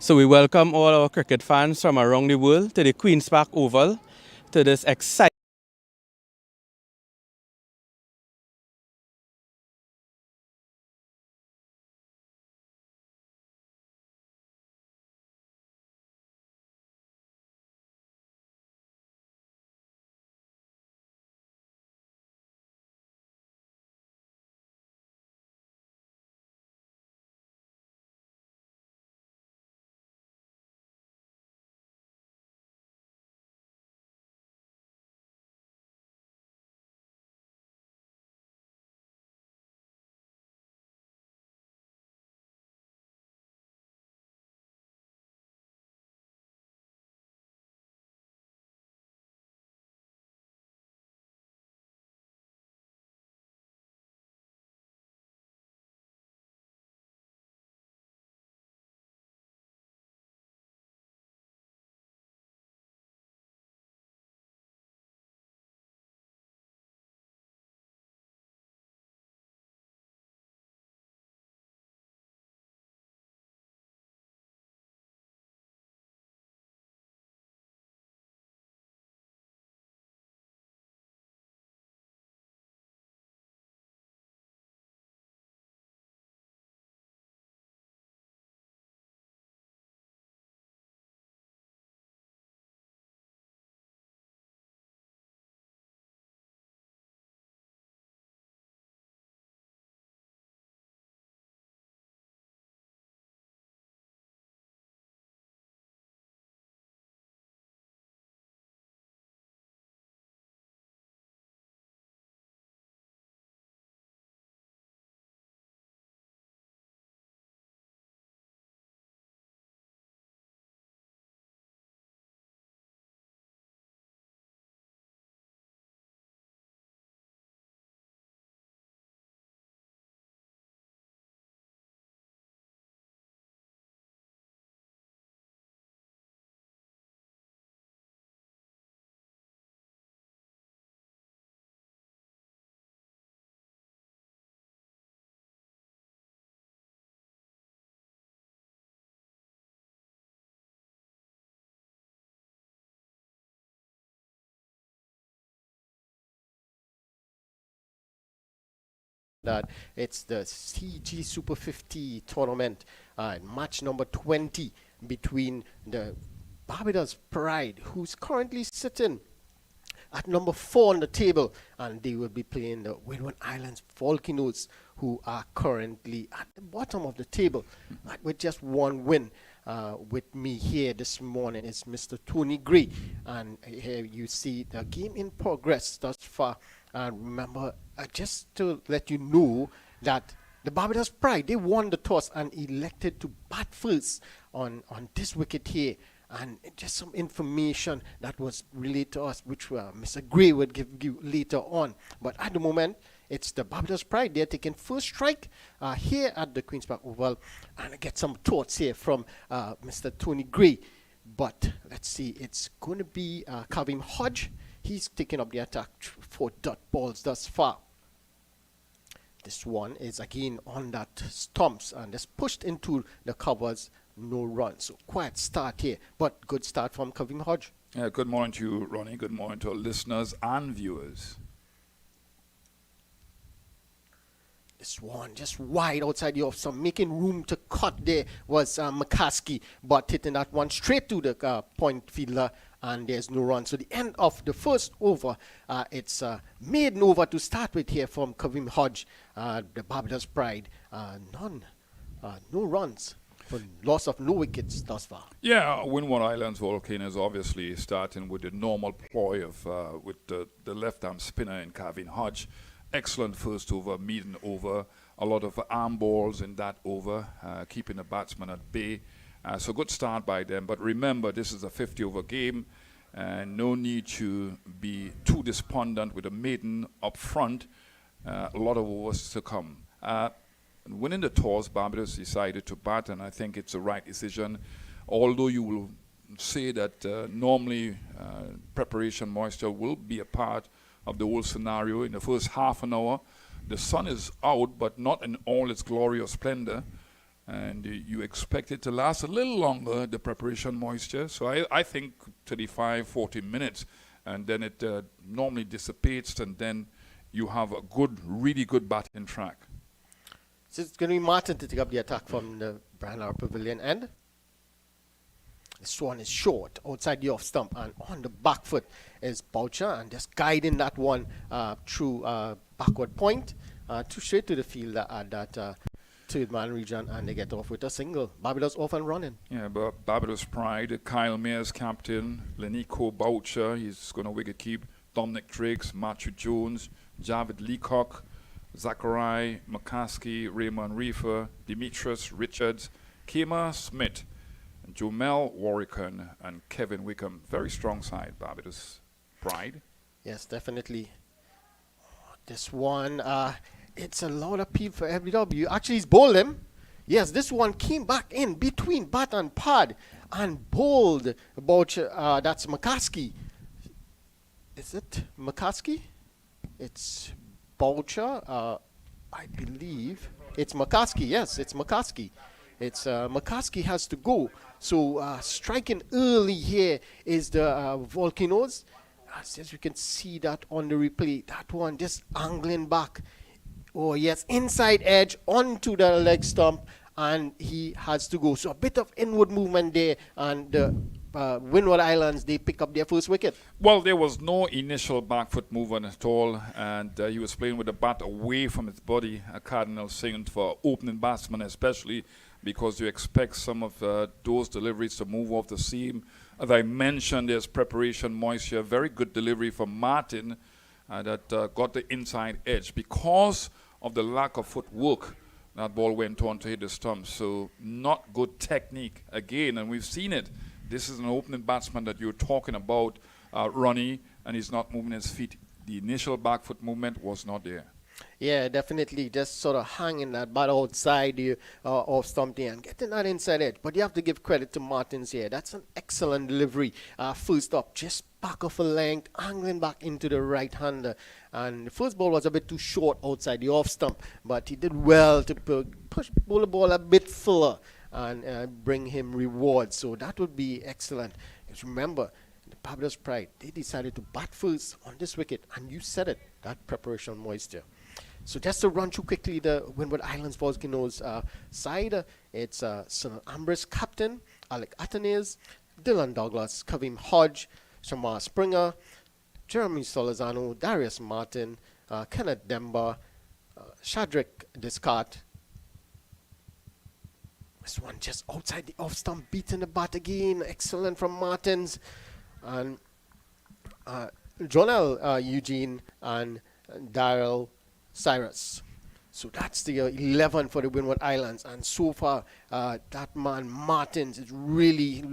So we welcome all our cricket fans from around the world to the Queen's Park Oval to this exciting. That it's the CG Super 50 tournament, match number 20 between the Barbados Pride, who's currently sitting at number 4 on the table, and they will be playing the Windward Islands Volcanoes, who are currently at the bottom of the table with just one win. With me here this morning is Mr. Tony Gray, and here you see the game in progress thus far. And remember, just to let you know that the Barbados Pride, they won the toss and elected to bat first on this wicket here. And just some information that was relayed to us, which Mr. Gray would give you later on. But at the moment, it's the Barbados Pride. They're taking first strike here at the Queen's Park Oval. And I get some thoughts here from Mr. Tony Gray. But let's see, it's going to be Kavim Hodge. He's taking up the attack for dot balls thus far. This one is again on that stumps and is pushed into the covers. No run. So quiet start here, but good start from Kavim Hodge. Good morning to you, Ronnie. Good morning to our listeners and viewers. This one just wide outside the off, some making room to cut there was McCaskey, but hitting that one straight to the point fielder, and there's no run. So the end of the first over, it's maiden over to start with here from Kavim Hodge, the Barbados Pride. No runs. For loss of no wickets thus far. Yeah, Windward Islands Volcanoes obviously starting with the normal ploy of with the left-arm spinner in Kavin Hodge. Excellent first over, maiden over. A lot of arm balls in that over, keeping the batsman at bay. So good start by them. But remember, this is a 50-over game, and no need to be too despondent with a maiden up front. A lot of overs to come. Winning the toss, Barbados decided to bat, and I think it's the right decision. Although you will say that normally preparation moisture will be a part of the whole scenario. In the first half an hour, the sun is out, but not in all its glory or splendor. and you expect it to last a little longer, the preparation moisture. So I think 35, 40 minutes, and then it normally dissipates, and then you have a good, really good batting track. So it's going to be Martin to take up the attack from the Brandar Pavilion end. This one is short outside the off stump, and on the back foot is Boucher, and just guiding that one through backward point to straight to the field at that third man region, and they get off with a single. Barbados off and running. Yeah, but Barbados Pride, Kyle Mayers captain, Lenico Boucher, he's going to wicket keep, Dominic Triggs, Matthew Jones, Javid Leacock, Zachary McCaskey, Raymond Reefer, Demetrius Richards, Kema Smith, Jomel Warrican, and Kevin Wickham. Very strong side, Barbados Pride. Yes, definitely. This one, it's a lot of appeal for FBW. Actually, he's bowled him. Yes, this one came back in between bat and pad and bowled Boucher. That's McCaskey. Is it McCaskey? It's Boucher. I believe it's McCaskey. Yes, it's McCaskey. It's McCaskey has to go. So striking early here is the Volcanoes. As you can see that on the replay, that one just angling back. Oh yes, inside edge onto the leg stump, and he has to go. So a bit of inward movement there, and the Windward Islands, they pick up their first wicket. Well, there was no initial back foot movement at all, and he was playing with the bat away from his body, a cardinal sin for opening batsmen especially, because you expect some of those deliveries to move off the seam. As I mentioned, there's preparation moisture, very good delivery from Martin that got the inside edge. Because of the lack of footwork, that ball went on to hit the stump. So not good technique again, and we've seen it. This is an opening batsman that you're talking about, Ronnie, and he's not moving his feet. The initial back foot movement was not there. Yeah, definitely. Just sort of hanging that bat outside the off stump there and getting that inside edge. But you have to give credit to Martins here. That's an excellent delivery. First up, just back of a length, angling back into the right hander. And the first ball was a bit too short outside the off stump, but he did well to push the ball a bit fuller and bring him rewards. So that would be excellent. Because remember, the Barbados Pride, they decided to bat first on this wicket, and you said it, that preparation moisture. So just to run through quickly the Windward Islands Volcanoes side, it's Sir Ambrose captain, Alec Atenes, Dylan Douglas, Kavim Hodge, Shamar Springer, Jeremy Solazano, Darius Martin, Kenneth Demba, Shadrick Descartes. This one just outside the off stump, beating the bat again. Excellent from Martins. And Jonel Eugene and Daryl Cyrus. So that's the 11 for the Windward Islands. And so far, that man Martins is really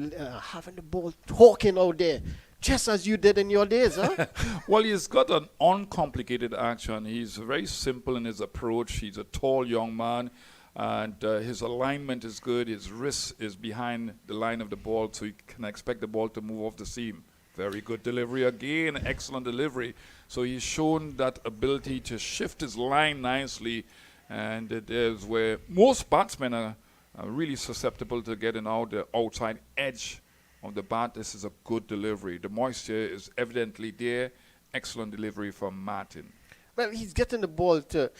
having the ball talking out there, just as you did in your days, huh? Well, he's got an uncomplicated action. He's very simple in his approach. He's a tall young man, and his alignment is good. His wrist is behind the line of the ball, so you can expect the ball to move off the seam. Very good delivery again, excellent delivery. So he's shown that ability to shift his line nicely, and it is where most batsmen are really susceptible to getting out the outside edge of the bat. This is a good delivery. The moisture is evidently there. Excellent delivery from Martin. Well, he's getting the ball to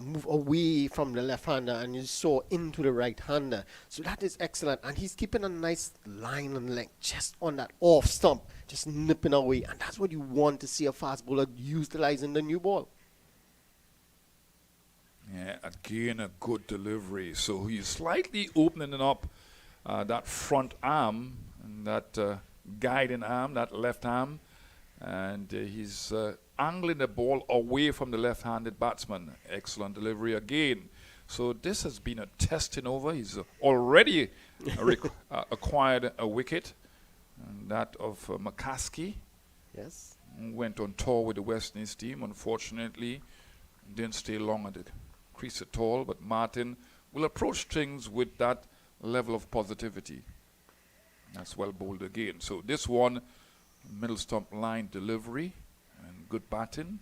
move away from the left-hander, and you saw into the right-hander. So that is excellent. And he's keeping a nice line and length just on that off stump, just nipping away. And that's what you want to see a fast bowler utilizing the new ball. Yeah, again, a good delivery. So he's slightly opening up that front arm, and that guiding arm, that left arm. And he's angling the ball away from the left-handed batsman. Excellent delivery again. So this has been a testing over. He's already acquired a wicket, and that of McCaskey. Yes. Went on tour with the West Indies team. Unfortunately, didn't stay long at the crease at all. But Martin will approach things with that level of positivity. That's well bowled again. So this one, middle stump line delivery and good batting.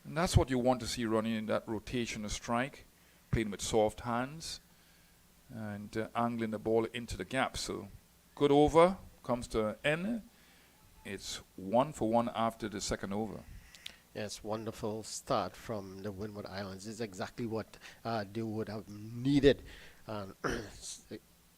And that's what you want to see running in that rotational strike, playing with soft hands. and angling the ball into the gap. So good over, comes to an end. It's 1 for 1 after the second over. Yes, wonderful start from the Windward Islands. This is exactly what they would have needed.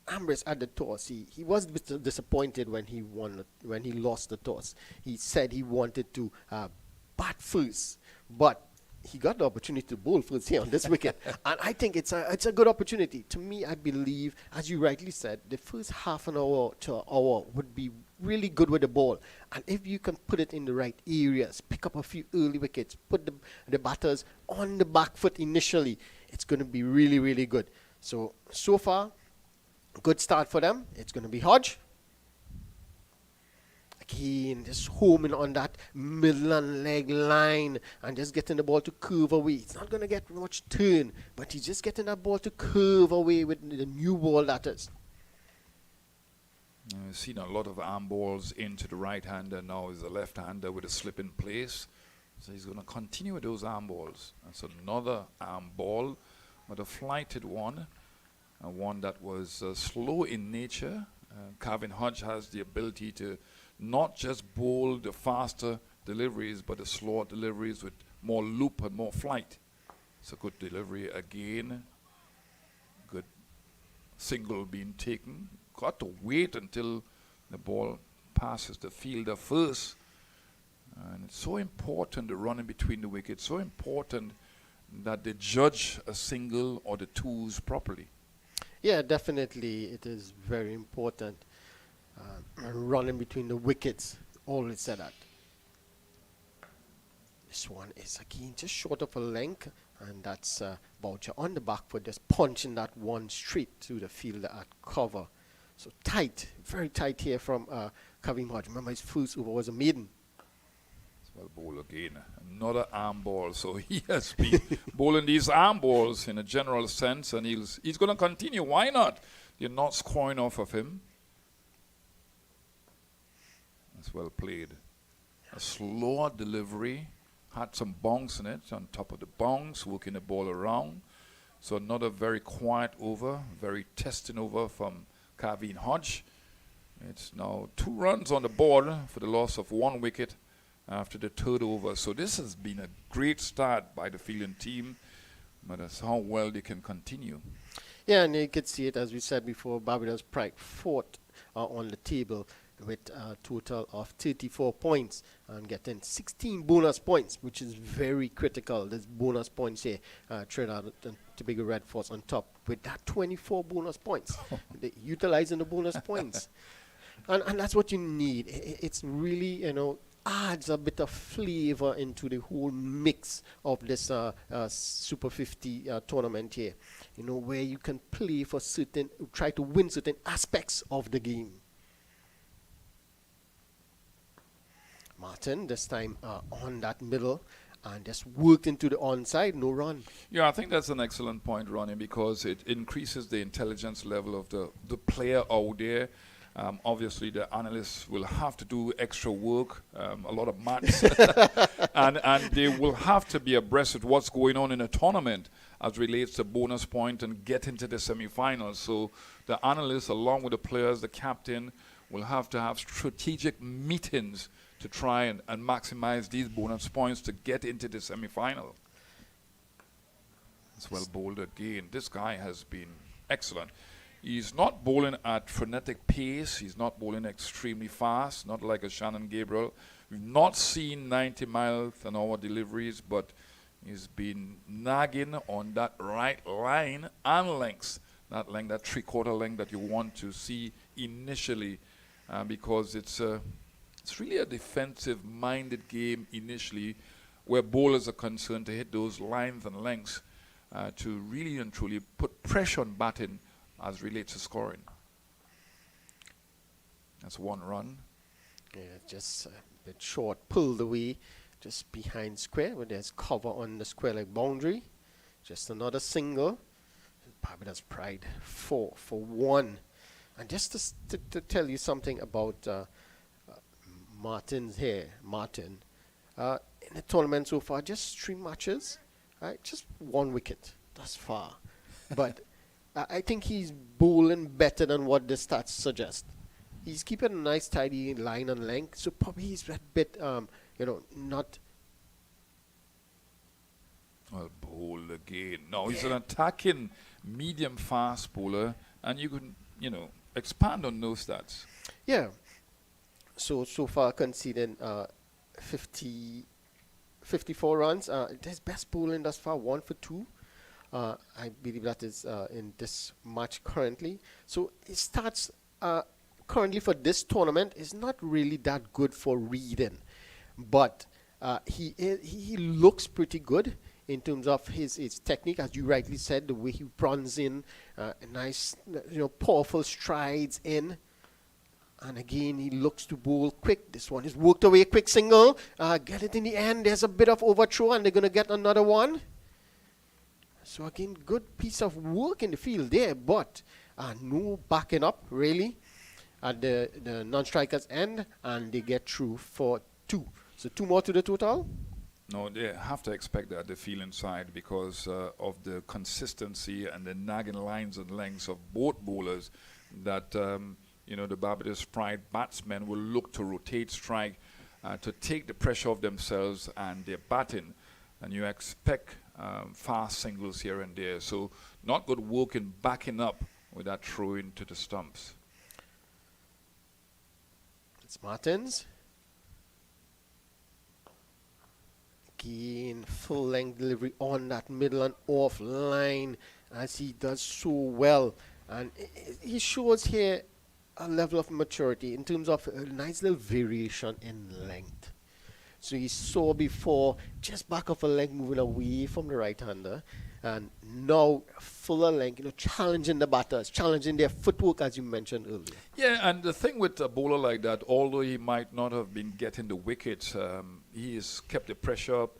Ambrose at the toss. He was a bit disappointed when he lost the toss. He said he wanted to bat first, but he got the opportunity to bowl first here on this wicket, and I think it's a good opportunity. To me, I believe, as you rightly said, the first half an hour to an hour would be really good with the ball, and if you can put it in the right areas, pick up a few early wickets, put the batters on the back foot initially, it's going to be really, really good. So far, good start for them. It's going to be Hodge. Again, just homing on that middle and leg line and just getting the ball to curve away. It's not going to get much turn, but he's just getting that ball to curve away with the new ball, that is. We've seen a lot of arm balls into the right-hander. Now is the left-hander with a slip in place. So he's going to continue with those arm balls. That's another arm ball, but a flighted one, and one that was slow in nature. Calvin Hodge has the ability to not just bowl the faster deliveries, but the slower deliveries with more loop and more flight. It's a good delivery again. Good single being taken. Got to wait until the ball passes the fielder first. And it's so important, the running between the wickets, so important that they judge a single or the twos properly. Yeah, definitely it is very important. Running between the wickets, always said that. This one is again just short of a length, and that's Boucher on the back foot, just punching that one straight to the fielder at cover. So tight, very tight here from Kavim Hodge. Remember, his first over was a maiden. Well, bowl again, another arm ball. So he has been bowling these arm balls in a general sense, and he's going to continue. Why not? You're not scoring off of him. That's well played. A slower delivery, had some bounce in it, on top of the bounce, working the ball around. So another very quiet over, very testing over from Kavin Hodge. It's now 2 runs on the board for the loss of 1 wicket after the third over. So this has been a great start by the fielding team, but that's how well they can continue. Yeah, and you could see it, as we said before, Barbados Pride 4th on the table with a total of 34 points and getting 16 bonus points, which is very critical. There's bonus points here. Trinidad and Tobago Red Force on top with that 24 bonus points. They're utilizing the bonus points. And that's what you need. It's really, adds a bit of flavor into the whole mix of this Super 50 tournament here. Where you can play for try to win certain aspects of the game. Martin, this time on that middle, and just worked into the onside, no run. Yeah, I think that's an excellent point, Ronnie, because it increases the intelligence level of the player out there. Obviously, the analysts will have to do extra work, a lot of maths, and they will have to be abreast of what's going on in a tournament as relates to bonus point and get into the semi-finals. So the analysts, along with the players, the captain, will have to have strategic meetings to try and maximize these bonus points to get into the semi-final. It's well bowled again. This guy has been excellent. He's not bowling at frenetic pace. He's not bowling extremely fast, not like a Shannon Gabriel. We've not seen 90 miles an hour deliveries, but he's been nagging on that right line and length, that 3/4 length that you want to see initially, because it's really a defensive-minded game initially, where bowlers are concerned to hit those lines and lengths to really and truly put pressure on batting as relates to scoring. That's 1 run. Yeah, just a bit short, pulled away, just behind square, where there's cover on the square leg boundary. Just another single. Barbados Pride 4 for 1. And just to tell you something about Martin, in the tournament so far, just 3 matches, right? Just 1 wicket thus far. But I think he's bowling better than what the stats suggest. He's keeping a nice tidy line and length, so probably he's a bit, not. Well, bowl again. No, he's an attacking medium fast bowler, and you can, expand on those stats. Yeah. So far conceding 54 runs. His best bowling thus far, 1 for 2. I believe that is in this match currently. So his stats currently for this tournament is not really that good for reading, but he looks pretty good in terms of his technique, as you rightly said, the way he runs in, nice, powerful strides in. And again, he looks to bowl quick. This one is worked away, quick single. Get it in the end. There's a bit of overthrow, and they're going to get another one. So again, good piece of work in the field there, but no backing up, really, at the non-strikers' end, and they get through for 2. So 2 more to the total? No, they have to expect that, the field inside, because of the consistency and the nagging lines and lengths of both bowlers that... the Barbados Pride batsmen will look to rotate strike to take the pressure off themselves and their batting. And you expect fast singles here and there. So not good work in backing up with that throw into the stumps. It's Martins. Again, full length delivery on that middle and off line, as he does so well. And he shows here a level of maturity in terms of a nice little variation in length. So he saw before just back of a length moving away from the right-hander, and now fuller length, challenging the batters, challenging their footwork, as you mentioned earlier. Yeah, and the thing with a bowler like that, although he might not have been getting the wickets, he has kept the pressure up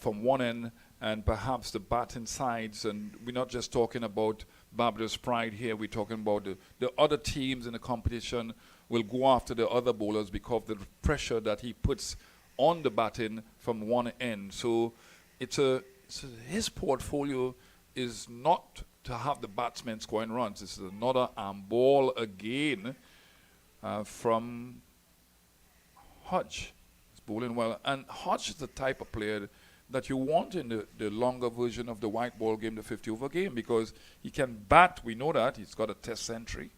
from one end, and perhaps the batting sides, and we're not just talking about Barbados Pride here, we're talking about the other teams in the competition will go after the other bowlers because of the pressure that he puts on the batting from one end. So his portfolio is not to have the batsmen scoring runs. It's another ball again from Hodge. He's bowling well. And Hodge is the type of player that you want in the longer version of the white ball game, the 50-over game, because he can bat. We know that. He's got a test century.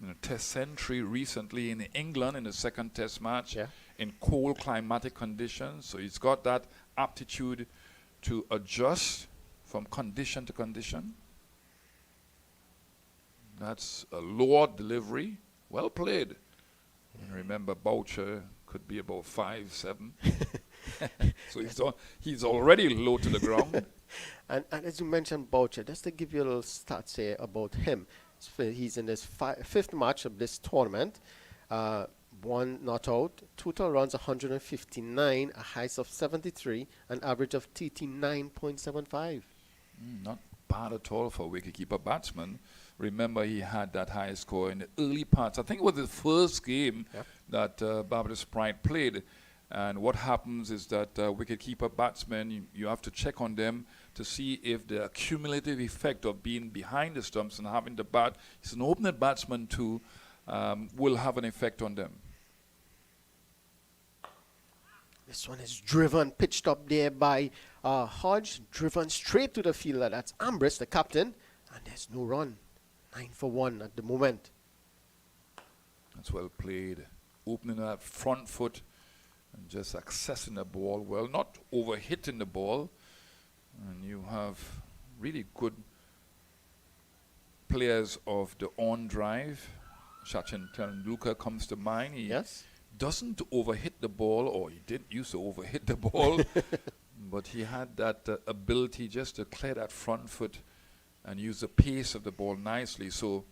A test century recently in England in the second test match in cold climatic conditions. So he's got that aptitude to adjust from condition to condition. That's a lower delivery. Well played. And remember, Boucher could be about 5'7". So he's already low to the ground. and as you mentioned, Boucher, just to give you a little stats here about him. He's in his 5th match of this tournament. 1 not out. Total runs 159, a height of 73, an average of 39.75. Not bad at all for a wicketkeeper batsman. Remember, he had that high score in the early parts. I think it was the first game that Barbados Pride played. And what happens is that wicketkeeper batsmen, you have to check on them to see if the cumulative effect of being behind the stumps and having the bat, he's an opener batsman too, will have an effect on them. This one is driven, pitched up there by Hodge, driven straight to the fielder. That's Ambrose, the captain, and there's no run. 9 for 1 at the moment. That's well played. Opening that front foot and just accessing the ball well, not over-hitting the ball. And you have really good players of the on-drive. Sachin Tendulkar comes to mind. He doesn't over-hit the ball, or he didn't used to over-hit the ball, but he had that ability just to clear that front foot and use the pace of the ball nicely. So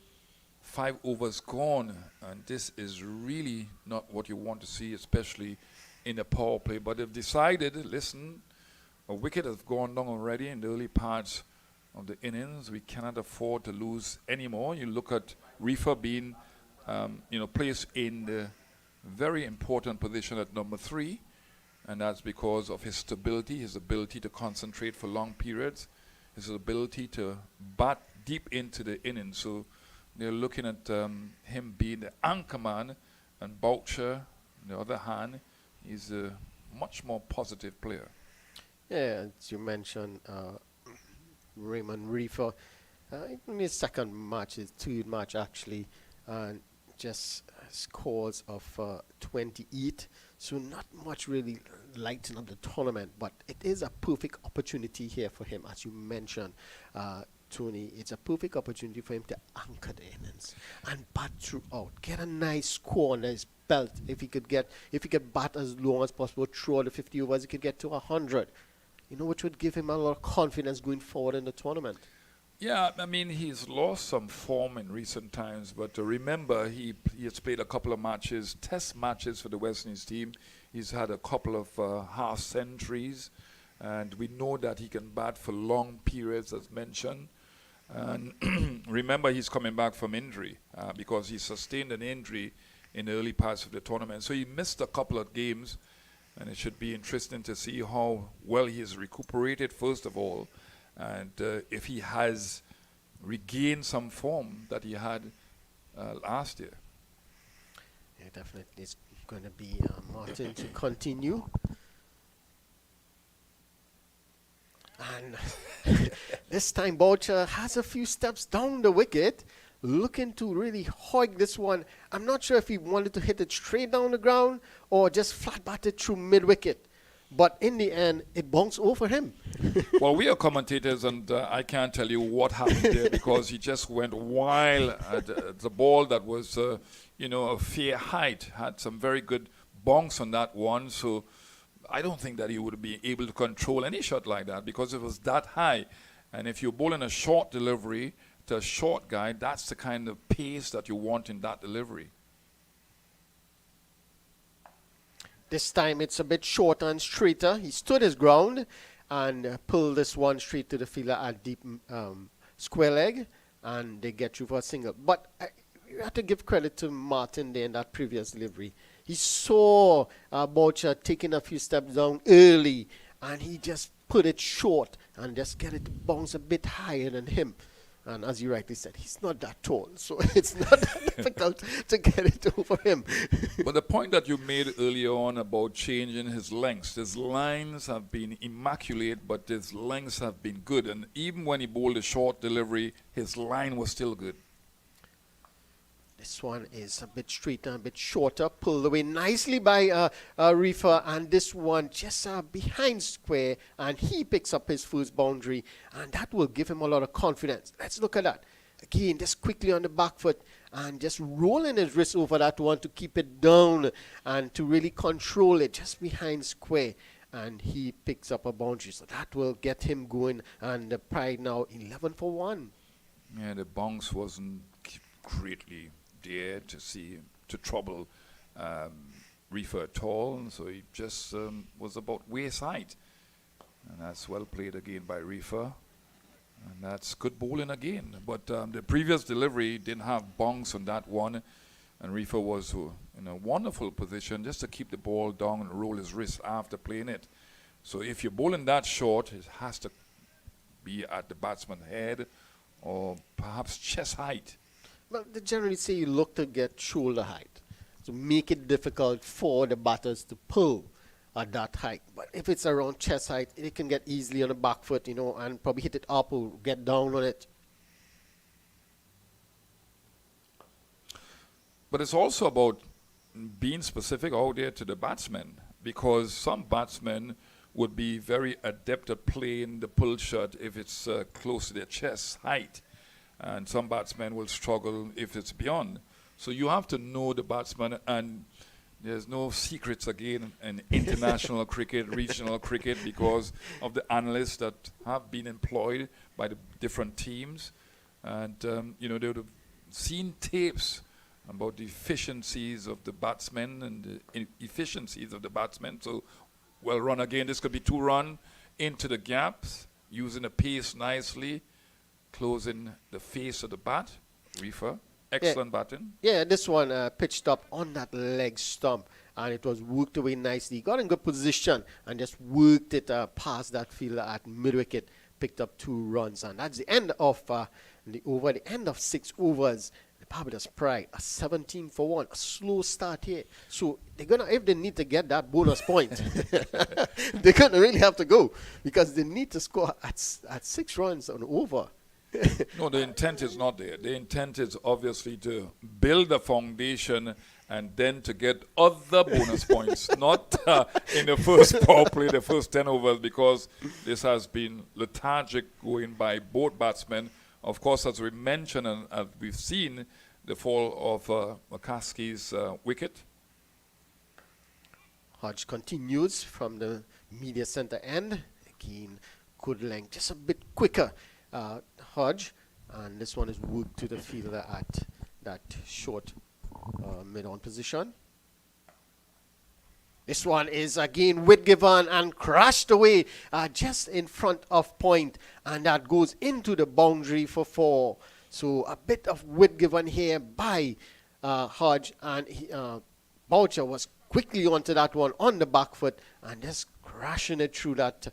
5 overs gone, and this is really not what you want to see, especially in a power play. But they've decided, listen, a wicket has gone down already in the early parts of the innings. We cannot afford to lose anymore. You look at Reefer being, placed in the very important position at number 3, and that's because of his stability, his ability to concentrate for long periods, his ability to bat deep into the inning. So they're looking at him being the anchor man, and Boucher, on the other hand, is a much more positive player. Yeah, as you mentioned, Raymond Reefer, in his second match, his third match actually, and just scores of 28. So not much really lighting up the tournament, but it is a perfect opportunity here for him, as you mentioned, Tony. It's a perfect opportunity for him to anchor the innings and bat throughout, get a nice score on his belt. If he could bat as long as possible throughout the 50 overs, he could get to 100. Which would give him a lot of confidence going forward in the tournament. Yeah, I mean, he's lost some form in recent times, but remember, he has played a couple of matches, test matches for the West Indies team. He's had a couple of half centuries, and we know that he can bat for long periods, as mentioned. And remember, he's coming back from injury because he sustained an injury in the early parts of the tournament. So he missed a couple of games, and it should be interesting to see how well he has recuperated, first of all, and if he has regained some form that he had last year. Yeah, definitely. It's going to be Martin to continue. And this time Boucher has a few steps down the wicket, looking to really hog this one. I'm not sure if he wanted to hit it straight down the ground or just flat bat it through mid-wicket. But in the end, it bounced over him. Well, we are commentators, and I can't tell you what happened there because he just went wild at the ball that was, a fair height. Had some very good bonks on that one. So I don't think that he would be able to control any shot like that because it was that high. And if you're bowling a short delivery to a short guy, that's the kind of pace that you want in that delivery. This time it's a bit shorter and straighter. He stood his ground and pulled this one straight to the fielder at deep square leg, and they get through for a single. But you have to give credit to Martin there in that previous delivery. He saw Boucher taking a few steps down early, and he just put it short and just get it to bounce a bit higher than him. And as you rightly said, he's not that tall, so it's not that difficult to get it over him. But the point that you made earlier on about changing his lengths, his lines have been immaculate, but his lengths have been good. And even when he bowled a short delivery, his line was still good. This one is a bit straighter, a bit shorter, pulled away nicely by Reefer, and this one just behind square, and he picks up his first boundary, and that will give him a lot of confidence. Let's look at that. Again, just quickly on the back foot, and just rolling his wrist over that one to keep it down, and to really control it just behind square, and he picks up a boundary. So that will get him going, and the Pride now 11 for 1. Yeah, the bounce wasn't greatly there to trouble Reefer at all, so he just was about waist height, and that's well played again by Reefer, and that's good bowling again. But the previous delivery didn't have bonks on that one, and Reefer was in a wonderful position just to keep the ball down and roll his wrist after playing it. So if you're bowling that short, it has to be at the batsman's head or perhaps chest height. Well, they generally say you look to get shoulder height, to make it difficult for the batters to pull at that height. But if it's around chest height, it can get easily on the back foot, and probably hit it up or get down on it. But it's also about being specific out there to the batsmen, because some batsmen would be very adept at playing the pull shot if it's close to their chest height. And some batsmen will struggle if it's beyond. So you have to know the batsman, and there's no secrets again in international cricket, regional cricket, because of the analysts that have been employed by the different teams. And, they would have seen tapes about the efficiencies of the batsmen and the efficiencies of the batsmen. So, well run again. This could be 2 run into the gaps, using the pace nicely, closing the face of the bat. Reefer, excellent batting. Yeah, this one pitched up on that leg stump, and it was worked away nicely. Got in good position and just worked it past that fielder at mid-wicket, picked up 2 runs, and that's the end of the end of 6 overs, the Barbados Pride, a 17 for 1, a slow start here. So they're gonna, if they need to get that bonus point, they're gonna really have to go, because they need to score at 6 runs on over. No, the intent is not there. The intent is obviously to build a foundation and then to get other bonus points, not in the first power play, the first 10 overs, because this has been lethargic going by both batsmen. Of course, as we mentioned and as we've seen, the fall of McCaskey's wicket. Hodge continues from the media center end. Again, good length, just a bit quicker. Hodge, and this one is worked to the fielder at that short mid-on position. This one is again Whitgiven and crashed away just in front of point, and that goes into the boundary for 4. So a bit of Whitgiven here by Hodge, and Boucher was quickly onto that one on the back foot and just crashing it through that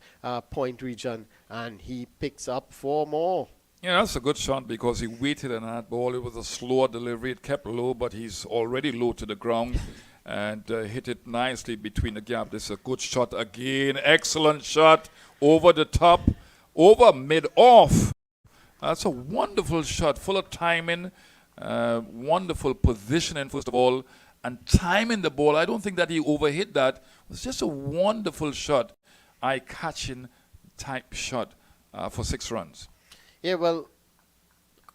point region, and he picks up 4 more. Yeah, that's a good shot because he waited on that ball. It was a slower delivery. It kept low, but he's already low to the ground and hit it nicely between the gap. This is a good shot again. Excellent shot over the top, over mid-off. That's a wonderful shot, full of timing, wonderful positioning, first of all, and timing the ball. I don't think that he overhit that. It was just a wonderful shot, eye-catching type shot for 6 runs. Yeah, well,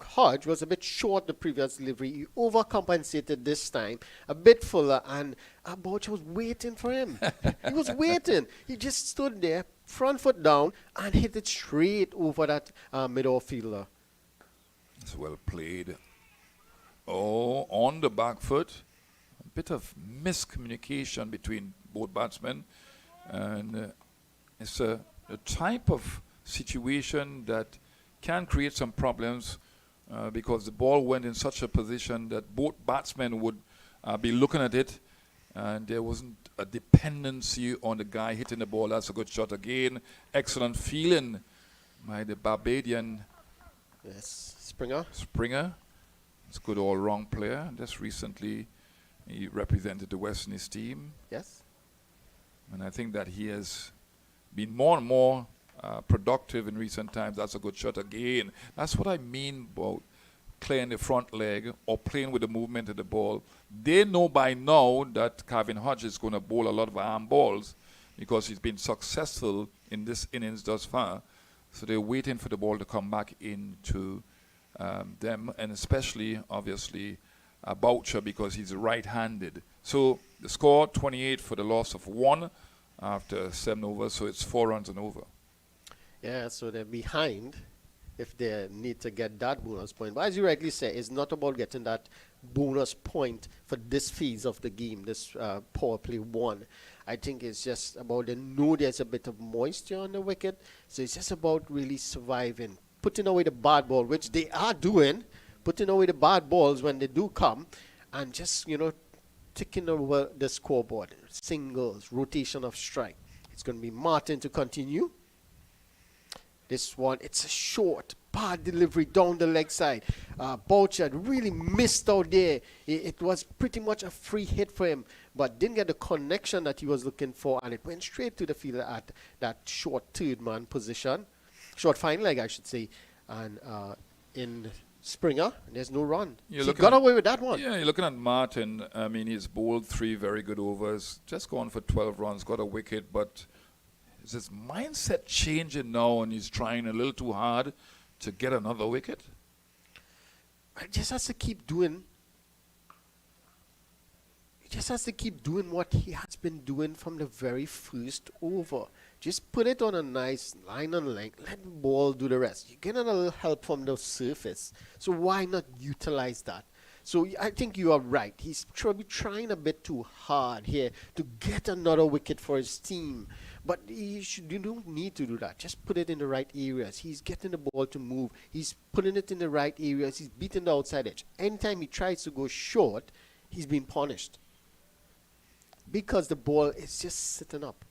Hodge was a bit short the previous delivery. He overcompensated this time, a bit fuller, and Boucher was waiting for him. He was waiting. He just stood there, front foot down, and hit it straight over that middle fielder. It's well played. Oh, on the back foot. A bit of miscommunication between both batsmen. And it's a type of situation that can create some problems because the ball went in such a position that both batsmen would be looking at it, and there wasn't a dependency on the guy hitting the ball. That's a good shot again. Excellent feeling by the Barbadian. Yes, Springer. It's a good all-round player. Just recently he represented the West Indies team. Yes. And I think that he has been more and more productive in recent times. That's a good shot again. That's what I mean about playing the front leg or playing with the movement of the ball. They know by now that Kevin Hodge is going to bowl a lot of arm balls because he's been successful in this innings thus far. So they're waiting for the ball to come back into them, and especially, obviously, Boucher because he's right-handed. So the score, 28 for the loss of 1 after 7 overs, so it's 4 runs and over. Yeah, so they're behind if they need to get that bonus point. But as you rightly say, it's not about getting that bonus point for this phase of the game, this power play 1. I think it's just about they know there's a bit of moisture on the wicket, so it's just about really surviving, putting away the bad ball, which they are doing, putting away the bad balls when they do come, and just, ticking over the scoreboard, singles, rotation of strike. It's going to be Martin to continue. This one, it's a short, bad delivery down the leg side. Boucher really missed out there. It was pretty much a free hit for him, but didn't get the connection that he was looking for, and it went straight to the fielder at that short third-man position. Short fine leg, I should say. And in Springer, there's no run. He got away with that one. Yeah, you're looking at Martin. I mean, he's bowled 3 very good overs, just gone for 12 runs, got a wicket, but is his mindset changing now and he's trying a little too hard to get another wicket? He just has to keep doing. He just has to keep doing what he has been doing from the very first over. Just put it on a nice line and length. Let the ball do the rest. You're getting a little help from the surface. So why not utilize that? So I think you are right. He's probably trying a bit too hard here to get another wicket for his team. But you don't need to do that. Just put it in the right areas. He's getting the ball to move. He's putting it in the right areas. He's beating the outside edge. Anytime he tries to go short, he's being punished. Because the ball is just sitting up.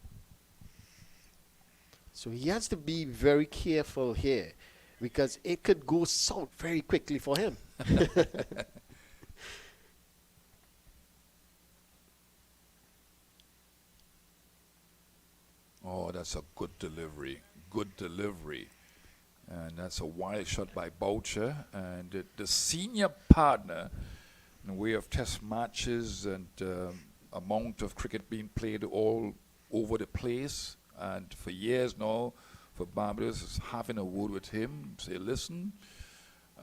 So he has to be very careful here. because it could go south very quickly for him. Oh, that's a good delivery. Good delivery. And that's a wild shot by Boucher. And the senior partner, in the way of test matches and amount of cricket being played all over the place, and for years now, for Barbados, is having a word with him, say, listen,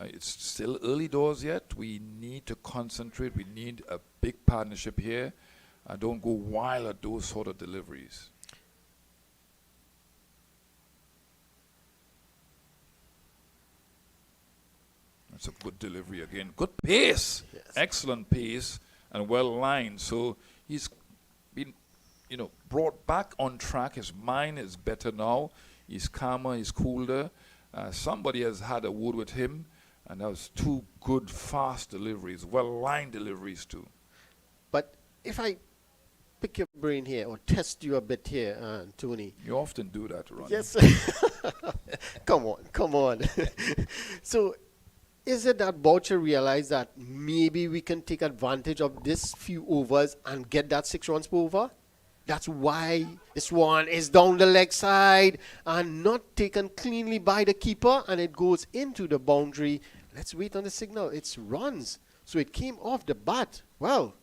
it's still early doors yet. We need to concentrate. We need a big partnership here. Don't go wild at those sort of deliveries. That's a good delivery again. Good pace. Yes. Excellent pace and well lined. So he's been, brought back on track. His mind is better now. He's calmer. He's cooler. Somebody has had a word with him, and that was two good, fast deliveries, well lined deliveries too. But if I pick your brain here or test you a bit here, Tony. You often do that, Ron. Yes. Come on. So, is it that Boucher realized that maybe we can take advantage of this few overs and get that 6 runs per over? That's why this one is down the leg side and not taken cleanly by the keeper, and it goes into the boundary. Let's wait on the signal. It's runs. So it came off the bat. Well,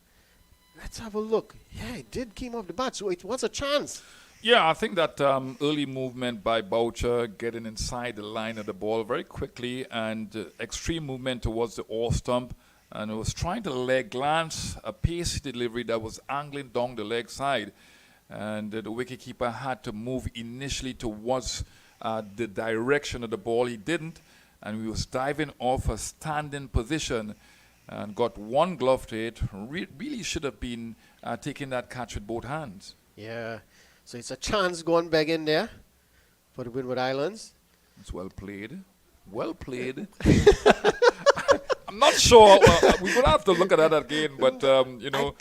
let's have a look. Yeah, it did came off the bat, so it was a chance. Yeah, I think that early movement by Boucher, getting inside the line of the ball very quickly, and extreme movement towards the off stump, and it was trying to leg glance, a pacey delivery that was angling down the leg side, and the wicketkeeper had to move initially towards the direction of the ball. He didn't, and he was diving off a standing position and got one glove to it. Really should have been taking that catch with both hands. Yeah. So it's a chance gone back in there for the Windward Islands. It's well played. Well played. I'm not sure. Well, we're going to have to look at that again, but,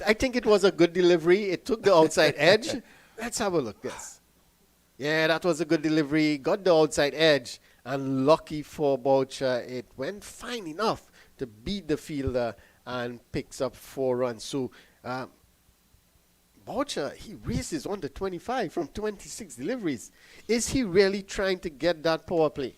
I think it was a good delivery. It took the outside edge. Let's have a look. Yes. Yeah, that was a good delivery. Got the outside edge. And lucky for Boucher, it went fine enough to beat the fielder and picks up 4 runs. So, Boucher, he races on to 25 from 26 deliveries. Is he really trying to get that power play?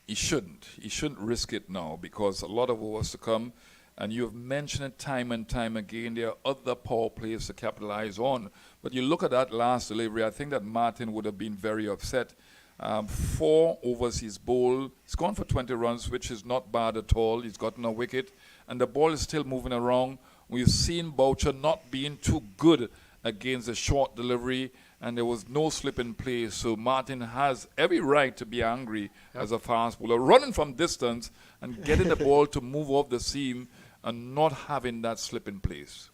He shouldn't. He shouldn't risk it now, because a lot of overs to come, and you have mentioned it time and time again. There are other power plays to capitalize on. But you look at that last delivery, I think that Martin would have been very upset. 4 overs he's bowled. He's gone for 20 runs, which is not bad at all. He's gotten a wicket, and the ball is still moving around. We've seen Boucher not being too good against a short delivery, and there was no slip in play. So Martin has every right to be angry as a fast bowler, running from distance and getting the ball to move off the seam and not having that slip in place.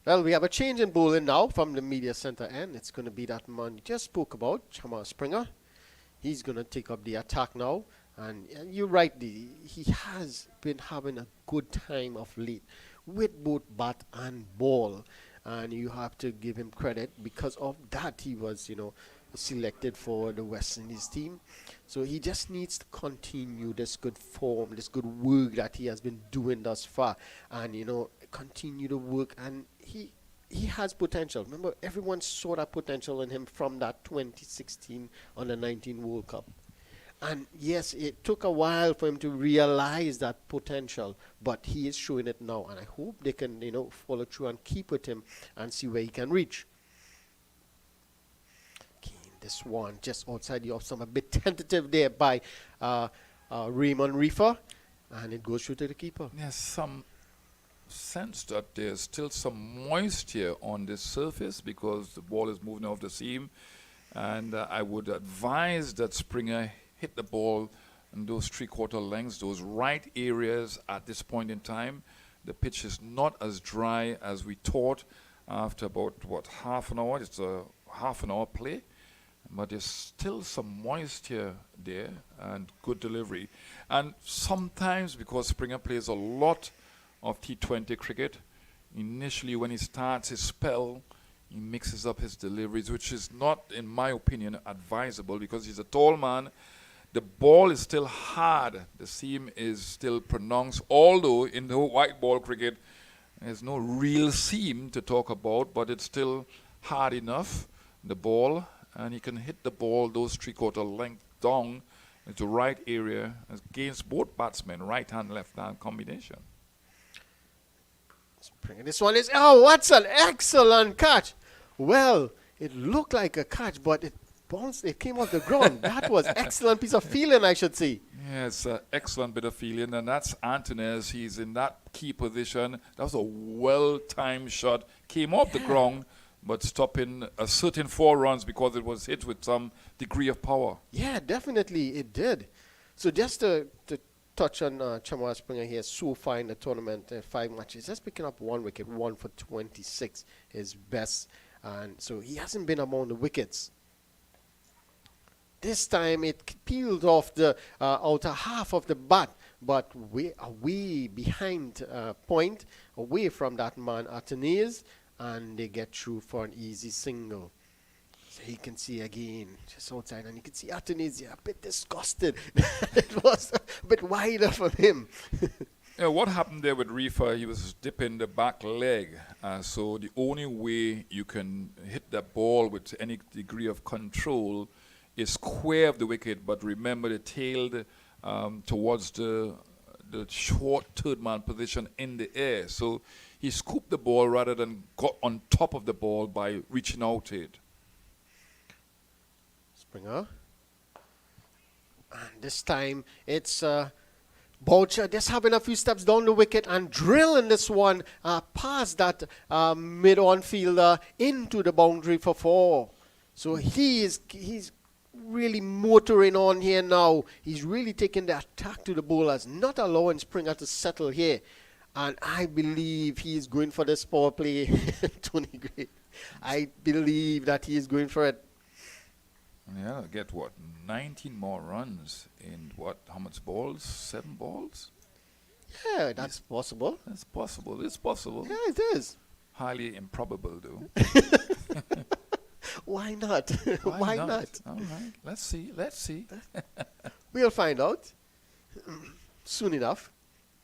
Well, we have a change in bowling now from the media center end. It's going to be that man you just spoke about, Chama Springer. He's going to take up the attack now. And you're right, he has been having a good time of late with both bat and ball. And you have to give him credit. Because of that, he was, selected for the West Indies team. So he just needs to continue this good form, this good work that he has been doing thus far. And, continue to work. And he has potential. Remember, everyone saw that potential in him from that 2016 Under-19 World Cup. And yes, it took a while for him to realize that potential, but he is showing it now. And I hope they can, follow through and keep with him and see where he can reach. Okay, this one just outside the off stump, a bit tentative there by Raymond Reefer, and it goes through to the keeper. There's some sense that there's still some moisture on the surface because the ball is moving off the seam, and I would advise that Springer hit the ball in those 3/4 lengths, those right areas at this point in time. The pitch is not as dry as we thought after about, half an hour. It's a half an hour play, but there's still some moisture there and good delivery. And sometimes, because Springer plays a lot of T20 cricket, initially when he starts his spell, he mixes up his deliveries, which is not, in my opinion, advisable, because he's a tall man. The ball is still hard. The seam is still pronounced, although in the white ball cricket, there's no real seam to talk about, but it's still hard enough, the ball, and you can hit the ball those three-quarter length down into right area against both batsmen, right-hand, left-hand combination. This one is, oh, what's an excellent catch. Well, it looked like a catch, but it bounced, it came off the ground. That was excellent piece of fielding, I should say. Yeah, it's an excellent bit of fielding, and that's Antunes. He's in that key position. That was a well-timed shot. Came off the ground, but stopping a certain 4 runs because it was hit with some degree of power. Yeah, definitely it did. So just to touch on Chamara Springer here, so far in the tournament, 5 matches, just picking up 1 wicket, 1 for 26, his best. And so he hasn't been among the wickets. This time it peeled off the outer half of the bat, but way behind point, away from that man Atenes, and they get through for an easy single. So you can see again, just outside, and you can see Atenes a bit disgusted. It was a bit wider for him. Yeah, what happened there with Reefer, he was dipping the back leg. So the only way you can hit that ball with any degree of control is square of the wicket, but remember the tailed towards the short third man position in the air. So he scooped the ball rather than got on top of the ball by reaching out it. Springer. And this time it's Boucher just having a few steps down the wicket and drilling this one past that mid-on fielder into the boundary for 4. So he's really motoring on here now. He's really taking the attack to the bowlers, not allowing Springer to settle here. And I believe he is going for this power play, Tony Gray. I believe that he is going for it. Yeah, get what? 19 more runs in what? How much balls? 7 balls? Yeah, that's possible. That's possible. It's possible. Yeah, it is. Highly improbable, though. Why not? Why not? All right. Let's see. Let's see. We'll find out soon enough.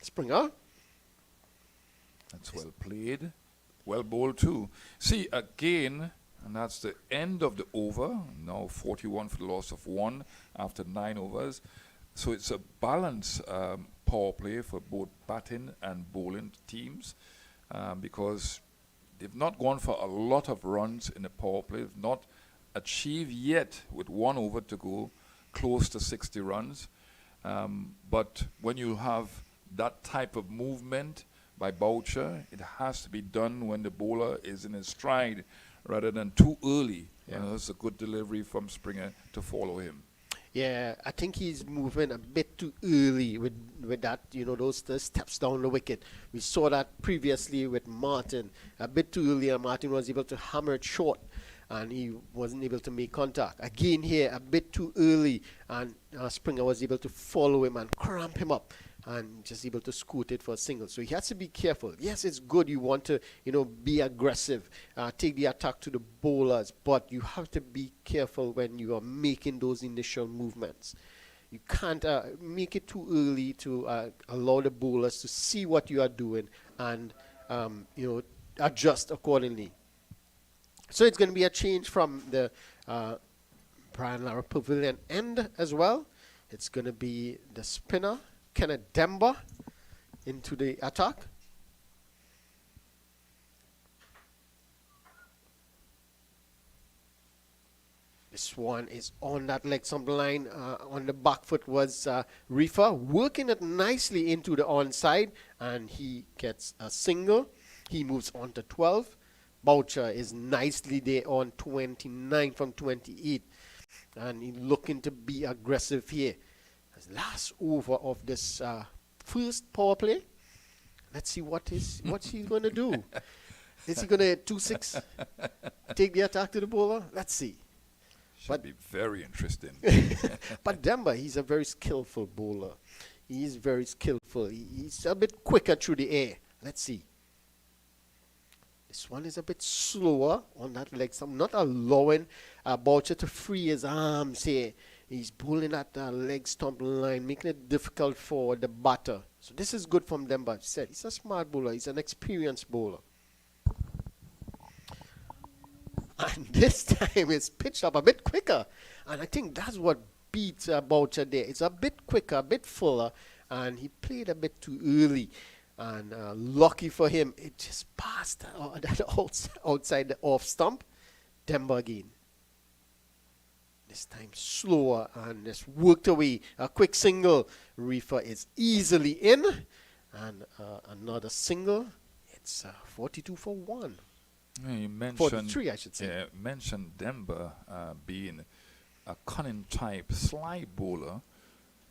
Springer. That's well played. Well bowled, too. See, again, and that's the end of the over. Now 41 for the loss of 1 after 9 overs. So it's a balanced power play for both batting and bowling teams because they've not gone for a lot of runs in the power play. They've not achieved yet, with 1 over to go, close to 60 runs. But when you have that type of movement by Boucher, it has to be done when the bowler is in his stride rather than too early. Yeah. It's a good delivery from Springer to follow him. Yeah, I think he's moving a bit too early with that, those steps down the wicket. We saw that previously with Martin, a bit too early, and Martin was able to hammer it short, and he wasn't able to make contact. Again here, a bit too early, and Springer was able to follow him and cramp him up, and just able to scoot it for a single. So he has to be careful. Yes, it's good. You want to, be aggressive, take the attack to the bowlers, but you have to be careful when you are making those initial movements. You can't make it too early to allow the bowlers to see what you are doing and, adjust accordingly. So it's going to be a change from the Brian Lara Pavilion end as well. It's going to be the spinner, Kenneth Demba, into the attack. This one is on that leg stump line. On the back foot was Reefer, working it nicely into the onside, and he gets a single. He moves on to 12. Boucher is nicely there on 29 from 28, and he's looking to be aggressive here. Last over of this first power play. Let's see what he's going to do. Is he going to 2-6, take the attack to the bowler? Let's see. Should be very interesting. But Demba, he's a very skillful bowler. He's very skillful. He's a bit quicker through the air. Let's see. This one is a bit slower on that leg. So I'm not allowing Boucher to free his arms here. He's bowling at the leg stump line, making it difficult for the batter. So this is good from them, but said he's a smart bowler. He's an experienced bowler. And this time it's pitched up a bit quicker. And I think that's what beats Boucher there. It's a bit quicker, a bit fuller, and he played a bit too early. And lucky for him, it just passed that outside the off stump. Demba again. This time slower and just worked away. A quick single. Reefer is easily in. And another single. It's 42 for 1. Yeah, you mentioned 43, I should say. Yeah, mentioned Demba being a cunning type slide bowler,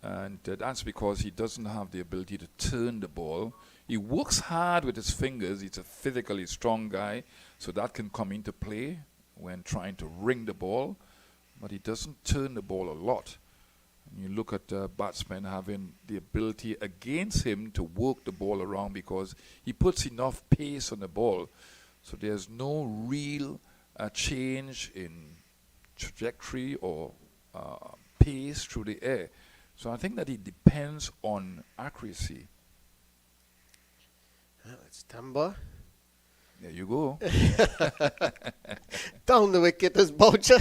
and that's because he doesn't have the ability to turn the ball. He works hard with his fingers. He's a physically strong guy, so that can come into play when trying to ring the ball, but he doesn't turn the ball a lot. And you look at batsmen having the ability against him to work the ball around because he puts enough pace on the ball. So there's no real change in trajectory or pace through the air. So I think that it depends on accuracy. It's Demba. There you go. Down the wicket is Boucher.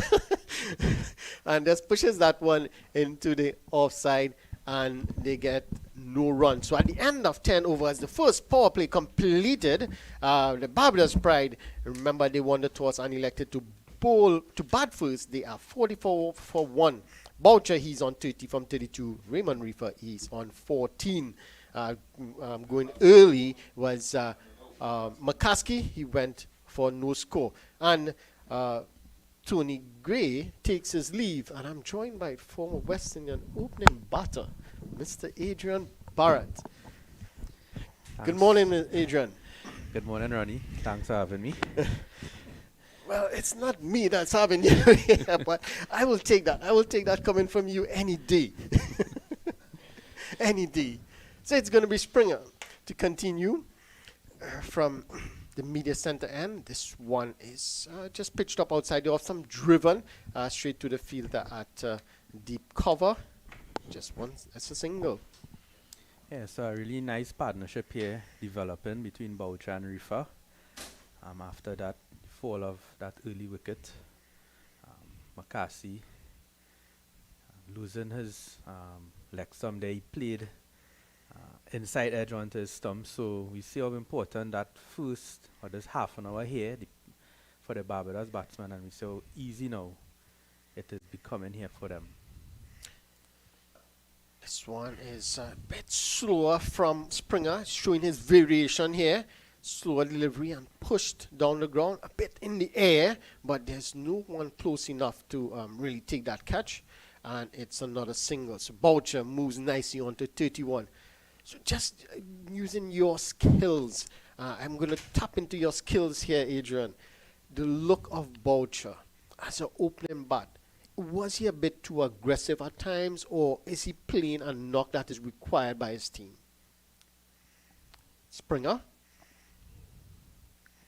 And just pushes that one into the offside, and they get no run. So at the end of 10 overs, the first power play completed. The Barbados Pride, remember they won the toss and elected to bat first. They are 44 for 1. Boucher, he's on 30 from 32. Raymond Reefer, he's on 14. Going early was McCaskey. He went for no score. And Tony Gray takes his leave, and I'm joined by former West Indian opening batter, Mr. Adrian Barrett. Thanks. Good morning, Adrian. Good morning, Ronnie. Thanks for having me. Well, it's not me that's having you here, but I will take that. I will take that coming from you any day. Any day. So it's going to be Springer to continue from the media center end. This one is just pitched up outside the off stump, driven straight to the fielder at deep cover. Just one, it's a single. Yeah, so a really nice partnership here developing between Boucher and Reefer. After that fall of that early wicket, McCarthy losing his leg stump there, he played inside edge onto his stump. So we see how important that first or this half an hour here for the Barbados batsman, and we see how easy now it is becoming here for them. This one is a bit slower from Springer, showing his variation here. Slower delivery and pushed down the ground, a bit in the air, but there's no one close enough to really take that catch. And it's another single. So Boucher moves nicely onto 31. So just using your skills, I'm going to tap into your skills here, Adrian. The look of Boucher as an opening bat, was he a bit too aggressive at times, or is he playing a knock that is required by his team? Springer.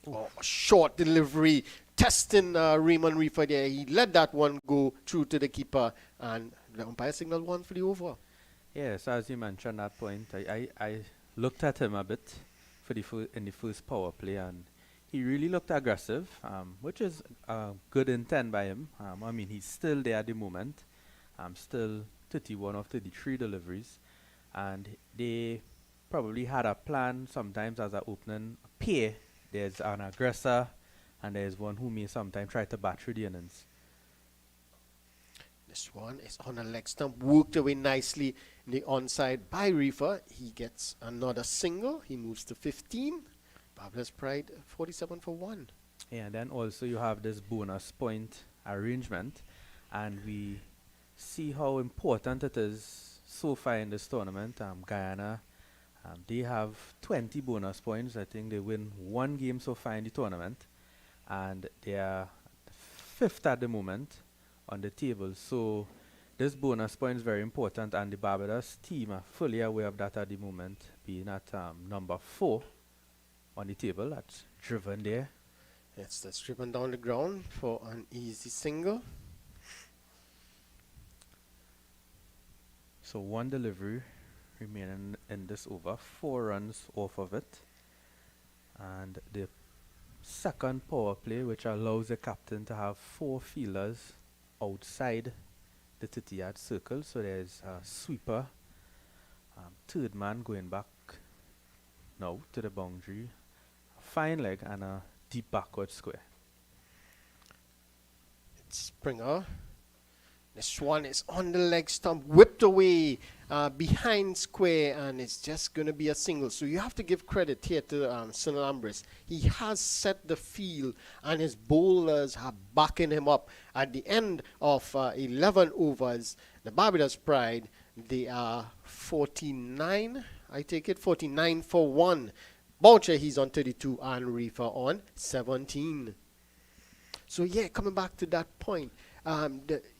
Oh, short delivery, testing Raymond Reefer there. He let that one go through to the keeper, and the umpire signaled one for the over. Yes, as you mentioned that point, I looked at him a bit for in the first power play, and he really looked aggressive, which is a good intent by him. I mean, he's still there at the moment. Still 31 of 33 deliveries, and they probably had a plan sometimes as an opening pair. There's an aggressor, and there's one who may sometimes try to bat through the innings. This one is on a leg stump, worked away nicely in the onside by Reefer. He gets another single. He moves to 15. Barbados Pride 47 for 1. Yeah, and then also you have this bonus point arrangement, and we see how important it is so far in this tournament. Guyana, they have 20 bonus points. I think they win one game so far in the tournament, and they are 5th at the moment on the table. So this bonus point is very important, and the Barbados team are fully aware of that at the moment, being at number 4 on the table. That's driven there. Yes, that's driven down the ground for an easy single. So one delivery remaining in this over, 4 runs off of it. And the second power play, which allows the captain to have 4 fielders outside the 30-yard circle. So there's a sweeper, third man going back now to the boundary, a fine leg and a deep backward square. Springer. This one is on the leg stump, whipped away behind square, and it's just going to be a single. So you have to give credit here to St. Lambris. He has set the field, and his bowlers are backing him up. At the end of 11 overs, the Barbados Pride, they are 49, I take it, 49 for 1. Boucher, he's on 32, and Reefer on 17. So yeah, coming back to that point,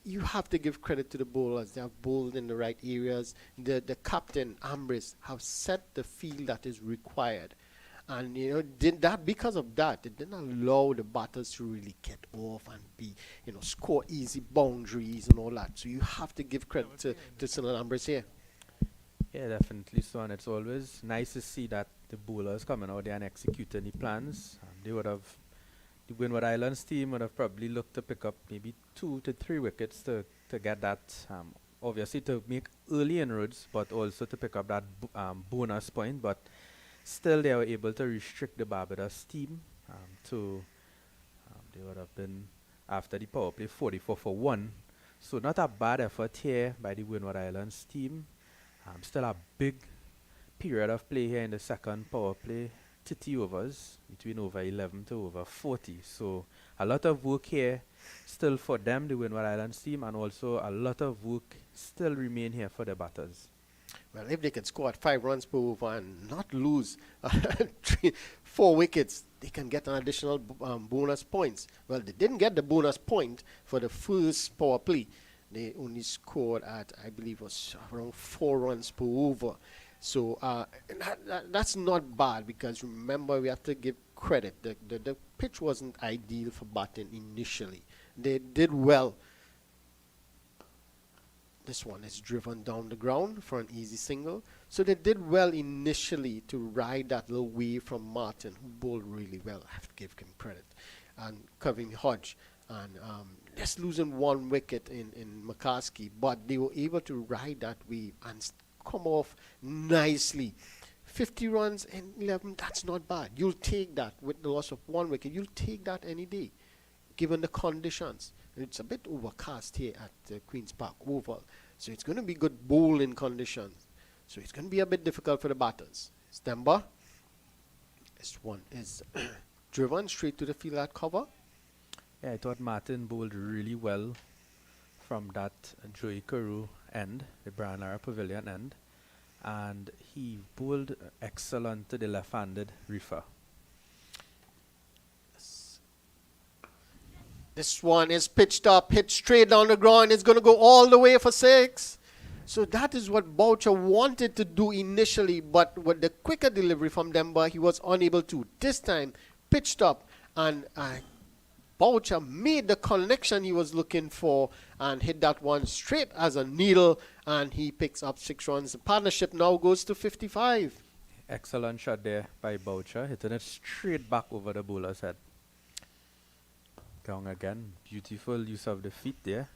you have to give credit to the bowlers. They have bowled in the right areas. The captain, Ambris, have set the field that is required. And, you know, because of that, it didn't allow the batters to really get off and be, you know, score easy boundaries and all that. So you have to give credit to St. Ambris here. Yeah, definitely so. And it's always nice to see that the bowlers coming out there and executing the plans. They would have, the Windward Islands team would have probably looked to pick up maybe 2 to 3 wickets to get that, obviously to make early inroads, but also to pick up that bonus point. But still, they were able to restrict the Barbados team to, they would have been, after the power play, 44 for 1. So not a bad effort here by the Windward Islands team. Still a big period of play here in the second power play, 30 overs, between over 11 to over 40. So a lot of work here still for them, the Windward Islands team, and also a lot of work still remain here for the batters. Well, if they can score at 5 runs per over and not lose 4 wickets, they can get an additional bonus points. Well, they didn't get the bonus point for the first power play. They only scored at, I believe, was around 4 runs per over. So that's not bad, because remember, we have to give credit. The pitch wasn't ideal for batting initially. They did well. This one is driven down the ground for an easy single. So they did well initially to ride that little wave from Martin, who bowled really well. I have to give him credit. And Kevin Hodge. And just losing 1 wicket in McCaskey. But they were able to ride that wave and come off nicely. 50 runs in 11, that's not bad. You'll take that with the loss of 1 wicket. You'll take that any day, given the conditions. It's a bit overcast here at Queen's Park Oval. So it's going to be good bowling conditions. So it's going to be a bit difficult for the batters. Stemba. This one is driven straight to the field at cover. Yeah, I thought Martin bowled really well from that Joey Carew end, the Brian Lara Pavilion end. And he bowled excellent to the left-handed Reefer. This one is pitched up, hit straight down the ground. It's going to go all the way for 6. So that is what Boucher wanted to do initially, but with the quicker delivery from Demba, he was unable to. This time, pitched up, and Boucher made the connection he was looking for and hit that one straight as a needle, and he picks up 6 runs. The partnership now goes to 55. Excellent shot there by Boucher, hitting it straight back over the bowler's head. Down again, beautiful use of the feet there,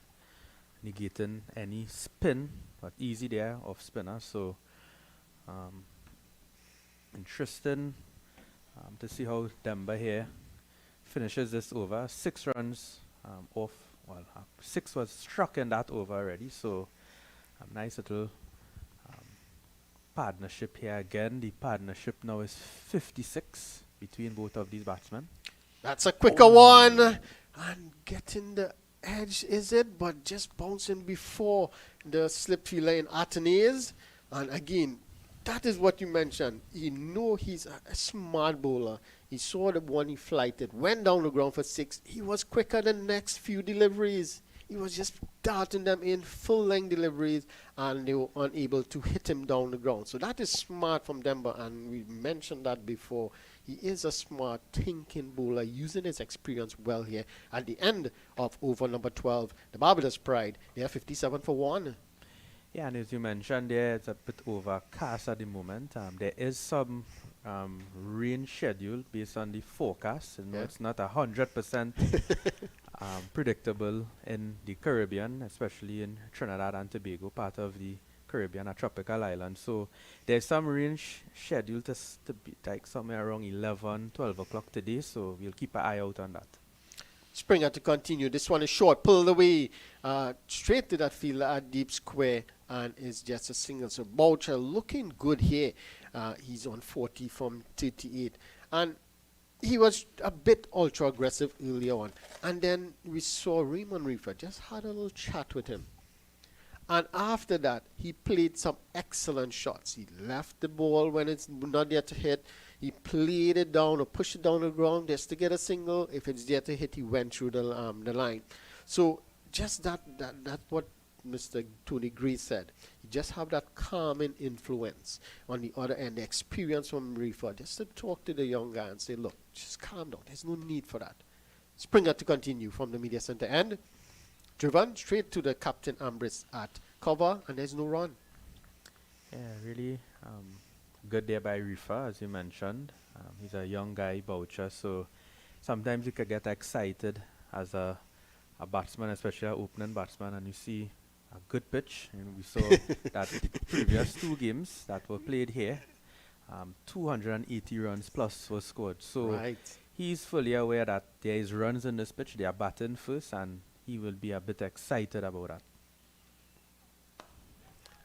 negating any spin, but easy there off spinner. So interesting to see how Demba here finishes this over. 6 runs off. Well, 6 was struck in that over already. So a nice little partnership here again. The partnership now is 56 between both of these batsmen. That's a quicker one. And getting the edge, is it? But just bouncing before the slip fielder in Atenes. And again, that is what you mentioned. You know he's a smart bowler. He saw the one, he flighted, went down the ground for 6. He was quicker than the next few deliveries. He was just darting them in full-length deliveries, and they were unable to hit him down the ground. So that is smart from Demba, and we mentioned that before. He is a smart, thinking bowler, using his experience well here. At the end of over number 12, the Barbados Pride, they are 57 for 1. Yeah, and as you mentioned, there it's a bit overcast at the moment. There is some rain schedule based on the forecast. You know, Yeah. it's not 100% predictable in the Caribbean, especially in Trinidad and Tobago, part of the Caribbean, a tropical island. So there's some rain scheduled to be like somewhere around 11, 12 o'clock today. So we'll keep an eye out on that. Springer to continue. This one is short, pulled away straight to that field at deep square, and is just a single. So Boucher looking good here. He's on 40 from 38, and he was a bit ultra aggressive earlier on. And then we saw Raymond Reefer just had a little chat with him. And after that, he played some excellent shots. He left the ball when it's not there to hit. He played it down or pushed it down the ground just to get a single. If it's there to hit, he went through the line. So just that's what Mr. Tony Gray said. You just have that calming influence on the other end, the experience from Reefer, just to talk to the young guy and say, look, just calm down. There's no need for that. Springer to continue from the media center end. Driven straight to the Captain Ambrose at cover, and there's no run. Yeah, really good there by Rifa, as you mentioned. He's a young guy, Boucher, so sometimes you could get excited as a batsman, especially an opening batsman, and you see a good pitch. And we saw that the previous two games that were played here, 280 runs plus was scored. So Right. he's fully aware that there is runs in this pitch. They are batting first, and he will be a bit excited about that.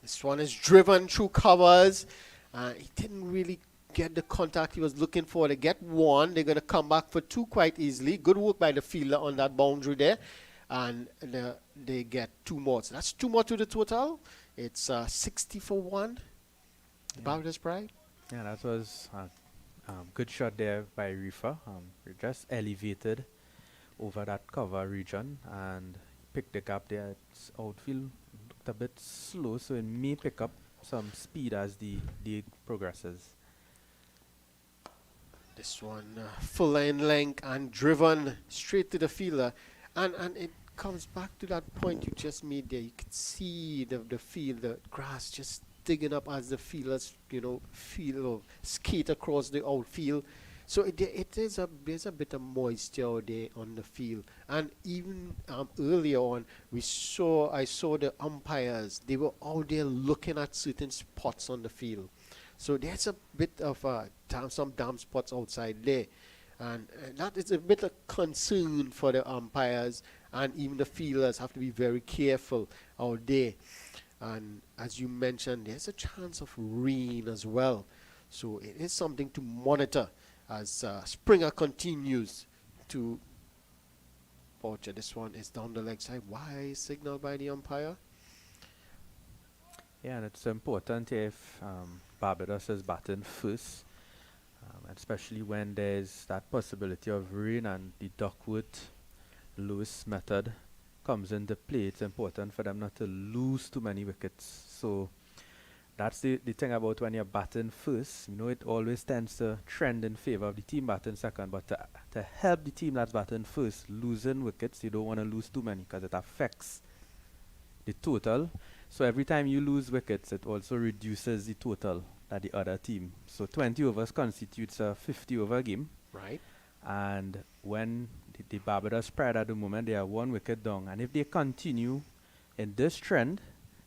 This one is driven through covers. He didn't really get the contact he was looking for. They get one. They're going to come back for two quite easily. Good work by the fielder on that boundary there. And they get two more. So that's two more to the total. It's 60 for one. Yeah. Barbados Pride. Yeah, that was a good shot there by Rifa. Just elevated over that cover region and picked the gap there. Its outfield looked a bit slow, so it may pick up some speed as the day progresses. This one full in length and driven straight to the fielder. And it comes back to that point you just made there. You can see the field, the grass just digging up as the fielders, feel or skate across the outfield. So there's a bit of moisture out there on the field. And even earlier on, I saw the umpires. They were out there looking at certain spots on the field. So there's a bit of some damn spots outside there. And that is a bit of concern for the umpires, and even the fielders have to be very careful out there. And as you mentioned, there's a chance of rain as well. So it is something to monitor as Springer continues to Boucher. This one is down the leg side. Why signal by the umpire? Yeah, and it's important if Barbados is batting first, especially when there's that possibility of rain and the Duckworth-Lewis method comes into play. It's important for them not to lose too many wickets. So that's the thing about when you're batting first. It always tends to trend in favor of the team batting second, but to help the team that's batting first, losing wickets, you don't want to lose too many because it affects the total. So every time you lose wickets, it also reduces the total that the other team. So 20 overs constitutes a 50 over game. Right. And when the Barbados Pride at the moment, they are one wicket down. And if they continue in this trend,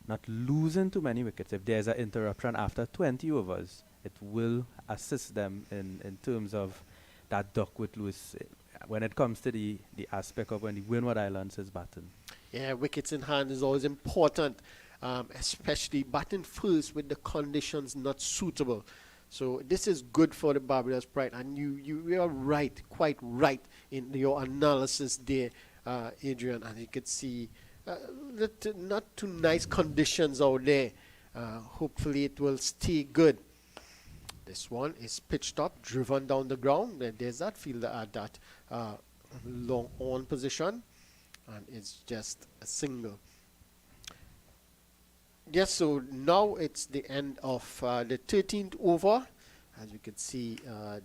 not losing too many wickets, if there's an interruption after 20 overs, it will assist them in terms of that Duckworth-Lewis when it comes to the aspect of when the Windward Islands is batting. Yeah, wickets in hand is always important, especially batting first with the conditions not suitable. So this is good for the Barbados Pride, and you are right, quite right in your analysis there, Adrian. And you could see not too nice conditions out there. Hopefully it will stay good. This one is pitched up, driven down the ground. There's that fielder at that long on position, and it's just a single. Yes, so now it's the end of the 13th over. As you can see,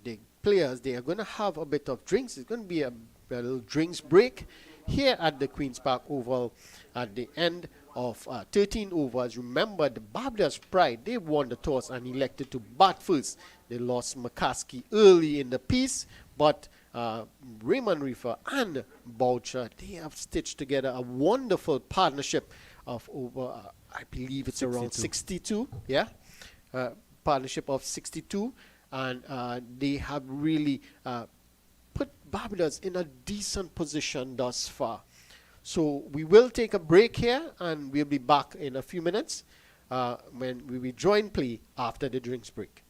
the players, they are going to have a bit of drinks. It's going to be a little drinks break here at the Queen's Park Oval at the end of 13 overs. Remember, the Barbados Pride, they won the toss and elected to bat first. They lost McCaskey early in the piece, but Raymond Reefer and Boucher, they have stitched together a wonderful partnership of over, I believe it's around 62, yeah? Partnership of 62, and they have really put Barbados in a decent position thus far. So we will take a break here, and we'll be back in a few minutes when we will join play after the drinks break.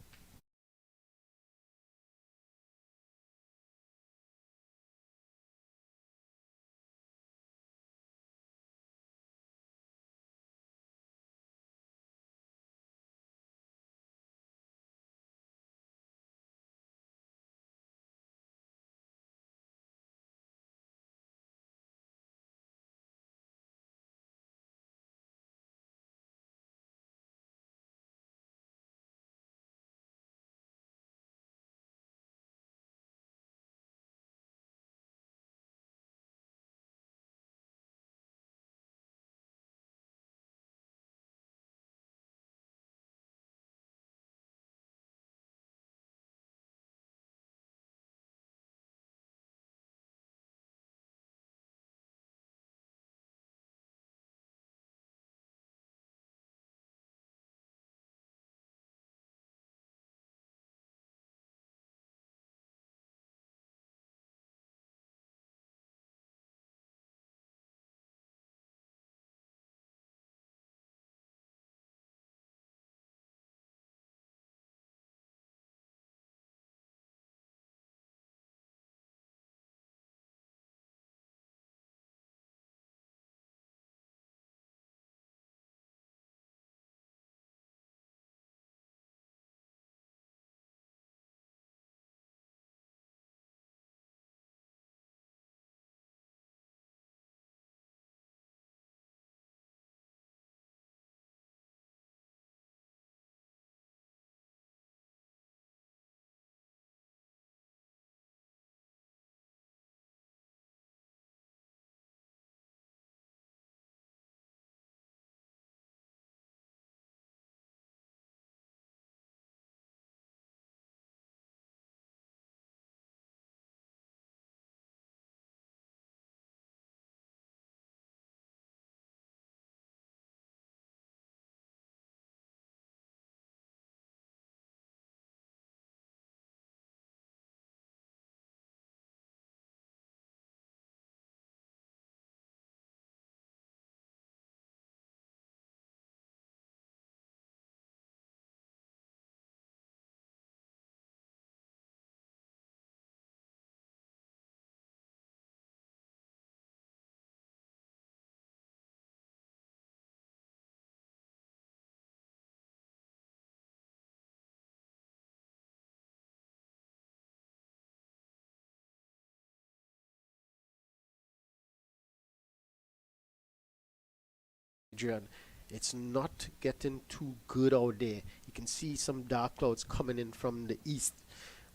Adrian, it's not getting too good out there. You can see some dark clouds coming in from the east,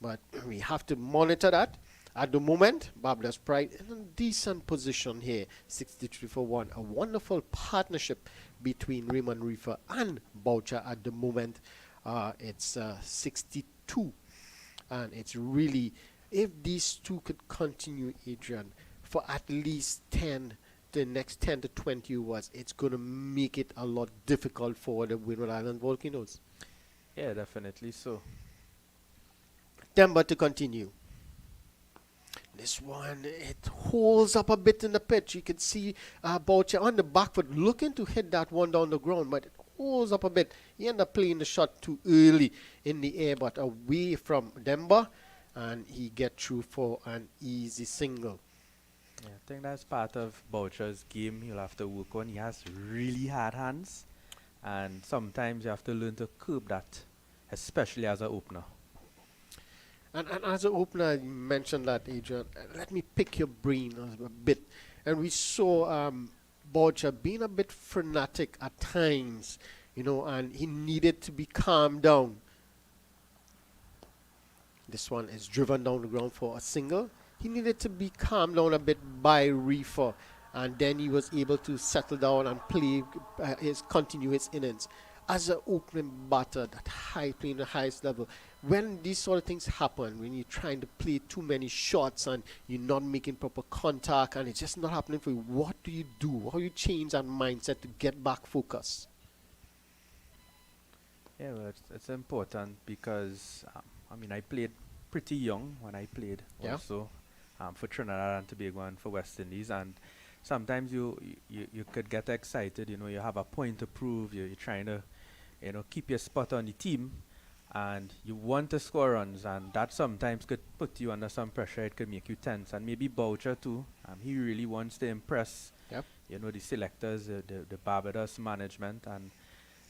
but we have to monitor that. At the moment, Barbados Pride in a decent position here, 63 for 1. A wonderful partnership between Raymond Reefer and Boucher at the moment. It's 62, and it's really, if these two could continue, Adrian, for at least the next 10 to 20 hours, it's going to make it a lot difficult for the Windward Island Volcanoes. Yeah, definitely so. Denver to continue. This one, it holds up a bit in the pitch. You can see Boucher on the back foot looking to hit that one down the ground, but it holds up a bit. He ended up playing the shot too early in the air, but away from Denver, and he get through for an easy single. Yeah, I think that's part of Boucher's game he'll have to work on. He has really hard hands, and sometimes you have to learn to curb that, especially as an opener. And as an opener, you mentioned that, Adrian. Let me pick your brain a bit. And we saw Boucher being a bit frenetic at times, and he needed to be calmed down. This one is driven down the ground for a single. He needed to be calmed down a bit by Reefer. and then he was able to settle down and play continue his innings. As an opening batter, that high playing the highest level, when these sort of things happen, when you're trying to play too many shots and you're not making proper contact and it's just not happening for you, what do you do? How do you change that mindset to get back focus? Yeah, well, it's important because I mean I played pretty young when I played Yeah. also for Trinidad and Tobago and for West Indies, and sometimes you could get excited. You know, you have a point to prove. You're trying to keep your spot on the team, and you want to score runs, and that sometimes could put you under some pressure. It could make you tense, and maybe Boucher too. He really wants to impress. Yep. The selectors, the Barbados management, and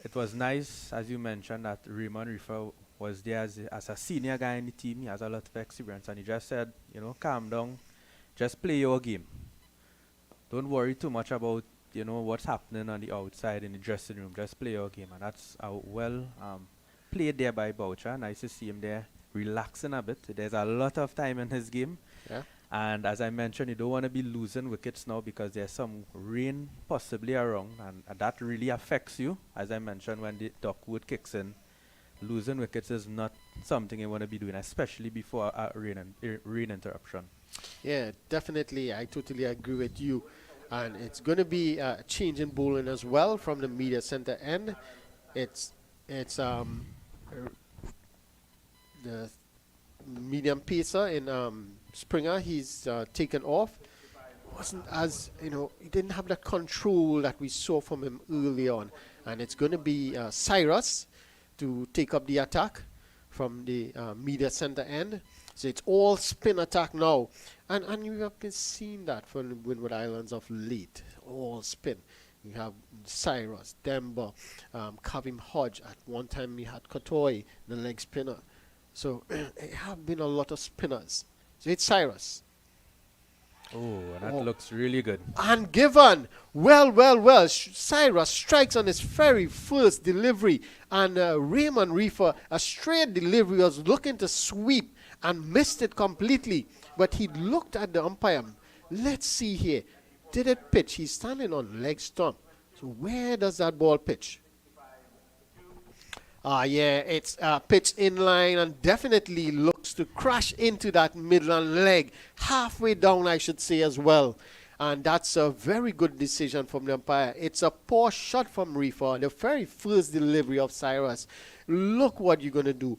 it was nice, as you mentioned, that Raymond Reefer was there as a senior guy in the team. He has a lot of experience, and he just said, calm down, just play your game. Don't worry too much about what's happening on the outside in the dressing room. Just play your game, and that's well played there by Boucher. Nice to see him there relaxing a bit. There's a lot of time in his game. Yeah. And as I mentioned, you don't want to be losing wickets now because there's some rain possibly around, and that really affects you. As I mentioned, when the Duckwood kicks in, losing wickets is not something you want to be doing, especially before a rain interruption. Yeah, definitely. I totally agree with you. And it's going to be a change in bowling as well from the media center end. It's the medium pacer in Springer. He's taken off. Wasn't as he didn't have the control that we saw from him early on. And it's going to be Cyrus to take up the attack from the media center end. So it's all spin attack now. And we have been seeing that from the Windward Islands of late. All spin. We have Cyrus, Demba, Kavim Hodge. At one time we had Kotoy, the leg spinner. So it have been a lot of spinners. So it's Cyrus. Oh, that looks really good. And given, well, Cyrus strikes on his very first delivery. And Raymond Reefer, a straight delivery, was looking to sweep and missed it completely. But he looked at the umpire. Let's see here. Did it pitch? He's standing on leg stump. So where does that ball pitch? Yeah, it's pitched in line and definitely looks to crash into that Midland leg. Halfway down, I should say, as well. And that's a very good decision from the umpire. It's a poor shot from Reefer. The very first delivery of Cyrus. Look what you're going to do.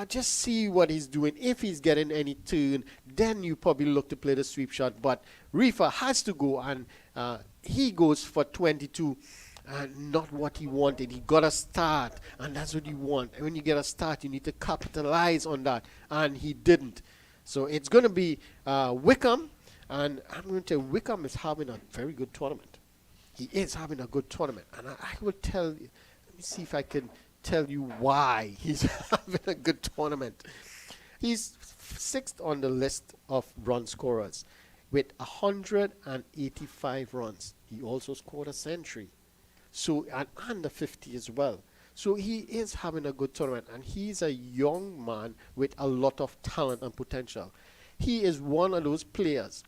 Just see what he's doing. If he's getting any turn, then you probably look to play the sweep shot. But Reefer has to go, and he goes for 22. And not what he wanted. He got a start, and that's what you want. And when you get a start, you need to capitalize on that, and he didn't. So it's going to be Wickham, and I'm going to tell you, Wickham is having a very good tournament. He is having a good tournament, and I will tell you. Let me see if I can tell you why he's having a good tournament. He's sixth on the list of run scorers with 185 runs. He also scored a century. So, and under 50 as well. So he is having a good tournament, and he's a young man with a lot of talent and potential. He is one of those players,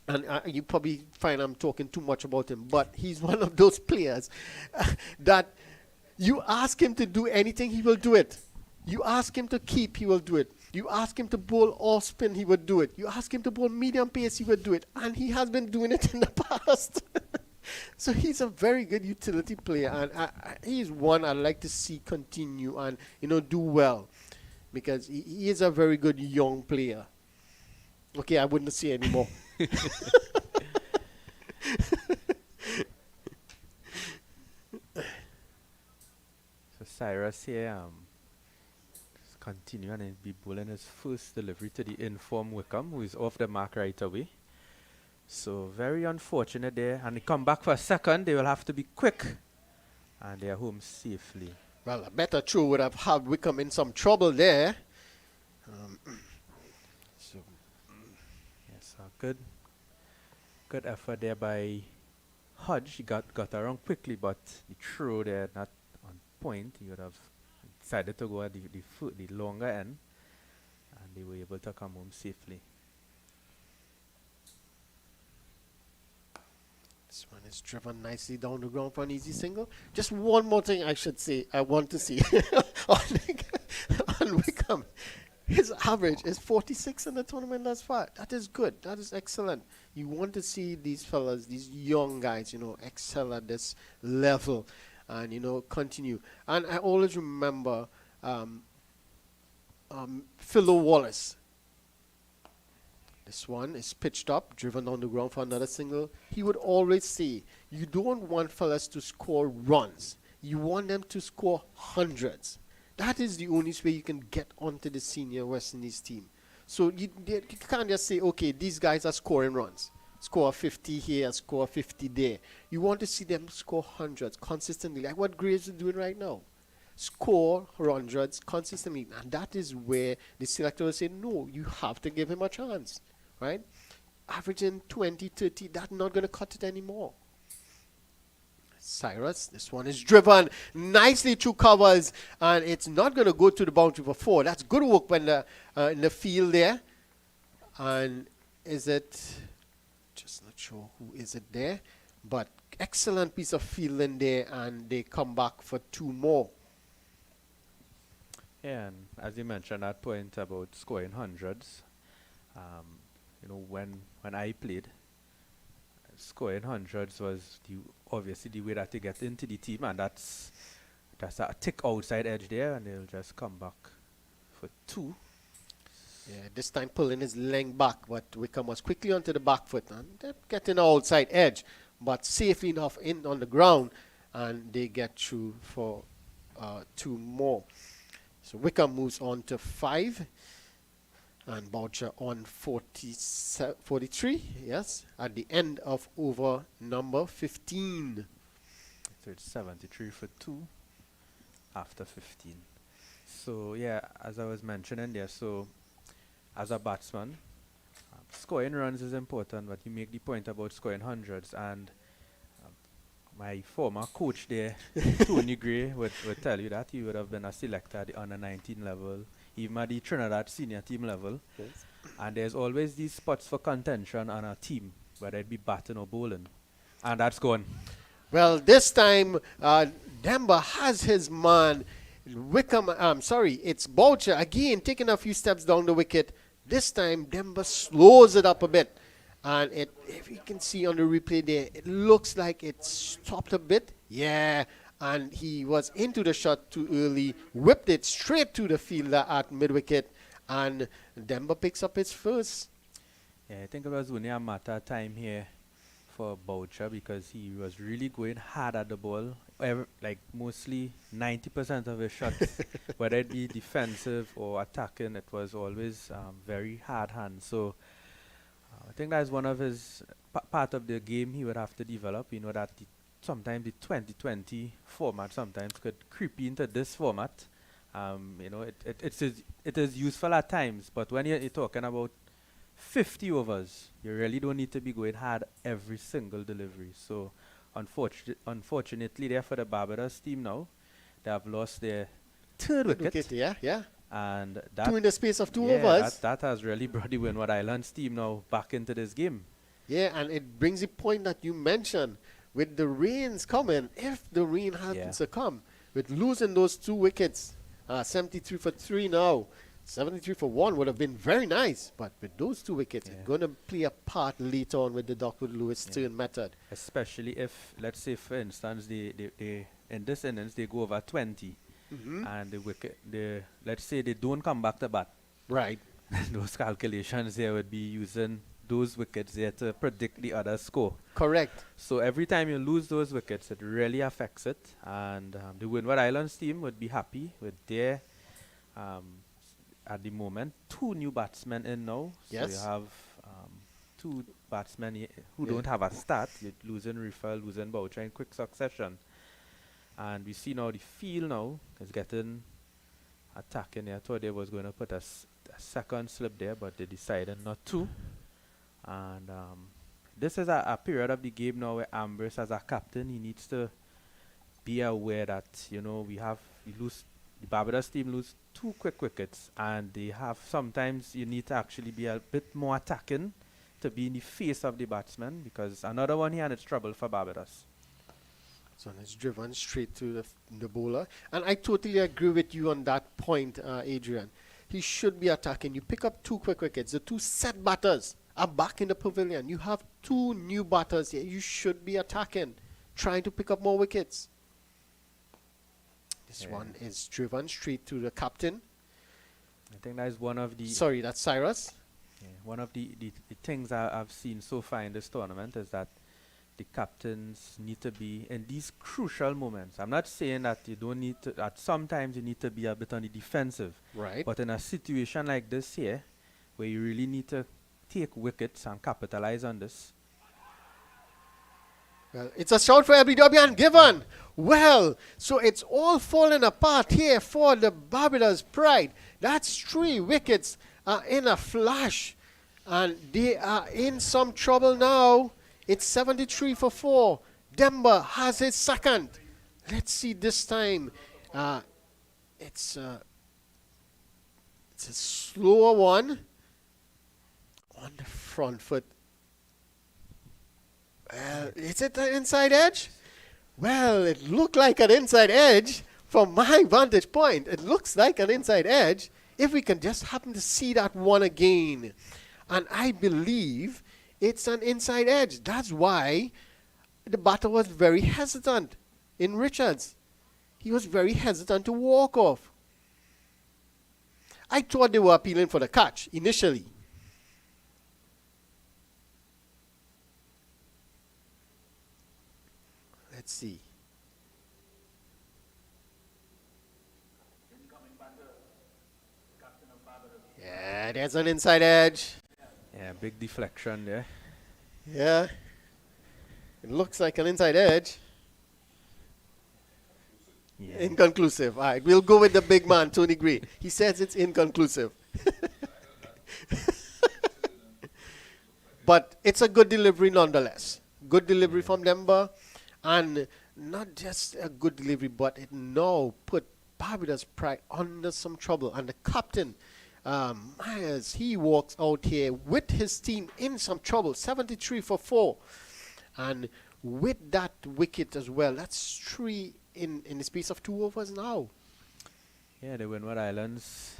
and you probably find I'm talking too much about him, but he's one of those players that you ask him to do anything, he will do it. You ask him to keep, he will do it. You ask him to bowl off spin, he will do it. You ask him to bowl medium pace, he will do it. And he has been doing it in the past. So he's a very good utility player, and he's one I'd like to see continue and do well, because he is a very good young player. Okay, I wouldn't say anymore. So Cyrus here just continue and he'll be bowling his first delivery to the informed Wickham, who is off the mark right away. So very unfortunate there, and they come back for a second. They will have to be quick, and they are home safely. Well, a better throw would have had Wickham in some trouble there. Yes, good effort there by Hodge. He got around quickly, but the throw there not on point. He would have decided to go at the longer end, and they were able to come home safely. This one is driven nicely down the ground for an easy single. Just one more thing I should say, I want to see on, on Wickham. His average is 46 in the tournament thus far. That is good. That is excellent. You want to see these fellas, these young guys, excel at this level and, continue. And I always remember Philo Wallace. This one is pitched up, driven on the ground for another single. He would always say, you don't want fellas to score runs. You want them to score hundreds. That is the only way you can get onto the senior West Indies team. So you can't just say, okay, these guys are scoring runs. Score 50 here, score 50 there. You want to see them score hundreds consistently, like what Graves is doing right now. Score hundreds consistently. And that is where the selector will say, no, you have to give him a chance. Right? Averaging 20, 30, that's not going to cut it anymore. Cyrus, this one is driven nicely through covers, and it's not going to go to the boundary for 4. That's good work when in the field there. And is it, just not sure who is it there, but excellent piece of fielding there, and they come back for 2 more. Yeah, and as you mentioned that point about scoring hundreds, when I played, scoring hundreds was obviously the way that they get into the team, and that's a tick outside edge there, and they'll just come back for 2. Yeah, this time pulling his leg back, but Wickham was quickly onto the back foot and they're getting an outside edge, but safely enough in on the ground, and they get through for 2 more. So Wickham moves on to 5. And Boucher on 43, yes, at the end of over number 15. So it's 73 for 2 after 15. So, yeah, as I was mentioning there, so as a batsman, scoring runs is important, but you make the point about scoring hundreds. And my former coach there, Tony Gray, would tell you that he would have been a selector at the under 19 level, even at the Trinidad senior team level. Yes. And there's always these spots for contention on a team, whether it be batting or bowling. And that's gone. Well, this time, Demba has his man. Wickham, it's Boucher again taking a few steps down the wicket. This time, Demba slows it up a bit. And if you can see on the replay there, it looks like it stopped a bit. Yeah. And he was into the shot too early, whipped it straight to the fielder at mid-wicket, and Demba picks up his first. Yeah, I think it was only a matter of time here for Boucher, because he was really going hard at the ball. Mostly 90% of his shots, whether it be defensive or attacking, it was always very hard hand. So I think that's one of his part of the game he would have to develop. That sometimes the 2020 format sometimes could creep into this format. It is useful at times, but when you're talking about 50 overs, you really don't need to be going hard every single delivery. So unfortunately there for the Barbados team now, they have lost their 3rd wicket. Yeah. And that 2 in the space of 2 overs. That has really brought the Windward Islands team now back into this game. Yeah, and it brings the point that you mentioned. With the rains coming, if the rain happens to come, with losing those 2 wickets, 73 for 3 now, 73 for 1 would have been very nice. But with those 2 wickets, it's going to play a part later on with the Duckwood Lewis turn method. Especially if, let's say, for instance, they in this innings, they go over 20. And the wicket, let's say they don't come back to bat. Right. Those calculations there would be using those wickets there to predict the other score. Correct. So every time you lose those wickets, it really affects it. And the Windward Islands team would be happy with their, at the moment, 2 new batsmen in now. Yes. So you have 2 batsmen who don't have a start. You're losing Riffel, losing Boucher in quick succession. And we see now the field now is getting attacking there. I thought they was going to put a second slip there, but they decided not to. And this is a period of the game now where Ambrose, as a captain, he needs to be aware that, the Barbados team lose 2 quick wickets, and they have sometimes you need to actually be a bit more attacking to be in the face of the batsman, because another one here and it's trouble for Barbados. So it's driven straight to the bowler. And I totally agree with you on that point, Adrian. He should be attacking. You pick up 2 quick wickets. The 2 set batters are back in the pavilion. You have 2 new batters here. You should be attacking, trying to pick up more wickets. This one is driven straight to the captain. I think that is one of the Sorry, that's Cyrus. one of the things I've seen so far in this tournament is that the captains need to be in these crucial moments. I'm not saying that you don't need to, at sometimes you need to be a bit on the defensive. Right. But in a situation like this here, where you really need to take wickets and capitalize on this. Well, it's a shout for LBW and given. Well, so it's all falling apart here for the Barbados Pride. That's 3 wickets in a flash. And they are in some trouble now. It's 73 for 4. Demba has his second. Let's see this time. It's a slower one on the front foot. Is it an inside edge? Well, it looked like an inside edge from my vantage point. It looks like an inside edge. If we can just happen to see that one again. And I believe it's an inside edge. That's why the batter was very hesitant in Richards. He was very hesitant to walk off. I thought they were appealing for the catch initially. Let's see. Yeah, there's an inside edge. Yeah, big deflection there. Yeah. It looks like an inside edge. Yeah. Inconclusive. All right, we'll go with the big man, Tony Gray. He says it's inconclusive. But it's a good delivery nonetheless. Good delivery from Demba. And not just a good delivery, but it now put Barbados Pride under some trouble. And the captain, Myers, he walks out here with his team in some trouble. 73 for 4. And with that wicket as well, that's 3 in the space of 2 overs now. Yeah, the Windward Islands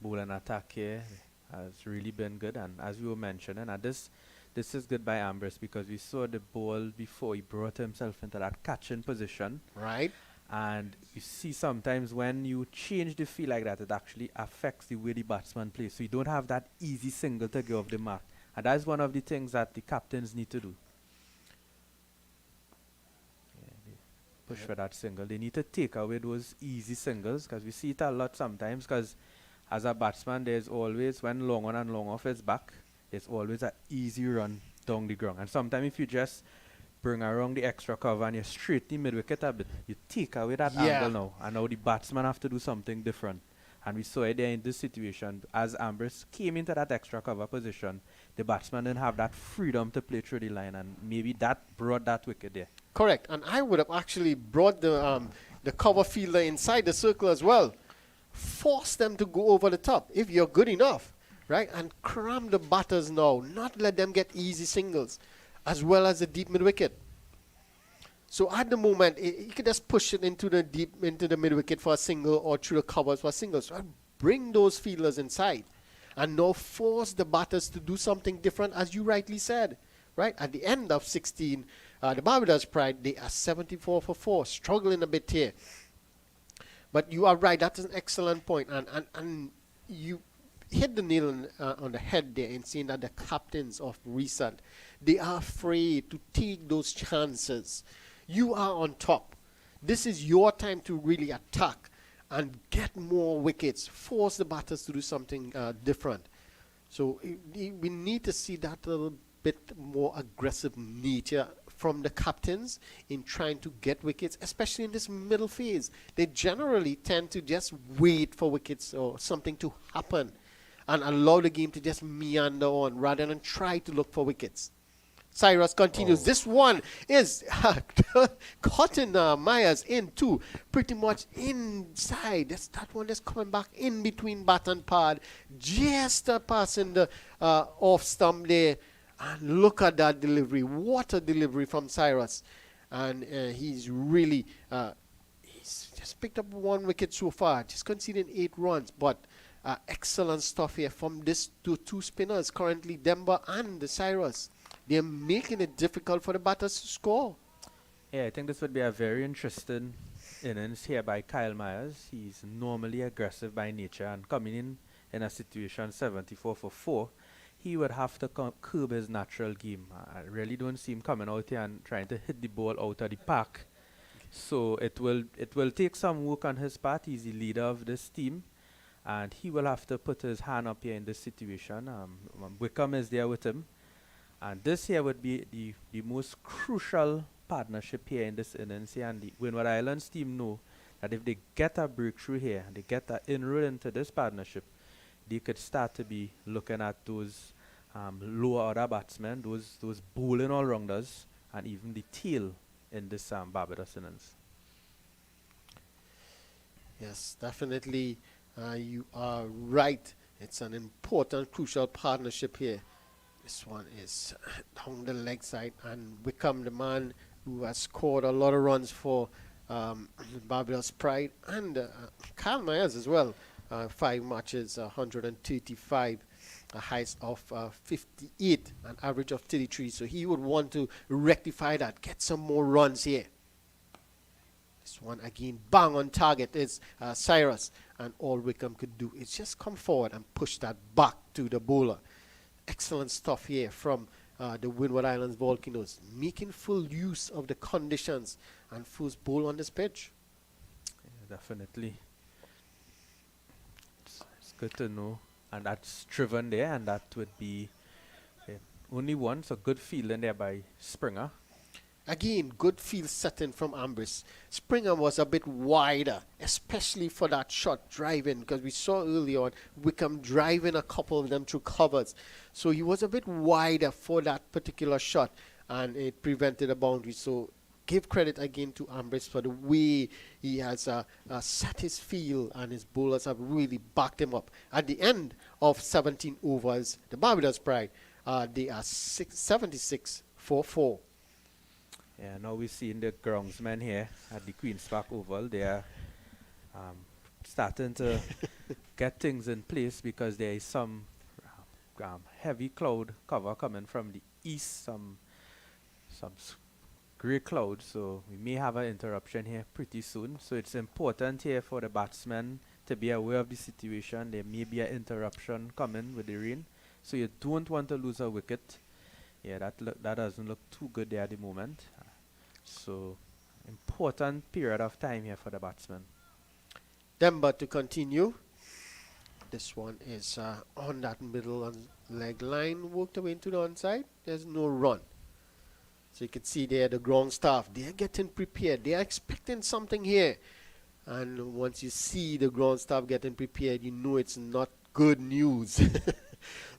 bowling attack here has really been good. And as we were mentioning, this is good by Ambrose, because we saw the ball before he brought himself into that catching position. Right. And you see sometimes when you change the feel like that, it actually affects the way the batsman plays. So you don't have that easy single to go off the mark. And that's one of the things that the captains need to do. Yeah, they push for that single. They need to take away those easy singles, because we see it a lot sometimes, because as a batsman, there's always, when long on and long off is back, there's always an easy run down the ground. And sometimes if you just bring around the extra cover and you straight the mid-wicket a bit, you take away that angle now. And now the batsman have to do something different. And we saw it there in this situation. As Ambrose came into that extra cover position, the batsman didn't have that freedom to play through the line. And maybe that brought that wicket there. Correct. And I would have actually brought the cover fielder inside the circle as well. Force them to go over the top if you're good enough. Right? And cram the batters now. Not let them get easy singles, as well as the deep mid-wicket. So at the moment, you can just push it into the mid-wicket for a single, or through the covers for a single. So bring those fielders inside. And now force the batters to do something different, as you rightly said. Right? At the end of 16, the Barbados Pride, they are 74 for 4, struggling a bit here. But you are right, that's an excellent point. And you hit the nail on the head there in saying that the captains of recent, they are afraid to take those chances. You are on top. This is your time to really attack and get more wickets. Force the batters to do something different. So we need to see that little bit more aggressive nature from the captains in trying to get wickets, especially in this middle phase. They generally tend to just wait for wickets or something to happen and allow the game to just meander on rather than try to look for wickets. Cyrus continues. Oh. This one is cutting Myers into pretty much inside. That one is coming back in between bat and pad, just passing the off stump there. And look at that delivery. What a delivery from Cyrus. And he's really, he's just picked up 1 wicket so far, just conceding 8 runs. But excellent stuff here from these two spinners currently, Demba and the Cyrus. They're making it difficult for the batters to score. Yeah, I think this would be a very interesting innings here by Kyle Myers. He's normally aggressive by nature, and coming in a situation 74 for 4, he would have to curb his natural game. I really don't see him coming out here and trying to hit the ball out of the park. So it will take some work on his part. He's the leader of this team, and he will have to put his hand up here in this situation. Wickham is there with him. And this here would be the most crucial partnership here in this innings here. And the Windward Islands team know that if they get a breakthrough here, and they get an inroad into this partnership, they could start to be looking at those lower order batsmen, those bowling all-rounders, and even the tail in this Barbados innings. Yes, definitely. You are right. It's an important, crucial partnership here. This one is down the leg side, and Wickham, the man who has scored a lot of runs for Barbados Pride, and Kyle Myers as well. 5 matches, 135, a highest of 58, an average of 33. So he would want to rectify that, get some more runs here. This one again, bang on target is Cyrus, and all Wickham could do is just come forward and push that back to the bowler. Excellent stuff here from the Windward Islands Volcanoes, making full use of the conditions and first bowl on this pitch. Yeah, definitely. It's good to know. And that's driven there, and that would be only one, so good fielding there by Springer. Again, good field setting from Ambrose. Springer was a bit wider, especially for that shot driving, because we saw early on Wickham driving a couple of them through covers. So he was a bit wider for that particular shot, and it prevented a boundary. So give credit again to Ambrose for the way he has set his field, and his bowlers have really backed him up. At the end of 17 overs, the Barbados Pride, they are 76 for 4. Yeah, now we're seeing the groundsmen here at the Queen's Park Oval. They are starting to get things in place, because there is some heavy cloud cover coming from the east, some grey cloud, so we may have an interruption here pretty soon. So it's important here for the batsmen to be aware of the situation. There may be an interruption coming with the rain, so you don't want to lose a wicket. Yeah, that doesn't look too good there at the moment. So important period of time here for the batsman. Demba to continue. This one is on that middle leg line, worked away into the onside. There's no run. So you can see there the ground staff, they're getting prepared. They are expecting something here. And once you see the ground staff getting prepared, you know it's not good news.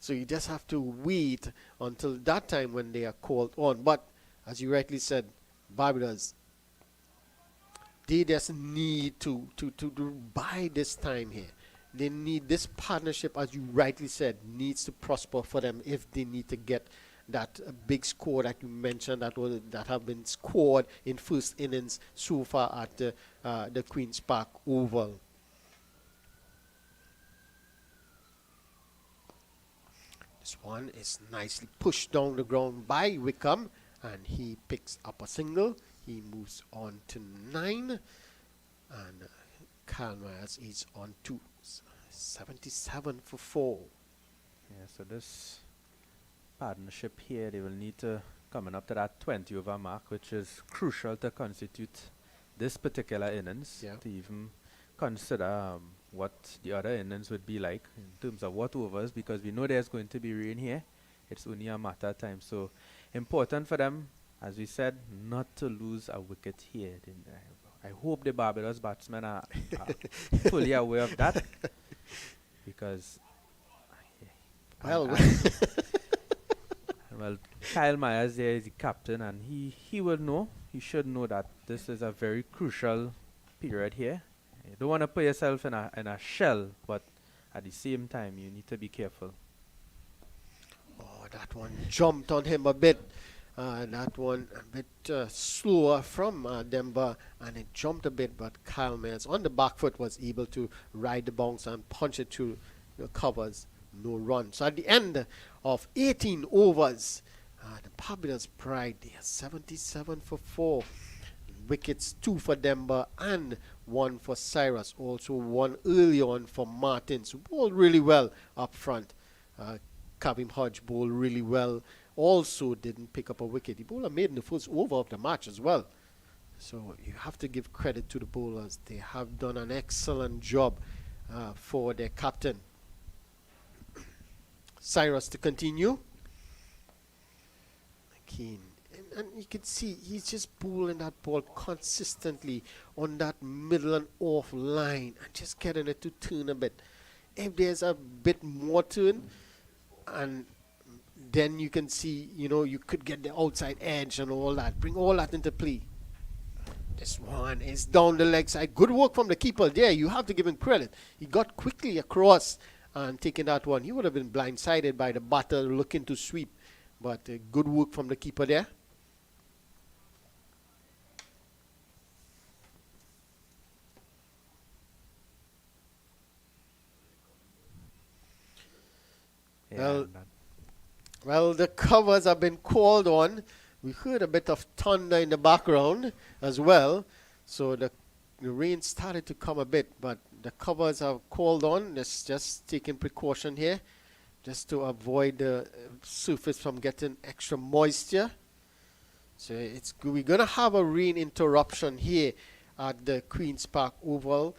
So you just have to wait until that time when they are called on. But as you rightly said, Barbados, they just need to buy this time here. They need this partnership, as you rightly said, needs to prosper for them if they need to get that big score that you mentioned that have been scored in first innings so far at the Queen's Park Oval. This one is nicely pushed down the ground by Wickham, and he picks up a single. He moves on to 9, and Kyle Myers is on to 77 for 4. Yeah, so this partnership here, they will need to coming up to that 20 over mark, which is crucial to constitute this particular innings, to even consider what the other innings would be like in terms of what overs, because we know there's going to be rain here. It's only a matter of time. So important for them, as we said, not to lose a wicket here. I hope the Barbados batsmen are fully aware of that, because well, well, Kyle Myers there is the captain, and he will know. He should know that this is a very crucial period here. You don't want to put yourself in a shell, but at the same time, you need to be careful. Oh, that one jumped on him a bit. That one a bit slower from Denver, and it jumped a bit, but Kyle Myers on the back foot was able to ride the bounce and punch it through the covers. No run. So at the end of 18 overs, the Barbados Pride, they are 77 for 4. Wickets 2 for Denver and 1 for Cyrus. Also 1 early on for Martins, who bowled really well up front. Kavim Hodge bowled really well. Also didn't pick up a wicket. The bowler made in the first over of the match as well. So you have to give credit to the bowlers. They have done an excellent job for their captain. Cyrus to continue. Again. And you can see he's just bowling that ball consistently on that middle and off line and just getting it to turn a bit. If there's a bit more turn, and then you can see, you could get the outside edge and all that. Bring all that into play. This one is down the leg side. Good work from the keeper there. You have to give him credit. He got quickly across and taking that one. He would have been blindsided by the batter looking to sweep. But good work from the keeper there. Yeah, Well, the covers have been called on. We heard a bit of thunder in the background as well. So the rain started to come a bit, but the covers are called on. Let's just taking precaution here just to avoid the surface from getting extra moisture. So we're going to have a rain interruption here at the Queen's Park Oval.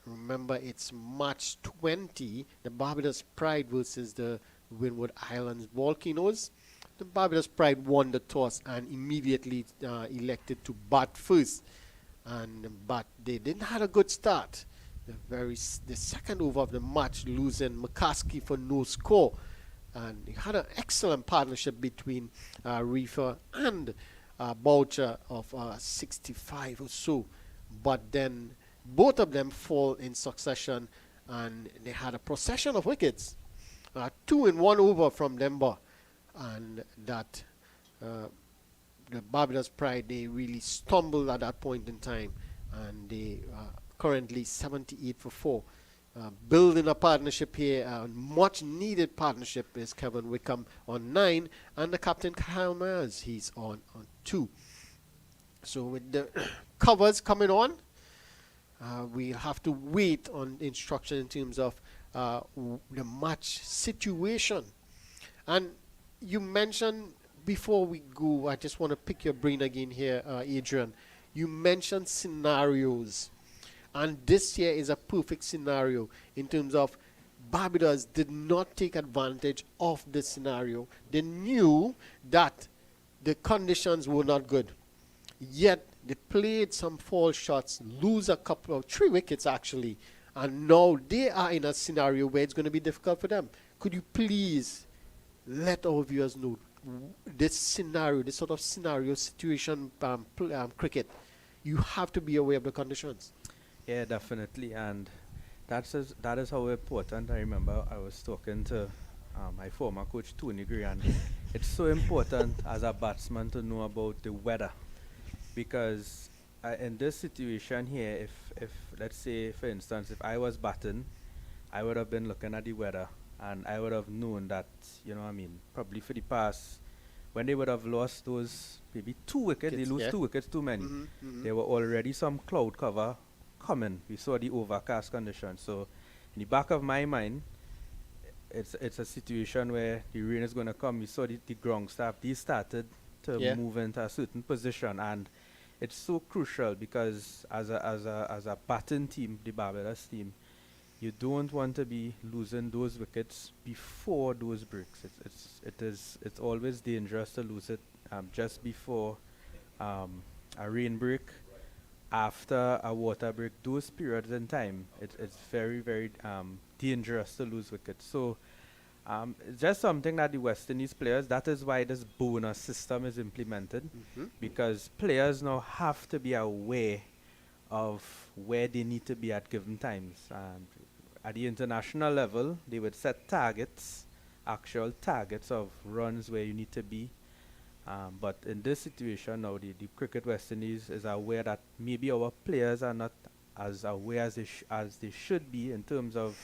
Remember, it's March 20, the Barbados Pride versus the Windward Islands Volcanoes. The Barbados Pride won the toss and immediately elected to bat first. But they didn't have a good start. The second over of the match, losing McCaskey for no score. And they had an excellent partnership between Reefer and Boucher of 65 or so. But then both of them fall in succession, and they had a procession of wickets. 2 in 1 over from Denver, and that the Barbados Pride, they really stumbled at that point in time, and they currently 78 for 4. Building a partnership here, a much needed partnership, is Kevin Wickham on 9, and the captain Kyle Myers, he's on 2. So with the covers coming on, we'll have to wait on instruction in terms of the match situation. And you mentioned, before we go, I just want to pick your brain again here, Adrian. You mentioned scenarios. And this here is a perfect scenario in terms of Barbados did not take advantage of this scenario. They knew that the conditions were not good. Yet they played some false shots, lose a couple of 3 wickets actually, and now they are in a scenario where it's going to be difficult for them. Could you please let our viewers know this scenario, this sort of scenario situation cricket? You have to be aware of the conditions. Yeah, definitely, and that is how important. I remember I was talking to my former coach Tony Gray, and it's so important as a batsman to know about the weather, because in this situation here, if let's say for instance, if I was batting, I would have been looking at the weather, and I would have known that, probably for the past, when they would have lost those maybe 2 wickets, they lose 2 wickets too many. There were already some cloud cover coming. We saw the overcast conditions. So in the back of my mind, it's a situation where the rain is going to come. We saw the ground staff, they started to move into a certain position, and it's so crucial because as a batting team, the Barbados team, you don't want to be losing those wickets before those breaks. It's always dangerous to lose it just before a rain break, after a water break. Those periods in time, it's very, very dangerous to lose wickets. So It's just something that the West Indies players, that is why this bonus system is implemented, because players now have to be aware of where they need to be at given times. And at the international level, they would set targets, actual targets of runs where you need to be. But in this situation now, the Cricket West Indies is aware that maybe our players are not as aware as they should be in terms of,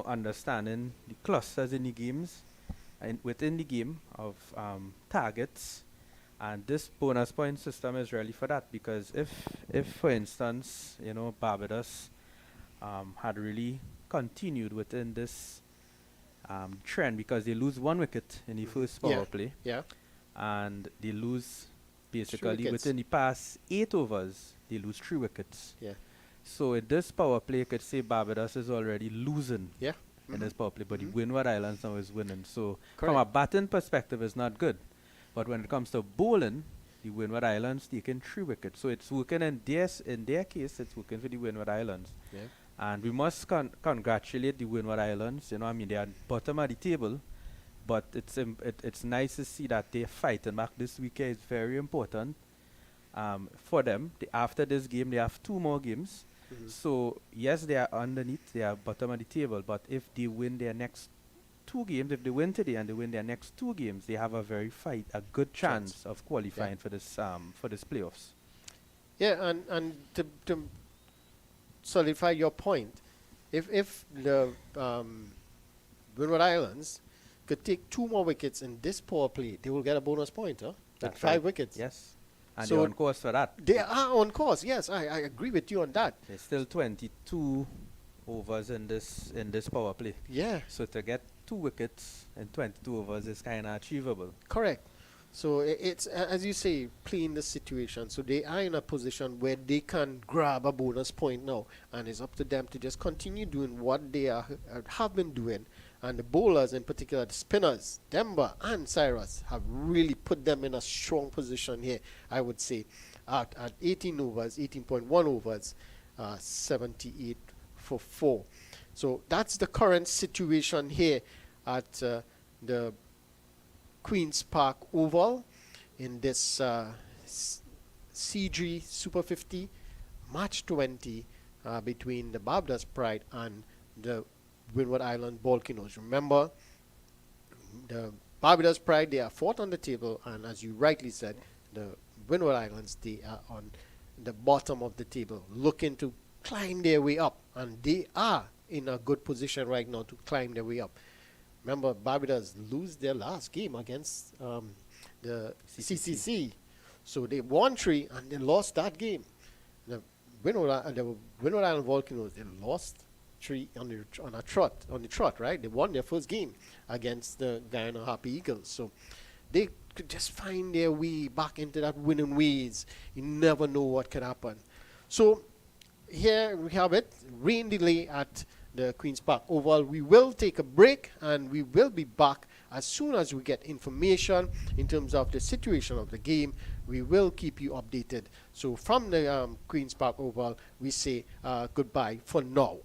understanding the clusters in the games and within the game of targets. And this bonus point system is really for that, because if for instance, Barbados had really continued within this trend, because they lose 1 wicket in the first power play, Yeah. and they lose basically wickets. within the past 8 overs, they lose 3 wickets. Yeah. So in this power play, you could say Barbados is already losing Yeah. in this power play, but the Windward Islands now is winning. So from a Correct. batting perspective, it's not good. But when it comes to bowling, the Windward Islands taking 3 wickets. So it's working in their case, it's working for the Windward Islands. Yeah. And we must congratulate the Windward Islands. They are bottom of the table, but it's nice to see that they're fighting back this weekend. It's very important for them. After this game, they have 2 more games. So yes, they are underneath, they are bottom of the table. But if they win their next 2 games, if they win today and they win their next 2 games, they have a good chance of qualifying for this playoffs. Yeah, and to solidify your point, if the Windward Islands could take 2 more wickets in this power play, they will get a bonus point, huh? Like That's 5 right. wickets. Yes. And So they're on course for that. They are on course. Yes, I agree with you on that. There's still 22 overs in this power play. Yeah, So to get 2 wickets in 22 overs is kind of achievable. correct. So it's as you say, playing the situation. So they are in a position where they can grab a bonus point now, and it's up to them to just continue doing what they have been doing. And the bowlers, in particular, the spinners, Demba and Cyrus, have really put them in a strong position here. I would say, at 18 overs, 18.1 overs, 78 for 4. So that's the current situation here at the Queen's Park Oval in this CG Super 50 match 20 between the Barbados Pride and the Windward Island Volcanoes. Remember, the Barbados Pride, they are 4th on the table, and as you rightly said, the Windward Islands, they are on the bottom of the table, looking to climb their way up, and they are in a good position right now to climb their way up. Remember, Barbados lose their last game against the CCC. So they won 3 and they lost that game. The Windward Island Volcanoes, they lost 3 on the trot, right? They won their first game against the Guyana Happy Eagles. So they could just find their way back into that winning ways. You never know what could happen. So here we have it, rain delay at the Queen's Park Oval. We will take a break and we will be back as soon as we get information in terms of the situation of the game. We will keep you updated. So from the Queen's Park Oval, we say goodbye for now.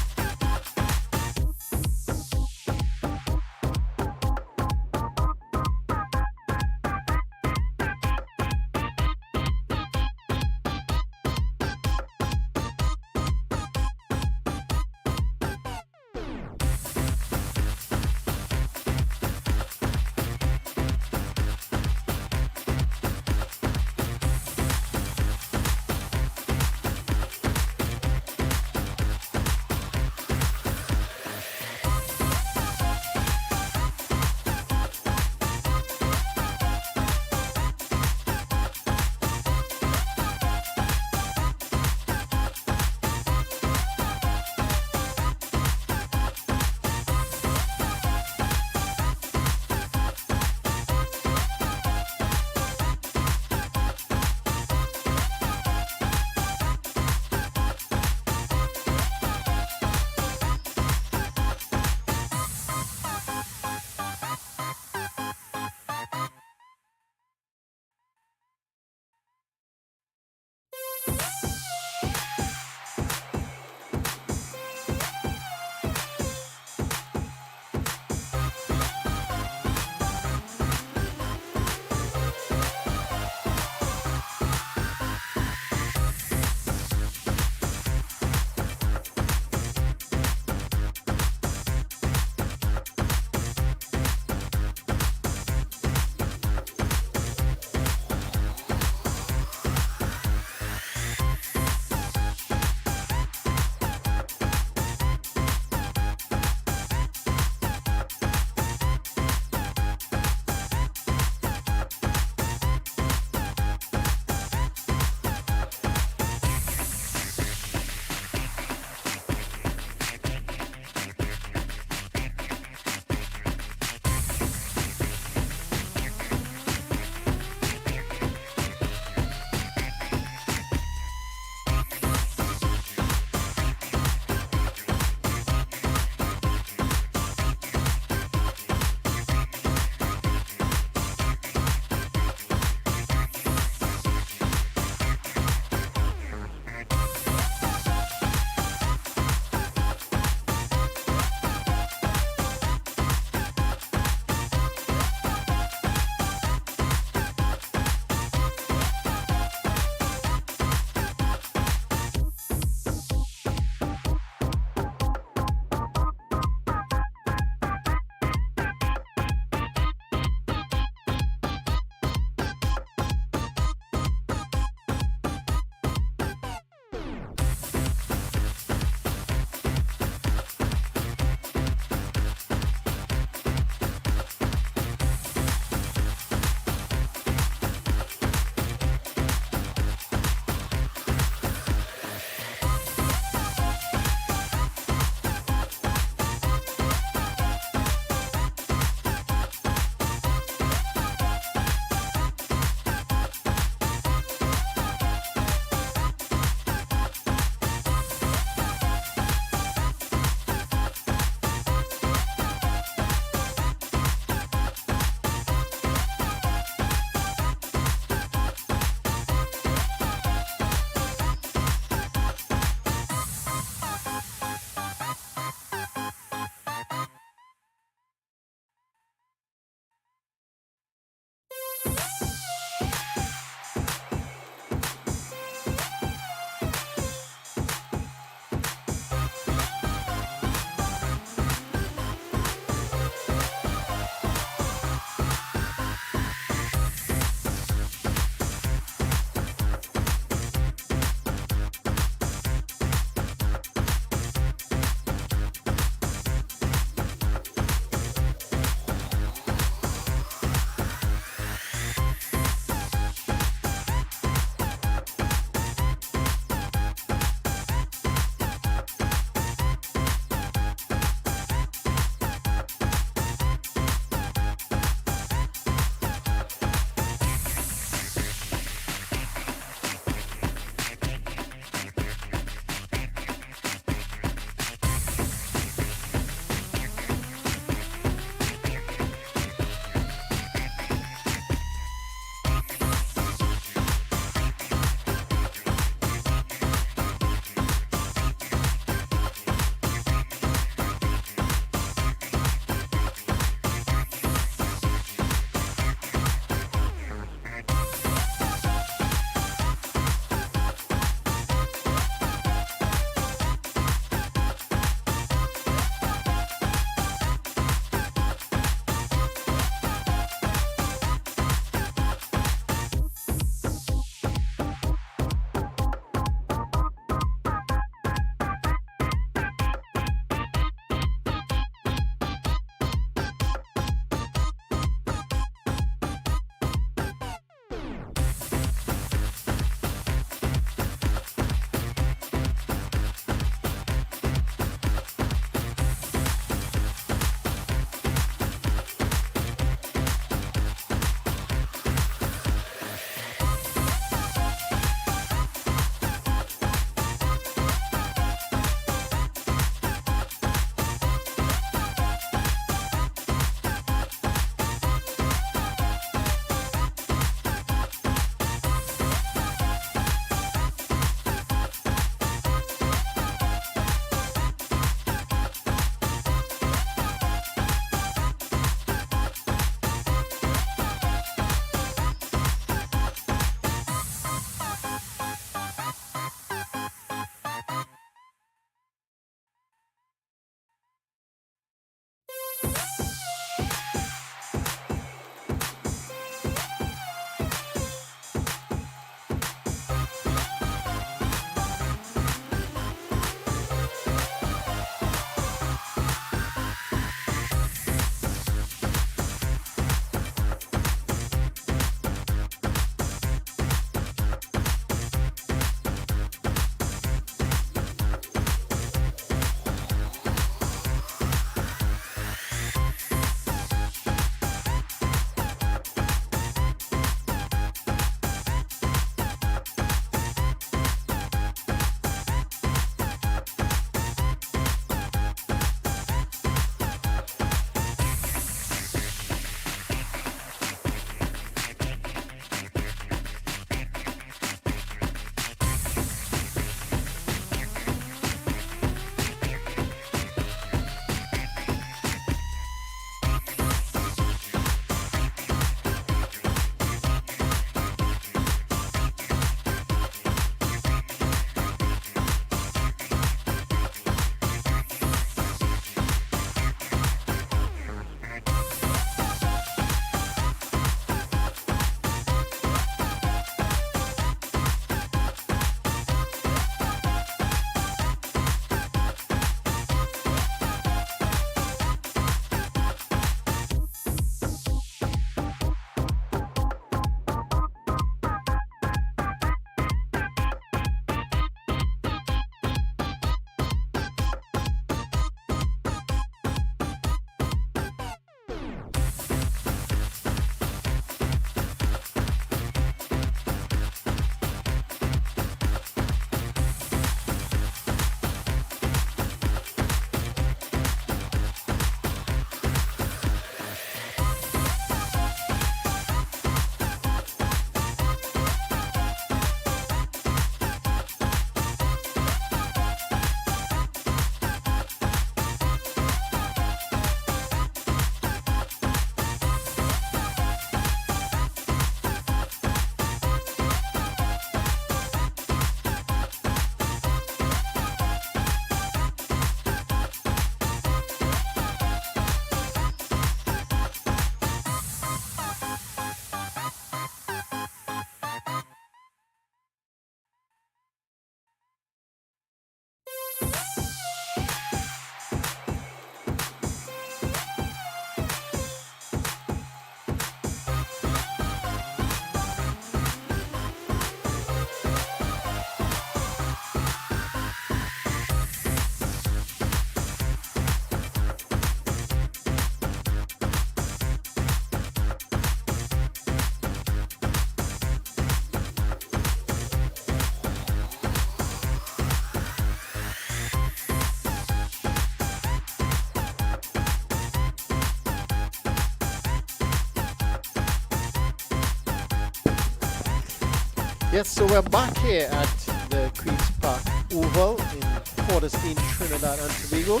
Yes, so we're back here at the Queen's Park Oval in Port of Spain, Trinidad and Tobago.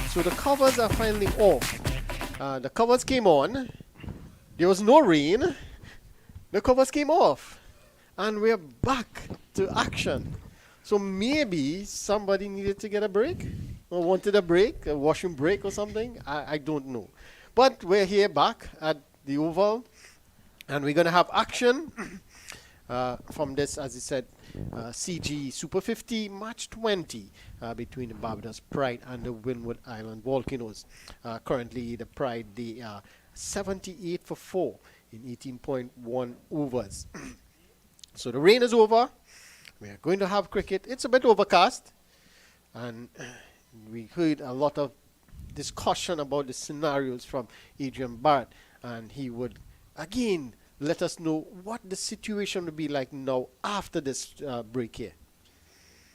So the covers are finally off. The covers came on. There was no rain. The covers came off. And we're back to action. So maybe somebody needed to get a break or wanted a break, a washroom break or something. I don't know. But we're here back at the Oval and we're going to have action. From this, as I said, CG Super 50 match 20 between the Barbados Pride and the Windward Island Volcanoes. Currently, the Pride, they are 78 for 4 in 18.1 overs. So the rain is over. We are going to have cricket. It's a bit overcast. And we heard a lot of discussion about the scenarios from Adrian Barrett. And he would, again, let us know what the situation will be like now after this break here.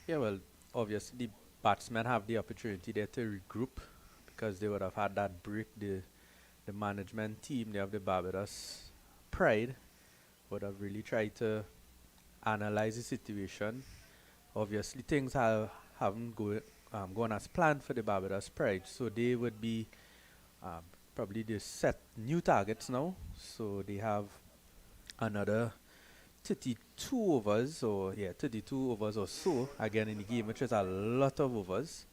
Yeah, well, obviously the batsmen have the opportunity there to regroup because they would have had that break. The management team, they have the Barbados Pride, would have really tried to analyze the situation. Obviously, things haven't gone as planned for the Barbados Pride, so they would be probably they set new targets now. So they have another 32 overs or 32 overs or so again in the game, which is a lot of overs,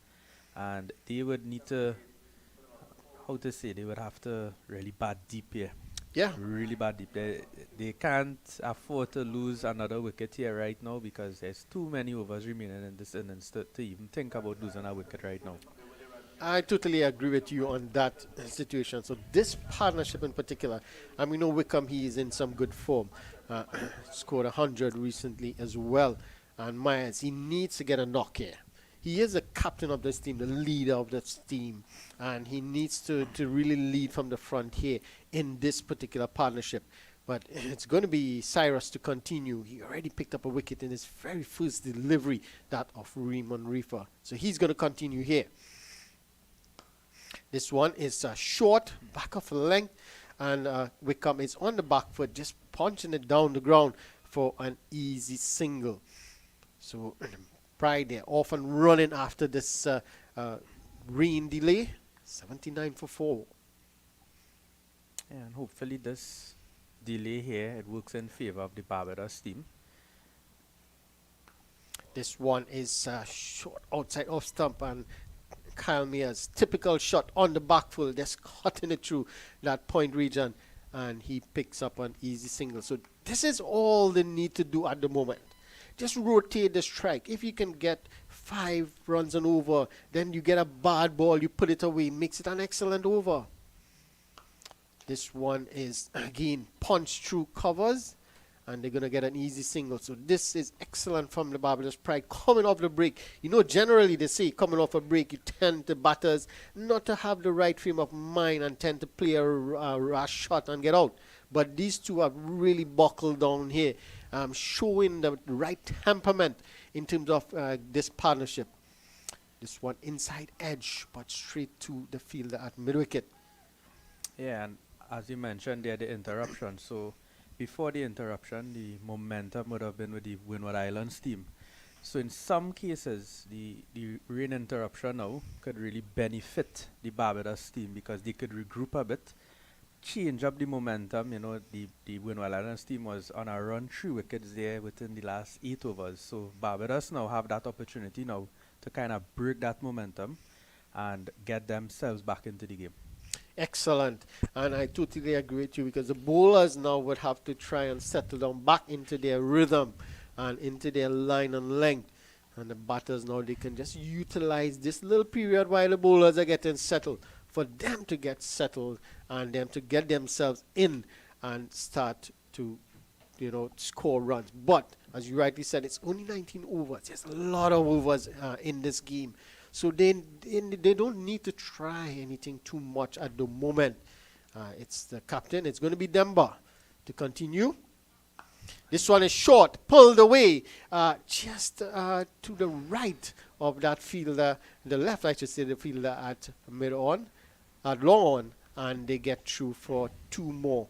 and they would need to they would have to really bat deep here. Yeah. Really bat deep. They can't afford to lose another wicket here right now because there's too many overs remaining in this innings to even think about losing a wicket right now. I totally agree with you on that situation. So this partnership in particular, and we know Wickham, he is in some good form. Scored 100 recently as well. And Myers, he needs to get a knock here. He is the captain of this team, the leader of this team. And he needs to really lead from the front here in this particular partnership. But it's going to be Cyrus to continue. He already picked up a wicket in his very first delivery, that of Raymond Reefer. So he's going to continue here. This one is short, back of length, and Wickham is on the back foot, just punching it down the ground for an easy single. So Pride, they're off and running after this rain delay, 79 for 4. And hopefully this delay here, it works in favor of the Barbados team. This one is short outside off stump, and Kyle Mears, typical shot on the back foot, just cutting it through that point region, and he picks up an easy single. So this is all they need to do at the moment. Just rotate the strike. If you can get 5 runs and over, then you get a bad ball, you put it away, makes it an excellent over. This one is, again, punch through covers, and they're going to get an easy single. So this is excellent from the Barbados Pride coming off the break. You know, generally they say coming off a break, you tend to batters not to have the right frame of mind and tend to play a rash shot and get out. But these two have really buckled down here, showing the right temperament in terms of this partnership. This one inside edge, but straight to the fielder at mid-wicket. Yeah, and as you mentioned, there the interruption. So before the interruption, the momentum would have been with the Windward Islands team. So in some cases, the rain interruption now could really benefit the Barbados team because they could regroup a bit, change up the momentum. You know, the Windward Islands team was on a run 3 wickets there within the last 8 overs. So Barbados now have that opportunity now to kind of break that momentum and get themselves back into the game. Excellent, and I totally agree with you because the bowlers now would have to try and settle down back into their rhythm and into their line and length, and the batters now, they can just utilize this little period while the bowlers are getting settled for them to get settled and them to get themselves in and start to, you know, score runs. But as you rightly said, it's only 19 overs. There's a lot of overs in this game. So they don't need to try anything too much at the moment. It's the captain. It's going to be Demba to continue. This one is short, pulled away, just to the right of that fielder, the left, I should say, the fielder at mid-on, at long on, and they get through for 2 more.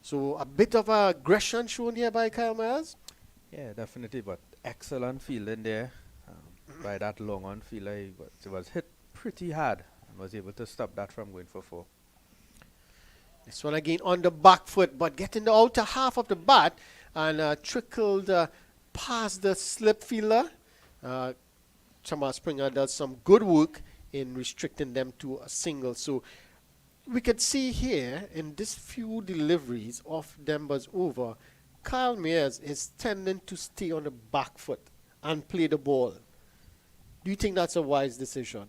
So a bit of aggression shown here by Kyle Myers. Yeah, definitely. But excellent fielding there by that long on fielder. It was hit pretty hard and was able to stop that from going for four. This one again on the back foot, but getting the outer half of the bat and trickled past the slip fielder. Thomas Springer does some good work in restricting them to a single. So we could see here in this few deliveries of Denver's over, Kyle Mayers is tending to stay on the back foot and play the ball. Do you think that's a wise decision?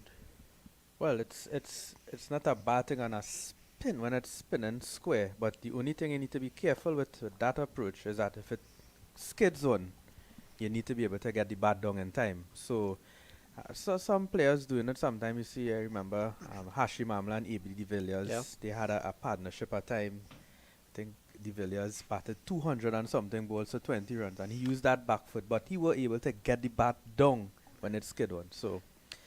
Well, it's not a bad thing on a spin when it's spinning square, but the only thing you need to be careful with that approach is that if it skids on, you need to be able to get the bat down in time. So some players doing it. Sometimes you see, I remember Hashim Amla and A.B. de Villiers. Yeah. They had a partnership at time. I think de Villiers batted 200 and something balls to 20 runs, and he used that back foot, but he were able to get the bat down when it skid on. So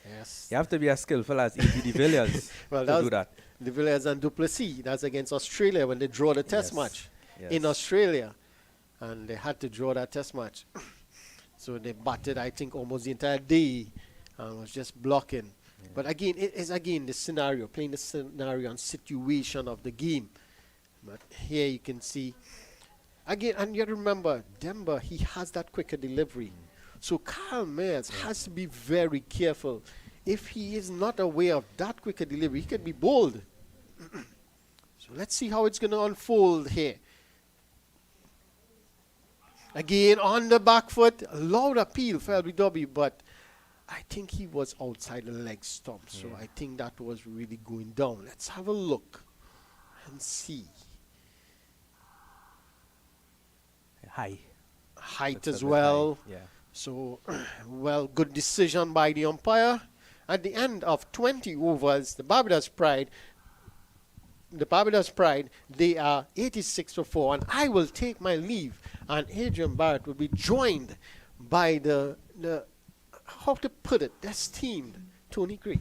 Yes. you have to be as skillful as A.B. de Villiers Well, to do that. De Villiers and Duplessis. That's against Australia when they draw the test Yes, match yes. in Australia. And they had to draw that test match. So they batted, I think, almost the entire day and was just blocking. But again, it is again the scenario, playing the scenario and situation of the game. But here you can see, again, and you remember, Denver, he has that quicker delivery. So Kyle Mayers has to be very careful. If he is not aware of that quicker delivery, he could be bold. So let's see how it's going to unfold here. Again, on the back foot, a loud appeal for LBW, but I think he was outside the leg stump. So I think that was really going down. Let's have a look and see. High. Height That's a as bit well. high, Yeah. So, well, good decision by the umpire. At the end of 20 overs, the Barbados Pride, they are 86 for 4. And I will take my leave. And Adrian Barrett will be joined by the how to put it, esteemed Tony Gray.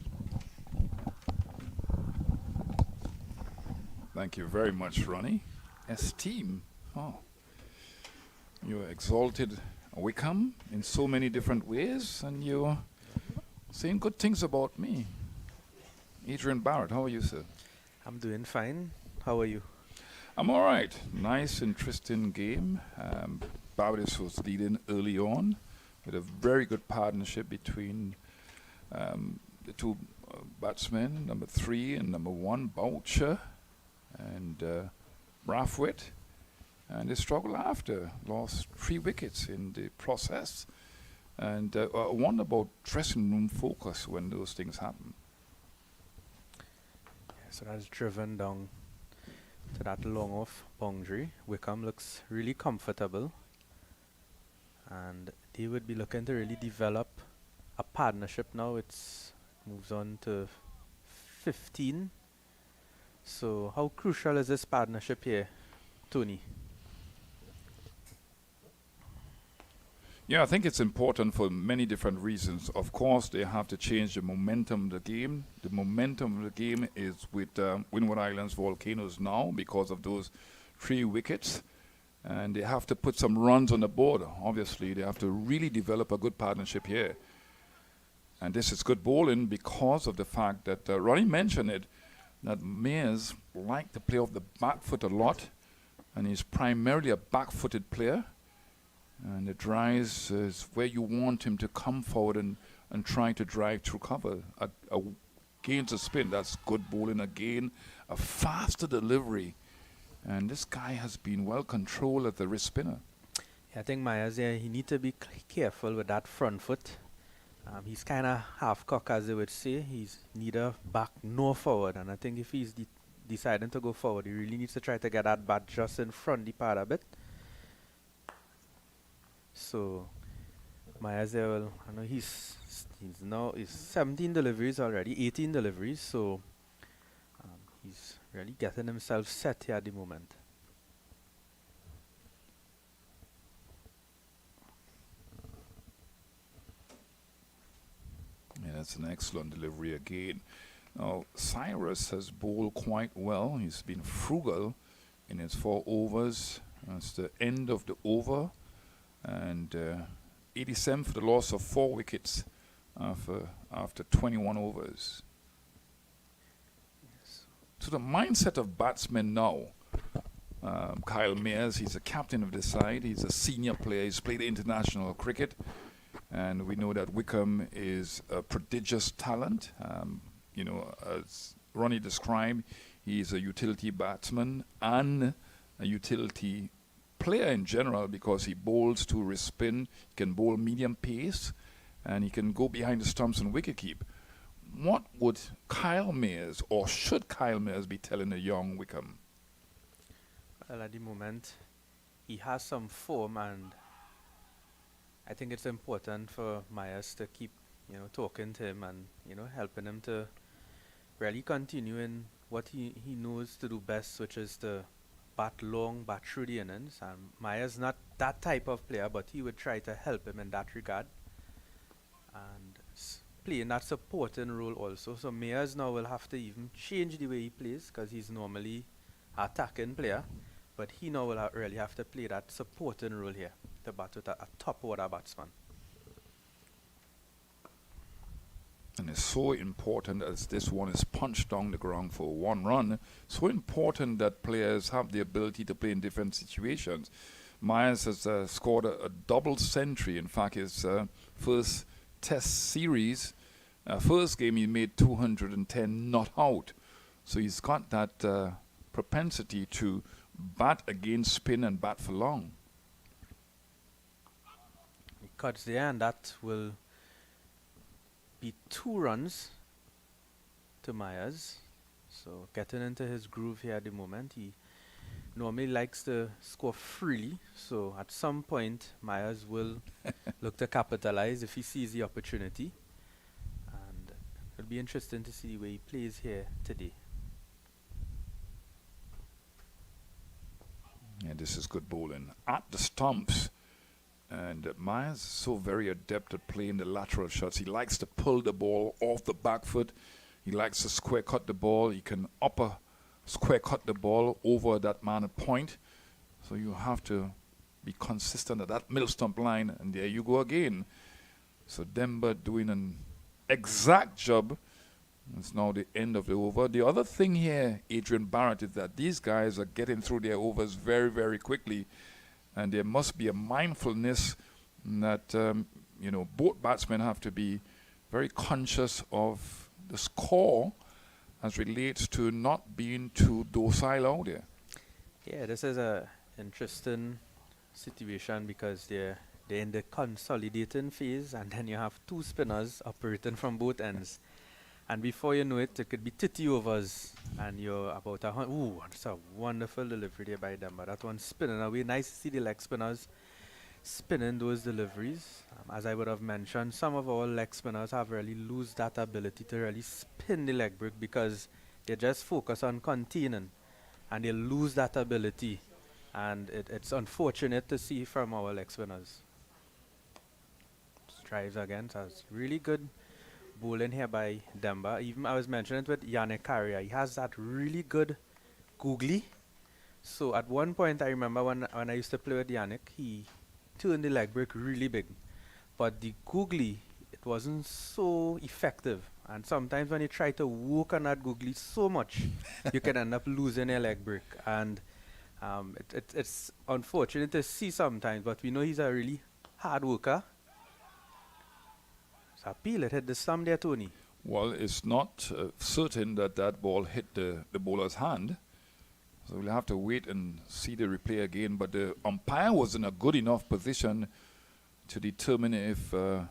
Thank you very much, Ronnie. Esteem. Oh. You're exalted Wickham in so many different ways, and you're saying good things about me. Adrian Barrett, how are you, sir? I'm doing fine. How are you? I'm all right. Nice, interesting game. Barbados was leading early on with a very good partnership between the two batsmen, number 3 and number 1, Boucher and Brathwaite. And they struggled after, lost 3 wickets in the process. And I wonder about dressing room focus when those things happen. So that's driven down to that long off boundary. Wickham looks really comfortable, and they would be looking to really develop a partnership now. It's moves on to 15. So how crucial is this partnership here, Tony? Yeah, I think it's important for many different reasons. Of course, they have to change the momentum of the game. The momentum of the game is with Windward Islands Volcanoes now because of those 3 wickets. And they have to put some runs on the board. Obviously, they have to really develop a good partnership here. And this is good bowling because of the fact that Ronnie mentioned it, that Mayers like to play off the back foot a lot. And he's primarily a back-footed player. And the drives is where you want him to come forward and try to drive through cover. Against a spin, that's good bowling again. A faster delivery. And this guy has been well controlled at the wrist spinner. Yeah, I think Myers here, he need to be careful with that front foot. He's kind of half cock, as they would say. He's neither back nor forward. And I think if he's deciding to go forward, he really needs to try to get that bat just in front the pad a bit. So Myers there, well, I know he's 17 deliveries already, 18 deliveries. So he's really getting himself set here at the moment. Yeah, that's an excellent delivery again. Now, Cyrus has bowled quite well. He's been frugal in his 4 overs. That's the end of the over. and 87 for the loss of 4 wickets after 21 overs. So the mindset of batsmen now, Kyle Mayers, he's the captain of the side, he's a senior player, he's played international cricket, and we know that Wickham is a prodigious talent. As Ronnie described, he's a utility batsman and a utility player in general because he bowls to wrist spin, he can bowl medium pace, and he can go behind the stumps and wicket keep. What would Kyle Mayers, or should Kyle Mayers be telling a young Wickham? Well, at the moment, he has some form, and I think it's important for Myers to keep, talking to him and, helping him to really continue in what he knows to do best, which is to bat long, bat through the innings. And Myers not that type of player, but he would try to help him in that regard. And playing that supporting role also. So Mayers now will have to even change the way he plays, because he's normally an attacking player. But he now will really have to play that supporting role here to bat with a top order batsman. And it's so important, as this one is punched down the ground for 1 run, so important that players have the ability to play in different situations. Myers has scored a double century. In fact, his first test series, first game he made 210 not out. So he's got that propensity to bat against spin and bat for long. He cuts there, and that will be 2 runs to Myers. So getting into his groove here at the moment. He normally likes to score freely, so at some point Myers will look to capitalize if he sees the opportunity, and it'll be interesting to see where he plays here today. Yeah, this is good bowling at the stumps. And Myers is so very adept at playing the lateral shots. He likes to pull the ball off the back foot. He likes to square cut the ball. He can upper square cut the ball over that man at point. So you have to be consistent at that middle stump line. And there you go again. So Demba doing an exact job. It's now the end of the over. The other thing here, Adrian Barrett, is that these guys are getting through their overs very, very quickly. And there must be a mindfulness that, both batsmen have to be very conscious of the score as relates to not being too docile out there. Yeah, this is a interesting situation because they're in the consolidating phase, and then you have 2 spinners operating from both ends. And before you know it, it could be 30 overs, and you're about 100. Ooh, that's a wonderful delivery there by them. But that one spinning away. Nice to see the leg spinners spinning those deliveries. As I would have mentioned, some of our leg spinners have really lose that ability to really spin the leg break because they just focus on containing, and they lose that ability. And it's unfortunate to see from our leg spinners. Tries again. So it's really good bowling here by Demba. Even I was mentioning it with Yannick Carrier. He has that really good googly. So at one point I remember when I used to play with Yannick, he turned the leg break really big. But the googly, it wasn't so effective. And sometimes when you try to work on that googly so much, you can end up losing a leg break. And it's unfortunate to see sometimes, but we know he's a really hard worker. Appeal, it hit the stump there, Tony. Well, it's not certain that ball hit the bowler's hand. So we'll have to wait and see the replay again. But the umpire was in a good enough position to determine if the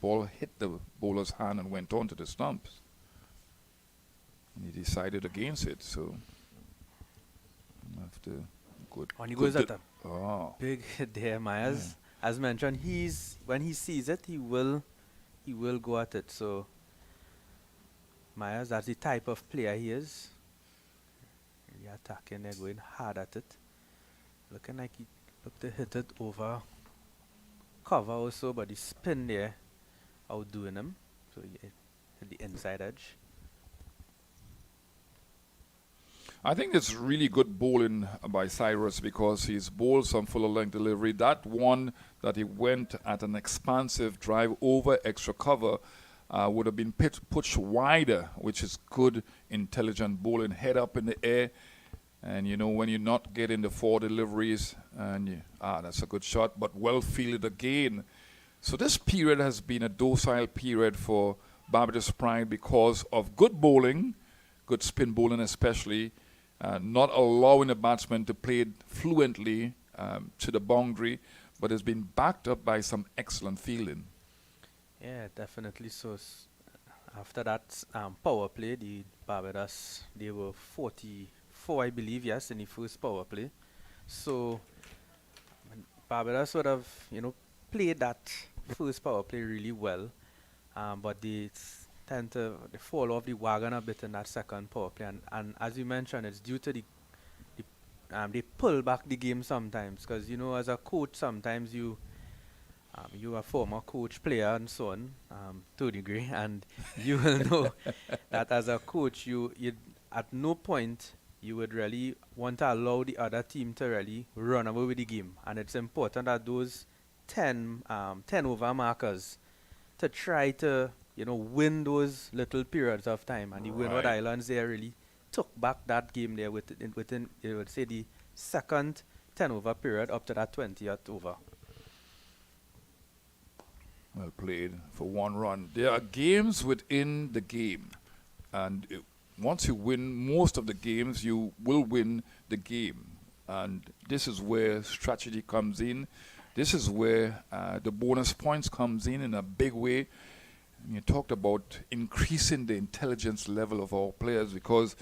ball hit the bowler's hand and went on to the stumps. And he decided against it. So we'll have to good. And he goes at a big hit there, Myers. Yeah. As mentioned, when he sees it, he will go at it. So Myers, that's the type of player he is. Really attacking, they're going hard at it. Looking like he looked to hit it over cover also, but the spin there outdoing him. So he hit the inside edge. I think it's really good bowling by Cyrus because he's bowled some fuller length delivery. That one that he went at an expansive drive over extra cover would have been pushed wider, which is good, intelligent bowling, head up in the air. And you know, when you're not getting the 4 deliveries, and that's a good shot, but well fielded again. So this period has been a docile period for Barbados Pride because of good bowling, good spin bowling especially, not allowing the batsman to play it fluently to the boundary, but has been backed up by some excellent fielding. Yeah, definitely. So after that power play, the Barbados, they were 44, I believe, yes, in the first power play. So Barbados would have, played that first power play really well, but they tend to fall off the wagon a bit in that second power play. And as you mentioned, it's due to they pull back the game sometimes because, as a coach, sometimes you a former coach, player, and so on, to a degree, and you will know that as a coach, you at no point you would really want to allow the other team to really run away with the game. And it's important that those 10 over markers to try to, win those little periods of time. And the Windward Right. Islands, they really took back that game there within, I would say, the second 10 over period up to that 20th over. Well played for 1 run. There are games within the game, and once you win most of the games, you will win the game. And this is where strategy comes in. This is where the bonus points comes in a big way. And you talked about increasing the intelligence level of our players because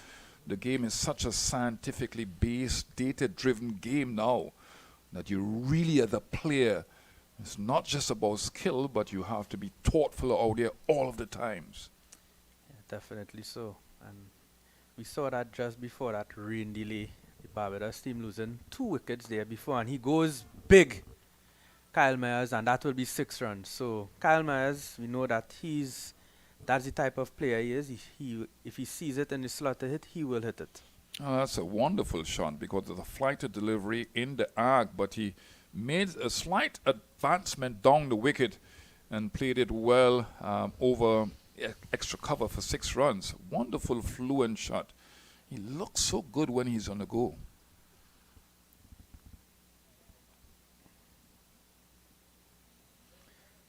the game is such a scientifically based, data-driven game now that you really, as a player, it's not just about skill, but you have to be thoughtful out there all of the times. Yeah, definitely so. And we saw that just before that rain delay, the Barbados team losing 2 wickets there before, and he goes big, Kyle Myers, and that will be 6 runs. So Kyle Myers, we know that that's the type of player he is. If he sees it in the slot to hit, he will hit it. Oh, that's a wonderful shot because of the flighted delivery in the arc, but he made a slight advancement down the wicket and played it well over extra cover for 6 runs. Wonderful fluent shot. He looks so good when he's on the go.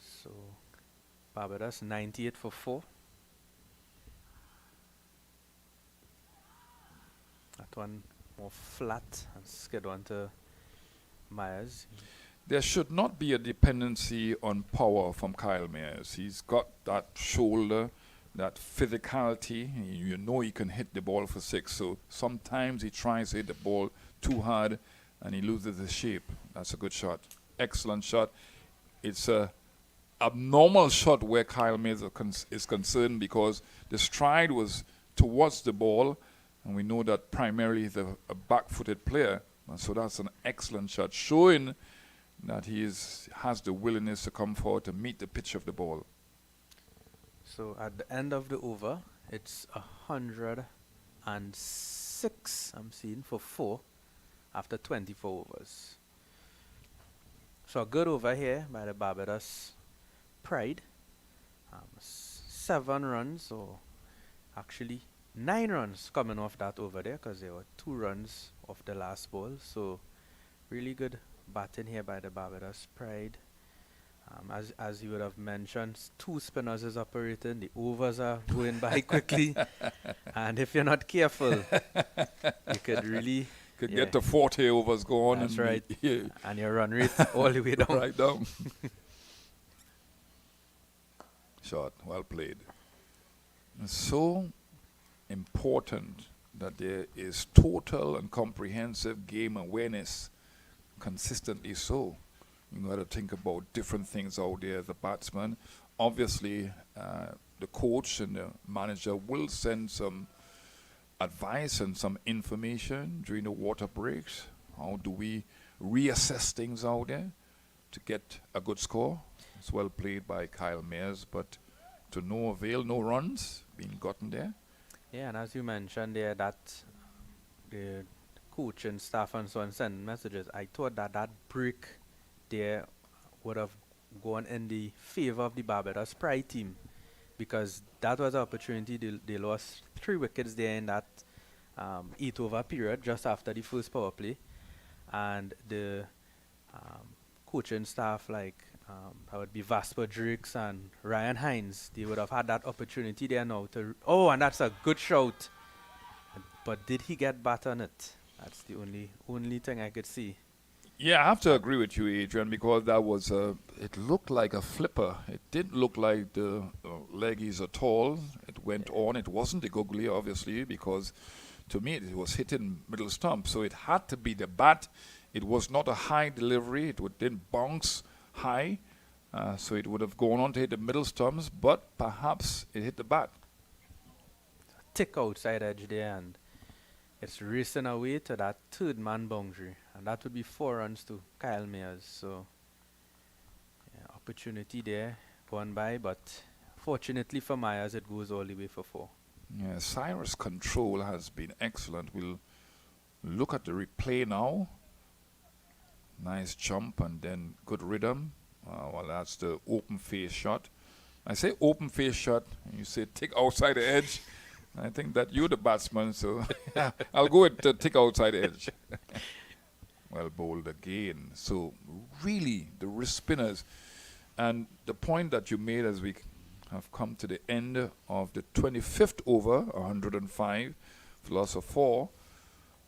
So Barbados 98 for 4. That one more flat and skid on to Myers. There should not be a dependency on power from Kyle Myers. He's got that shoulder, that physicality. You know he can hit the ball for 6. So sometimes he tries to hit the ball too hard and he loses the shape. That's a good shot. Excellent shot. It's a abnormal shot where Kyle Myers is concerned because the stride was towards the ball, and we know that primarily he's a back-footed player. And so that's an excellent shot, showing that he has the willingness to come forward to meet the pitch of the ball. So at the end of the over, it's 106, I'm seeing, for 4 after 24 overs. So a good over here by the Barbados Pride. 7 runs, or actually 9 runs coming off that over there because there were 2 runs off the last ball. So really good batting here by the Barbados Pride. As you would have mentioned, 2 spinners is operating. The overs are going by quickly. And if you're not careful, you could really Get the 40 overs going. That's and right. Yeah, And your run rate all the way down. right down. Shot, well played. It's so important that there is total and comprehensive game awareness, consistently so. You got to think about different things out there as a batsman. Obviously, the coach and the manager will send some advice and some information during the water breaks. How do we reassess things out there to get a good score? It's well played by Kyle Myers, but to no avail, no runs being gotten there. Yeah, and as you mentioned there, that the coach and staff and so on send messages, I thought that that break there would have gone in the favor of the Barbados Pride team because that was an opportunity. They lost 3 wickets there in that 8 over period just after the first power play, and the coaching staff like that would be Vasper Drakes and Ryan Hines, they would have had that opportunity there now to. Oh, and that's a good shout. But did he get bat on it? That's the only thing I could see. Yeah, I have to agree with you, Adrian, because that was it looked like a flipper. It didn't look like the leggies at all. It went on. It wasn't the googly, obviously, because to me it was hitting middle stump. So it had to be the bat. It was not a high delivery. Didn't bounce high. So it would have gone on to hit the middle stumps, but perhaps it hit the bat. Tick outside edge there, and it's racing away to that third man boundary, and that would be 4 runs to Kyle Mayers. So yeah, opportunity there gone by, but fortunately for Myers, it goes all the way for 4. Yeah, Cyrus' control has been excellent. We'll look at the replay now. Nice jump and then good rhythm. Well, that's the open face shot. I say open face shot, and you say tick outside the edge. I think that you're the batsman, so I'll go with the tick outside edge. Well bowled again. So really, the wrist spinners. And the point that you made as we have come to the end of the 25th over, 105, loss of 4.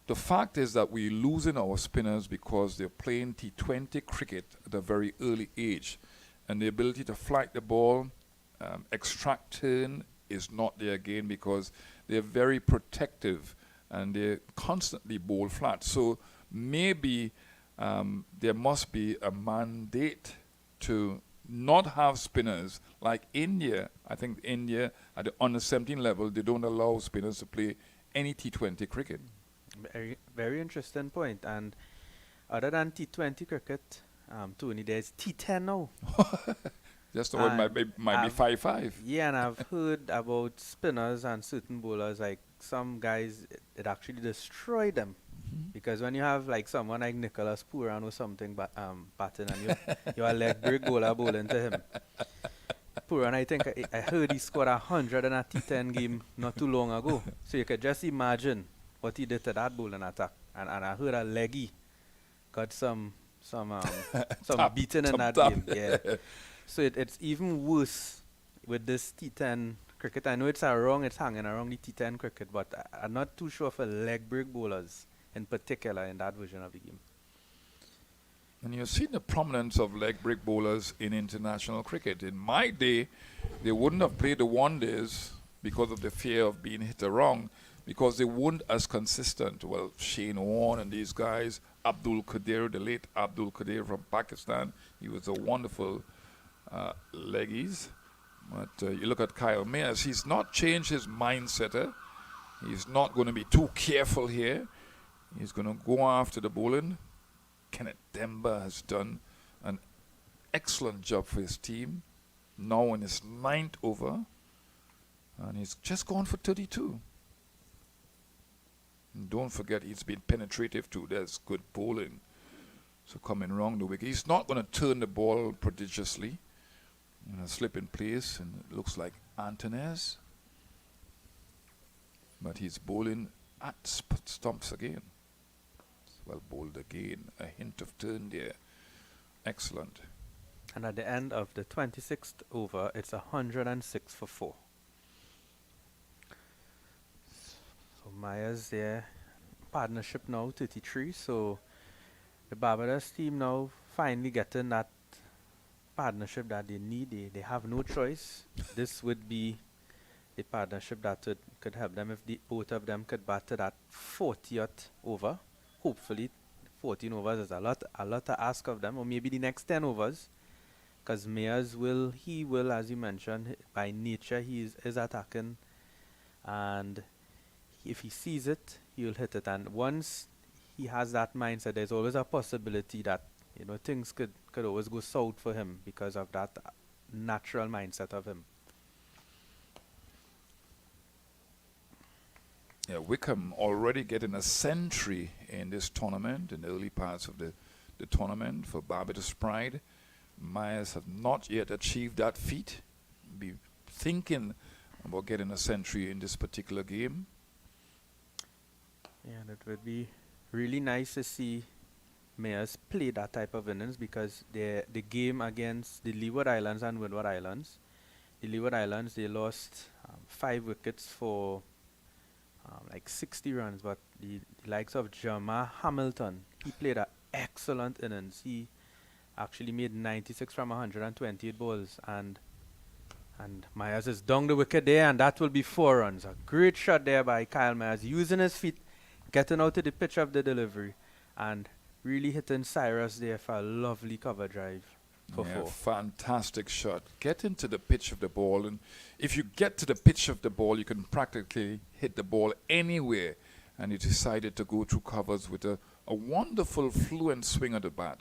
The fact is that we're losing our spinners because they're playing T20 cricket at a very early age. And the ability to flight the ball, extract turn, is not there again because they're very protective and they constantly bowl flat. So maybe there must be a mandate to not have spinners like India. I think India at the under 17 level, they don't allow spinners to play any T20 cricket. Very, very interesting point. And other than T20 cricket, Tony, there's T10 now. Just the one might be 5-5. Yeah, and I've heard about spinners and certain bowlers, like some guys, it actually destroyed them. Because when you have like someone like Nicholas Pooran or something batting and you're a leg break bowler bowling to him. Pooran, I think I heard he scored 100 in a T10 game not too long ago. So you could just imagine what he did to that bowling attack. And I heard a leggy got some beating in that game. Yeah. So it's even worse with this T10 cricket. I know it's hanging around the T10 cricket, but I'm not too sure for leg break bowlers in particular in that version of the game. And you've seen the prominence of leg break bowlers in international cricket. In my day, they wouldn't have played the one days because of the fear of being hit wrong, because they weren't as consistent. Well, Shane Warne and these guys, Abdul Qadir, the late Abdul Qadir from Pakistan, he was a wonderful leggies. But you look at Kyle Mayers, he's not changed his mindset. He's not going to be too careful here. He's going to go after the bowling. Kenneth Demba has done an excellent job for his team. Now in his 9th over. And he's just gone for 32. And don't forget, he's been penetrative too. There's good bowling. So coming wrong the wicket. He's not going to turn the ball prodigiously. Slip in place, and it looks like Antonez. But he's bowling at stumps again. Well bowled again. A hint of turn there. Excellent. And at the end of the 26th over, it's 106 for 4. So Myers there, partnership now 33. So the Barbados team now finally getting that partnership that they need. They have no choice. This would be the partnership that could help them if both of them could bat to that 40th over. Hopefully 14 overs is a lot to ask of them, or maybe the next 10 overs, because Mayers will, as you mentioned, by nature he is attacking, and if he sees it, he'll hit it. And once he has that mindset, there's always a possibility that things could always go south for him because of that natural mindset of him. Yeah, Wickham already getting a century in this tournament, in the early parts of the tournament for Barbados Pride. Myers have not yet achieved that feat. Be thinking about getting a century in this particular game. Yeah, that would be really nice to see Mayors play that type of innings, because the game against the Leeward Islands and Windward Islands, the Leeward Islands, they lost 5 wickets for like 60 runs, but the likes of Jamal Hamilton, he played an excellent innings. He actually made 96 from 128 balls, and Myers is down the wicket there, and that will be 4 runs. A great shot there by Kyle Myers, using his feet, getting out to the pitch of the delivery, and really hitting Cyrus there for a lovely cover drive for Yeah, 4. fantastic shot. Get into the pitch of the ball, and if you get to the pitch of the ball, you can practically hit the ball anywhere. And he decided to go through covers with a wonderful fluent swing of the bat.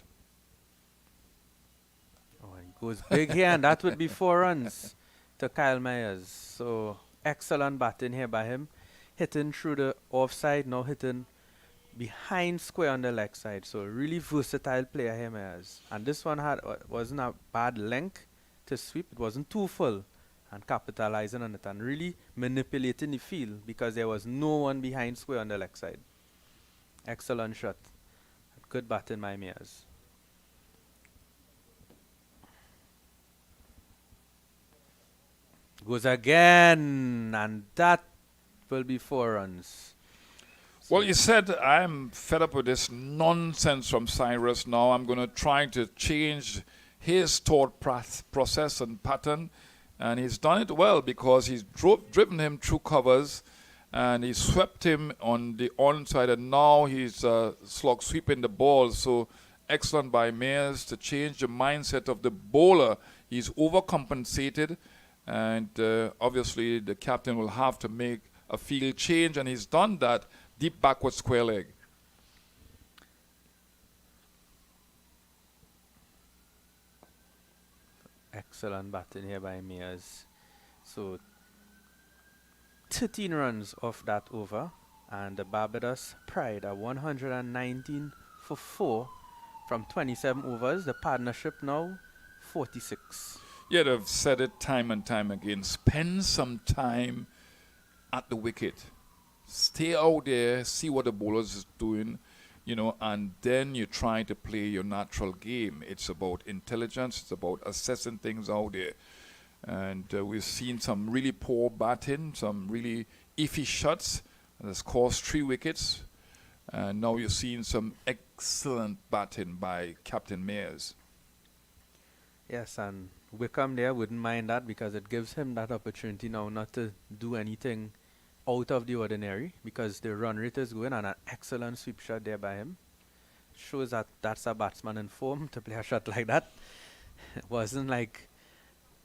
Oh, he goes big here, and that would be 4 runs to Kyle Myers. So excellent batting here by him, hitting through the offside, now hitting behind square on the leg side. So really versatile player here, Myers. And this one wasn't a bad length to sweep. It wasn't too full, and capitalizing on it and really manipulating the field, because there was no one behind square on the leg side. Excellent shot. Good batting by Myers. Goes again, and that will be 4 runs. Well, you said I'm fed up with this nonsense from Cyrus now. I'm going to try to change his thought process and pattern. And he's done it well, because he's driven him through covers, and he swept him on the onside, and now he's slog sweeping the ball. So excellent by Mayers to change the mindset of the bowler. He's overcompensated, and obviously the captain will have to make a field change, and he's done that. Deep backward square leg. Excellent batting here by Mayers. So 13 runs off that over, and the Barbados Pride are 119 for 4 from 27 overs. The partnership now 46. Yeah, they've said it time and time again. Spend some time at the wicket. Stay out there, see what the bowlers is doing, and then you try to play your natural game. It's about intelligence. It's about assessing things out there. And we've seen some really poor batting, some really iffy shots. That's cost 3 wickets. And now you're seeing some excellent batting by Captain Mayers. Yes, and Wickham there wouldn't mind that, because it gives him that opportunity now not to do anything out of the ordinary, because the run rate is going, and an excellent sweep shot there by him. Shows that that's a batsman in form to play a shot like that. It wasn't like,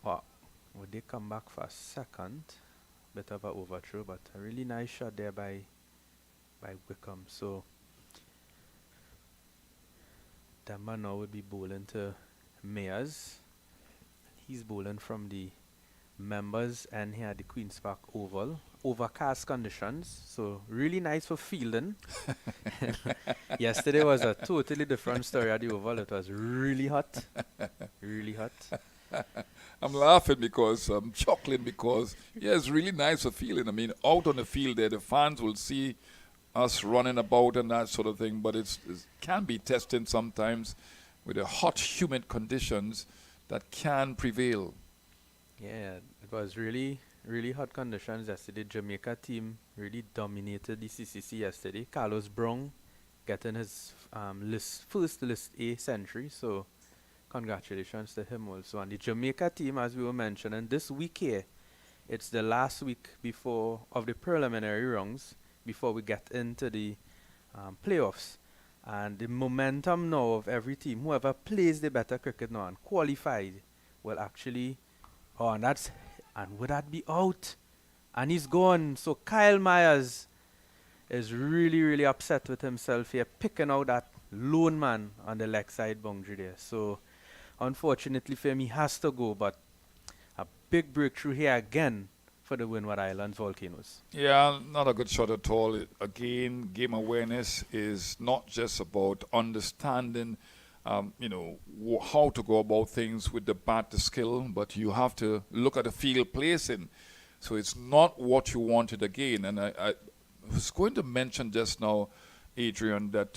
would they come back for a second? Bit of a overthrow, but a really nice shot there by Wickham. So Demba now would be bowling to Mayers. He's bowling from the members and here at the Queen's Park Oval. Overcast conditions, so really nice for fielding. Yesterday was a totally different story at the Oval. It was really hot. Really hot. I'm laughing because I'm chuckling because, it's really nice for fielding. I mean, out on the field there, the fans will see us running about and that sort of thing, but it can be testing sometimes with the hot, humid conditions that can prevail. Yeah, it was really hot conditions yesterday. Jamaica team really dominated the CCC yesterday. Carlos Brown getting his first List A century, so congratulations to him also. And the Jamaica team, as we were mentioning, this week here, it's the last week of the preliminary rounds before we get into the playoffs. And the momentum now of every team, whoever plays the better cricket now and qualified, will actually, and would that be out? And he's gone. So Kyle Myers is really upset with himself here, picking out that lone man on the leg side boundary there. So unfortunately for him, he has to go, but a big breakthrough here again for the Windward Islands Volcanoes. Yeah, not a good shot at all. Again, game awareness is not just about understanding, how to go about things with the bat, the skill, but you have to look at the field placing. So it's not what you wanted again. And I was going to mention just now, Adrian, that,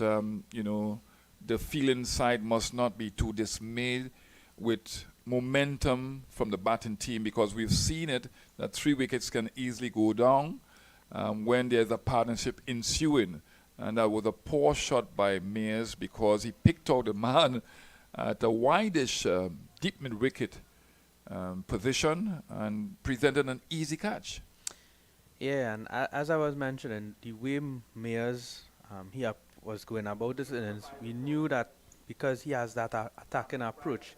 the field side must not be too dismayed with momentum from the batting team, because we've seen it that 3 wickets can easily go down when there's a partnership ensuing. And that was a poor shot by Mayers, because he picked out the man at a wide-ish deep mid-wicket position and presented an easy catch. Yeah, and as I was mentioning, the way Mayers was going about this innings, we knew that because he has that attacking approach,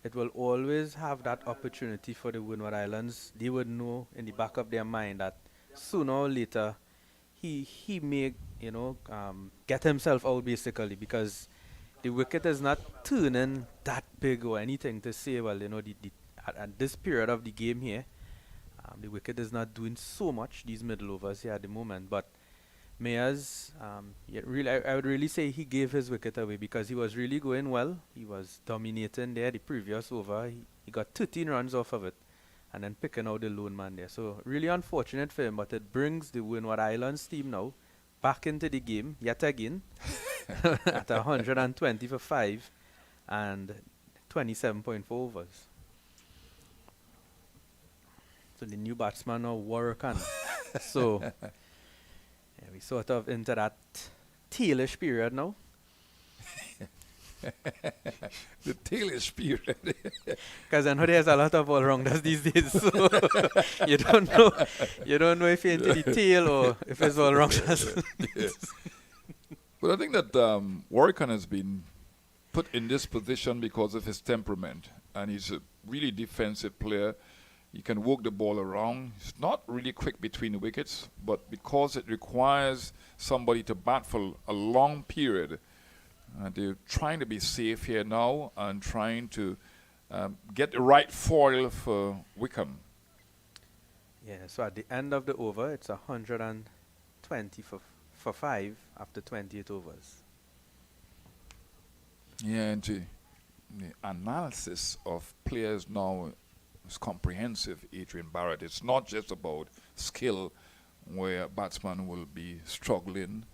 it will always have that opportunity for the Windward Islands. They would know in the back of their mind that sooner or later he may get himself out, basically, because the wicket is not turning that big or anything to say, well, at this period of the game here, the wicket is not doing so much, these middle overs here at the moment. But Mayers, I would really say he gave his wicket away, because he was really going well. He was dominating there the previous over. He got 13 runs off of it, and then picking out the lone man there. So really unfortunate for him, but it brings the Windward Islands team now back into the game yet again at 120 for 5 and 27.4 overs. So the new batsman now, Warwick. So yeah, we sort of into that tailish period now. The tailish period. Because I know there's a lot of all-rounders these days, so you don't know if you're into the tail or if it's all-rounders. Yes. But I think that Warwican has been put in this position because of his temperament, and he's a really defensive player. He can work the ball around. He's not really quick between the wickets, but because it requires somebody to bat for a long period, they're trying to be safe here now and trying to get the right foil for Wickham. Yeah, so at the end of the over, it's 120 for 5 after 28 overs. Yeah, and the analysis of players now is comprehensive, Adrian Barrett. It's not just about skill, where a batsman will be struggling.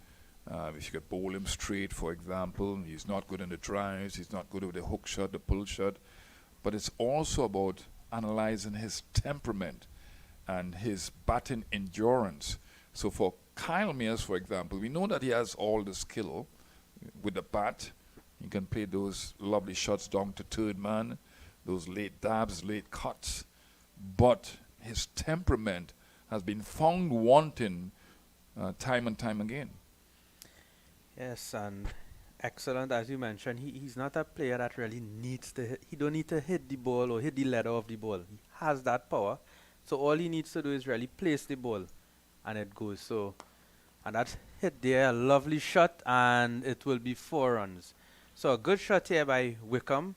If you could bowl him straight, for example, he's not good in the drives, he's not good with the hook shot, the pull shot. But it's also about analyzing his temperament and his batting endurance. So for Kyle Mayers, for example, we know that he has all the skill with the bat. He can play those lovely shots down to third man, those late dabs, late cuts. But his temperament has been found wanting time and time again. Yes, and excellent, as you mentioned. He's not a player that really needs to hit. He don't need to hit the ball or hit the leather of the ball. He has that power. So all he needs to do is really place the ball, and it goes. So, and that hit there, a lovely shot, and it will be 4 runs. So a good shot here by Wickham.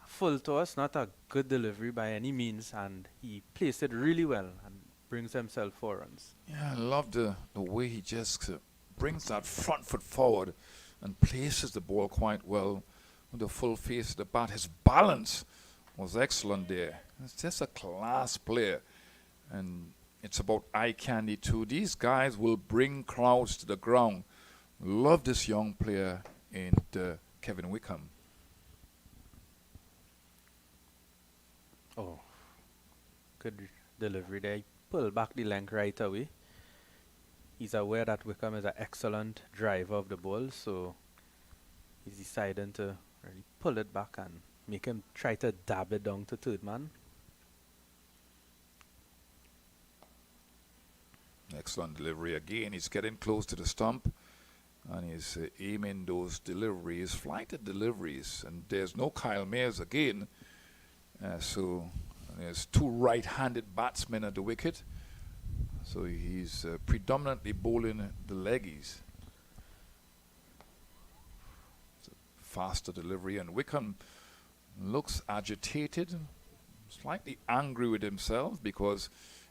Full toss, not a good delivery by any means, and he placed it really well and brings himself 4 runs. Yeah, I love the way he just brings that front foot forward and places the ball quite well with the full face of the bat. His balance was excellent there. It's just a class player, and it's about eye candy too. These guys will bring crowds to the ground. Love this young player in Kevin Wickham. Oh, good delivery there. He pulled back the length right away. He's aware that Wickham is an excellent driver of the ball, so he's deciding to really pull it back and make him try to dab it down to third man. Excellent delivery again. He's getting close to the stump, and he's aiming those deliveries, flighted deliveries, and there's no Kyle Mayers again. So there's 2 right-handed batsmen at the wicket. So he's predominantly bowling the leggies. It's a faster delivery, and Wickham looks agitated, slightly angry with himself, because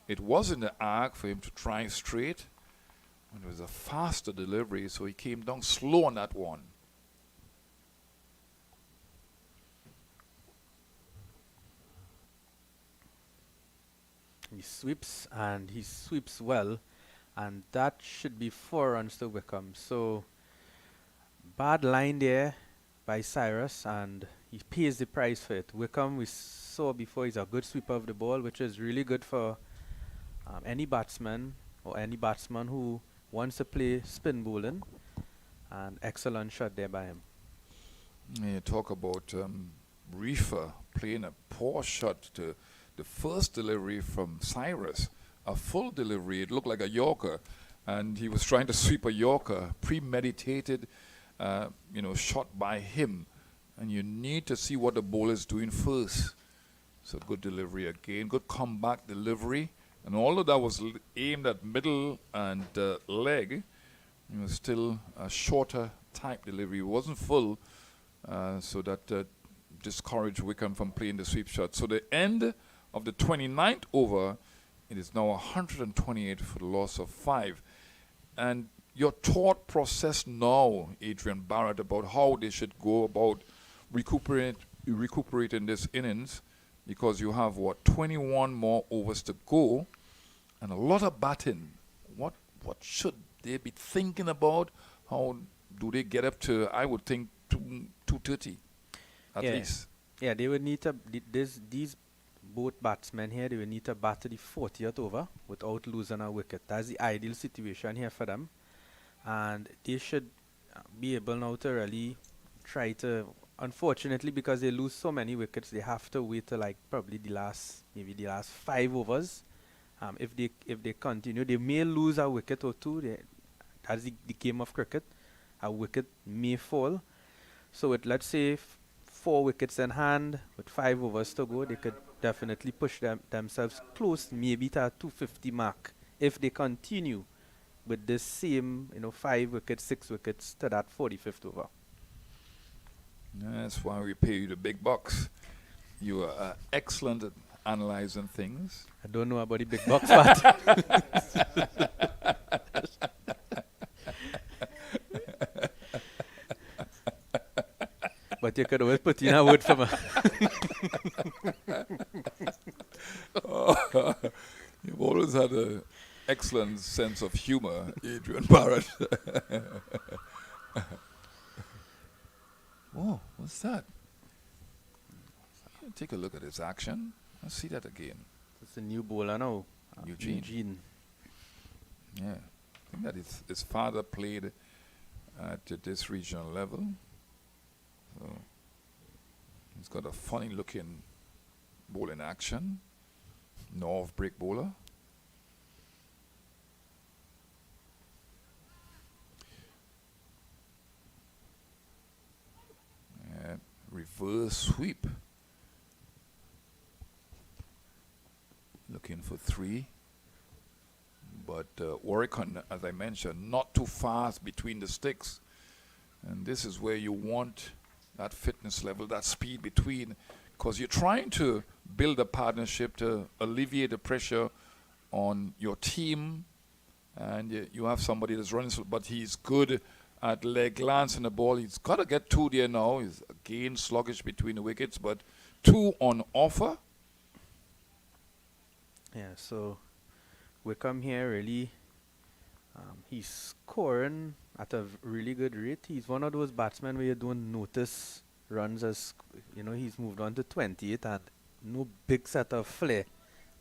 It was in the arc for him to try straight. And it was a faster delivery, so he came down slow on that one. He sweeps, and he sweeps well, and that should be 4 runs to Wickham. So bad line there by Cyrus, and he pays the price for it. Wickham, we saw before, he's a good sweeper of the ball, which is really good for any batsman or any batsman who wants to play spin bowling. And excellent shot there by him. You talk about Reefer playing a poor shot to the first delivery from Cyrus. A full delivery, it looked like a Yorker, and he was trying to sweep a Yorker, premeditated, shot by him. And you need to see what the bowler is doing first. So good delivery again, good comeback delivery. And although that was aimed at middle and leg, it was still a shorter type delivery. It wasn't full, so that discouraged Wickham from playing the sweep shot. So the end of the 29th over, it is now 128 for the loss of 5. And your thought process now, Adrian Barrett, about how they should go about recuperating this innings, because you have, 21 more overs to go, and a lot of batting. What should they be thinking about? How do they get up to, I would think, 230 at least? Yeah, they would need to, these both batsmen here, they will need to bat to the 40th over without losing a wicket. That's the ideal situation here for them. And they should be able now to really try to, unfortunately, because they lose so many wickets, they have to wait till probably the last 5 overs. If they continue, they may lose a wicket or two. That's the game of cricket. A wicket may fall. So with, let's say, 4 wickets in hand, with 5 overs to go, they could definitely push themselves close, maybe to a 250 mark, if they continue with this same, 5 wickets, 6 wickets to that 45th over. That's why we pay you the big bucks. You are excellent at analyzing things. I don't know about the big bucks, but but you could always put in a word for me. You've always had an excellent sense of humor, Adrian Barrett. Whoa, what's that? Take a look at his action. Let's see that again. It's a new bowler now. Eugene. Yeah. I think that his father played at this regional level. So he's got a funny looking bowling action. No off break bowler. Reverse sweep. Looking for 3. But Oregon, as I mentioned, not too fast between the sticks. And this is where you want that fitness level, that speed between, because you're trying to build a partnership to alleviate the pressure on your team. And you have somebody that's running, but he's good at leg glancing the ball. He's got to get 2 there now. He's again sluggish between the wickets, but 2 on offer. Yeah, so Wickham here really, he's scoring at a really good rate. He's one of those batsmen where you don't notice runs as, he's moved on to 28 and no big set of flair,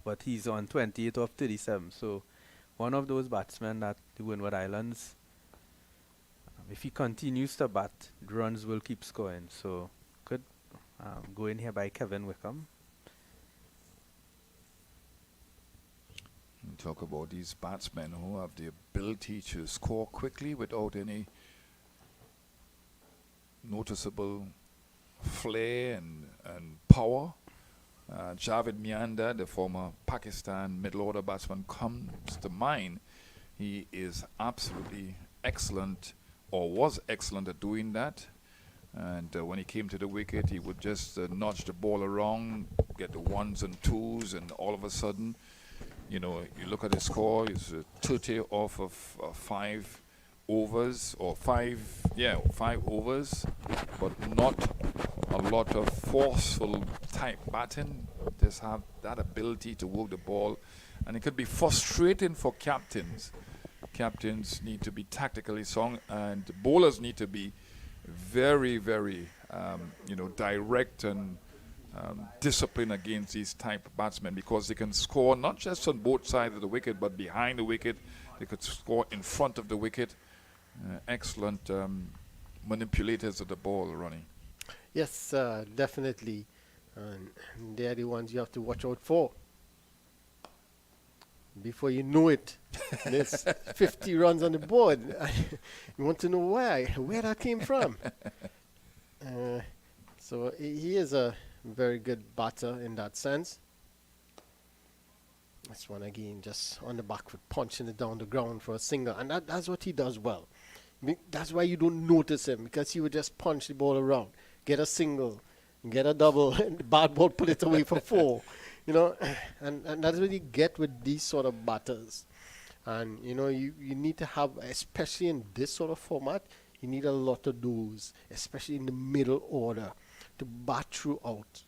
but he's on 28 of 37. So one of those batsmen that the Windward Islands, if he continues to bat, the runs will keep scoring. So good go in here by Kevin Wickham. You talk about these batsmen who have the ability to score quickly without any noticeable flair and power. Javed Mianda, the former Pakistan middle order batsman, comes to mind. He is absolutely excellent, or was excellent at doing that. And when he came to the wicket, he would just nudge the ball around, get the 1s and 2s, and all of a sudden You know, you look at the score, it's 30 off of 5 overs, or 5 overs, but not a lot of forceful type batting. Just have that ability to work the ball, and it could be frustrating for captains. Captains need to be tactically strong, and bowlers need to be very, very, direct and discipline against these type of batsmen, because they can score not just on both sides of the wicket but behind the wicket. They could score in front of the wicket. Excellent manipulators of the ball, Ronnie. Yes, definitely. And they're the ones you have to watch out for. Before you know it, there's 50 runs on the board. You want to know where that came from. So he is a very good batter in that sense. This one again, just on the back foot, punching it down the ground for a single. And that's what he does well. That's why you don't notice him, because he would just punch the ball around, get a single, get a double, and the bad ball put it away for 4. You know, and that's what you get with these sort of batters. And, you know, you need to have, especially in this sort of format, you need a lot of those, especially in the middle order, to bat throughout.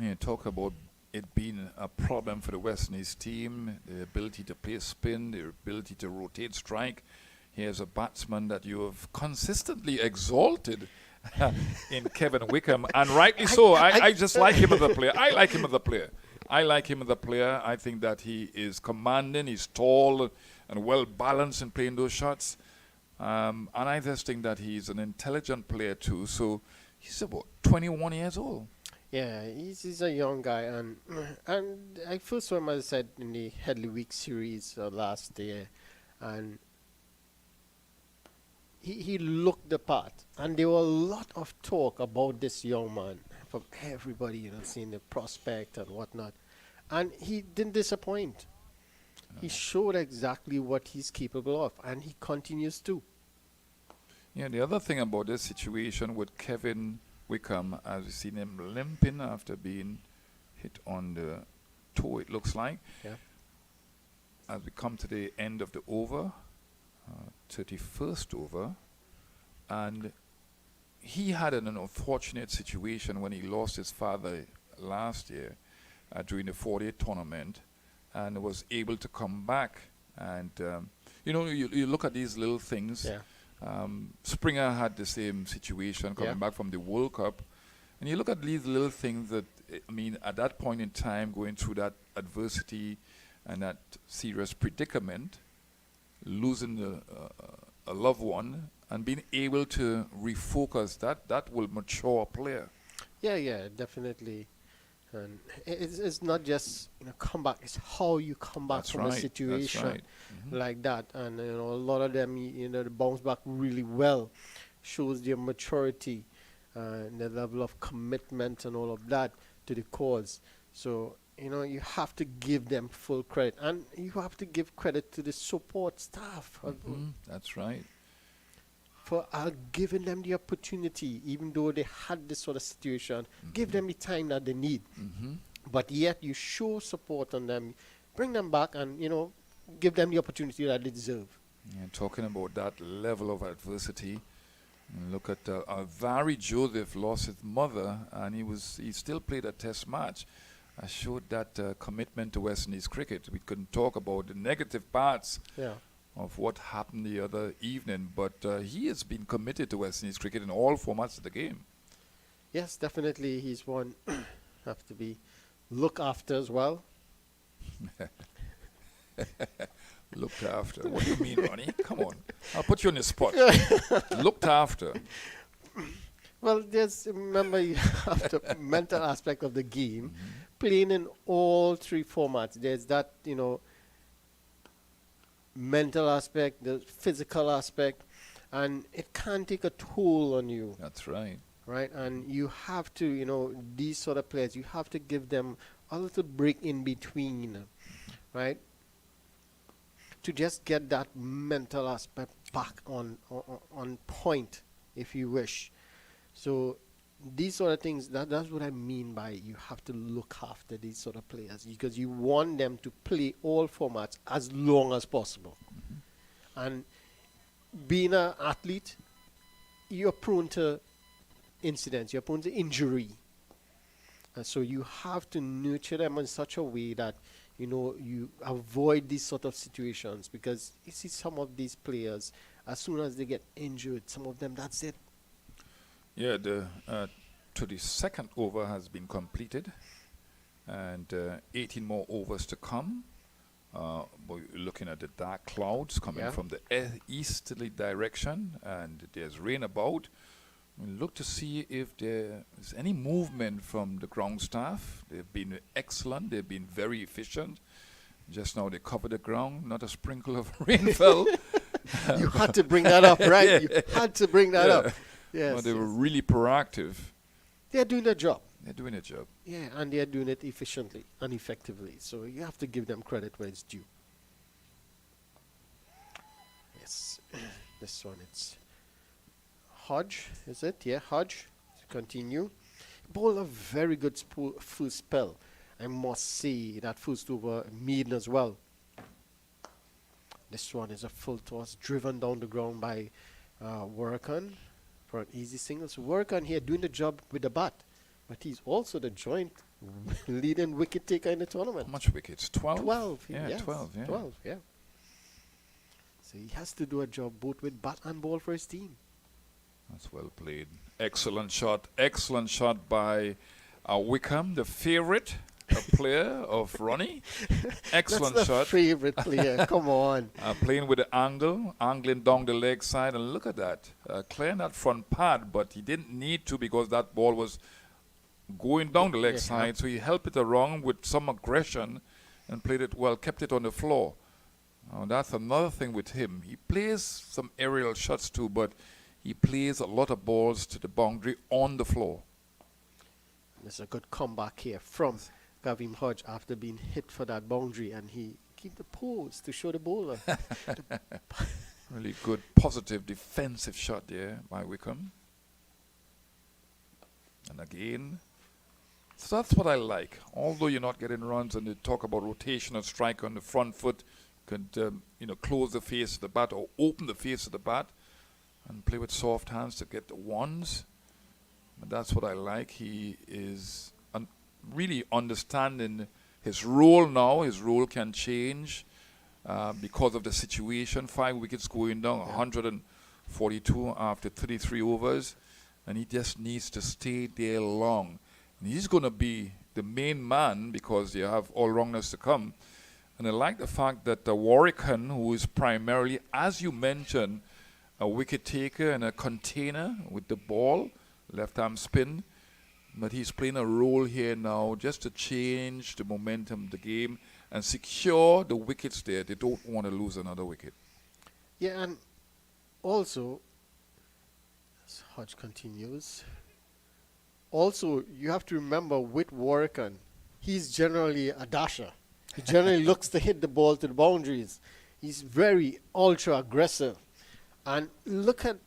Yeah, talk about it being a problem for the West Indies team, the ability to play spin, the ability to rotate strike. Here's a batsman that you have consistently exalted in Kevin Wickham, and rightly so. I just like him as a player. I like him as a player. I think that he is commanding, he's tall and well balanced in playing those shots. And I just think that he's an intelligent player too. So he's about 21 years old. Yeah, he's a young guy, and I first saw him, as I said, in the Headley Week series last year, and he looked the part, and there were a lot of talk about this young man from everybody, you know, seeing the prospect and whatnot, and he didn't disappoint. He showed exactly what he's capable of, and he continues to. Yeah, the other thing about this situation with Kevin Wickham, as we've seen him limping after being hit on the toe, it looks like. Yeah. As we come to the end of the over, 31st over, and he had an unfortunate situation when he lost his father last year during the 48 tournament, and was able to come back. And you look at these little things. Yeah. Springer had the same situation coming back from the World Cup, and you look at these little things that, I mean, at that point in time, going through that adversity and that serious predicament, losing a loved one, and being able to refocus, that will mature a player. Yeah, definitely. And it's not just come back; it's how you come back from a situation like that. And a lot of them, they bounce back really well, shows their maturity and the level of commitment and all of that to the cause. So you have to give them full credit, and you have to give credit to the support staff. That's right. For giving them the opportunity, even though they had this sort of situation, give them the time that they need. But yet you show support on them, bring them back, and give them the opportunity that they deserve. And talking about that level of adversity, look at Vary Joseph lost his mother, and he still played a test match. I showed that commitment to West Indies cricket. We couldn't talk about the negative parts of what happened the other evening, but he has been committed to West Indies cricket in all formats of the game. Yes, definitely. He's one have to be looked after as well. Looked after? What do you mean, Ronnie? Come on. I'll put you on the spot. Looked after. Well, remember, you have the mental aspect of the game, playing in all 3 formats. There's that, mental aspect, the physical aspect, and it can take a toll on you. That's right. Right, and you have to, these sort of players, you have to give them a little break in between, right, to just get that mental aspect back on point, if you wish. So these sort of things, that's what I mean by you have to look after these sort of players because you want them to play all formats as long as possible. And being an athlete, you're prone to incidents, you're prone to injury. And so you have to nurture them in such a way that, you avoid these sort of situations because you see some of these players, as soon as they get injured, some of them, that's it. Yeah, the 22nd over has been completed, and 18 more overs to come. We're looking at the dark clouds coming from the easterly direction, and there's rain about. We look to see if there is any movement from the ground staff. They've been excellent. They've been very efficient. Just now they covered the ground. Not a sprinkle of rain fell. You had to bring that up, right? You had to bring that up. Yes. Well, they were really proactive. They're doing their job. They're doing a job. Yeah, and they're doing it efficiently and effectively. So you have to give them credit where it's due. Yes. This one, it's Hodge, is it? Yeah, Hodge. Continue. Ball a very good first spell. I must say that first over maiden as well. This one is a full toss driven down the ground by Warakan for an easy single. So Warakan here doing the job with the bat. But he's also the joint leading wicket taker in the tournament. How much wickets? 12? 12. Yeah, yes, 12, yeah. 12, yeah. So he has to do a job both with bat and ball for his team. That's well played. Excellent shot. Excellent shot by Wickham, the favorite player of Ronnie. Excellent That's the shot. favorite player. Come on. Playing with the angle, angling down the leg side, and look at that. Clearing that front pad, but he didn't need to because that ball was going down the leg side, so he helped it around with some aggression and played it well, kept it on the floor. That's another thing with him. He plays some aerial shots too, but he plays a lot of balls to the boundary on the floor. There's a good comeback here from Gavin Hodge after being hit for that boundary, and he keep the pose to show the bowler. Really good, positive, defensive shot there by Wickham. And again, so that's what I like. Although you're not getting runs, and they talk about rotational strike on the front foot, could close the face of the bat or open the face of the bat, and play with soft hands to get the ones. But that's what I like. He is really understanding his role now. His role can change because of the situation. 5 wickets going down, 142 after 33 overs. And he just needs to stay there long. And he's going to be the main man because you have all-rounders to come. And I like the fact that Warwican, who is primarily, as you mentioned, a wicket taker and a container with the ball, left-arm spin, but he's playing a role here now just to change the momentum of the game and secure the wickets there. They don't want to lose another wicket. Yeah, and also, as Hodge continues, also you have to remember with Warwican, he's generally a dasher. He generally looks to hit the ball to the boundaries. He's very ultra aggressive. And look at,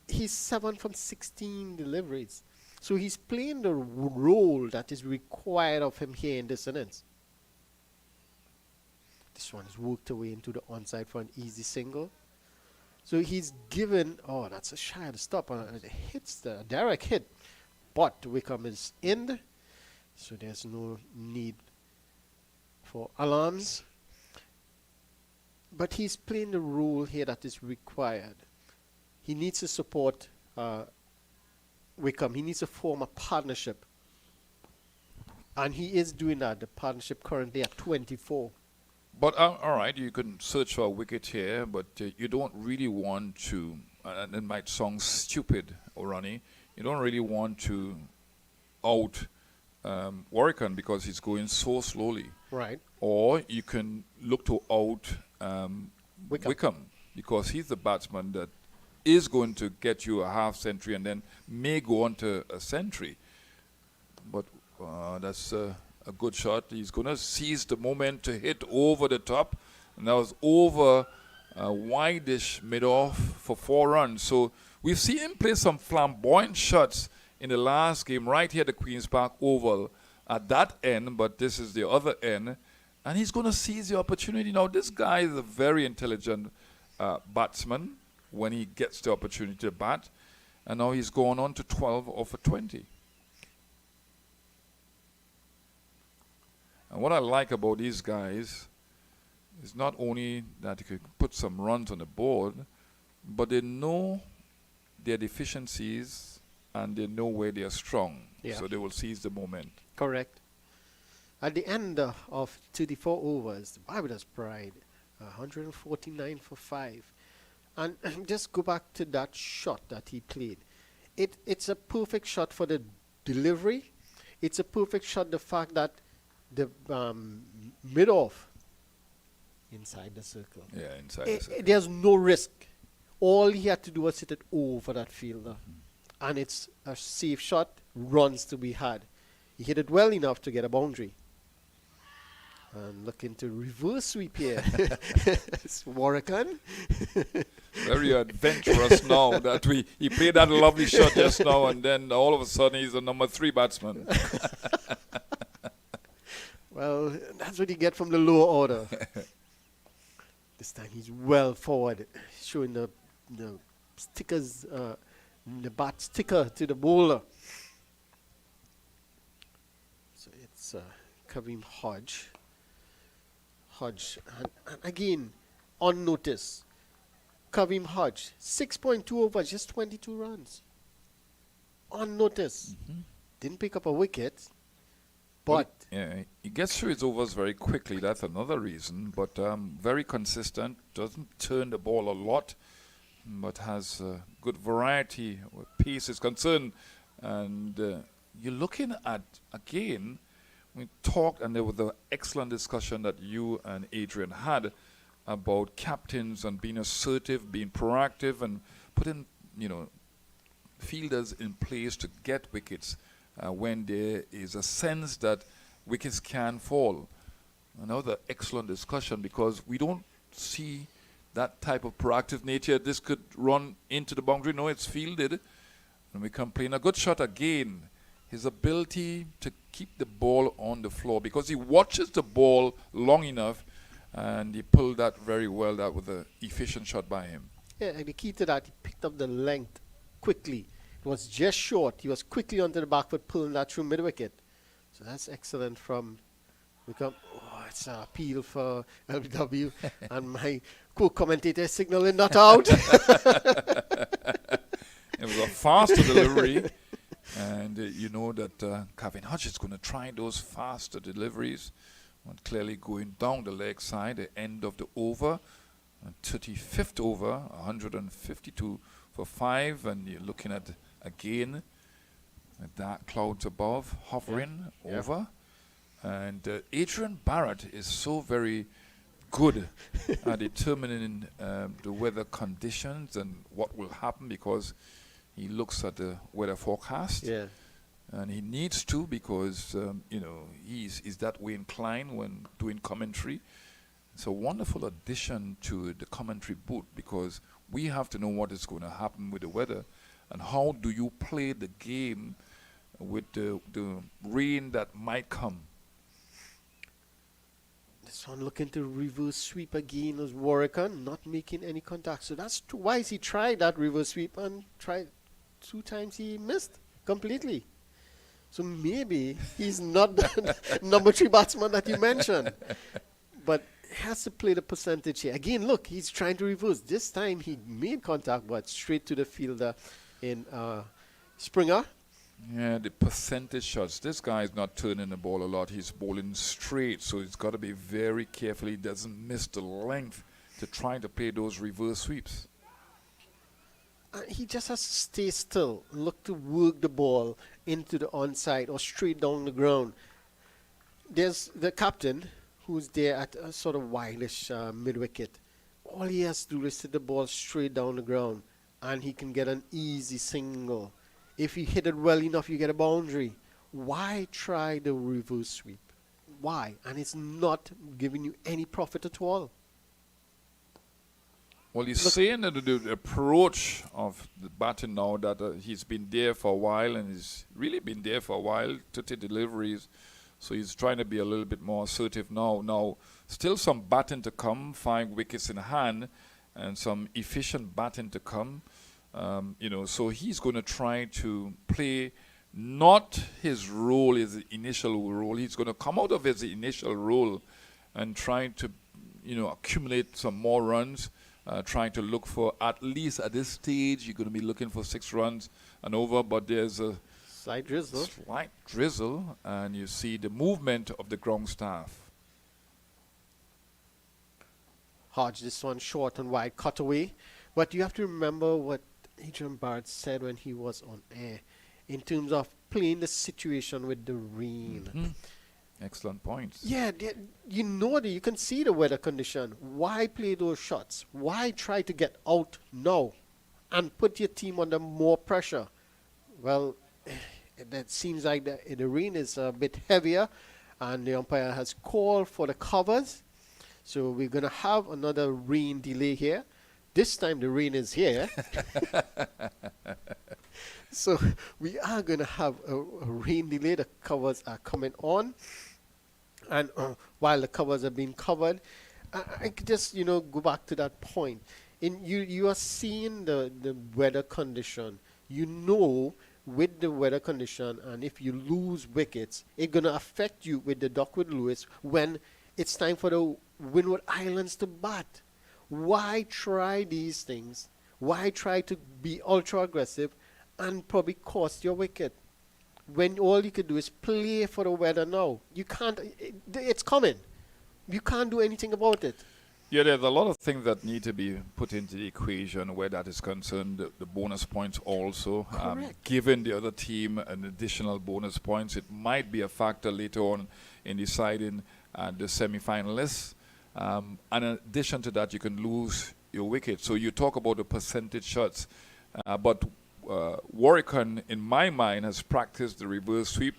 he's 7 from 16 deliveries. So he's playing the role that is required of him here in this innings. This one is worked away into the onside for an easy single. So he's given, that's a shy to stop. It hits the direct hit. But Wickham is in. So there's no need for alarms. But he's playing the role here that is required. He needs to support Wickham. He needs to form a partnership. And he is doing that. The partnership currently at 24. But all right, you can search for a wicket here, but you don't really want to, and it might sound stupid, Orani, you don't really want to out Warwican because he's going so slowly. Right. Or you can look to out Wickham because he's the batsman that is going to get you a half century and then may go on to a century. But that's a good shot. He's going to seize the moment to hit over the top. And that was over wide-ish mid-off for 4 runs. So we've seen him play some flamboyant shots in the last game right here at the Queen's Park Oval at that end, but this is the other end. And he's going to seize the opportunity. Now, this guy is a very intelligent batsman when he gets the opportunity to bat. And now he's going on to 12 over 20. And what I like about these guys is not only that they could put some runs on the board, but they know their deficiencies and they know where they are strong. Yeah. So they will seize the moment. Correct. At the end of 34 overs, the Barbados Pride, 149 for 5. And just go back to that shot that he played. It's a perfect shot for the delivery. It's a perfect shot, the fact that the mid-off inside the circle. Yeah, inside the circle. There's no risk. All he had to do was hit it over that fielder. And it's a safe shot, runs to be had. He hit it well enough to get a boundary. And looking to reverse sweep here. It's Warrican. Very adventurous now that he played that lovely shot just now, and then all of a sudden he's the number 3 batsman. Well, that's what you get from the lower order. This time he's well forward, showing the stickers, the bat sticker to the bowler. So it's Kareem Hodge. And again, on notice, Kareem Hodge, 6.2 overs, just 22 runs. On notice. Didn't pick up a wicket, but... Yeah, he gets through his overs very quickly. That's another reason. But very consistent. Doesn't turn the ball a lot, but has good variety where pace is concerned. And you're looking at, again... We talked, and there was an excellent discussion that you and Adrian had about captains and being assertive, being proactive, and putting, fielders in place to get wickets when there is a sense that wickets can fall. Another excellent discussion, because we don't see that type of proactive nature. This could run into the boundary. No, it's fielded, and we complain. A good shot again. His ability to keep the ball on the floor, because he watches the ball long enough, and he pulled that very well. That was an efficient shot by him. Yeah, and the key to that, he picked up the length quickly. It was just short. He was quickly onto the back foot, pulling that through mid-wicket. So that's excellent from... it's an appeal for LBW. And my co-commentator is signaling not out. It was a faster delivery. And you know that Kareem Hodge is going to try those faster deliveries. And clearly going down the leg side, the end of the over. And 35th over, 152 for 5. And you're looking at, again, the dark clouds above, hovering over. And Adrian Barrett is so very good at determining the weather conditions and what will happen, because he looks at the weather forecast, and he needs to, because he's that way inclined when doing commentary. It's a wonderful addition to the commentary booth, because we have to know what is going to happen with the weather, and how do you play the game with the rain that might come. This one looking to reverse sweep again as Warrican, not making any contact. So that's twice he tried that reverse sweep, and tried 2 times he missed completely. So maybe he's not the number 3 batsman that you mentioned. But he has to play the percentage here. Again, look, he's trying to reverse. This time he made contact, but straight to the fielder in Springer. Yeah, the percentage shots. This guy is not turning the ball a lot. He's bowling straight, so he's got to be very careful he doesn't miss the length to try to play those reverse sweeps. He just has to stay still, look to work the ball into the onside or straight down the ground. There's the captain who's there at a sort of wildish mid-wicket. All he has to do is hit the ball straight down the ground, and he can get an easy single. If you hit it well enough, you get a boundary. Why try the reverse sweep? Why? And it's not giving you any profit at all. Well, he's saying that the approach of the batting now, that he's been there for a while and he's really been there for a while to take deliveries. So he's trying to be a little bit more assertive now. Now, still some batting to come, 5 wickets in hand, and some efficient batting to come. So he's going to try to play not his role, his initial role. He's going to come out of his initial role and try to, accumulate some more runs. Trying to look for, at least at this stage, you're going to be looking for 6 runs and over, but there's a slight drizzle, and you see the movement of the ground staff. Hodge, this one short and wide cutaway, but you have to remember what Adrian Barrett said when he was on air in terms of playing the situation with the rain. Mm-hmm. Excellent points. Yeah, you can see the weather condition. Why play those shots? Why try to get out now and put your team under more pressure? Well, that seems like the rain is a bit heavier, and the umpire has called for the covers. So we're going to have another rain delay here. This time the rain is here. So we are going to have a rain delay. The covers are coming on. And while the covers are being covered, I could just, go back to that point. You are seeing the weather condition. With the weather condition, and if you lose wickets, it's going to affect you with the Duckworth Lewis when it's time for the Windward Islands to bat. Why try these things? Why try to be ultra aggressive and probably cost your wicket when all you could do is play for the weather now? You can't. It's coming. You can't do anything about it. Yeah, there's a lot of things that need to be put into the equation where that is concerned. The bonus points also. Giving the other team an additional bonus points, it might be a factor later on in deciding the semi-finalists. And in addition to that, you can lose your wicket. So you talk about the percentage shots. But Warwickon, in my mind, has practiced the reverse sweep.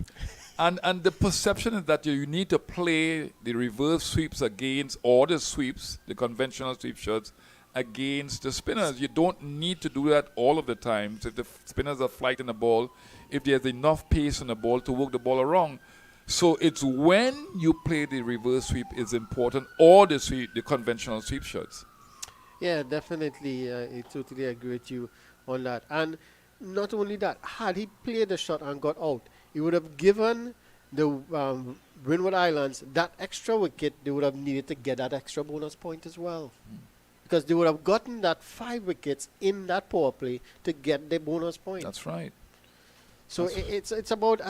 And the perception is that you need to play the reverse sweeps against, or the sweeps, the conventional sweep shots, against the spinners. You don't need to do that all of the time. So if the spinners are flighting the ball, if there's enough pace in the ball to work the ball around. So it's when you play the reverse sweep is important, or the conventional sweep shots. Yeah, definitely. I totally agree with you on that. And not only that, had he played the shot and got out, he would have given the Windward Islands that extra wicket. They would have needed to get that extra bonus point as well. Because they would have gotten that 5 wickets in that power play to get the bonus point. That's right. So it's about,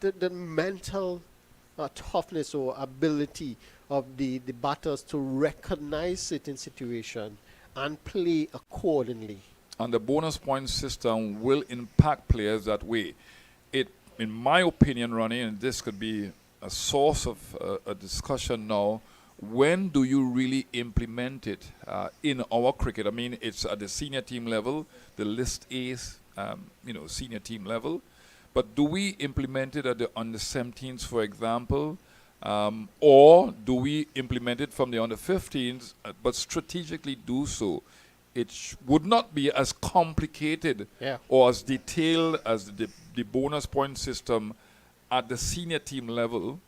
the mental toughness or ability of the batters to recognize certain situation and play accordingly. And the bonus point system will impact players that way. It, in my opinion, Ronnie, and this could be a source of a discussion now, when do you really implement it in our cricket? I mean, it's at the senior team level, the list A's, senior team level. But do we implement it at the under-17s, for example? Or do we implement it from the under-15s, but strategically do so? It would not be as complicated or as detailed as the bonus point system at the senior team level,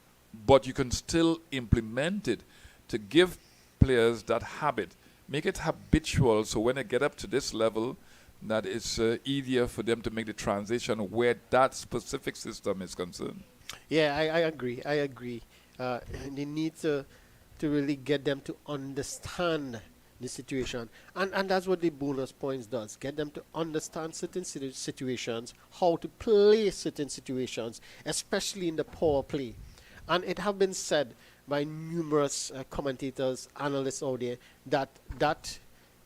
but you can still implement it to give players that habit, make it habitual, so when they get up to this level, that it's easier for them to make the transition where that specific system is concerned. Yeah, I agree. They need to really get them to understand the situation. And that's what the bonus points does. Get them to understand certain situations, how to play certain situations, especially in the power play. And it have been said by numerous commentators, analysts out there, that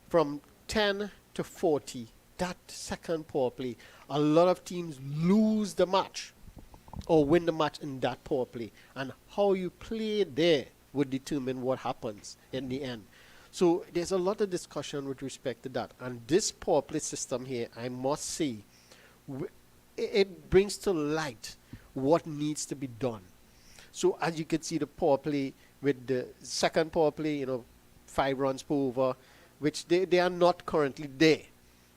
from 10 to 40, that second power play, a lot of teams lose the match or win the match in that power play. And how you play there would determine what happens in the end. So there's a lot of discussion with respect to that. And this power play system here, I must say, it brings to light what needs to be done. So as you can see, the power play with the second power play, 5 runs per over, which they are not currently there.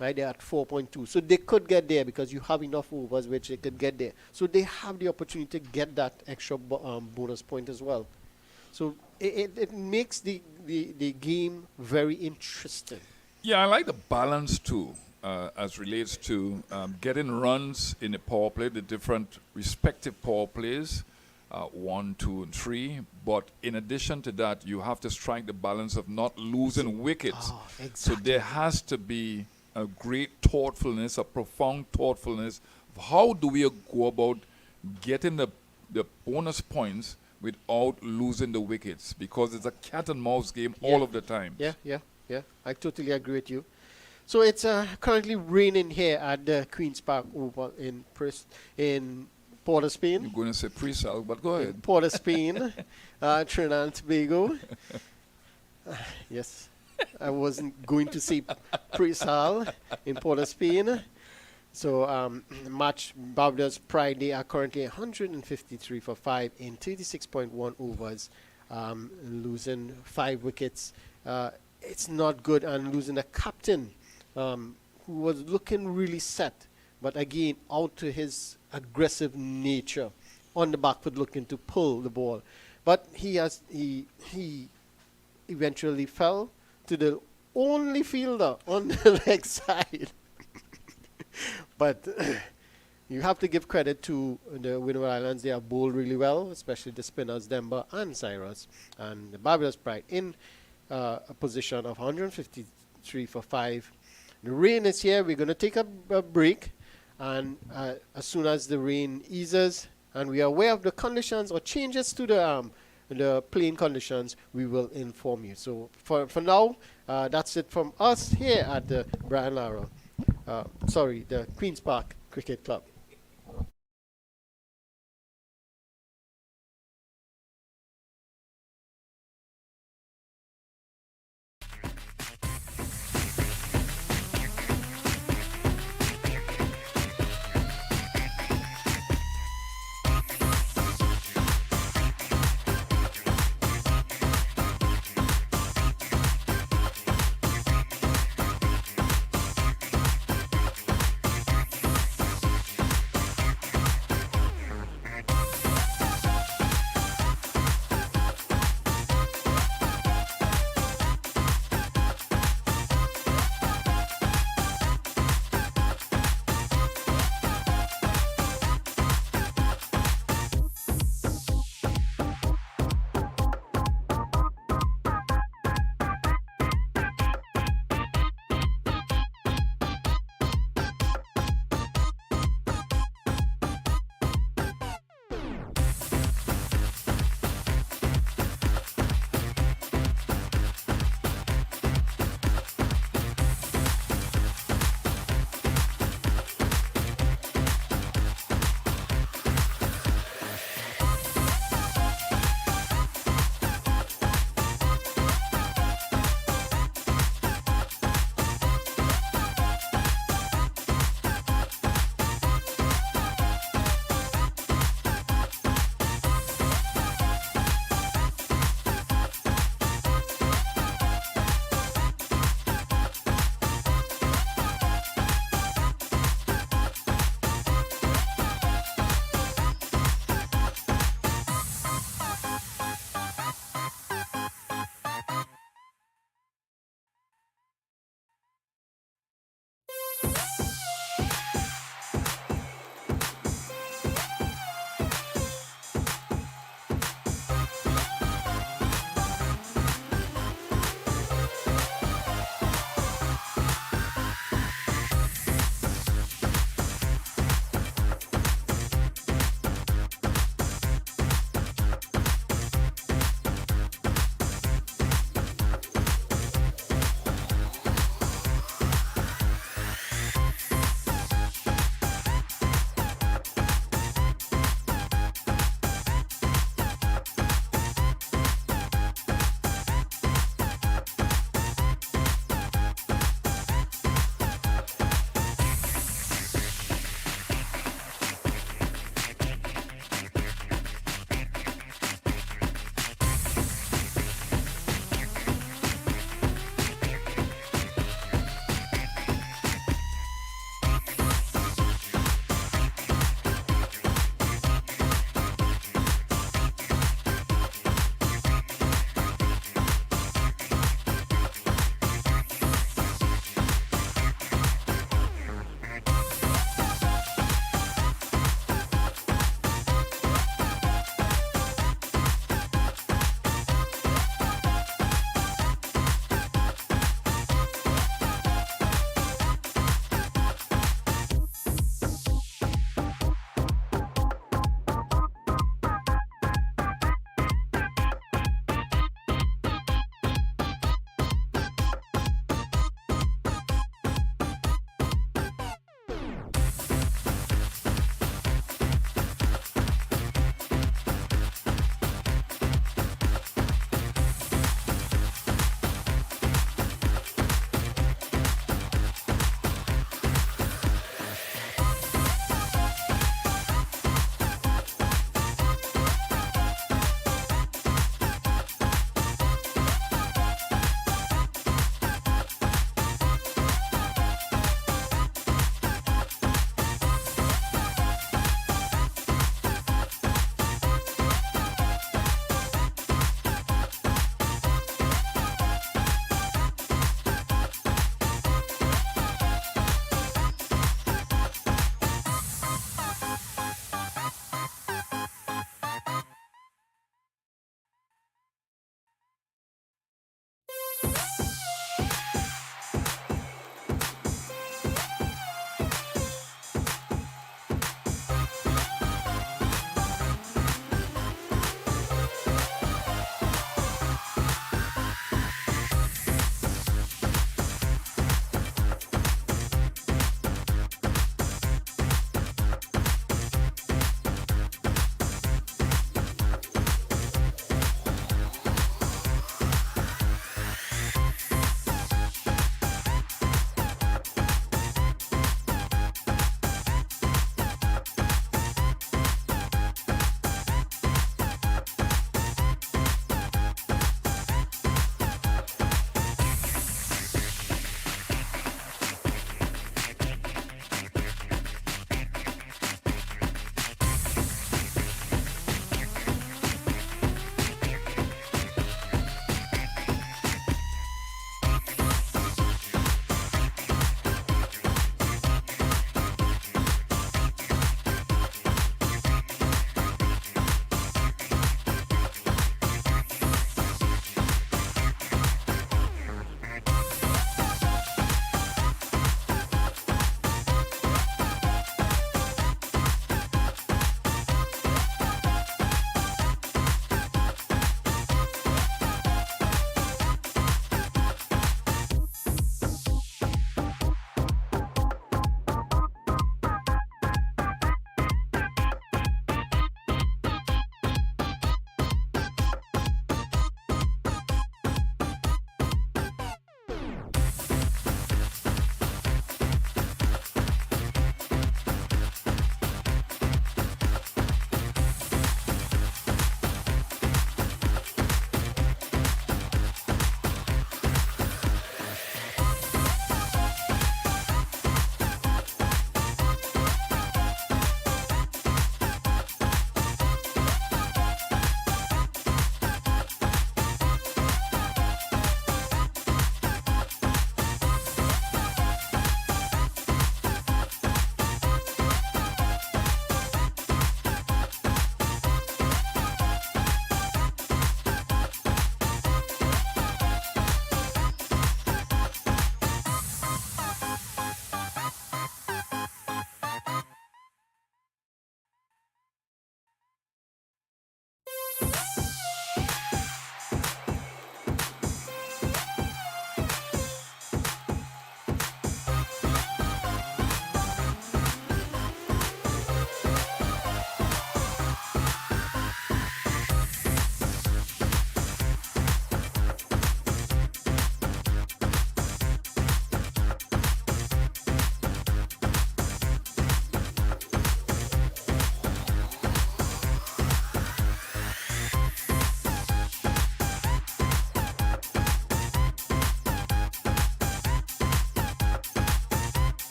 Right, they're at 4.2, so they could get there because you have enough overs which they could get there. So they have the opportunity to get that extra bonus point as well. So it makes the game very interesting. Yeah, I like the balance too, as relates to getting runs in the power play, the different respective power plays, 1, 2, and 3. But in addition to that, you have to strike the balance of not losing wickets. Oh, exactly. So there has to be a great thoughtfulness, a profound thoughtfulness of how do we go about getting the bonus points without losing the wickets, because it's a cat and mouse game all of the time. Yeah. I totally agree with you. So it's currently raining here at the Queen's Park Oval in Port of Spain. You're going to say pre-sal, but go In ahead. Port of Spain, Trinidad and Tobago. Yes, I wasn't going to say pre-sal in Port of Spain. So match Barbados Pride, they are currently 153 for 5 in 36.1 overs, losing 5 wickets. It's not good, and losing a captain who was looking really set, but again out to his aggressive nature on the back foot, looking to pull the ball. But he eventually fell to the only fielder on the leg side. But you have to give credit to the Windward Islands. They have bowled really well, especially the spinners Demba and Cyrus. And the Barbados Pride in a position of 153 for 5. The rain is here. We're going to take a break. And as soon as the rain eases and we are aware of the conditions or changes to the playing conditions, we will inform you. So for now, that's it from us here at the the Queen's Park Cricket Club.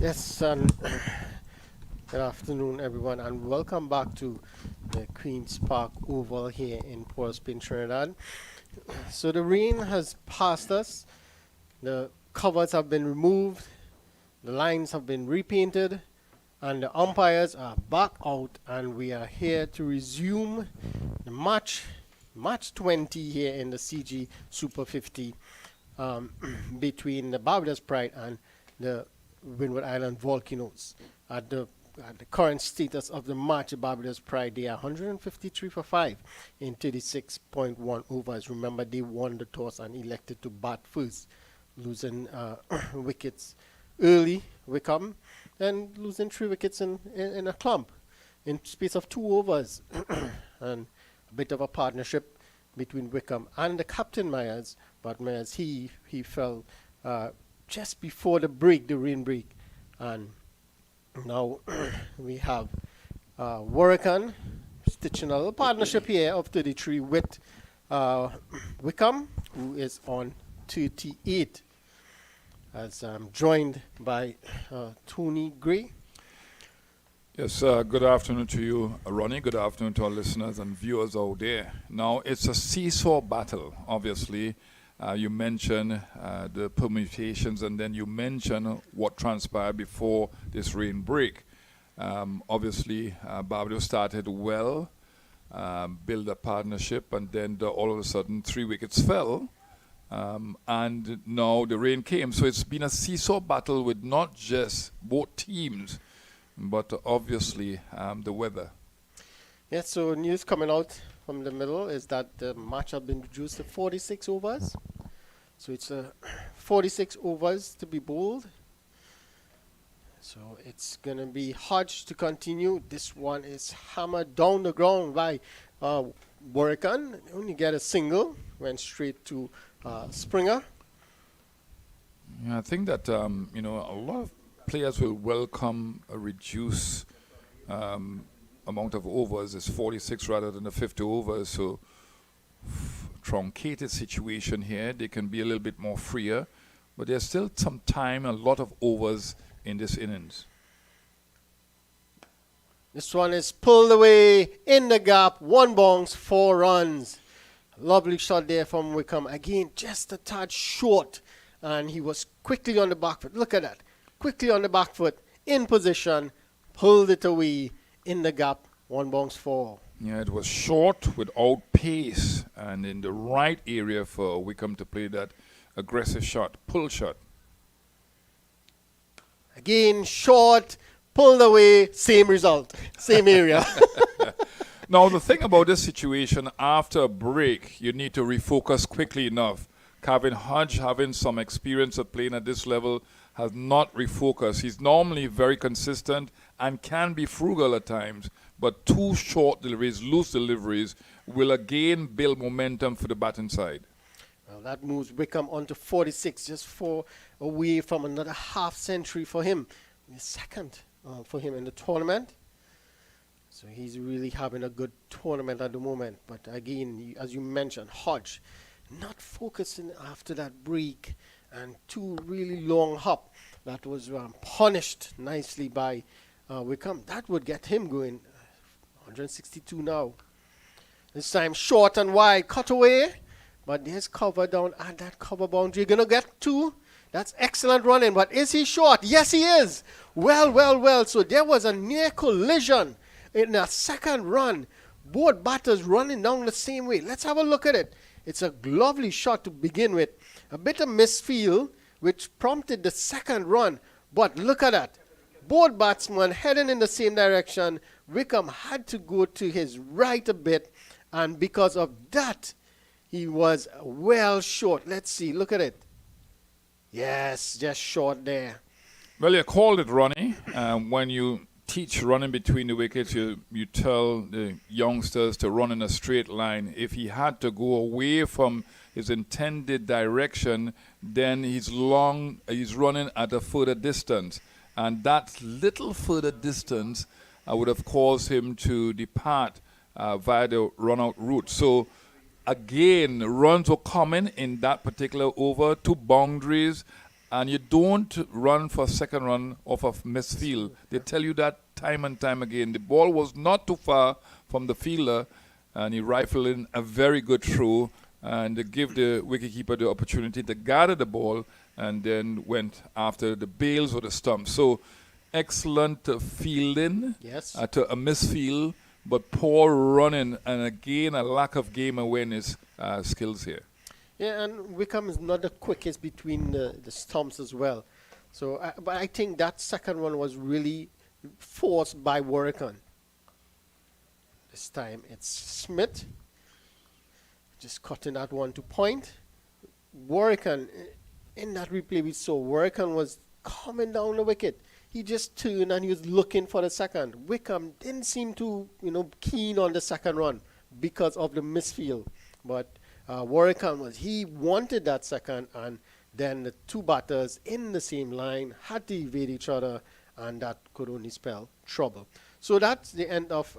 Yes, good afternoon, everyone, and welcome back to the Queen's Park Oval here in Port of Spain, Trinidad. So the rain has passed us, the covers have been removed, the lines have been repainted, and the umpires are back out, and we are here to resume the match 20 here in the CG Super 50 between the Barbados Pride and the Windward Island Volcanoes. At the current status of the match, the Barbados Pride, they are 153 for 5 in 36.1 overs. Remember, they won the toss and elected to bat first, losing wickets early, Wickham, and losing 3 wickets in a clump in space of 2 overs. And a bit of a partnership between Wickham and the captain Myers, but Myers, he fell just before the rain break, and now we have Warrican stitching a little partnership here of 33 with Wickham, who is on 38, as I'm joined by Tony Gray. Yes, good afternoon to you, Ronnie. Good afternoon to our listeners and viewers out there. Now, it's a seesaw battle, obviously. You mentioned the permutations, and then you mentioned what transpired before this rain break. Obviously, Barbados started well, built a partnership, and then all of a sudden 3 wickets fell, and now the rain came. So it's been a seesaw battle with not just both teams, but obviously the weather. Yes, so news coming out from the middle is that the match has been reduced to 46 overs. So it's 46 overs to be bowled. So it's going to be Hodge to continue. This one is hammered down the ground by Warrican. Only get a single. Went straight to Springer. Yeah, I think that a lot of players will welcome a reduced amount of overs. It's 46 rather than the 50 overs. So truncated situation here. They can be a little bit more freer, but there's still some time, a lot of overs in this innings. This one is pulled away in the gap. 1 bounce, 4 runs. Lovely shot there from Wickham. Again, just a touch short, and he was quickly on the back foot. Look at that. Quickly on the back foot, in position, pulled it away in the gap. 1 bounce, 4. Yeah, it was short without pace and in the right area for Wickham to play that aggressive shot, pull shot. Again, short, pulled away, same result, same area. Now, the thing about this situation, after a break, you need to refocus quickly enough. Kevin Hodge, having some experience of playing at this level, has not refocused. He's normally very consistent and can be frugal at times, but 2 short deliveries, loose deliveries, will again build momentum for the batting side. Well, that moves Wickham on to 46, just 4 away from another half century for him. The second for him in the tournament. So he's really having a good tournament at the moment. But again, as you mentioned, Hodge not focusing after that break and 2 really long hop that was punished nicely by Wickham. That would get him going. 162 now. This time short and wide, cut away. But there's cover down at that cover boundary. You're going to get 2. That's excellent running. But is he short? Yes, he is. Well. So there was a near collision in the second run. Both batters running down the same way. Let's have a look at it. It's a lovely shot to begin with. A bit of misfield, which prompted the second run. But look at that. Both batsmen heading in the same direction. Wickham had to go to his right a bit. And because of that, he was well short. Let's see. Look at it. Yes, just short there. Well, you called it, Ronnie. When you teach running between the wickets, you tell the youngsters to run in a straight line. If he had to go away from his intended direction, then he's running at a further distance. And that little further distance would have caused him to depart via the run-out route. So, again, runs were coming in that particular over, 2 boundaries, and you don't run for a second run off of misfield. They tell you that time and time again. The ball was not too far from the fielder, and he rifled in a very good throw, and they give the wicketkeeper the opportunity to gather the ball, and then went after the bails or the stumps. So excellent fielding Yes. to a misfield, but poor running, and again a lack of game awareness skills here. Yeah, and Wickham is not the quickest between the stumps as well. So, but I think that second one was really forced by Warrican. This time it's Smith just cutting that one to point. Warrican, in that replay we saw, Warrican was coming down the wicket. He just turned and he was looking for the second. Wickham didn't seem to, keen on the second run because of the misfield. But Warrican he wanted that second, and then the two batters in the same line had to evade each other, and that could only spell trouble. So that's the end of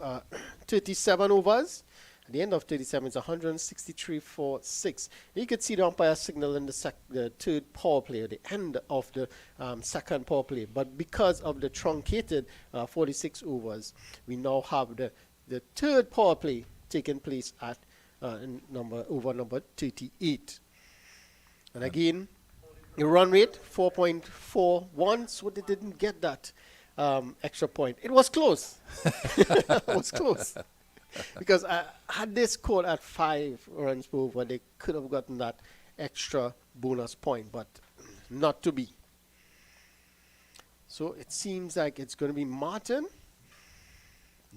37 overs. At the end of 37, it's 163 for 6. You could see the umpire signal in the third power play, at the end of the second power play. But because of the truncated 46 overs, we now have the third power play taking place at over number 38. And again, the run rate 4.41, so they didn't get that extra point. It was close. It was close. Because had they scored at 5 runs per over, they could have gotten that extra bonus point, but not to be. So it seems like it's going to be Martin.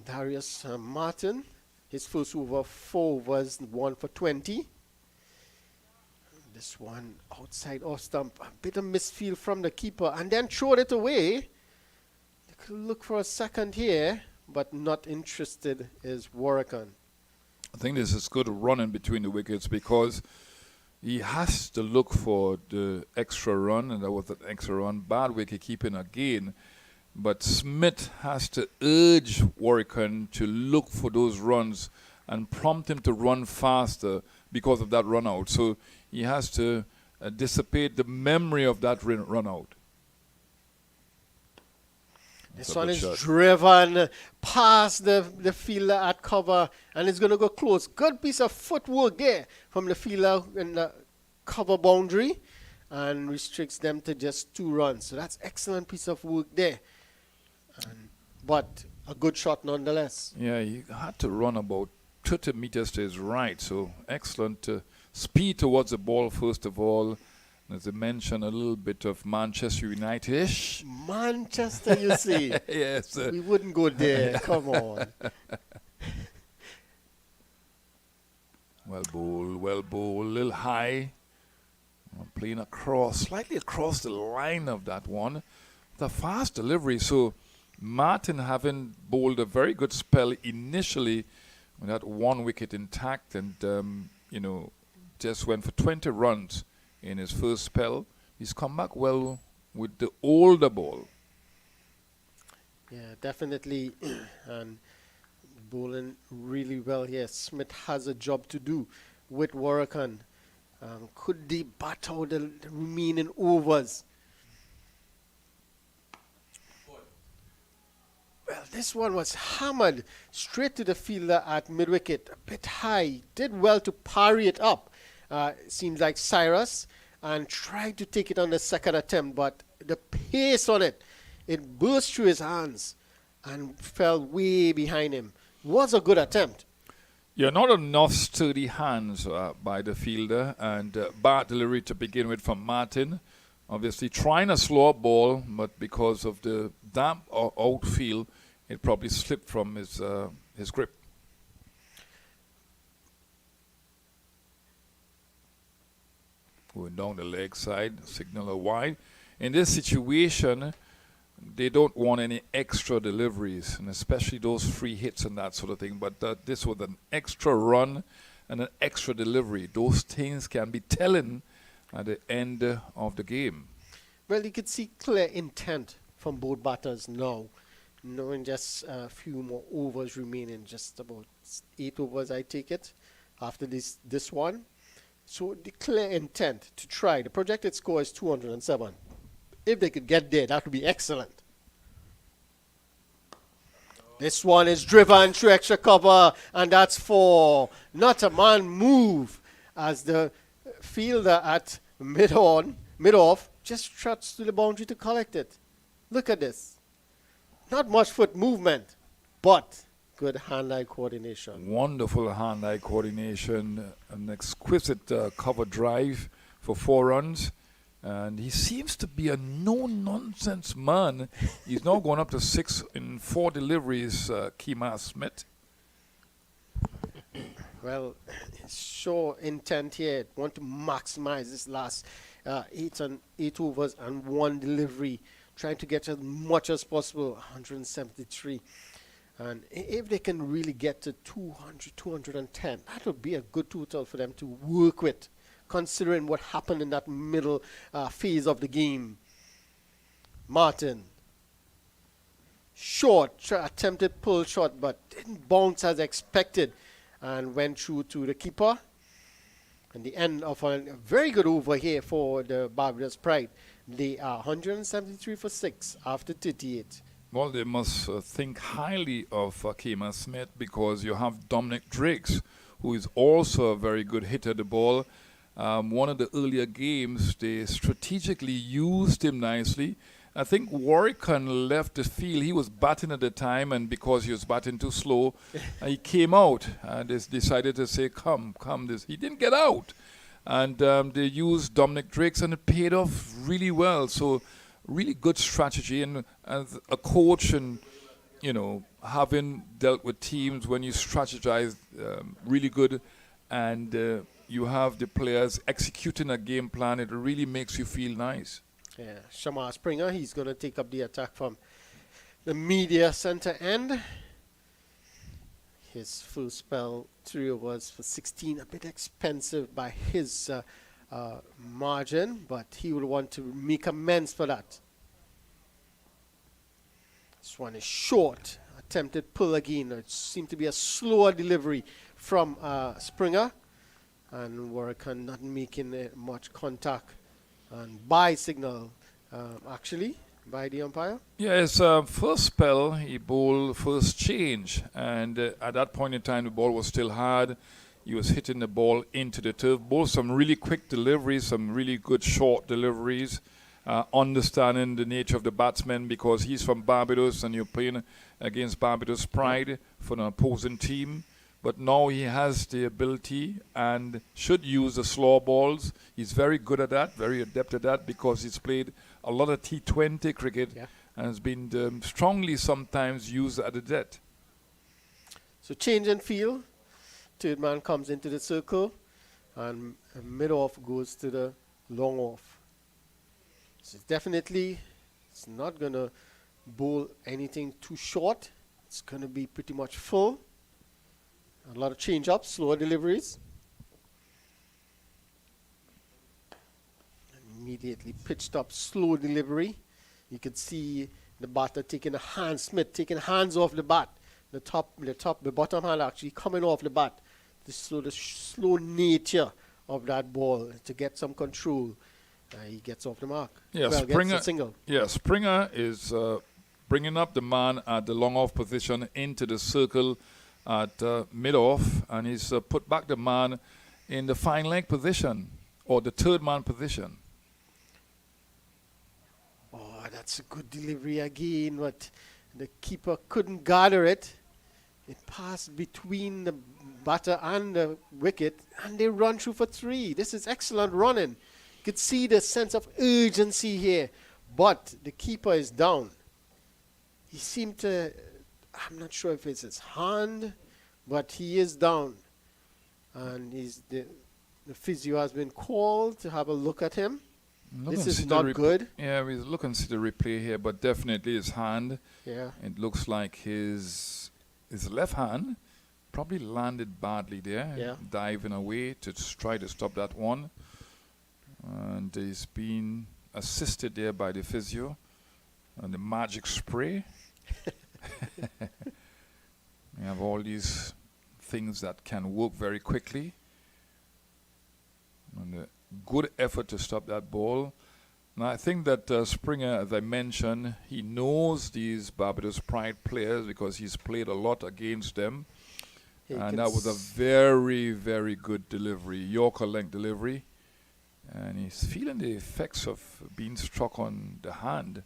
Darius Martin. His first over, 4 overs, 1 for 20. This one outside off stump. A bit of misfield from the keeper, and then throwed it away. They could look for a second here, but not interested is Warrican. I think this is good running between the wickets, because he has to look for the extra run, and that was an extra run. Bad wicket keeping again. But Smith has to urge Warrican to look for those runs and prompt him to run faster because of that run out. So he has to dissipate the memory of that run out. This one is driven past the fielder at cover, and it's going to go close. Good piece of footwork there from the fielder in the cover boundary, and restricts them to just 2 runs. So that's excellent piece of work there. But a good shot nonetheless. Yeah, he had to run about 30 meters to his right, so excellent speed towards the ball first of all. As I mentioned, a little bit of Manchester United-ish. Manchester, you see. Yes. We wouldn't go there. Come on. Well bowled, a little high. Playing slightly across the line of that one. The fast delivery. So Martin, having bowled a very good spell initially, with that 1 wicket intact, and just went for 20 runs in his first spell. He's come back well with the older ball. Yeah, definitely. And bowling really well here. Smith has a job to do with Warrican. Could they bat out the remaining overs? Well, this one was hammered straight to the fielder at mid-wicket. A bit high. Did well to parry it up. Seems like Cyrus, and tried to take it on the second attempt, but the pace on it burst through his hands and fell way behind him. Was a good attempt. Yeah, not enough sturdy hands by the fielder, and bad delivery to begin with from Martin. Obviously trying a slow ball, but because of the damp outfield, it probably slipped from his grip. Going down the leg side, signaler wide. In this situation, they don't want any extra deliveries, and especially those free hits and that sort of thing. But this was an extra run and an extra delivery. Those things can be telling at the end of the game. Well, you could see clear intent from both batters now, knowing just a few more overs remaining, just about 8 overs, I take it, after this one. So the clear intent to try. The projected score is 207. If they could get there, that would be excellent. This one is driven through extra cover, and that's 4. Not a man move as the fielder at mid-off just trots to the boundary to collect it. Look at this. Not much foot movement, but good hand-eye coordination. Wonderful hand-eye coordination, an exquisite cover drive for 4 runs. And he seems to be a no-nonsense man. He's now gone up to 6 in 4 deliveries, Kemar Smith. Well, sure intent here. Want to maximize this last 8 overs and 1 delivery. Trying to get as much as possible, 173. And if they can really get to 200, 210, that would be a good total for them to work with, considering what happened in that middle phase of the game. Martin. Short, attempted pull shot, but didn't bounce as expected and went through to the keeper. And the end of a very good over here for the Barbados Pride. They are 173 for 6 after 38. Well, they must think highly of Kemar Smith, because you have Dominic Drakes, who is also a very good hitter of the ball. One of the earlier games, they strategically used him nicely. I think Warwickon left the field. He was batting at the time, and because he was batting too slow, he came out and they decided to say, come. He didn't get out. And they used Dominic Drakes, and it paid off really well. So really good strategy. And as a coach, and, you know, having dealt with teams, when you strategize, really good, and you have the players executing a game plan, it really makes you feel nice. Yeah, Shamar Springer, he's going to take up the attack from the media center end. His full spell 3 overs for 16, a bit expensive by his margin, but he will want to make amends for that. This one is short, attempted pull again. It seemed to be a slower delivery from Springer, and Warwickon not making much contact. And by signal, actually, by the umpire. Yeah, his first spell, he bowled first change, and at that point in time, the ball was still hard. He was hitting the ball into the turf. Bowled some really quick deliveries, some really good short deliveries, understanding the nature of the batsman, because he's from Barbados and you're playing against Barbados Pride for an opposing team. But now he has the ability and should use the slow balls. He's very good at that, very adept at that, because he's played a lot of T20 cricket and has been strongly sometimes used at the death. So change in field. Third man comes into the circle, and mid-off goes to the long off. So definitely, it's not going to bowl anything too short. It's going to be pretty much full. A lot of change-ups, slower deliveries. Immediately pitched up, slow delivery. You could see the batter taking Smith taking hands off the bat. The bottom hand actually coming off the bat. The slow nature of that ball to get some control. He gets off the mark. Yeah, well, Springer. gets a single. Yeah, Springer is bringing up the man at the long off position into the circle at mid-off, and he's put back the man in the fine leg position, or the third man position. Oh, that's a good delivery again, but the keeper couldn't gather it. It passed between the batter and the wicket, and they run through for 3. This is excellent running. You could see the sense of urgency here, but the keeper is down. He seemed to... I'm not sure if it's his hand, but he is down. And the physio has been called to have a look at him. This is not good. Yeah, we look and see the replay here, but definitely his hand. Yeah. It looks like his left hand probably landed badly there. Yeah. Diving away to try to stop that one. And he's been assisted there by the physio. And the magic spray. We have all these things that can work very quickly. And a good effort to stop that ball. And I think that Springer, as I mentioned, he knows these Barbados Pride players because he's played a lot against them. He And can that was a very, very good delivery, Yorker length delivery. And he's feeling the effects of being struck on the hand.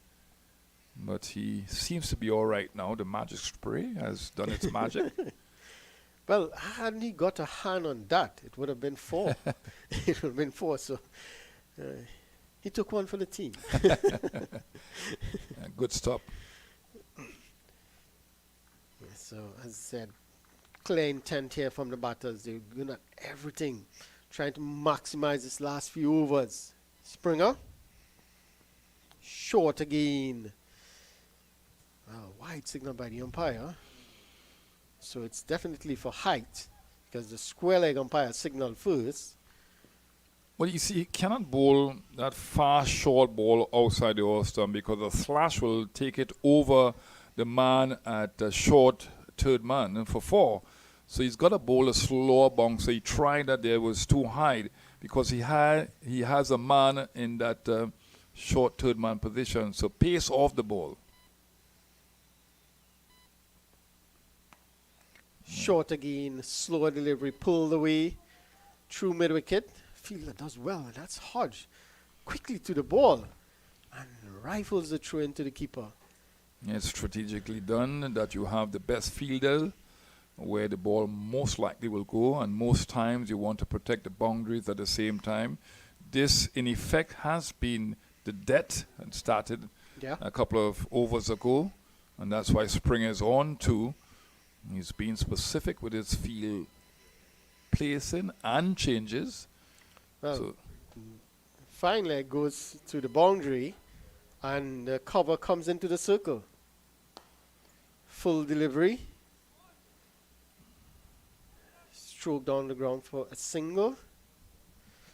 But he seems to be all right now. The magic spray has done its magic. Well, hadn't he got a hand on that, it would have been 4. It would have been 4. So he took one for the team. Good stop. So, as I said, clear intent here from the batters. They're doing at everything, trying to maximize this last few overs. Springer. Short again. Wide signal by the umpire. So it's definitely for height, because the square leg umpire signaled first. Well, you see, he cannot bowl that fast, short ball outside the all-stump because the slash will take it over the man at the short third man for 4. So he's got to bowl a slower bounce. So he tried that there was too high because he has a man in that short third man position. So pace off the ball. Short again, slower delivery, pulled away, through mid wicket. Fielder does well, and that's Hodge. Quickly to the ball, and rifles the throw into the keeper. It's strategically done that you have the best fielder where the ball most likely will go, and most times you want to protect the boundaries at the same time. This, in effect, has been the debt and started a couple of overs ago, and that's why Springer is on too. He's been specific with his field placing and changes. Well, So finally it goes to the boundary, and the cover comes into the circle. Full delivery. Stroke down the ground for a single.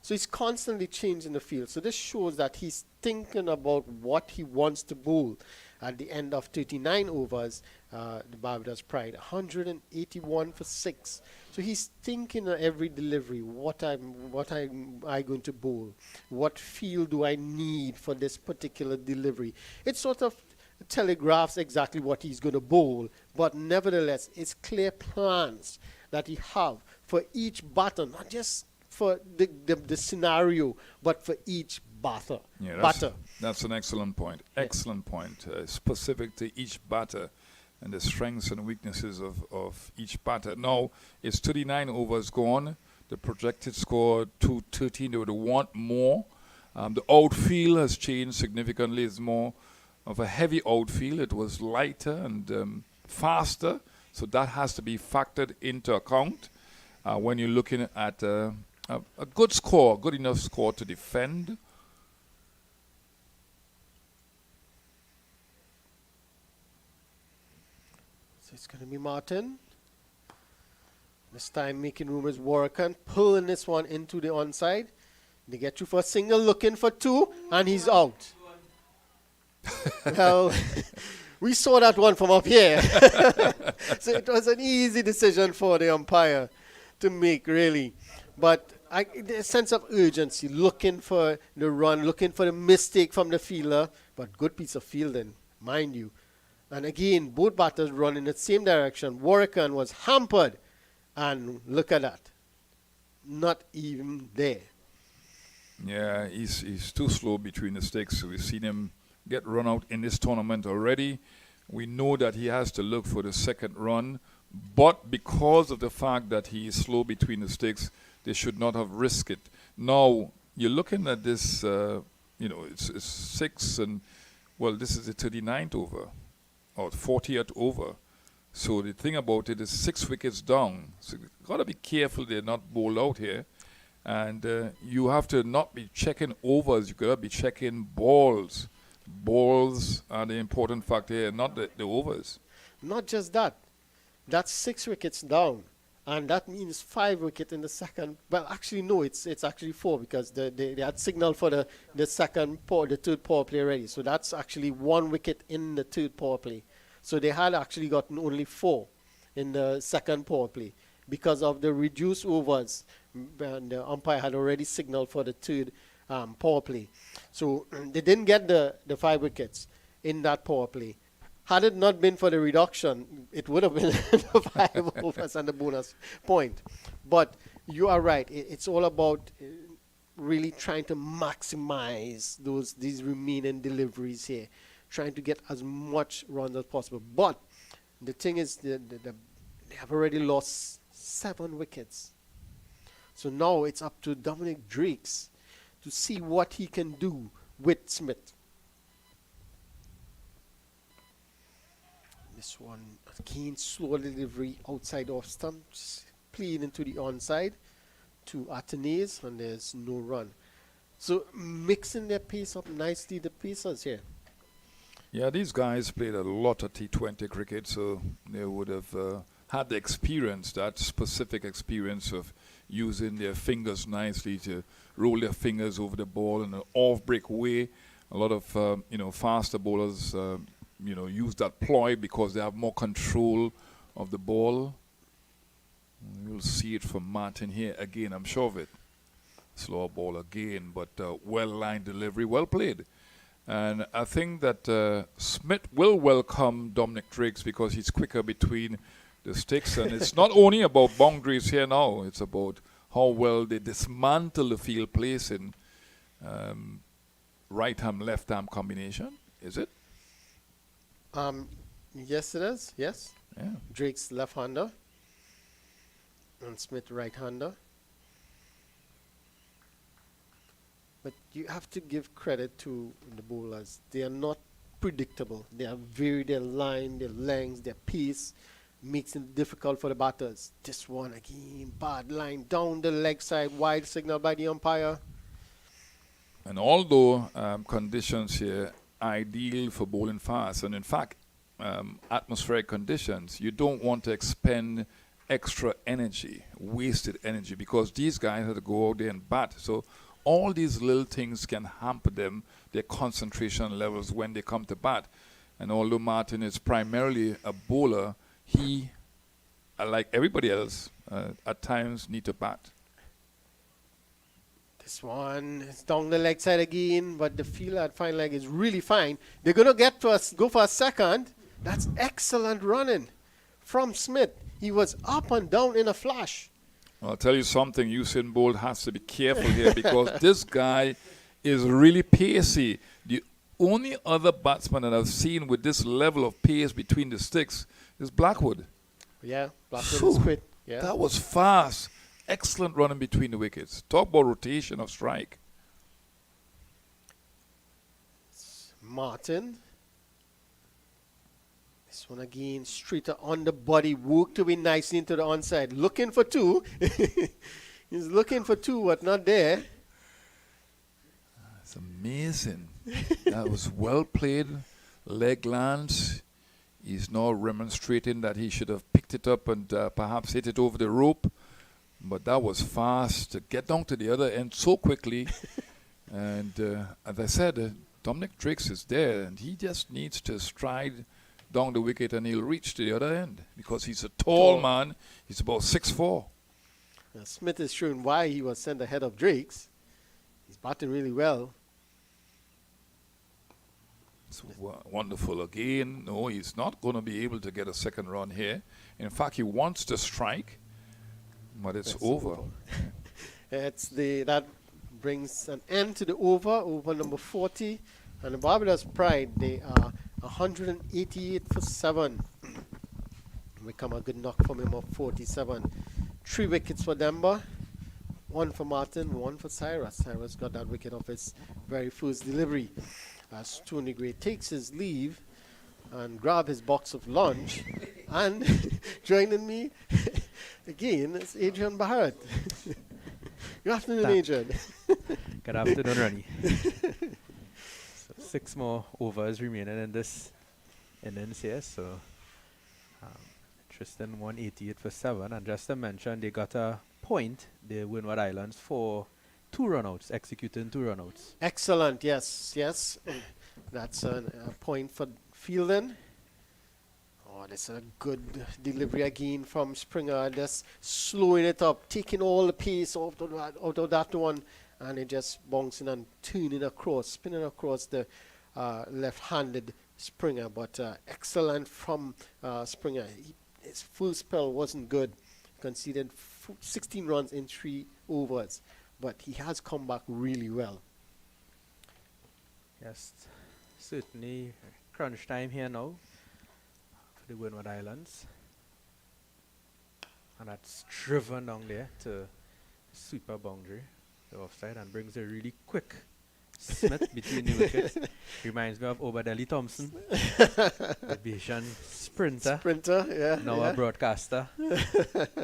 So he's constantly changing the field. So this shows that he's thinking about what he wants to bowl. At the end of 39 overs, the Barbados Pride, 181 for 6. So he's thinking of every delivery, what am I going to bowl? What field do I need for this particular delivery? It sort of telegraphs exactly what he's going to bowl, but nevertheless, it's clear plans that he have for each batter, not just for the scenario, but for each batter. That's an excellent point. Excellent point. Specific to each batter and the strengths and weaknesses of each batter. Now, it's 39 overs gone. The projected score 213. They would want more. The outfield has changed significantly. It's more of a heavy outfield. It was lighter and faster. So that has to be factored into account when you're looking at a good score, good enough score to defend. So it's going to be Martin. This time making room is Warrican, pulling this one into the onside. They get you for a single, looking for 2, and he's out. Well, we saw that one from up here. So it was an easy decision for the umpire to make, really. But the sense of urgency, looking for the run, looking for the mistake from the fielder, but good piece of fielding, mind you. And again, both batters run in the same direction. Warrican was hampered, and look at that. Not even there. Yeah, he's too slow between the sticks. We've seen him get run out in this tournament already. We know that he has to look for the second run, but because of the fact that he is slow between the sticks, they should not have risked it. Now, you're looking at this, it's 6, and, well, this is the 39th over, or 40th over. So the thing about it is 6 wickets down. So you've got to be careful they're not bowled out here. And you have to not be checking overs. You've got to be checking balls. Balls are the important factor here, not the overs. Not just that. That's 6 wickets down. And that means 5 wickets in the second. Well, actually, no, it's actually 4 because they had signaled for the third power play already. So that's actually 1 wicket in the third power play. So they had actually gotten only 4 in the second power play. because of the reduced overs. And the umpire had already signaled for the third power play. So they didn't get the 5 wickets in that power play. Had it not been for the reduction, it would have been the 5 overs and the bonus point. But you are right. It's all about really trying to maximize these remaining deliveries here, trying to get as much runs as possible. But the thing is, they have already lost 7 wickets. So now it's up to Dominic Drakes to see what he can do with Smith. This one, again, slow delivery outside off stumps, played into the onside to Atenes, and there's no run. So mixing their pace up nicely, the pacers here. Yeah, these guys played a lot of T20 cricket, so they would have had the experience, that specific experience of using their fingers nicely to roll their fingers over the ball in an off-break way. A lot of faster bowlers use that ploy because they have more control of the ball. You'll see it from Martin here again, I'm sure of it. Slower ball again, but well-lined delivery, well played. And I think that Smith will welcome Dominic Drakes because he's quicker between the sticks. And it's not only about boundaries here now, it's about how well they dismantle the field placing. Right-arm, left-arm combination, is it? Yes, it is. Yes. Yeah. Drake's left-hander and Smith right-hander. But you have to give credit to the bowlers. They are not predictable. They are their line, their length, their pace makes it difficult for the batters. This one again, bad line down the leg side, wide signal by the umpire. And although conditions here ideal for bowling fast, and in fact, atmospheric conditions, you don't want to expend extra energy, wasted energy, because these guys have to go out there and bat. So all these little things can hamper them, their concentration levels when they come to bat. And although Martin is primarily a bowler, he, like everybody else, at times need to bat. This one is down the leg side again, but the fielder at fine leg is really fine. They're going to get to us, go for a second. That's excellent running from Smith. He was up and down in a flash. I'll tell you something, Usain Bolt has to be careful here because this guy is really pacey. The only other batsman that I've seen with this level of pace between the sticks is Blackwood. Yeah, Blackwood is quick. Yeah. That was fast. Excellent running between the wickets. Talk about rotation of strike. Martin. This one again, straighter on the body, worked away nicely into the onside. Looking for 2. He's looking for 2, but not there. It's amazing. That was well played. Leg lands. He's now remonstrating that he should have picked it up and perhaps hit it over the rope. But that was fast to get down to the other end so quickly. And as I said, Dominic Drakes is there, and he just needs to stride down the wicket and he'll reach to the other end because he's a tall man. He's about 6'4". Smith is showing why he was sent ahead of Drakes. He's batting really well. It's wonderful again. No, he's not going to be able to get a second run here. In fact, he wants to strike, but it's over. That brings an end to the over number 40. And the Barbados Pride, they are 188 for 7. Become a good knock from him of 47. 3 wickets for Demba, 1 for Martin, 1 for Cyrus. Cyrus got that wicket off his very first delivery. As Tony Gray takes his leave and grab his box of lunch, and joining me again is Adrian Baharat. Good afternoon, Adrian. Good afternoon, Ronnie. So 6 more overs remaining in this innings here. So Tristan 188 for 7. And just to mention, they got a point, the Windward Islands, for 2 runouts, executing 2 runouts. Excellent, yes. That's a point for fielding. Oh, That's a good delivery again from Springer, just slowing it up, taking all the pace out of that one, and it just bouncing and turning across, spinning across the left-handed Springer. But excellent from Springer. His full spell wasn't good. Conceded 16 runs in 3 overs, but he has come back really well. Yes, certainly crunch time here now for the Windward Islands. And that's driven down there to sweeper boundary, the offside, and brings a really quick Smith between the wickets. Reminds me of Obadeli Thompson, the Bayesian sprinter, Yeah. now yeah. a broadcaster.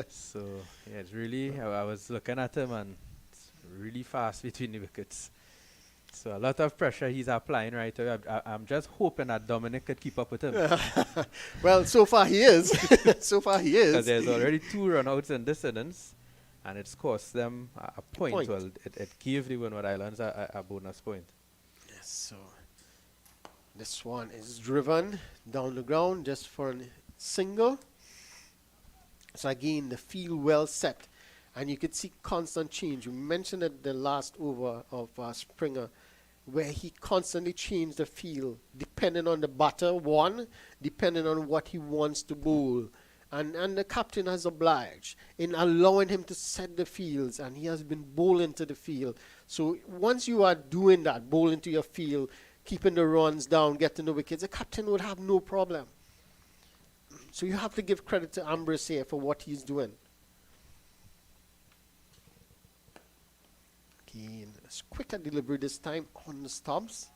So, yeah, it's really, I was looking at him and it's really fast between the wickets. So a lot of pressure he's applying right away. I'm just hoping that Dominic could keep up with him. Well, so far he is. So far he Because is. there's already 2 run-outs in this innings, and it's cost them a point. Point. Well, it gave the Windward Islands a bonus point. Yes, so this one is driven down the ground just for a single. So again, the field well set, and you could see constant change. You mentioned it the last over of Springer, where he constantly changed the field depending on the batter, depending on what he wants to bowl. And the captain has obliged in allowing him to set the fields, and he has been bowling to the field. So once you are doing that, bowling to your field, keeping the runs down, getting the wickets, the captain would have no problem. So you have to give credit to Ambrose here for what he's doing. Again, it's quicker delivery this time on the stumps.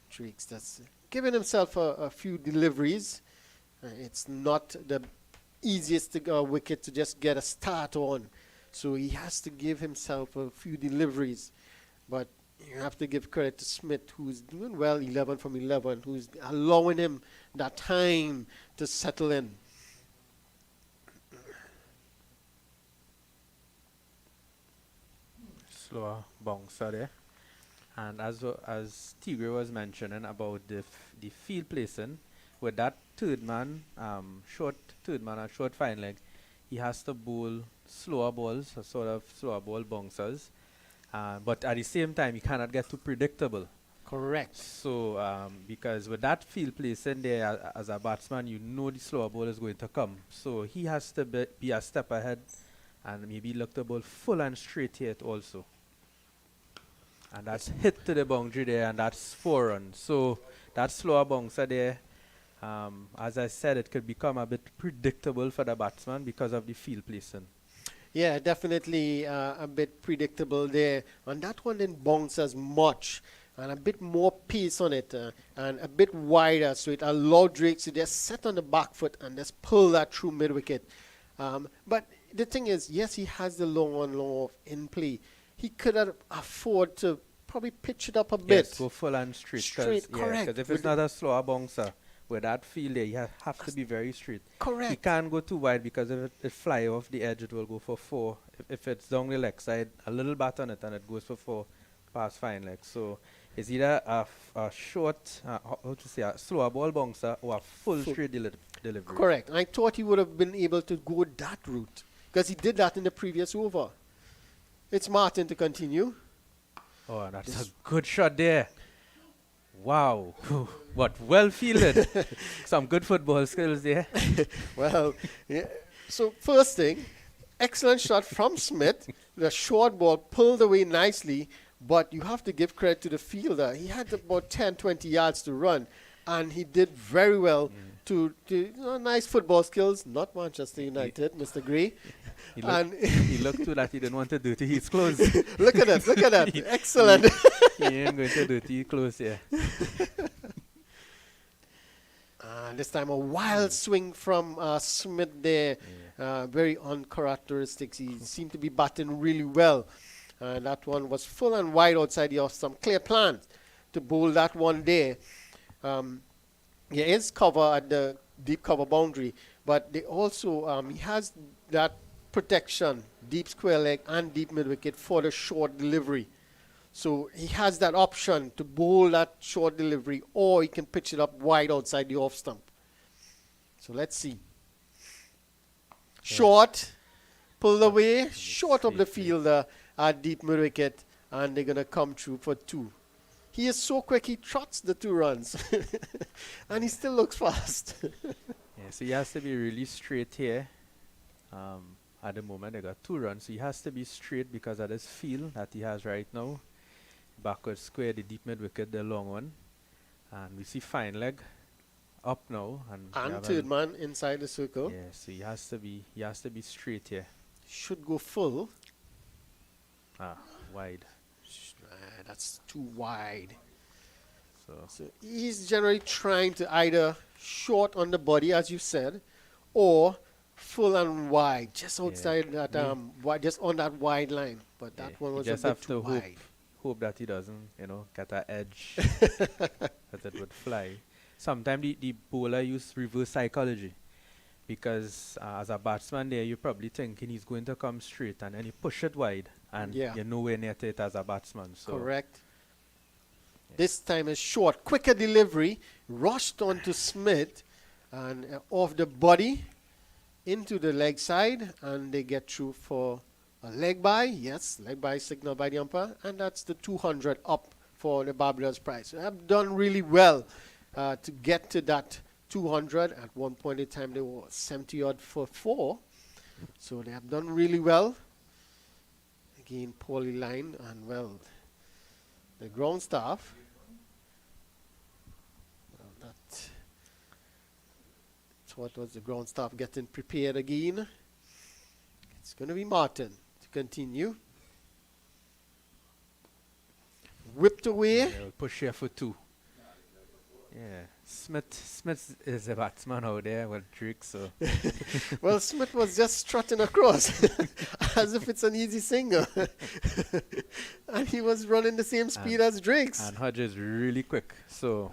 Tricks, that's giving himself a few deliveries. It's not the easiest wicket to just get a start on. So he has to give himself a few deliveries. But you have to give credit to Smith, who's doing well, 11 from 11, who's allowing him that time to settle in. Slower bouncer there. And as Tigre was mentioning about the field placing, with that third man and short fine leg, he has to bowl slower balls, a sort of slower ball bouncers. But at the same time, he cannot get too predictable. Correct. So, because with that field placing there as a batsman, you know the slower ball is going to come. So he has to be a step ahead and maybe look the ball full and straight hit also. And that's hit to the boundary there, and that's 4 runs. So that slower bouncer there, as I said, it could become a bit predictable for the batsman because of the field placing. Yeah, definitely a bit predictable there. And that one didn't bounce as much, and a bit more pace on it, and a bit wider, so it allowed Drake to just set on the back foot and just pull that through mid-wicket. But the thing is, yes, he has the long on, long off in play. He could have afford to probably pitch it up a bit. Yes, go full and straight. Straight, correct. Because if it's not a slower bouncer, with that field there, you have to be very straight. Correct. He can't go too wide because if it fly off the edge, it will go for 4. If it's down the leg side, a little bat on it, and it goes for 4 past fine leg. So it's either a short, a slower ball bouncer or a full straight delivery. Correct. And I thought he would have been able to go that route because he did that in the previous over. It's Martin to continue. Oh, that's a good shot there. Wow. What well fielded. Some good football skills there. Well, yeah. So first thing, excellent shot from Smith. The short ball pulled away nicely, but you have to give credit to the fielder. He had about 10, 20 yards to run, and he did very well to nice football skills. Not Manchester United, Mr. Gray. He looked to that he didn't want to do it to his clothes. Look at that. Excellent. He ain't going to do it to his clothes, yeah. This time a wild swing from Smith there. Very uncharacteristic. He seemed to be batting really well. That one was full and wide outside the off stump. Clear plan to bowl that one there. There is cover at the deep cover boundary, but they also he has that protection, deep square leg and deep mid wicket for the short delivery. So he has that option to bowl that short delivery, or he can pitch it up wide outside the off stump. So let's see. Short, pulled away, short of the fielder at deep mid wicket, and they're going to come through for 2. He is so quick, he trots the 2 runs. And he still looks fast. Yeah, so he has to be really straight here. At the moment, they got 2 runs. So he has to be straight because of this feel that he has right now. Backward square, the deep mid wicket, the long one. And we see fine leg up now. And third man inside the circle. Yeah, so he has to be straight here. Should go full. Wide. That's too wide. So he's generally trying to either short on the body, as you said, or full and wide, just outside that just on that wide line. But that one was a bit too wide. Hope that he doesn't, get an edge that it would fly. Sometimes the bowler use reverse psychology because as a batsman there, you're probably thinking he's going to come straight and then you push it wide and you're nowhere near to it as a batsman. So correct. Yeah. This time is short, quicker delivery, rushed onto Smith and off the body into the leg side, and they get through for a leg by. Yes, leg by signal by the umpire, and that's the 200 up for the Barbados prize. So they have done really well to get to that 200. At one point in time, they were 70 odd for 4. So they have done really well. Again, poorly lined, and well, the ground staff. Well, that's what was the ground staff getting prepared again. It's going to be Martin to continue. Whipped away. Yeah, we'll push here for 2. Yeah, Smith is a batsman out there with Drake, so. Well, Smith was just strutting across as if it's an easy single. And he was running the same speed as Drake's. And Hodge is really quick, so.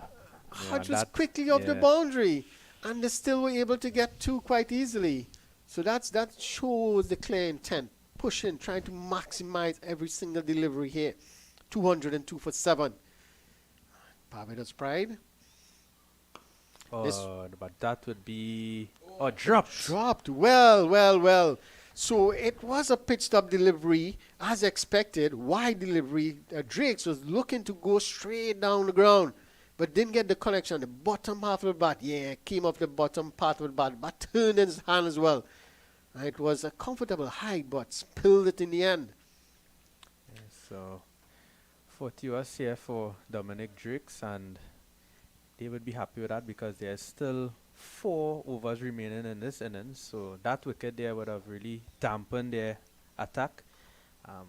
Hodge was quickly off the boundary, and they still were able to get 2 quite easily. So that shows the clear intent, pushing, trying to maximize every single delivery here. 202 for 7. Barbados pride. But that would be dropped. Dropped. Well. So it was a pitched up delivery as expected. Wide delivery. Drakes was looking to go straight down the ground, but didn't get the connection. The bottom half of the bat, came off the bottom part of the bat, but turned in his hand as well. And it was a comfortable height, but spilled it in the end. Yeah, so 40 was here for Dominic Drakes, and they would be happy with that because there's still 4 overs remaining in this innings. So that wicket there would have really dampened their attack. Not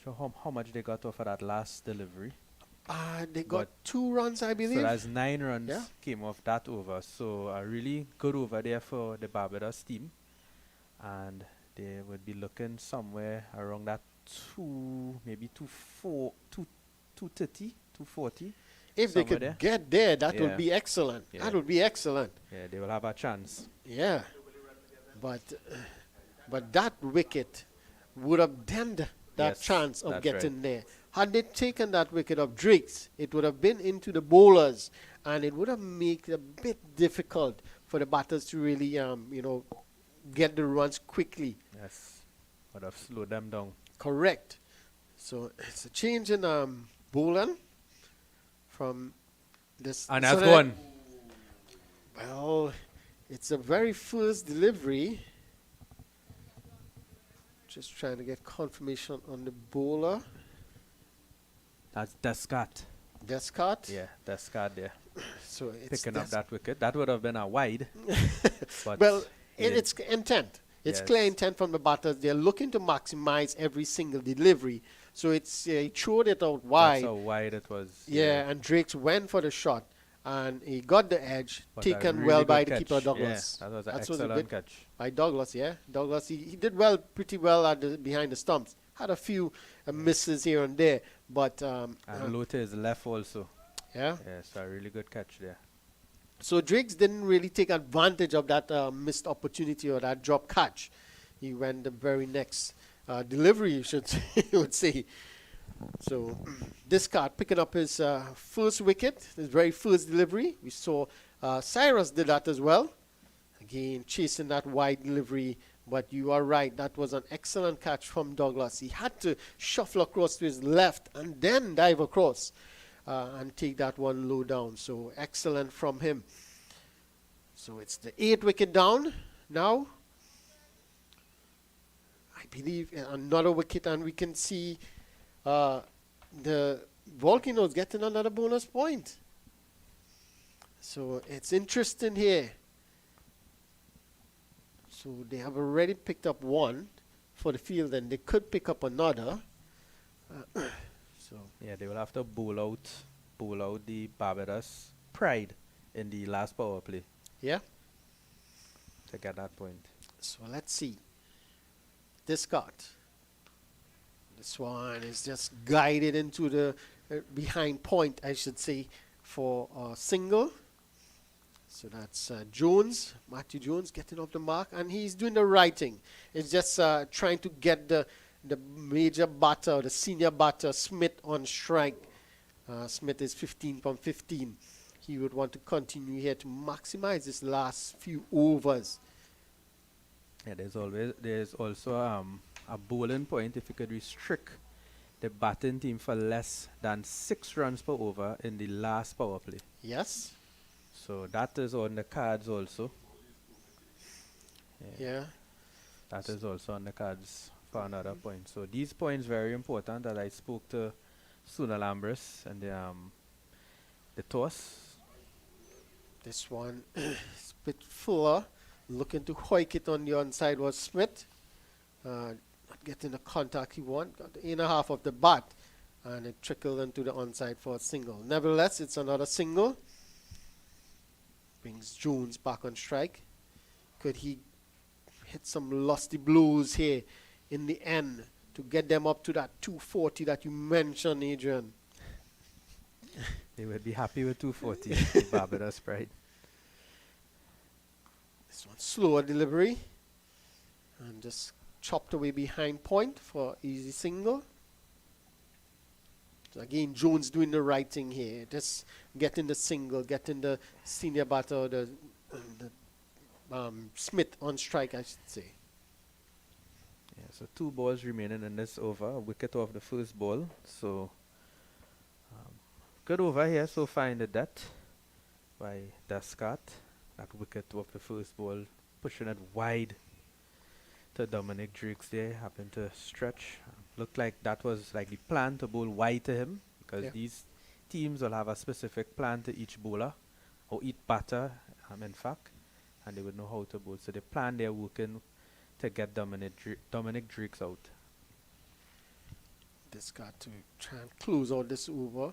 sure how much they got off of that last delivery. They got 2 runs, I believe. So that's 9 runs came off that over. So a really good over there for the Barbados team. And they would be looking somewhere around that 230, 240. If they could get there, that would be excellent. Yeah. That would be excellent. Yeah, they will have a chance. Yeah. But that wicket would have damned that chance of getting there. Had they taken that wicket of Drake's, it would have been into the bowlers, and it would have made it a bit difficult for the batters to really, get the runs quickly. Yes, would have slowed them down. Correct. So it's a change in bowling from this. And that's one. Well, it's a very first delivery. Just trying to get confirmation on the bowler. That's Descott. Descott? Yeah, Descott there. So it's picking up that wicket. That would have been a wide. But well, it's intent. It's clear intent from the batters. They're looking to maximize every single delivery. So it's he threw it out wide. That's how wide it was. Yeah, and Drakes went for the shot, and he got the edge, But taken really well by good the keeper catch. Douglas. Yeah, that was an That excellent catch. by Douglas. Yeah, Douglas. He did well, pretty well at behind the stumps. Had a few misses here and there, but And low to his left also. yeah. Yeah, so a really good catch there. So Drakes didn't really take advantage of that missed opportunity or that drop catch. He went the very next delivery, you would say. So this card picking up his first wicket, his very first delivery. We saw Cyrus did that as well. Again, chasing that wide delivery. But you are right, that was an excellent catch from Douglas. He had to shuffle across to his left and then dive across and take that one low down. So excellent from him. So it's the 8th wicket down now. I believe another wicket, and we can see the Volcanoes getting another bonus point. So it's interesting here. So they have already picked up one for the field, and they could pick up another. So Yeah, they will have to bowl out the Barbados pride in the last power play yeah. to get that point. So let's see. Discard. This one is just guided into the behind point, I should say, for a single. So that's Jones, Matthew Jones getting off the mark, and he's doing the right thing. It's just trying to get the major batter, the senior batter, Smith, on strike. Smith is 15.15. He would want to continue here to maximize his last few overs. Yeah, there's also a bowling point if you could restrict the batting team for less than 6 runs per over in the last power play. Yes. So that is on the cards also. Yeah. That is also on the cards for another point. So these points very important that I spoke to Sunil Lambris and the toss. This one is a bit fuller. Looking to hoik it on the onside was Smith. Not getting the contact he wanted. Got the inner half of the bat. And it trickled into the onside for a single. Nevertheless, it's another single. Brings Jones back on strike. Could he hit some lusty blows here in the end to get them up to that 240 that you mentioned, Adrian? They would be happy with 240, the Barbados pride. This one slower delivery. And just chopped away behind point for easy single. So again, Jones doing the right thing here. Just getting the single, getting the senior batter, the Smith on strike, I should say. Yeah, so 2 balls remaining in this over. A wicket off the first ball. So good over here so far in the death by Descart. That wicket off the first ball, pushing it wide to Dominic Drakes there, happened to stretch. Looked like that was like the plan to bowl wide to him, because these teams will have a specific plan to each bowler, or each batter, in fact, and they would know how to bowl. So they plan their working to get Dominic Drakes out. This got to try and close out this over.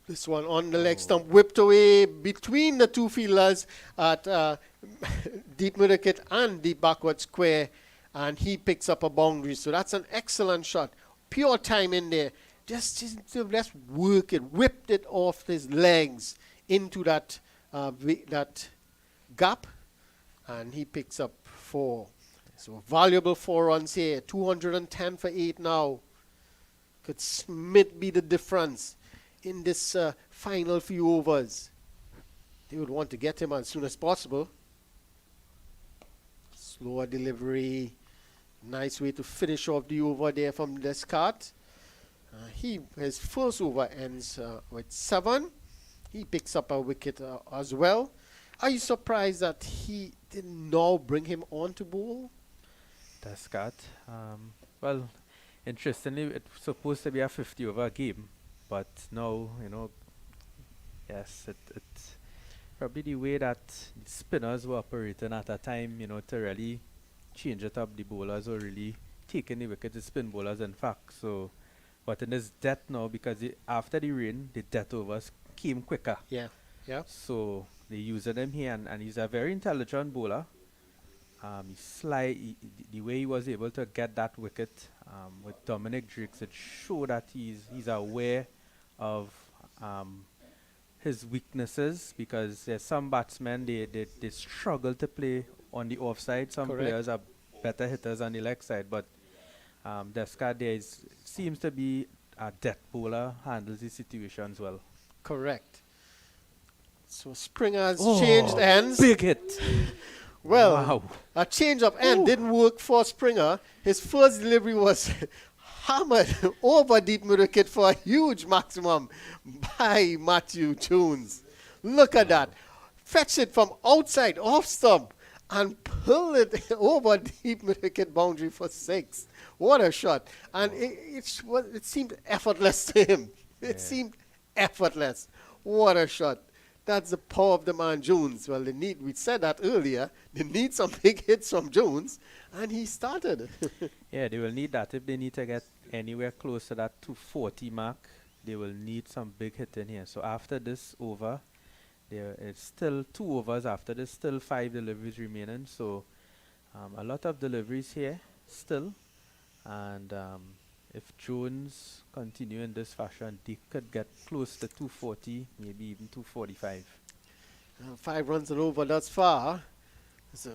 This one on the leg stump, whipped away between the two fielders at deep mid-wicket and deep backward square, and he picks up a boundary. So that's an excellent shot. Pure time in there. Just work it, whipped it off his legs into that that gap, and he picks up 4. So valuable 4 runs here. 210 for 8 now. Could Smith be the difference in this final few overs? They would want to get him as soon as possible. Slower delivery. Nice way to finish off the over there from Descart. His first over ends with 7. He picks up a wicket as well. Are you surprised that he did not bring him on to bowl? Descart. Well, interestingly, it's supposed to be a 50 over game. But now, yes, it's probably the way that the spinners were operating at a time, to really change it up. The bowlers were really taking the wicket, the spin bowlers, in fact. So, but in this death now, because after the rain, the death overs came quicker. Yeah. So they're using him here, and he's a very intelligent bowler. The way he was able to get that wicket with Dominic Drakes, it showed that he's aware of his weaknesses, because there's some batsmen they struggle to play on the offside. Some players are better hitters on the leg side, but Descart seems to be a death bowler, handles the situations well. Correct. So Springer has changed ends. Big hit. Well, Wow. a change of end didn't work for Springer. His first delivery was hammered over deep middle wicket for a huge maximum by Matthew Jones. Look at that. Fetch it from outside, off stump, and pull it over deep middle wicket boundary for 6. What a shot. And it seemed effortless to him. It seemed effortless. What a shot. That's the power of the man Jones. Well, we said that earlier, they need some big hits from Jones, and he started. Yeah, they will need that. If they need to get anywhere close to that 240 mark, they will need some big hit in here. So after this over, it's still 2 overs after this, still 5 deliveries remaining. So a lot of deliveries here still. And if Jones continue in this fashion, they could get close to 240, maybe even 245. 5 runs and over thus far. So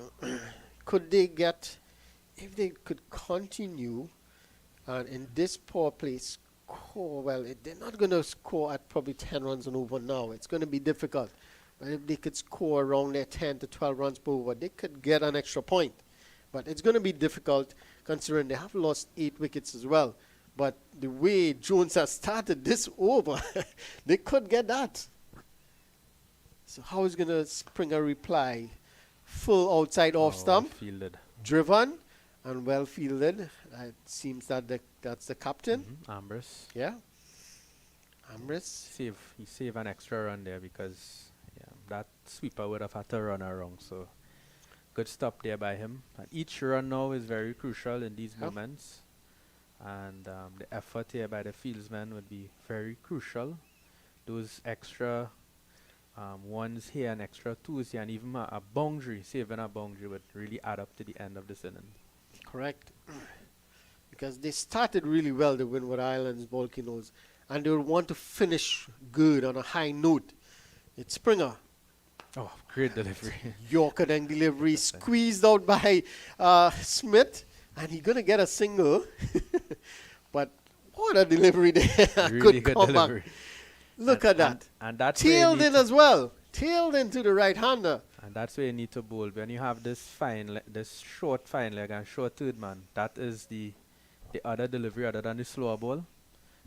could they get, if they could continue in this power play score, well, they're not going to score at probably 10 runs and over now. It's going to be difficult. But if they could score around their 10 to 12 runs per over, they could get an extra point. But it's going to be difficult considering they have lost 8 wickets as well. But the way Jones has started this over, they could get that. So how is going to Springer reply? Full outside off stump, Fielded. driven and well fielded. It seems that that's the captain. Ambrose. Yeah. Ambrose. He saved an extra run there because that sweeper would have had to run around. So good stop there by him. And each run now is very crucial in these moments. And the effort here by the fieldsman would be very crucial. Those extra ones here and extra 2s here and even a boundary, saving a boundary would really add up to the end of this inning. Correct. Because they started really well, the Windward Islands Volcanoes, and they would want to finish good on a high note. It's Springer. Oh, great delivery. Yorker then delivery squeezed out by Smith, and he's going to get a single. But what a delivery there. Really good delivery. Look at that. And that's tailed in as well. Tailed into the right-hander. And that's where you need to bowl. When you have this this short fine leg and short third man, that is the other delivery other than the slower ball.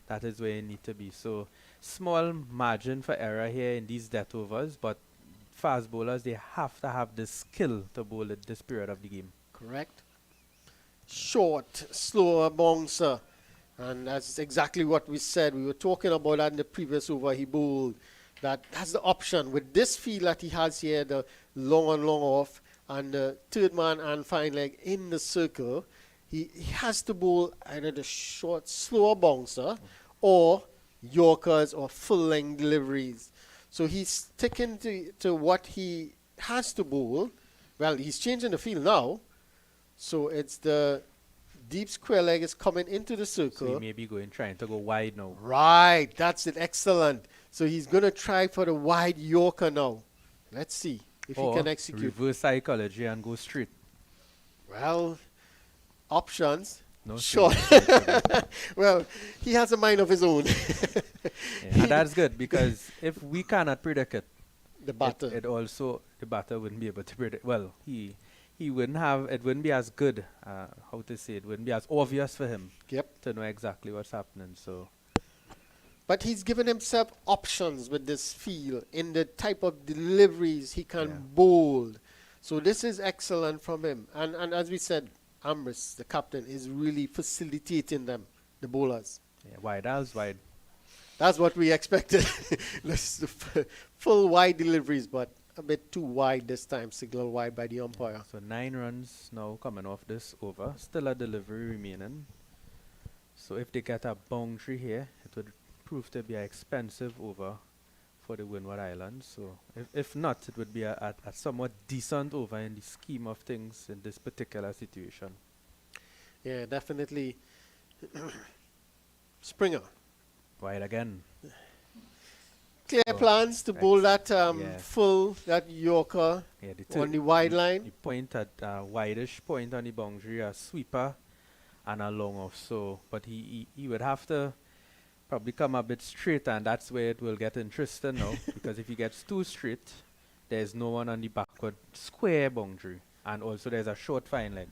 That is where you need to be. So small margin for error here in these death overs, but fast bowlers, they have to have the skill to bowl at this period of the game. Correct. Short, slower bouncer. And that's exactly what we said. We were talking about that in the previous over he bowled. That's the option. With this feel that he has here, the long and long off, and the third man and fine leg in the circle, he has to bowl either the short, slower bouncer or Yorkers or full-length deliveries. So he's sticking to what he has to bowl. Well, he's changing the field now. So it's the deep square leg is coming into the circle. So he may be trying to go wide now. Right, that's it. Excellent. So he's going to try for the wide Yorker now. Let's see if he can execute. Reverse psychology and go straight. Well, options. No sure. Well, he has a mind of his own. And that's good because if we cannot predict it, the batter. The batter wouldn't be able to predict. Well, he wouldn't have, it wouldn't be as good, it wouldn't be as obvious for him to know exactly what's happening. So, but he's given himself options with this field in the type of deliveries he can bowl. So this is excellent from him. And as we said, Ambrose, the captain, is really facilitating them, the bowlers. Yeah, wide as wide. That's what we expected. Full wide deliveries, but a bit too wide this time, signal wide by the umpire. So 9 runs now coming off this over. Still a delivery remaining. So if they get a boundary here, it would prove to be an expensive over for the Windward Islands. So if not, it would be a somewhat decent over in the scheme of things in this particular situation. Yeah, definitely. Springer. Wide again. Clear plans to bowl that full, that Yorker on the wide line. The point at wideish point on the boundary, a sweeper and a long off. So, but he would have to probably come a bit straight, and that's where it will get interesting now. Because if he gets too straight, there's no one on the backward square boundary. and also there's a short fine leg.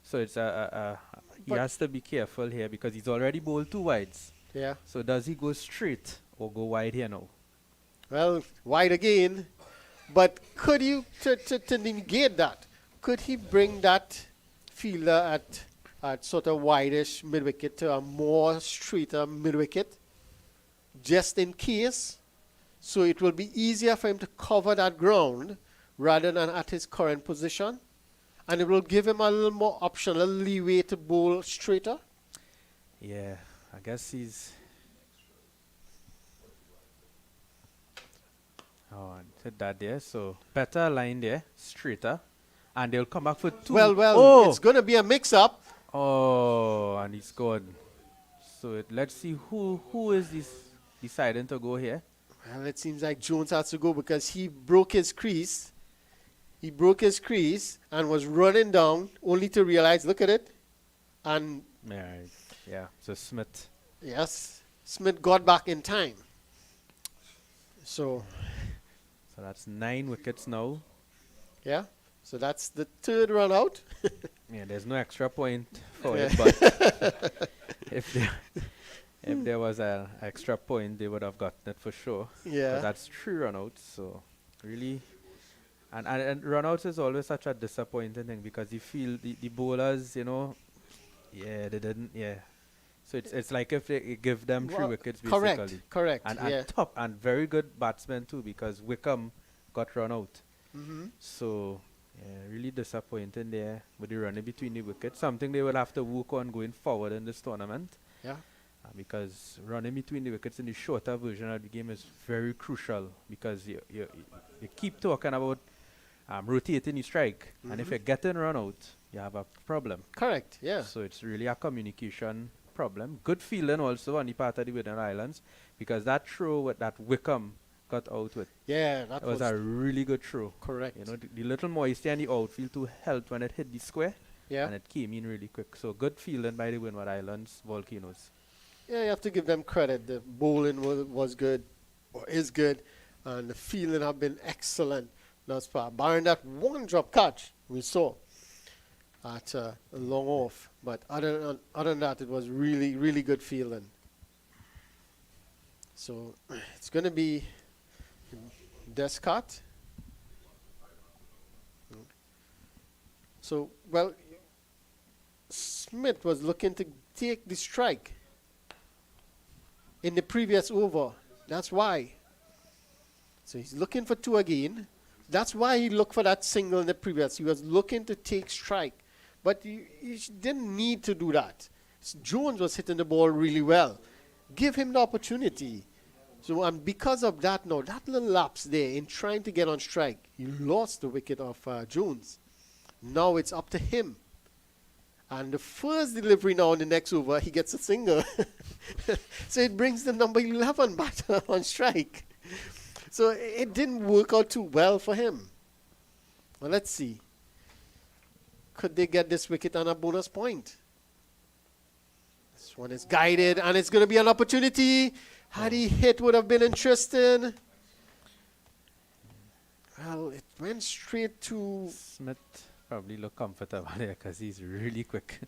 So it's he But- has to be careful here because he's already bowled 2 wides. Yeah. So does he go straight or go wide here now? Well, wide again. But could you, to negate that, could he bring that fielder at sort of wideish mid-wicket to a more straighter mid-wicket, just in case? So it will be easier for him to cover that ground rather than at his current position. And it will give him a little more option, a little leeway to bowl straighter. Yeah, I guess he's... Oh, and hit that there. So better line there, straighter. And they'll come back for 2. Well, it's going to be a mix-up. Oh, and he's gone. So let's see who is this deciding to go here. Well, it seems like Jones has to go because he broke his crease. He broke his crease and was running down only to realize, look at it. And Yeah, so Smith. yes, Smith got back in time. So, So that's 9 wickets now. yeah. So that's the 3rd run out. Yeah, there's no extra point for Yeah. it, but if there was an extra point, they would have gotten it for sure. Yeah. But that's 3 runouts, so really, and runouts is always such a disappointing thing because you feel the bowlers, yeah, they didn't, yeah. So it's like if they give them 3 Well, wickets basically. Correct. And yeah. top and very good batsmen too because Wickham got run out. Mm-hmm. So yeah, really disappointing there with the running between the wickets. Something they will have to work on going forward in this tournament. Yeah. Because running between the wickets in the shorter version of the game is very crucial because you keep talking about rotating the strike, and if you're getting run out, you have a problem. Correct. Yeah. So it's really a communication problem. Good feeling also on the part of the Windward Islands because that throw that Wickham got out with, Yeah. That it was a really good throw. correct. The little moisture in the outfield to help when it hit the square, Yeah. and it came in really quick. So good feeling by the Windward Islands Volcanoes. Yeah, you have to give them credit. The bowling was good, or is good, and the fielding have been excellent thus far. Barring that one drop catch we saw at a long off, but other than that, it was really, really good fielding. So it's going to be Descott. So, well, Smith was looking to take the strike in the previous over. That's why. So he's looking for 2 again. That's why he looked for that single in the previous. He was looking to take strike. But he didn't need to do that. Jones was hitting the ball really well. Give him the opportunity. So and because of that now, that little lapse there in trying to get on strike, he lost the wicket of Jones. Now it's up to him. And the first delivery now in the next over, he gets a single. So it brings the number 11 batter on strike. So it didn't work out too well for him. Well, let's see. Could they get this wicket on a bonus point? This one is guided, and it's going to be an opportunity. Had he hit, would have been interesting. Well, it went straight to... Smith probably look comfortable there because he's really quick.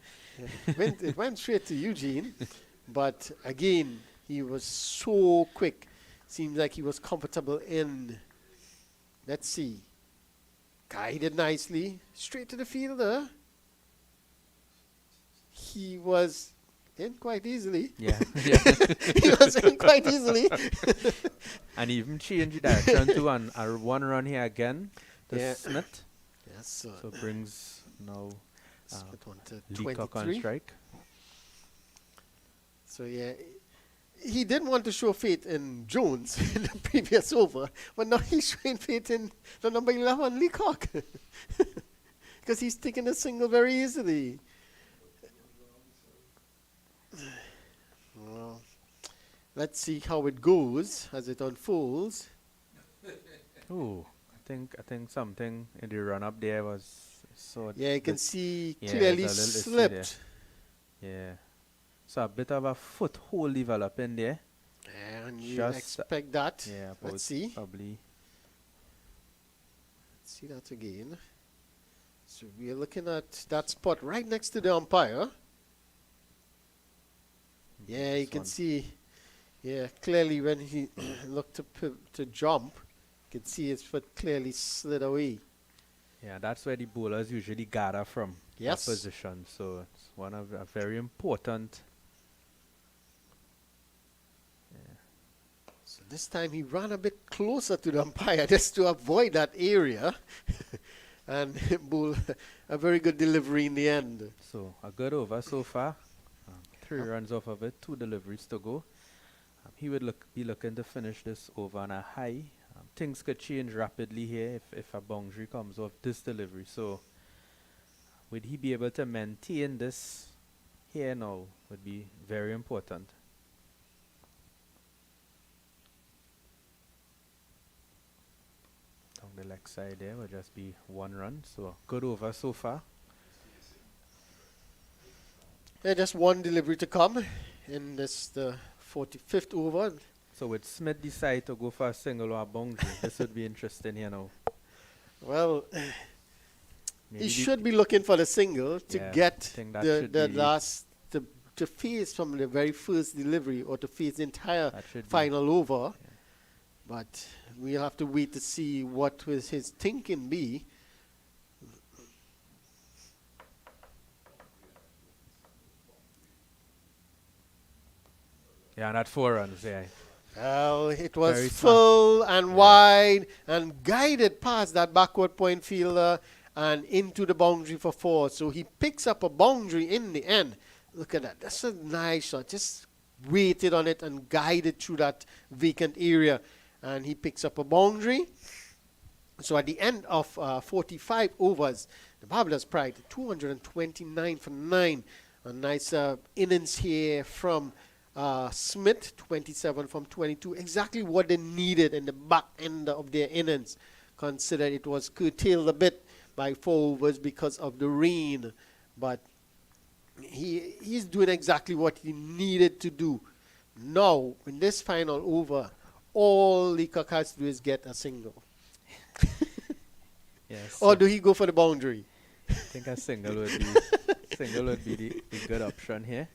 it went straight to Eugene. But again, he was so quick. Seems like he was comfortable in. Let's see. Guided nicely. Straight to the fielder. He was in quite easily. Yeah. He was in quite easily. And he even changed direction to a 1 run here again to Yeah. Smith. Yes, So brings now Smith wanted Leacock on 23. strike. So yeah, he didn't want to show faith in Jones in the previous over, but now he's showing faith in the number 11, Leacock. Because he's taking a single very easily. Well, let's see how it goes as it unfolds. Oh, I think something in the run up there was so. Yeah, you can bit- see yeah, clearly there's a little issue there. slipped. Yeah. So a bit of a foothold developing there. And you Just- expect that. Yeah, Let's see. probably. See that again. So we are looking at that spot right next to the umpire. Yeah, you This can one. see, yeah, clearly when he looked to jump, you can see his foot clearly slid away. Yeah, that's where the bowlers usually gather from. Yes. That position. So it's one of a very important. So this time he ran a bit closer to the umpire just to avoid that area. And bowl a very good delivery in the end. So a good over so far. 3 runs off of it, 2 deliveries to go. He would be looking to finish this over on a high. Things could change rapidly here if a boundary comes off this delivery. So would he be able to maintain this here now would be very important. Down the leg side there will just be 1 run. So good over so far. Yeah, just 1 delivery to come in this the 45th over. So would Smith decide to go for a single or a boundary? This would be interesting here now. Well, Maybe he should be looking for the single to Yeah, get think that the should be- last to face from the very first delivery or to face the entire that should be- final over. But we'll have to wait to see what will his thinking be. Yeah, not 4 runs, yeah. Well, it was Very full and wide and guided past that backward point fielder and into the boundary for 4. So he picks up a boundary in the end. Look at that. That's a nice shot. Just waited on it and guided through that vacant area. And he picks up a boundary. So at the end of 45 overs, the Barbados Pride, 229 for 9. A nice innings here from Smith, 27 from 22. Exactly what they needed in the back end of their innings. Considered it was curtailed a bit by 4 overs because of the rain. But he's doing exactly what he needed to do. Now, in this final over, all Leacock has to do is get a single. Yes. Or do he go for the boundary? I think a single would be the good option here.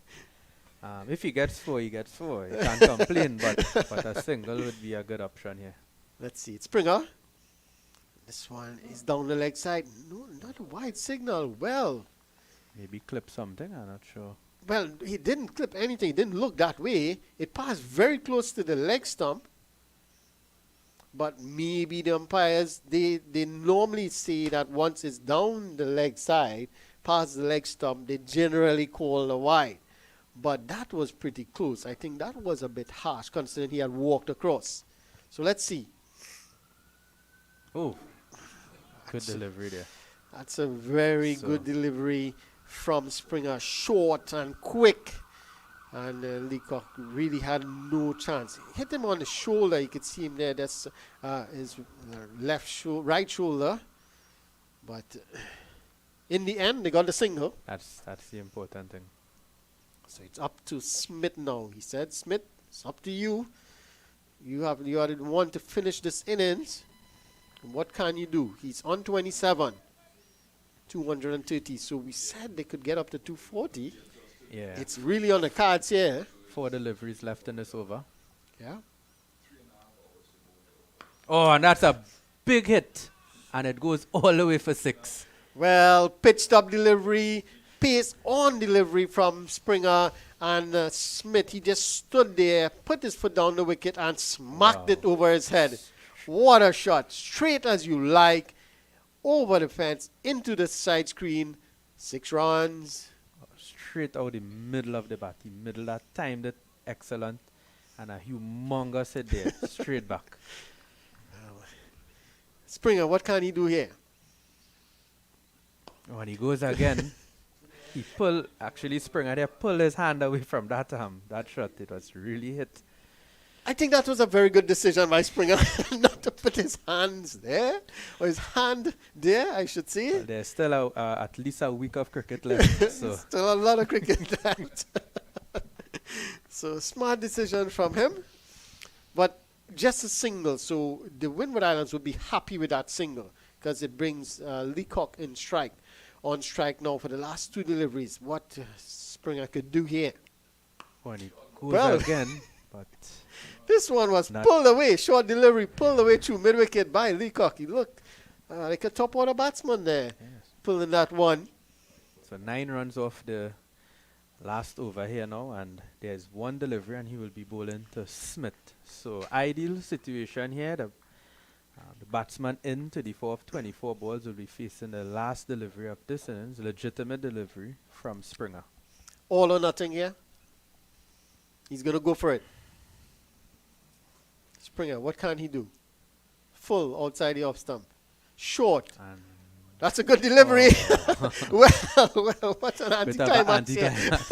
If he gets 4, he gets 4. He can't complain, but a single would be a good option here. Let's see. It's Springer. This one is down the leg side. No, not a wide signal. Well, Maybe clip something, I'm not sure. he didn't clip anything. It didn't look that way. It passed very close to the leg stump. But maybe the umpires, they normally say that once it's down the leg side, past the leg stump, they generally call a wide. But that was pretty close. I think that was a bit harsh considering he had walked across. So let's see. Oh, good delivery there. That's a very So- good delivery from Springer. Short and quick. And Leacock really had no chance. Hit him on the shoulder. You could see him there. That's his right shoulder. But in the end, they got the single. That's the important thing. So it's up to Smith now. He said, Smith, it's up to you. You are the one to finish this innings. And what can you do? He's on 27. 230. So we said they could get up to 240. Yeah. It's really on the cards here. 4 deliveries left in this over. Yeah. Oh, and that's a big hit. And it goes all the way for 6. Well, pitch stop delivery, pace on delivery from Springer, and Smith, he just stood there, put his foot down the wicket and smacked it over his head. What a shot. Straight as you like, over the fence, into the side screen. 6 runs. Straight out the middle of the bat. The middle that timed it excellent. And a humongous hit there. Straight back. Springer, what can he do here? When he goes again, actually Springer there pulled his hand away from that shot. It was really hit. I think that was a very good decision by Springer not to put his hands there, or his hand there, I should say. Well, there's still at least a week of cricket left. So Still a lot of cricket left. So smart decision from him. But just a single, so the Windward Islands would be happy with that single. because it brings Leacock in strike. On strike now for the last 2 deliveries. What Springer could do here. When it goes Well, again, but this one was Not- pulled away. Short delivery pulled away through mid-wicket by Leacock. He looked like a top-order batsman there, yes. pulling that one. So 9 runs off the last over here now, and there's 1 delivery, and he will be bowling to Smith. So ideal situation here. The batsman into the 4 of 24 balls will be facing the last delivery of this innings, legitimate delivery from Springer. All or nothing here. He's going to go for it. Springer, what can he do? Full outside the off stump. Short. And That's a good delivery. well, what an bit of a anticlimax here. anti-climax.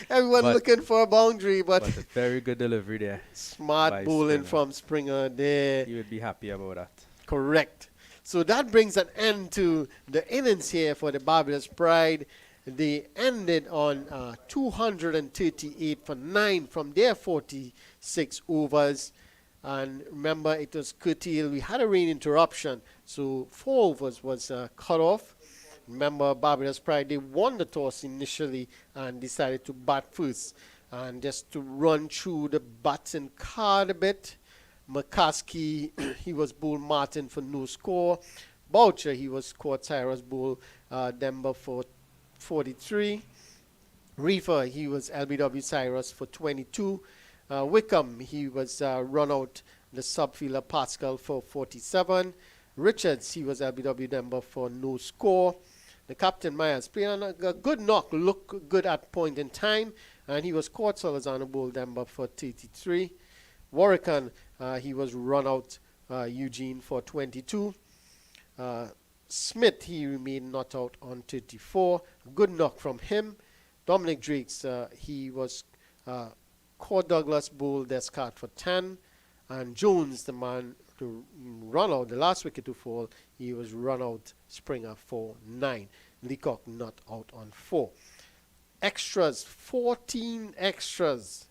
Everyone But- looking for a boundary, but But a very good delivery there. smart by bowling Springer. from Springer there. You would be happy about that. Correct. So that brings an end to the innings here for the Barbados Pride. They ended on 238 for 9 from their 46 overs. And remember, it was curtailed. We had a rain interruption, so 4 overs was cut off. Remember, Barbados Pride, they won the toss initially and decided to bat first. And just to run through the batting card a bit, McCaskey, he was bowled Martin for no score. Boucher, he was scored Cyrus bowled Denver for 43. Reefer, he was LBW Cyrus for 22. Wickham, he was run out the subfielder Pascal for 47. Richards, he was LBW Denver for no score. The captain Myers played on a good knock, looked good at point in time, and he was caught Salazar bowled Denver for 33. Warrican, he was run out Eugene for 22. Smith, he remained not out on 34. Good knock from him. Dominic Drakes, he was caught Douglas bowled Descartes for 10. And Jones, the man to run out, the last wicket to fall, he was run out Springer for 9. Leacock not out on 4. Extras, 14 extras.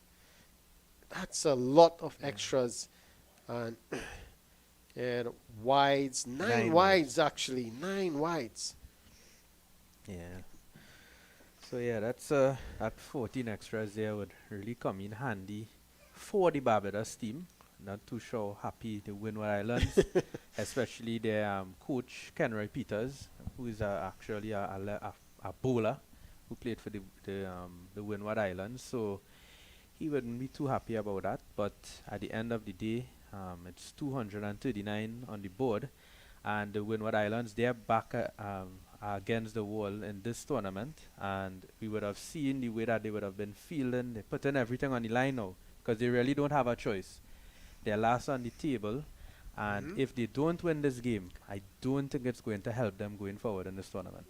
That's a lot of extras. And wides, 9 9 wides actually, 9 wides. Yeah. So yeah, that's that 14 extras there would really come in handy for the Barbados team. Not too sure happy the Windward Islands, especially their coach Kenroy Peters, who is actually a bowler who played for the Windward Islands. So he wouldn't be too happy about that. But at the end of the day, it's 239 on the board, and the Windward Islands, they're back against the wall in this tournament, and we would have seen the way that they would have been feeling. They're putting everything on the line now because they really don't have a choice. They're last on the table, and if they don't win this game, I don't think it's going to help them going forward in this tournament.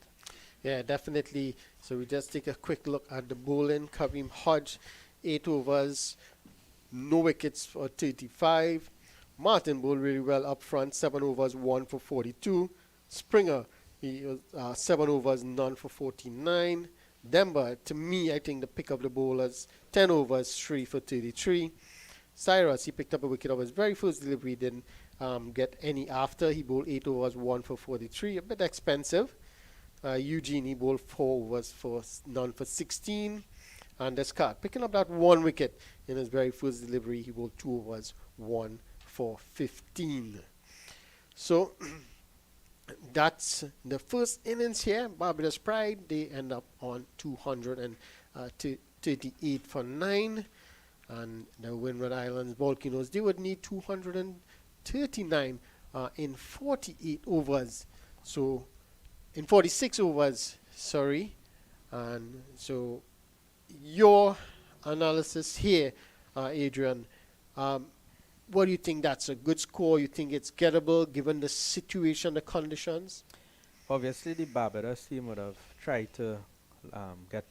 Yeah, definitely. So we just take a quick look at the bowling. Kareem Hodge, 8 overs, no wickets for 35. Martin bowled really well up front, 7 overs, 1 for 42. Springer, he was 7 overs, none for 49. Denver, to me, I think the pick of the bowlers, 10 overs, 3 for 33. Cyrus, he picked up a wicket of his very first delivery, didn't get any after. He bowled 8 overs, 1 for 43, a bit expensive. Eugene, he bowled 4 overs for none for 16. And Descartes, picking up that 1 wicket in his very first delivery, he bowled 2 overs, 1 for 15. So that's the first innings here. Barbados Pride, they end up on 238 for 9. And the Windward Islands Volcanoes, they would need 239 in 48 overs. So, in 46 overs, sorry. And so, your analysis here, Adrian, what do you think that's a good score? You think it's gettable given the situation, the conditions? Obviously, the Barbados team would have tried to get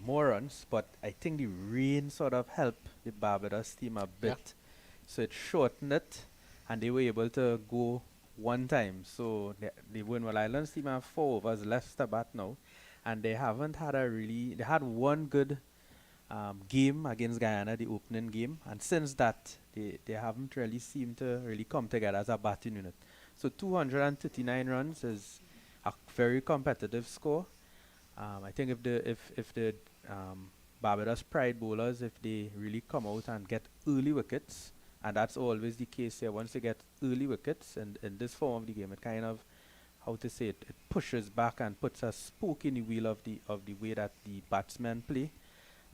more runs, but I think the rain sort of helped the Barbados team a bit. Yeah. So it shortened it, and they were able to go one time. So the Windward Islands team have 4 overs left to bat now, and they haven't had they had one good game against Guyana, the opening game, and since that, they haven't really seemed to really come together as a batting unit. So 239 runs is a very competitive score. I think if the Barbados Pride bowlers, if they really come out and get early wickets, and that's always the case here. Once they get early wickets in this form of the game, it kind of, how to say it, it pushes back and puts a spoke in the wheel of the way that the batsmen play.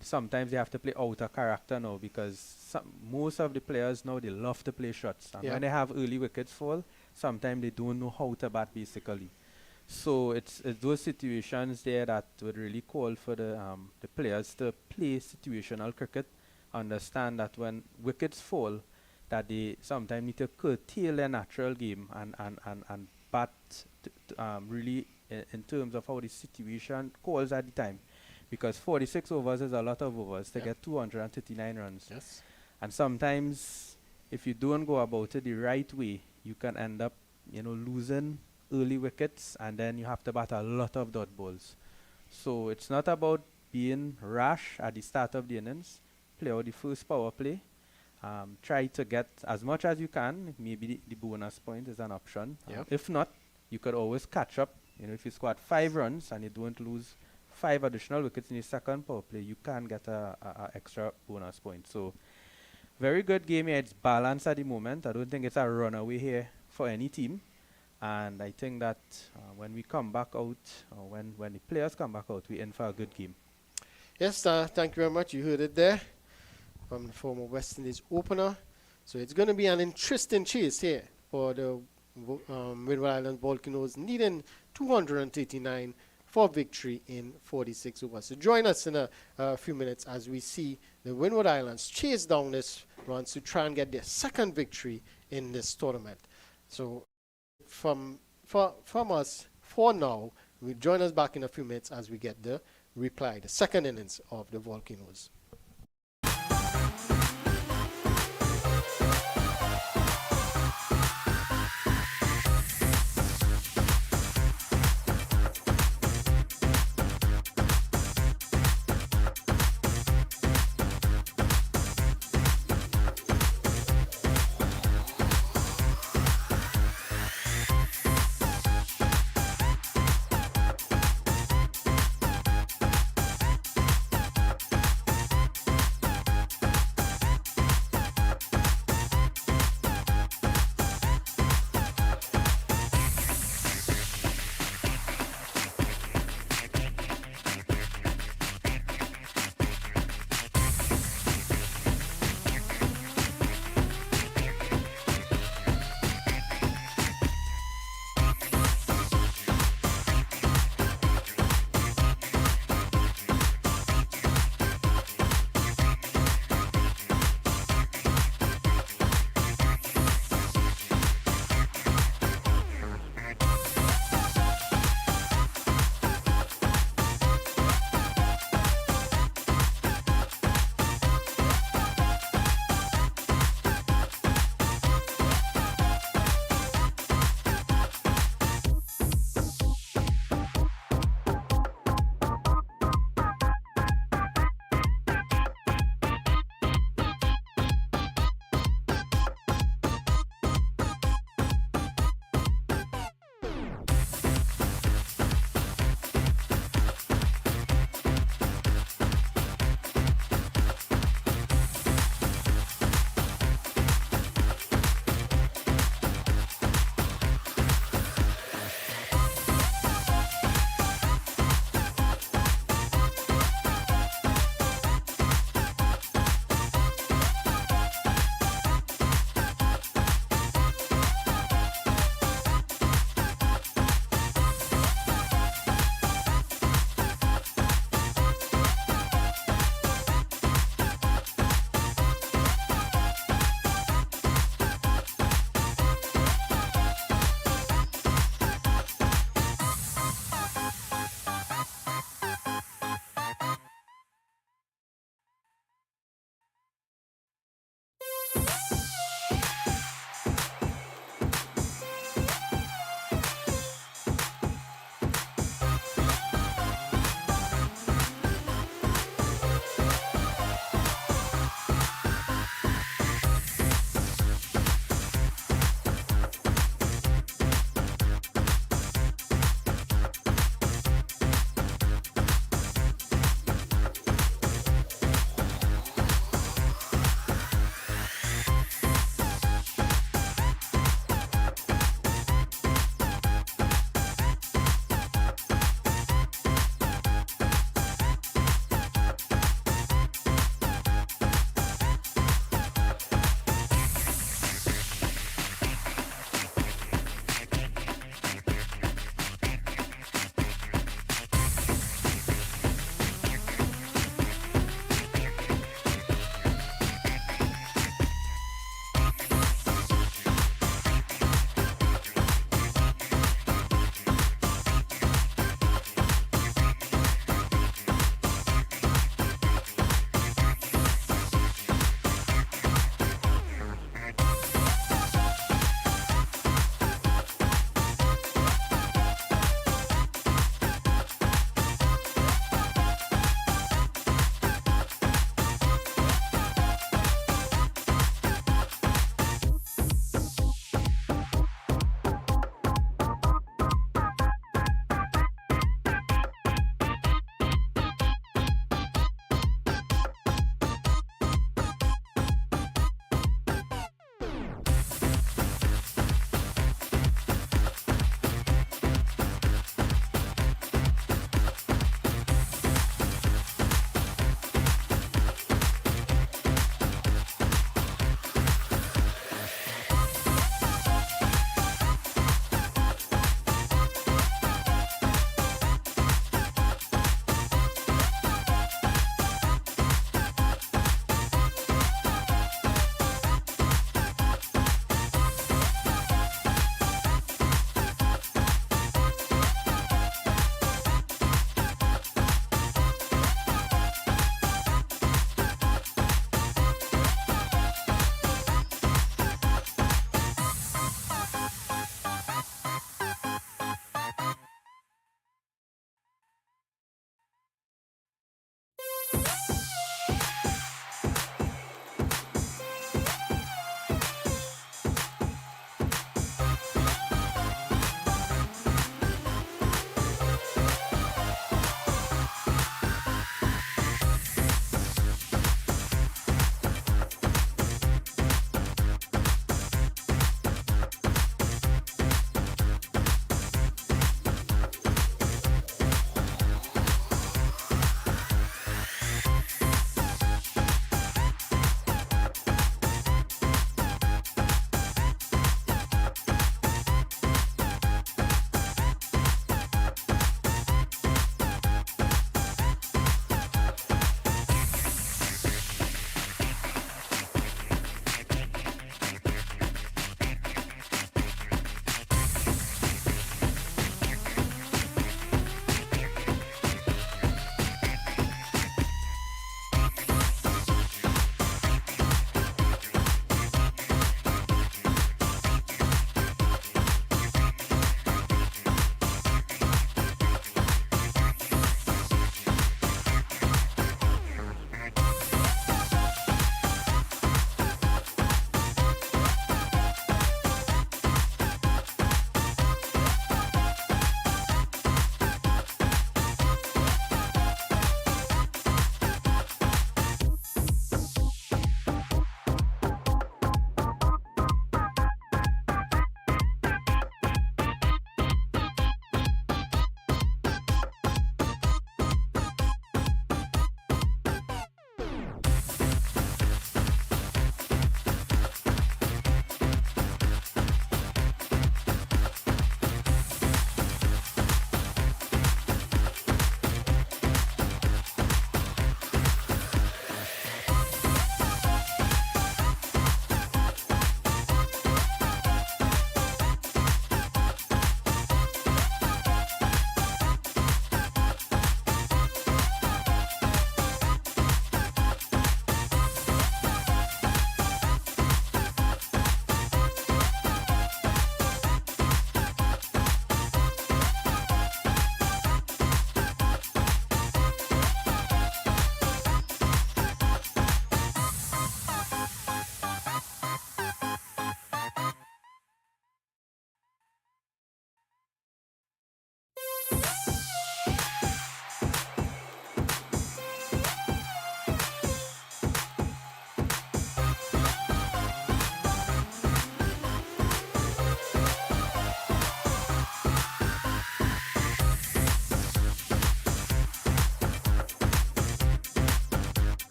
Sometimes they have to play out of character now because most of the players now, they love to play shots. And Yeah. when they have early wickets fall, sometimes they don't know how to bat basically. So it's those situations there that would really call for the players to play situational cricket, understand that when wickets fall, that they sometimes need to curtail their natural game and bat really in terms of how the situation calls at the time. Because 46 overs is a lot of overs to Yeah. get 239 runs. Yes. And sometimes, if you don't go about it the right way, you can end up, losing early wickets, and then you have to bat a lot of dot balls. So it's not about being rash at the start of the innings. Play out the first power play. Try to get as much as you can. Maybe the bonus point is an option. Yeah. If not, you could always catch up. If you scored 5 runs and you don't lose 5 additional wickets in the second power play, you can get a extra bonus point. So very good game here. It's balanced at the moment. I don't think it's a runaway here for any team. And I think that when we come back out, or when the players come back out, we're in for a good game. Yes, thank you very much. You heard it there from the former West Indies opener. So it's going to be an interesting chase here for the Windward Islands Volcanoes, needing 239 for victory in 46 overs. So join us in a few minutes as we see the Windward Islands chase down this runs to try and get their second victory in this tournament. So from us for now, we'll join us back in a few minutes as we get the reply, the second innings of the Volcanoes.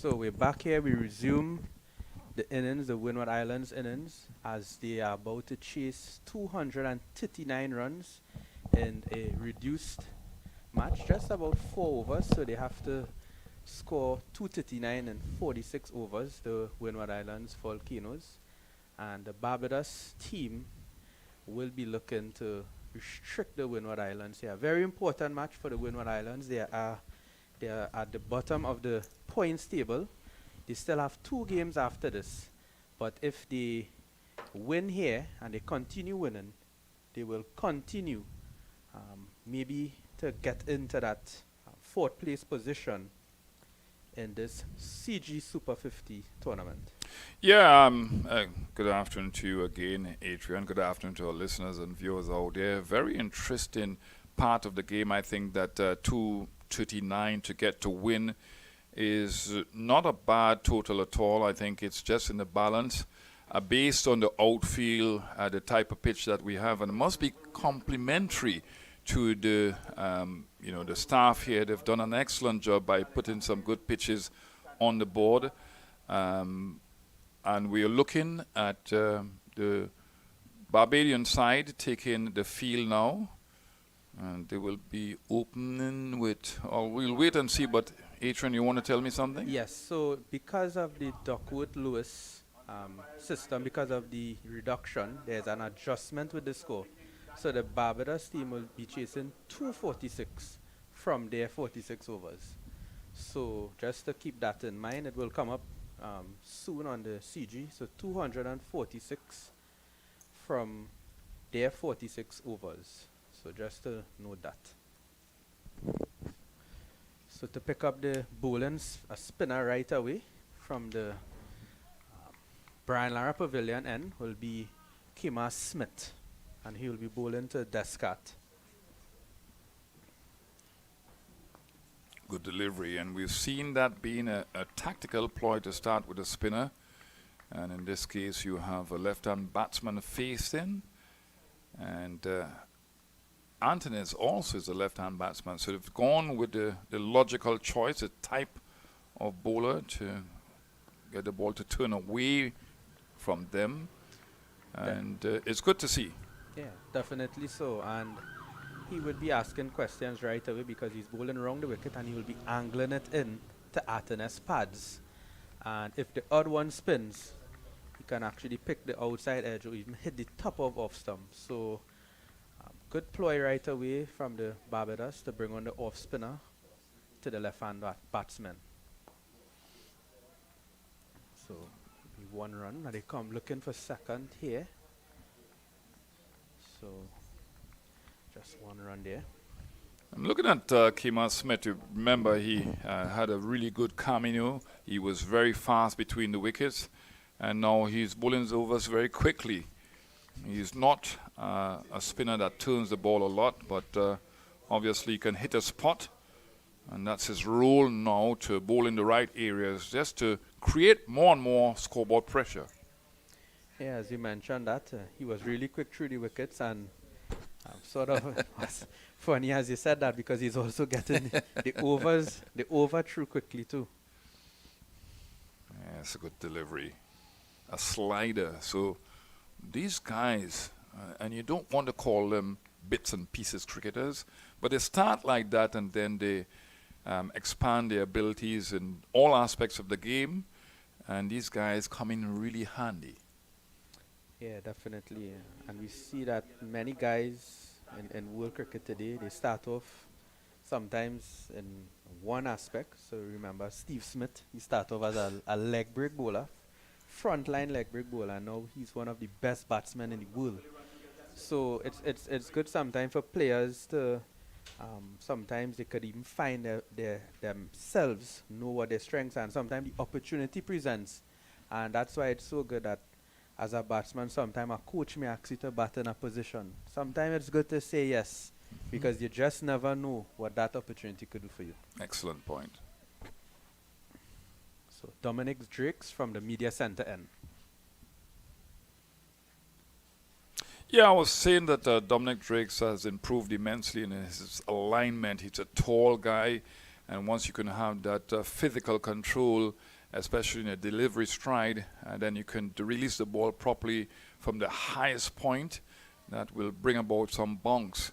So we're back here. We resume the innings, the Windward Islands innings, as they are about to chase 239 runs in a reduced match, just about 4 overs. So they have to score 239 in 46 overs, the Windward Islands Volcanoes. And the Barbados team will be looking to restrict the Windward Islands here. Very important match for the Windward Islands. They are at the bottom of the points table. They still have 2 games after this. But if they win here and they continue winning, they will continue maybe to get into that 4th place position in this CG Super 50 tournament. Yeah, good afternoon to you again, Adrian. Good afternoon to our listeners and viewers out there. Very interesting part of the game. I think that 239 to get to win is not a bad total at all. I think it's just in the balance. Based on the outfield, the type of pitch that we have, and it must be complementary to the the staff here. They've done an excellent job by putting some good pitches on the board, and we are looking at the Barbadian side taking the field now, and they will be opening with. We'll wait and see. But Adrian, you want to tell me something? Yes. So because of the Duckworth-Lewis system, because of the reduction, there's an adjustment with the score. So the Barbados team will be chasing 246 from their 46 overs. So just to keep that in mind, it will come up soon on the CG. So 246 from their 46 overs. So just to note that. So to pick up the bowling, a spinner right away from the Brian Lara Pavilion end will be Kima Smith. And he will be bowling to Descat. Good delivery, and we've seen that being a tactical ploy to start with a spinner. And in this case, you have a left-hand batsman faced in, and Anthony also is a left-hand batsman. So they've gone with the logical choice, a type of bowler to get the ball to turn away from them, and it's good to see. Yeah, definitely so. And he would be asking questions right away because he's bowling around the wicket and he will be angling it in to Atenes pads. And if the odd one spins, he can actually pick the outside edge or even hit the top of off stump. So good ploy right away from the Barbados to bring on the off spinner to the left-hand batsman. So 1 run. Now they come looking for second here. So just 1 run there. I'm looking at Kima Smith. You remember he had a really good cameo. He was very fast between the wickets, and now he's bowling his overs very quickly. He's not a spinner that turns the ball a lot, but obviously he can hit a spot, and that's his role now, to bowl in the right areas, just to create more and more scoreboard pressure. Yeah, as you mentioned that, he was really quick through the wickets, and sort of was funny as you said that because he's also getting the over through quickly too. Yeah, it's a good delivery. A slider. So these guys, and you don't want to call them bits and pieces cricketers, but they start like that and then they expand their abilities in all aspects of the game, and these guys come in really handy. Yeah, definitely. And we see that many guys in world cricket today, they start off sometimes in one aspect. So remember Steve Smith, he started off as a leg break bowler, frontline leg break bowler, and now he's one of the best batsmen in the world. So it's good sometimes for players to sometimes they could even find their themselves, know what their strengths are, and sometimes the opportunity presents. And that's why it's so good that as a batsman, sometimes a coach may ask you to bat in a position. Sometimes it's good to say yes, because you just never know what that opportunity could do for you. Excellent point. So Dominic Drakes from the media center end. Yeah, I was saying that Dominic Drakes has improved immensely in his alignment. He's a tall guy, and once you can have that physical control especially in a delivery stride, and then you can release the ball properly from the highest point. That will bring about some bunks.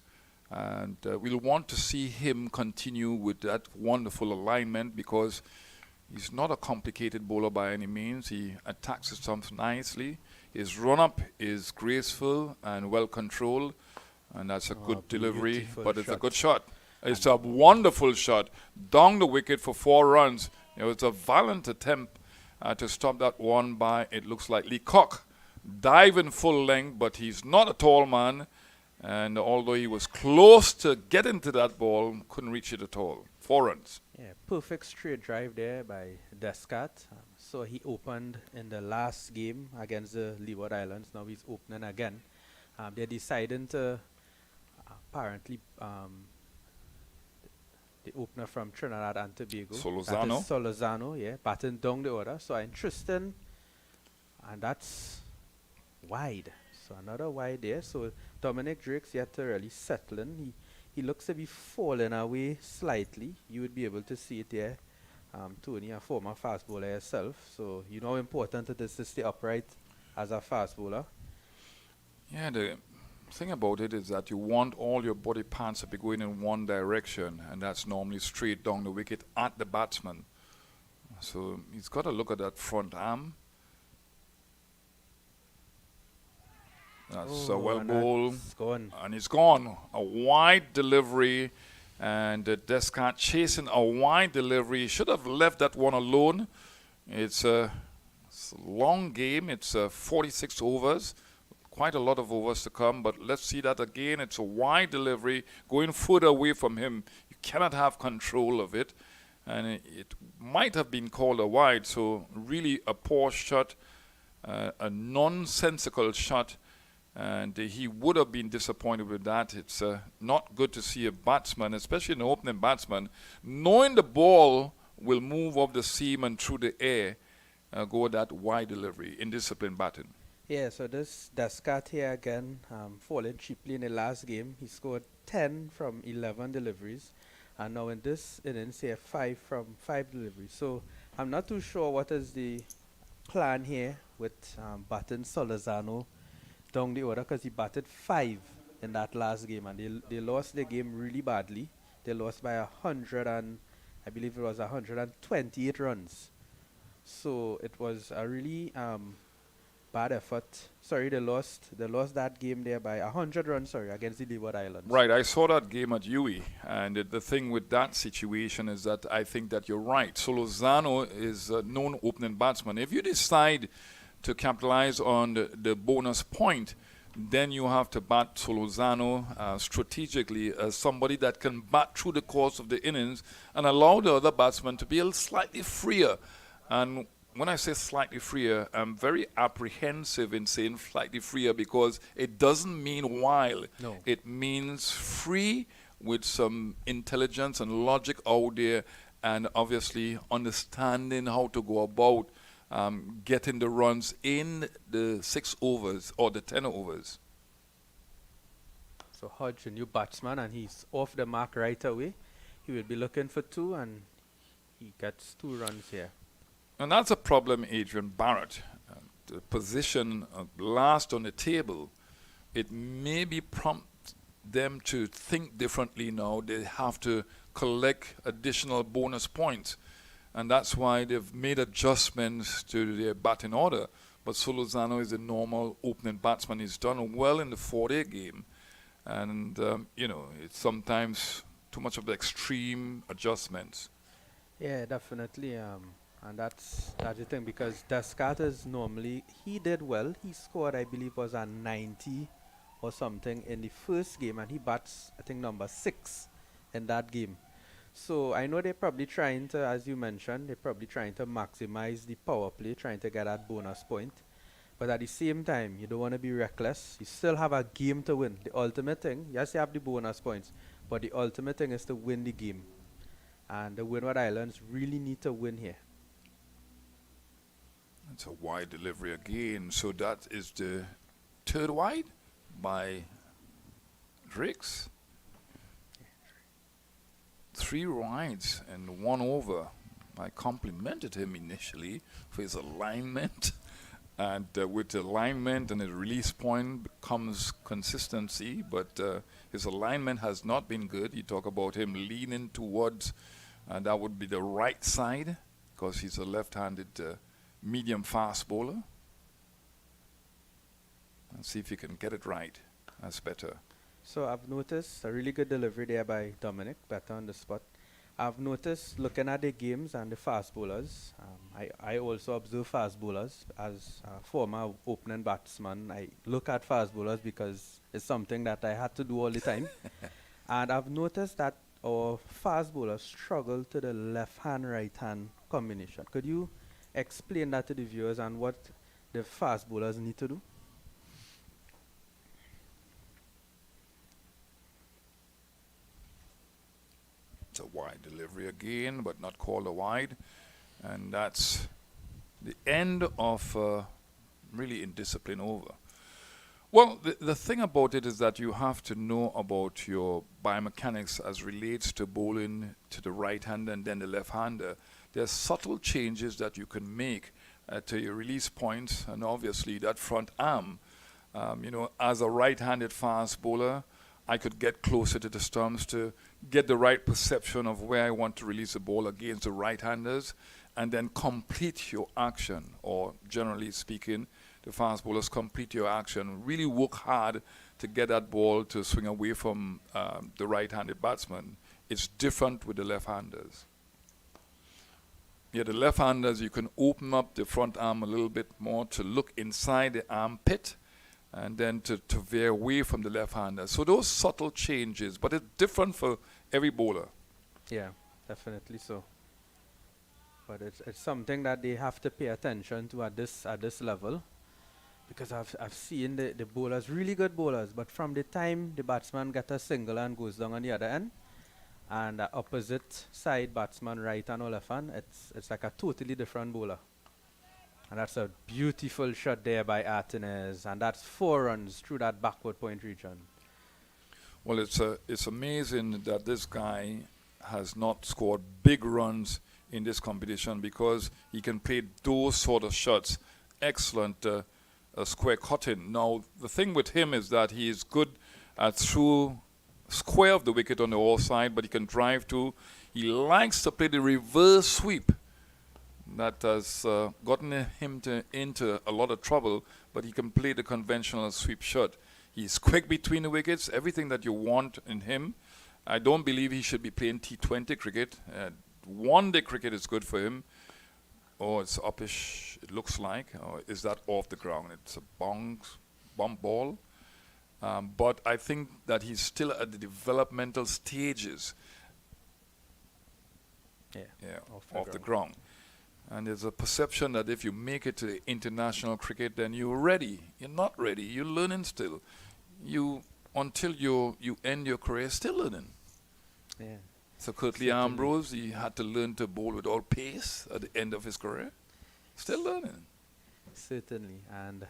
And we'll want to see him continue with that wonderful alignment, because he's not a complicated bowler by any means. He attacks his stumps nicely. His run-up is graceful and well-controlled, and that's a good delivery, but it's a good shot. It's a wonderful shot down the wicket for 4 runs. It was a valiant attempt to stop that one by, it looks like, Leacock. Diving full length, but he's not a tall man. And although he was close to getting to that ball, couldn't reach it at all. 4 runs. Yeah, perfect straight drive there by Descartes. So he opened in the last game against the Leeward Islands. Now he's opening again. They're deciding to apparently the opener from Trinidad and Tobago. Solozano. That is Solozano, yeah, batting down the order. So interesting. And that's wide. So another wide there. So Dominic Drake's yet to really settle in. He looks to be falling away slightly. You would be able to see it there. Tony, a former fast bowler yourself, so you know how important it is to stay upright as a fast bowler. Yeah, the thing about it is that you want all your body parts to be going in one direction, and that's normally straight down the wicket at the batsman. So he's got to look at that front arm. That's a well bowled, and it's gone. A wide delivery, and Descartes chasing a wide delivery. Should have left that one alone. It's a long game. It's 46 overs, quite a lot of overs to come. But let's see that again. It's a wide delivery, going further away from him. You cannot have control of it, and it might have been called a wide. So really a poor shot, a nonsensical shot. And he would have been disappointed with that. It's not good to see a batsman, especially an opening batsman, knowing the ball will move off the seam and through the air, go that wide delivery, indisciplined batting. Yeah, so this Descartes here again, falling cheaply in the last game. He scored 10 from 11 deliveries. And now in this innings here, 5 from 5 deliveries. So I'm not too sure what is the plan here with batting Solozano down the order, because he batted 5 in that last game, and they lost the game really badly. They lost by 100 and I believe it was 128 runs. So it was a really bad effort. Sorry, they lost that game there by 100 runs. Sorry, against the Leeward Islands. Right, I saw that game at UE, and the thing with that situation is that I think that you're right. Solozano is a known opening batsman. If you decide to capitalize on the bonus point, then you have to bat Solozano strategically as somebody that can bat through the course of the innings and allow the other batsman to be a slightly freer. And when I say slightly freer, I'm very apprehensive in saying slightly freer, because it doesn't mean wild. No. It means free with some intelligence and logic out there, and obviously understanding how to go about getting the runs in the 6 overs or the 10 overs. So Hodge, a new batsman, and he's off the mark right away. He will be looking for 2, and he gets 2 runs here. And that's a problem, Adrian Barrett. The position last on the table, it maybe prompt them to think differently now. They have to collect additional bonus points. And that's why they've made adjustments to their batting order. But Solozano is a normal opening batsman. He's done well in the 4-day game. And, it's sometimes too much of the extreme adjustments. Yeah, definitely. And that's the thing, because Descartes normally, he did well. He scored, I believe, was a 90 or something in the first game. And he bats, I think, number 6 in that game. So I know they're probably trying to, as you mentioned, they're probably trying to maximize the power play, trying to get that bonus point. But at the same time, you don't want to be reckless. You still have a game to win. The ultimate thing, yes, you have the bonus points, but the ultimate thing is to win the game. And the Windward Islands really need to win here. It's a wide delivery again. So that is the 3rd wide by Drix. 3 wides and 1 over. I complimented him initially for his alignment. And with the alignment and the release point comes consistency, but his alignment has not been good. You talk about him leaning towards, and that would be the right side, because he's a left-handed medium fast bowler. And see if you can get it right. That's better. So I've noticed a really good delivery there by Dominic, better on the spot. I've noticed looking at the games and the fast bowlers, I also observe fast bowlers as a former opening batsman. I look at fast bowlers because it's something that I had to do all the time. And I've noticed that our fast bowlers struggle to the left-hand, right-hand combination. Could you explain that to the viewers and what the fast bowlers need to do? It's a wide delivery again, but not called a wide. And that's the end of really indiscipline over. Well, the thing about it is that you have to know about your biomechanics as relates to bowling to the right hander and then the left hander. There are subtle changes that you can make to your release points, and obviously that front arm. As a right-handed fast bowler, I could get closer to the stumps to get the right perception of where I want to release the ball against the right-handers, and then complete your action, or generally speaking, the fast bowlers complete your action. Really work hard to get that ball to swing away from the right-handed batsman. It's different with the left-handers. Yeah, the left-handers, you can open up the front arm a little bit more to look inside the armpit, and then to veer away from the left-hander. So those subtle changes, but it's different for every bowler. Yeah, definitely so. But it's something that they have to pay attention to at this level, because I've seen the bowlers, really good bowlers, but from the time the batsman gets a single and goes down on the other end, and the opposite side batsman, right hand or left hand, it's like a totally different bowler. And that's a beautiful shot there by Artinez, and that's 4 runs through that backward point region. Well, it's amazing that this guy has not scored big runs in this competition, because he can play those sort of shots. Excellent square cutting. Now, the thing with him is that he is good at through square of the wicket on the all side, but he can drive too. He likes to play the reverse sweep. That has gotten him into a lot of trouble, but he can play the conventional sweep shot. He's quick between the wickets, everything that you want in him. I don't believe he should be playing T20 cricket. One-day cricket is good for him. Oh, it's uppish, it looks like. Or is that off the ground? It's a bump ball. But I think that he's still at the developmental stages. Yeah, off the ground. And there's a perception that if you make it to the international cricket, then you're ready. You're not ready. You're learning still. Until you end your career, still learning. Yeah. So Curtly Ambrose, he had to learn to bowl with all pace at the end of his career. Still learning. Certainly. And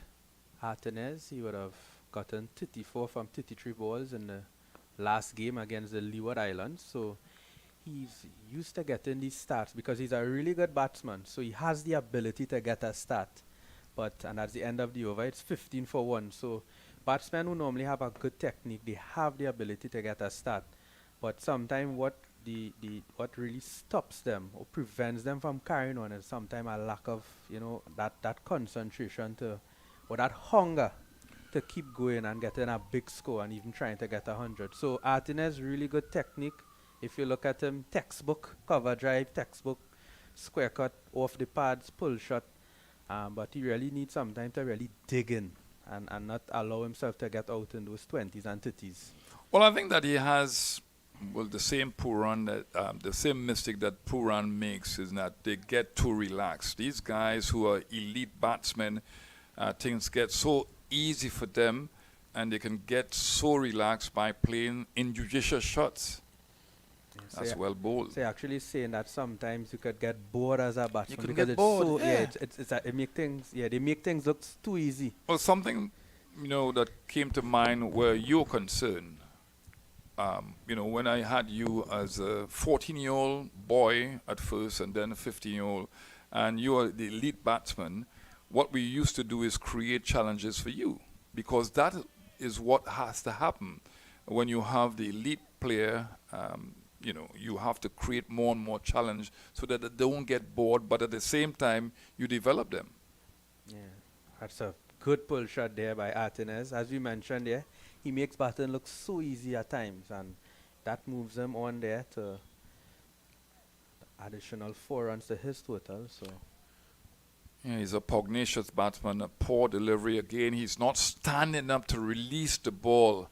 Artinez, he would have gotten 34 from 33 balls in the last game against the Leeward Islands. So he's used to getting these starts because he's a really good batsman. So he has the ability to get a start. And at the end of the over, it's 15 for 1. So batsmen who normally have a good technique, they have the ability to get a start. But sometimes what really stops them or prevents them from carrying on is sometimes a lack of, that concentration or that hunger to keep going and getting a big score and even trying to get 100. So Artinez, really good technique. If you look at him, textbook, cover drive, textbook, square cut, off the pads, pull shot. But he really needs some time to really dig in and not allow himself to get out in those 20s and 30s. Well, I think that he has, the same Puran, the same mistake that Puran makes is that they get too relaxed. These guys who are elite batsmen, things get so easy for them, and they can get so relaxed by playing injudicious shots. That's well bowled. So you're actually saying that sometimes you could get bored as a batsman. You can because get it's bored, so, yeah. They make things look too easy. Well, something, that came to mind where you're concerned. when I had you as a 14-year-old boy at first and then a 15-year-old, and you are the elite batsman, what we used to do is create challenges for you, because that is what has to happen when you have the elite player. You have to create more and more challenge so that they don't get bored, but at the same time, you develop them. Yeah, that's a good pull shot there by Artinez. As we mentioned there, he makes batting look so easy at times, and that moves him on there to additional 4 runs to his total. So Yeah, he's a pugnacious batsman, a poor delivery. Again, he's not standing up to release the ball,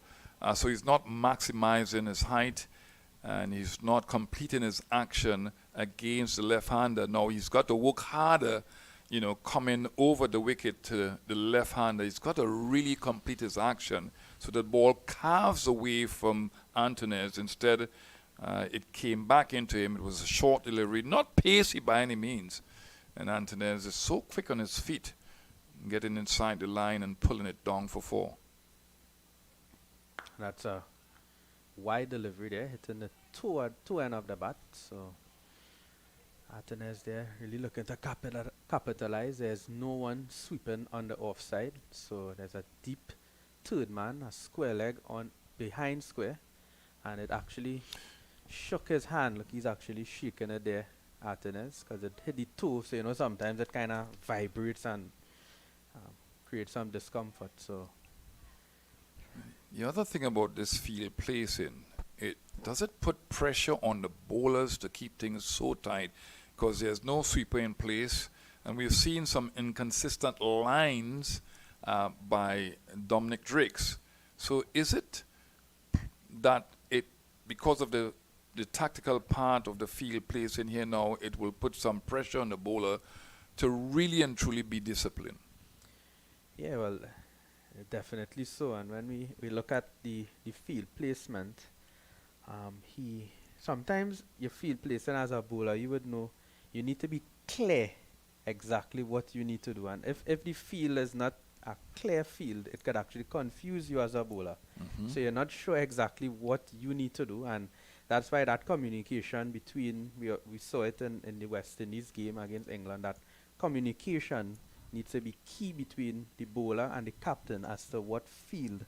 so he's not maximizing his height, and he's not completing his action against the left-hander. Now he's got to work harder, coming over the wicket to the left-hander. He's got to really complete his action so the ball carves away from Antunes. Instead, it came back into him. It was a short delivery, not pacey by any means. And Antunes is so quick on his feet, getting inside the line and pulling it down for 4. that's a wide delivery there, hitting the two end of the bat. So Artinez there really looking to capitalize. There's no one sweeping on the offside, so there's a deep third man, a square leg on behind square, and it actually shook his hand. Look, he's actually shaking it there, Artinez, because it hit the toe. So sometimes it kind of vibrates and creates some discomfort. So The other thing about this field placing, does it put pressure on the bowlers to keep things so tight, because there's no sweeper in place, and we've seen some inconsistent lines by Dominic Drakes. So is it that because of the tactical part of the field placing here now, it will put some pressure on the bowler to really and truly be disciplined? yeah, well, definitely so. And when we look at the field placement, sometimes your field placing as a bowler, you would know you need to be clear exactly what you need to do. And if the field is not a clear field, it could actually confuse you as a bowler. So you're not sure exactly what you need to do, and that's why that communication between, we saw it in the West Indies game against England, that communication needs to be key between the bowler and the captain as to what field.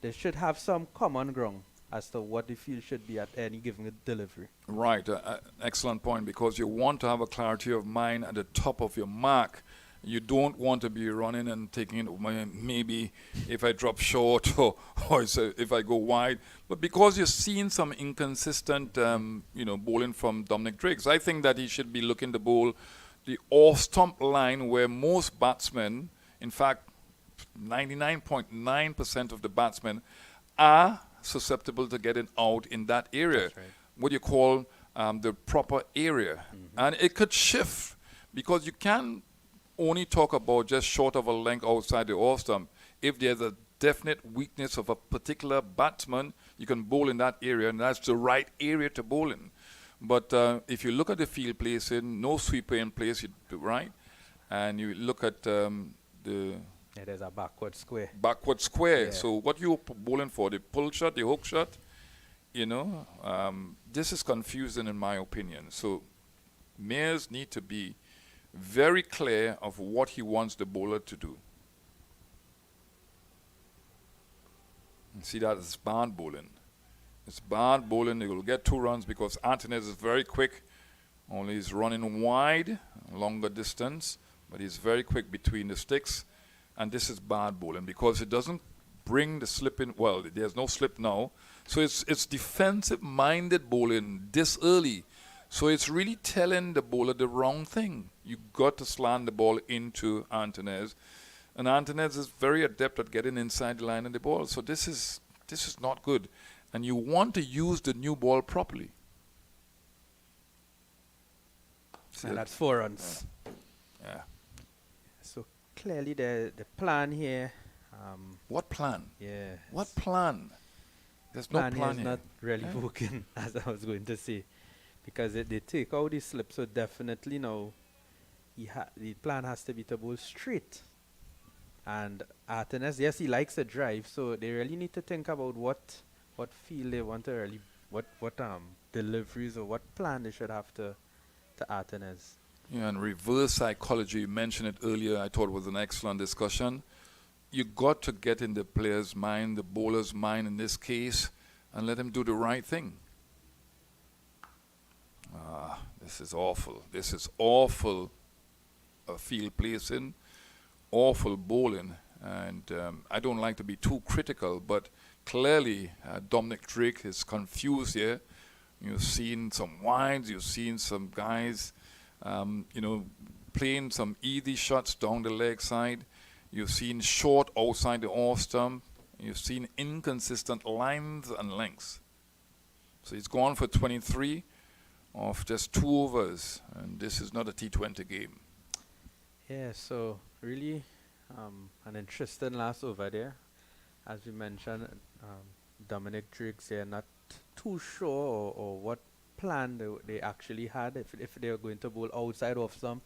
They should have some common ground as to what the field should be at any given delivery. Right, excellent point, because you want to have a clarity of mind at the top of your mark. You don't want to be running and taking it, maybe if I drop short or if I go wide. But because you're seeing some inconsistent, bowling from Dominic Drakes, I think that he should be looking to bowl the off-stump line where most batsmen, in fact, 99.9% of the batsmen are susceptible to getting out in that area. That's right. What you call the proper area. And it could shift, because you can only talk about just short of a length outside the off stump. If there's a definite weakness of a particular batsman, you can bowl in that area, and that's the right area to bowl in. But if you look at the field placing, no sweeper in place, right? And you look at Yeah, there's a backward square. backward square. Yeah. So what you bowling for? The pull shot, the hook shot? This is confusing in my opinion. So Mayers need to be very clear of what he wants the bowler to do. And see, that is bad bowling. It's bad bowling. They will get 2 runs because Antunes is very quick. Only he's running wide, longer distance, but he's very quick between the sticks. And this is bad bowling because it doesn't bring the slip in. Well, there's no slip now. So it's defensive-minded bowling this early. So it's really telling the bowler the wrong thing. You got to slant the ball into Antunes. And Antunes is very adept at getting inside the line of the ball. So this is not good. And you want to use the new ball properly. And that's 4 runs. Yeah. So clearly the plan here, What plan? yeah. What plan? There's no Plan here plan is here. not really working, as I was going to say, because they take out the slip. So definitely now, the plan has to be to bowl straight. And Artenes, yes, he likes a drive, so they really need to think about what what feel they want to really, what deliveries or what plan they should have to Artenez. Yeah, and reverse psychology, you mentioned it earlier, I thought was an excellent discussion. You got to get in the player's mind, the bowler's mind in this case, and let him do the right thing. This is awful. This is awful field placing, awful bowling. And I don't like to be too critical, but clearly Dominic Drake is confused here. You've seen some wides, you've seen some guys, playing some easy shots down the leg side. You've seen short outside the off stump. You've seen inconsistent lines and lengths. So he's gone for 23 of just 2 overs, and this is not a T20 game. Yeah, so really an interesting last over there. As we mentioned, Dominic Driggs here not too sure or what plan they actually had, if they were going to bowl outside off stump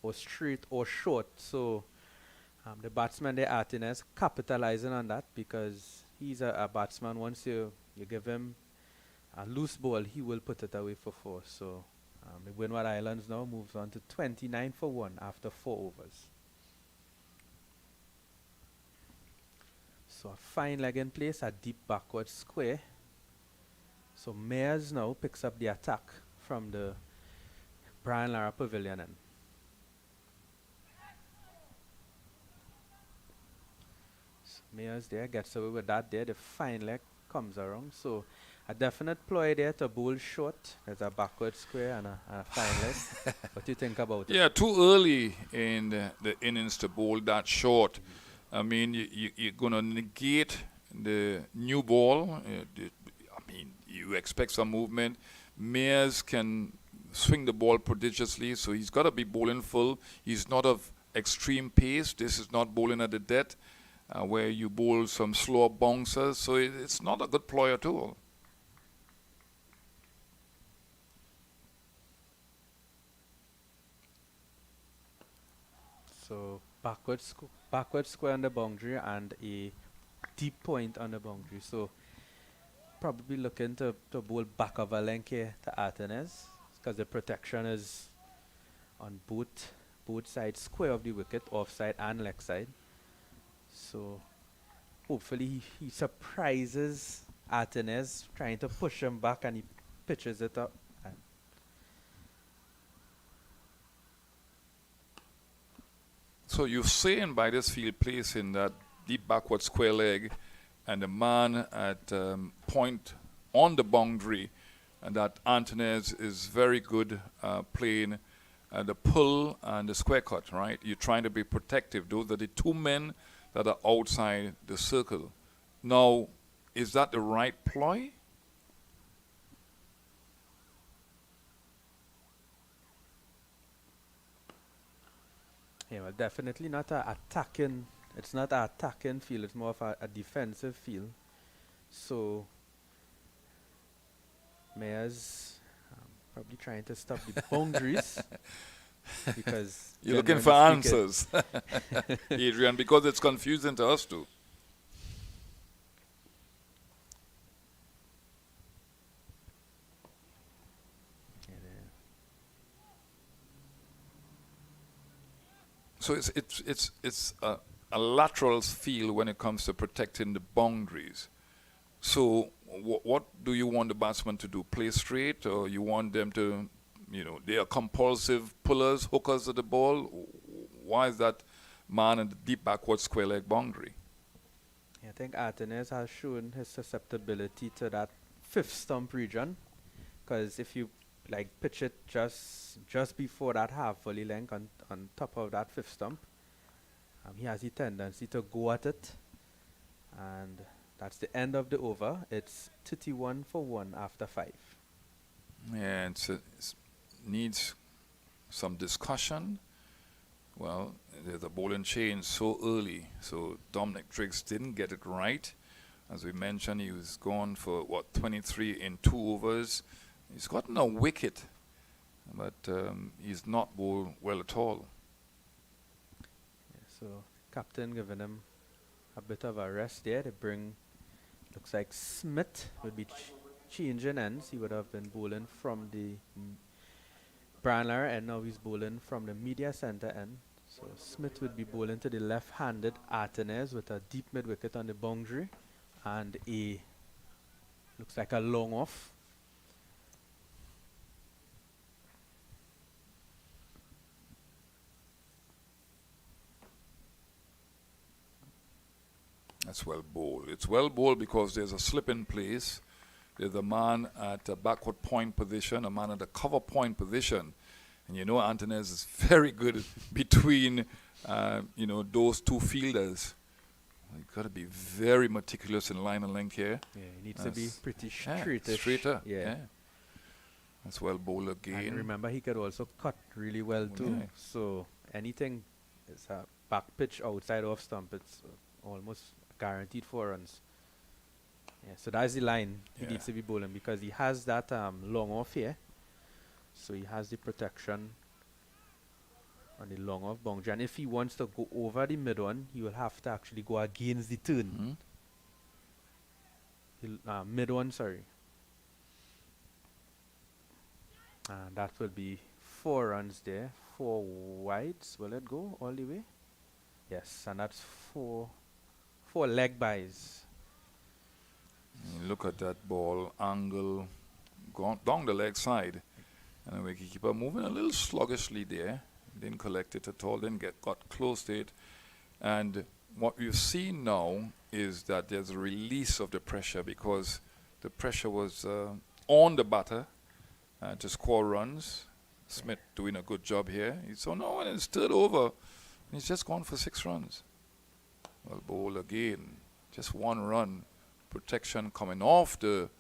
or straight or short. So the batsman there, Artenez, capitalizing on that because he's a batsman. Once you give him a loose ball, he will put it away for 4. So the Windward Islands now moves on to 29 for 1 after 4 overs. So a fine leg in place, a deep backward square. So Mayers now picks up the attack from the Brian Lara Pavilion end. So Mayers there gets away with that there. The fine leg comes around. So a definite ploy there to bowl short. There's a backward square and a fine leg. What do you think about it? Yeah, too early in the innings to bowl that short. I mean, you're going to negate the new ball. You expect some movement. Mayers can swing the ball prodigiously, so he's got to be bowling full. He's not of extreme pace. This is not bowling at the death, where you bowl some slower bouncers. So it's not a good ploy at all. So backward square on the boundary and a deep point on the boundary. So probably looking to bowl back of a length here to Artenez because the protection is on both sides, square of the wicket, offside and leg side. So hopefully he surprises Artenez, trying to push him back, and he pitches it up. So you're saying by this field placing that deep backward square leg and the man at point on the boundary, and that Artenez is very good playing the pull and the square cut, right? You're trying to be protective. Those are the 2 men that are outside the circle. Now, is that the right ploy? Yeah, well, definitely not a attacking. It's not an attacking field. It's more of a defensive field. So Mayers probably trying to stop the boundaries because you're looking for answers, Adrian, because it's confusing to us too. So it's a lateral field when it comes to protecting the boundaries. So what do you want the batsman to do? Play straight, or you want them to, they are compulsive pullers, hookers of the ball? Why is that man in the deep backward square leg boundary? Yeah, I think Artenez has shown his susceptibility to that 5th stump region, because if you pitch it just before that half volley length on top of that 5th stump, he has the tendency to go at it, and that's the end of the over. It's 31 for 1 after 5. Yeah, it needs some discussion. Well, there's a bowling change so early, so Dominic Driggs didn't get it right. As we mentioned, he was gone for 23 in 2 overs. He's gotten a wicket, but he's not bowled well at all. Yeah, so captain giving him a bit of a rest there. They bring Looks like Smith would be changing ends. He would have been bowling from the Branler end. Now he's bowling from the media center end. So Smith would be bowling to the left-handed Artenes with a deep mid-wicket on the boundary and a looks like a long off. That's well bowled. It's well bowled because there's a slip in place. There's a man at a backward point position, a man at a cover point position. And you know Antones is very good between, those two fielders. You've got to be very meticulous in line and length here. Yeah, he needs to be pretty straighter. Yeah. That's well bowled again. And remember, he could also cut really well too. Yeah. So anything is a back pitch outside off stump, it's almost guaranteed 4 runs. Yeah, so that's the line he needs to be bowling because he has that long off here. So he has the protection on the long off boundary. And if he wants to go over the mid one, he will have to actually go against the turn. Mid one, sorry. And that will be 4 runs there. 4 wides. Will it go all the way? Yes, and that's 4 leg buys. You look at that ball angle down the leg side, and the wicketkeeper moving a little sluggishly there. Didn't collect it at all. Got close to it, and what we've seen now is that there's a release of the pressure because the pressure was on the batter to score runs. Smith doing a good job here. So now when it's third over, he's just gone for 6 runs. Well, bowl again, just 1 run. Protection coming off the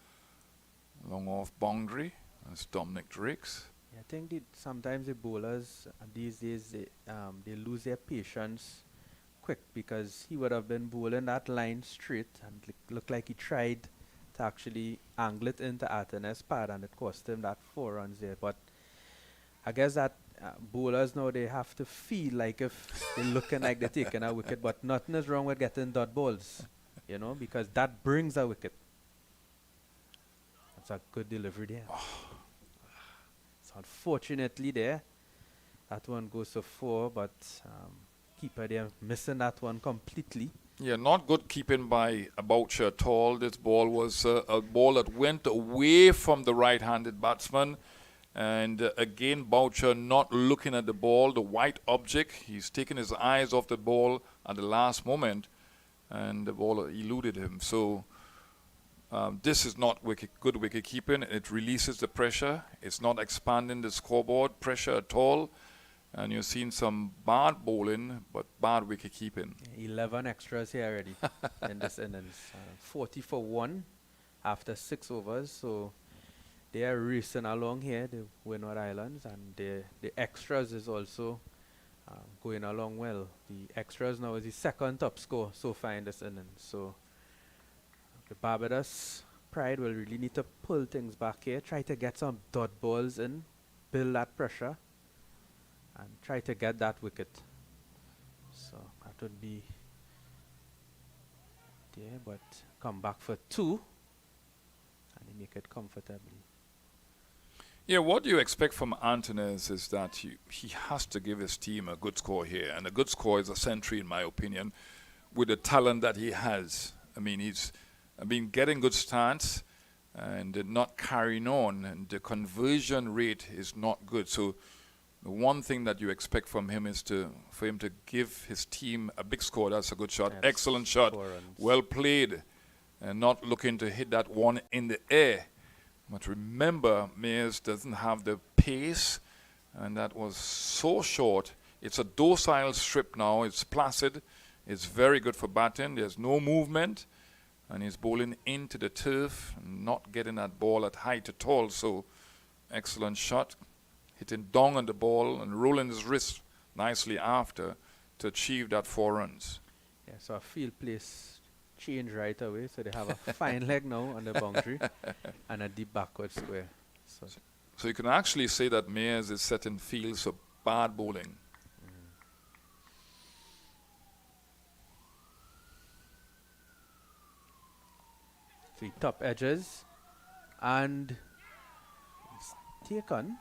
long off boundary. That's Dominic Drakes. Yeah, I think sometimes the bowlers these days they lose their patience quick because he would have been bowling that line straight and looked like he tried to actually angle it into Artenes' pad and it cost him that 4 runs there. But I guess that bowlers now they have to feel like if they're looking like they're taking a wicket, but nothing is wrong with getting dot balls, because that brings a wicket. That's a good delivery there. So unfortunately there, that one goes to 4, but keeper there missing that one completely. Yeah, not good keeping by Boucher at all. This ball was a ball that went away from the right-handed batsman. And again, Boucher not looking at the ball, the white object. He's taken his eyes off the ball at the last moment, and the ball eluded him. So this is not good wicket keeping. It releases the pressure. It's not expanding the scoreboard pressure at all. And you've seen some bad bowling, but bad wicket keeping. 11 extras here already in this innings. 40 for 1 after 6 overs. So they are racing along here, the Windward Islands, and the extras is also going along well. The extras now is the 2nd top score so far in this innings. So the Barbados Pride will really need to pull things back here, try to get some dot balls in, build that pressure, and try to get that wicket. So that would be there, but come back for 2 and they make it comfortably. Yeah, what you expect from Antones is that he has to give his team a good score here. And a good score is a century, in my opinion, with the talent that he has. I mean, he's getting good stance and not carrying on. And the conversion rate is not good. So the one thing that you expect from him is for him to give his team a big score. That's a good shot. Yes, excellent shot. Well played. And not looking to hit that one in the air. But remember, Mayers doesn't have the pace, and that was so short. It's a docile strip now. It's placid. It's very good for batting. There's no movement, and he's bowling into the turf, not getting that ball at height at all. So, excellent shot. Hitting down on the ball and rolling his wrist nicely after to achieve that 4 runs. Yeah, so a field place change right away, so they have a fine leg now on the boundary and a deep backward square. So you can actually say that Mayers is setting fields for bad bowling. So he top edges and he's taken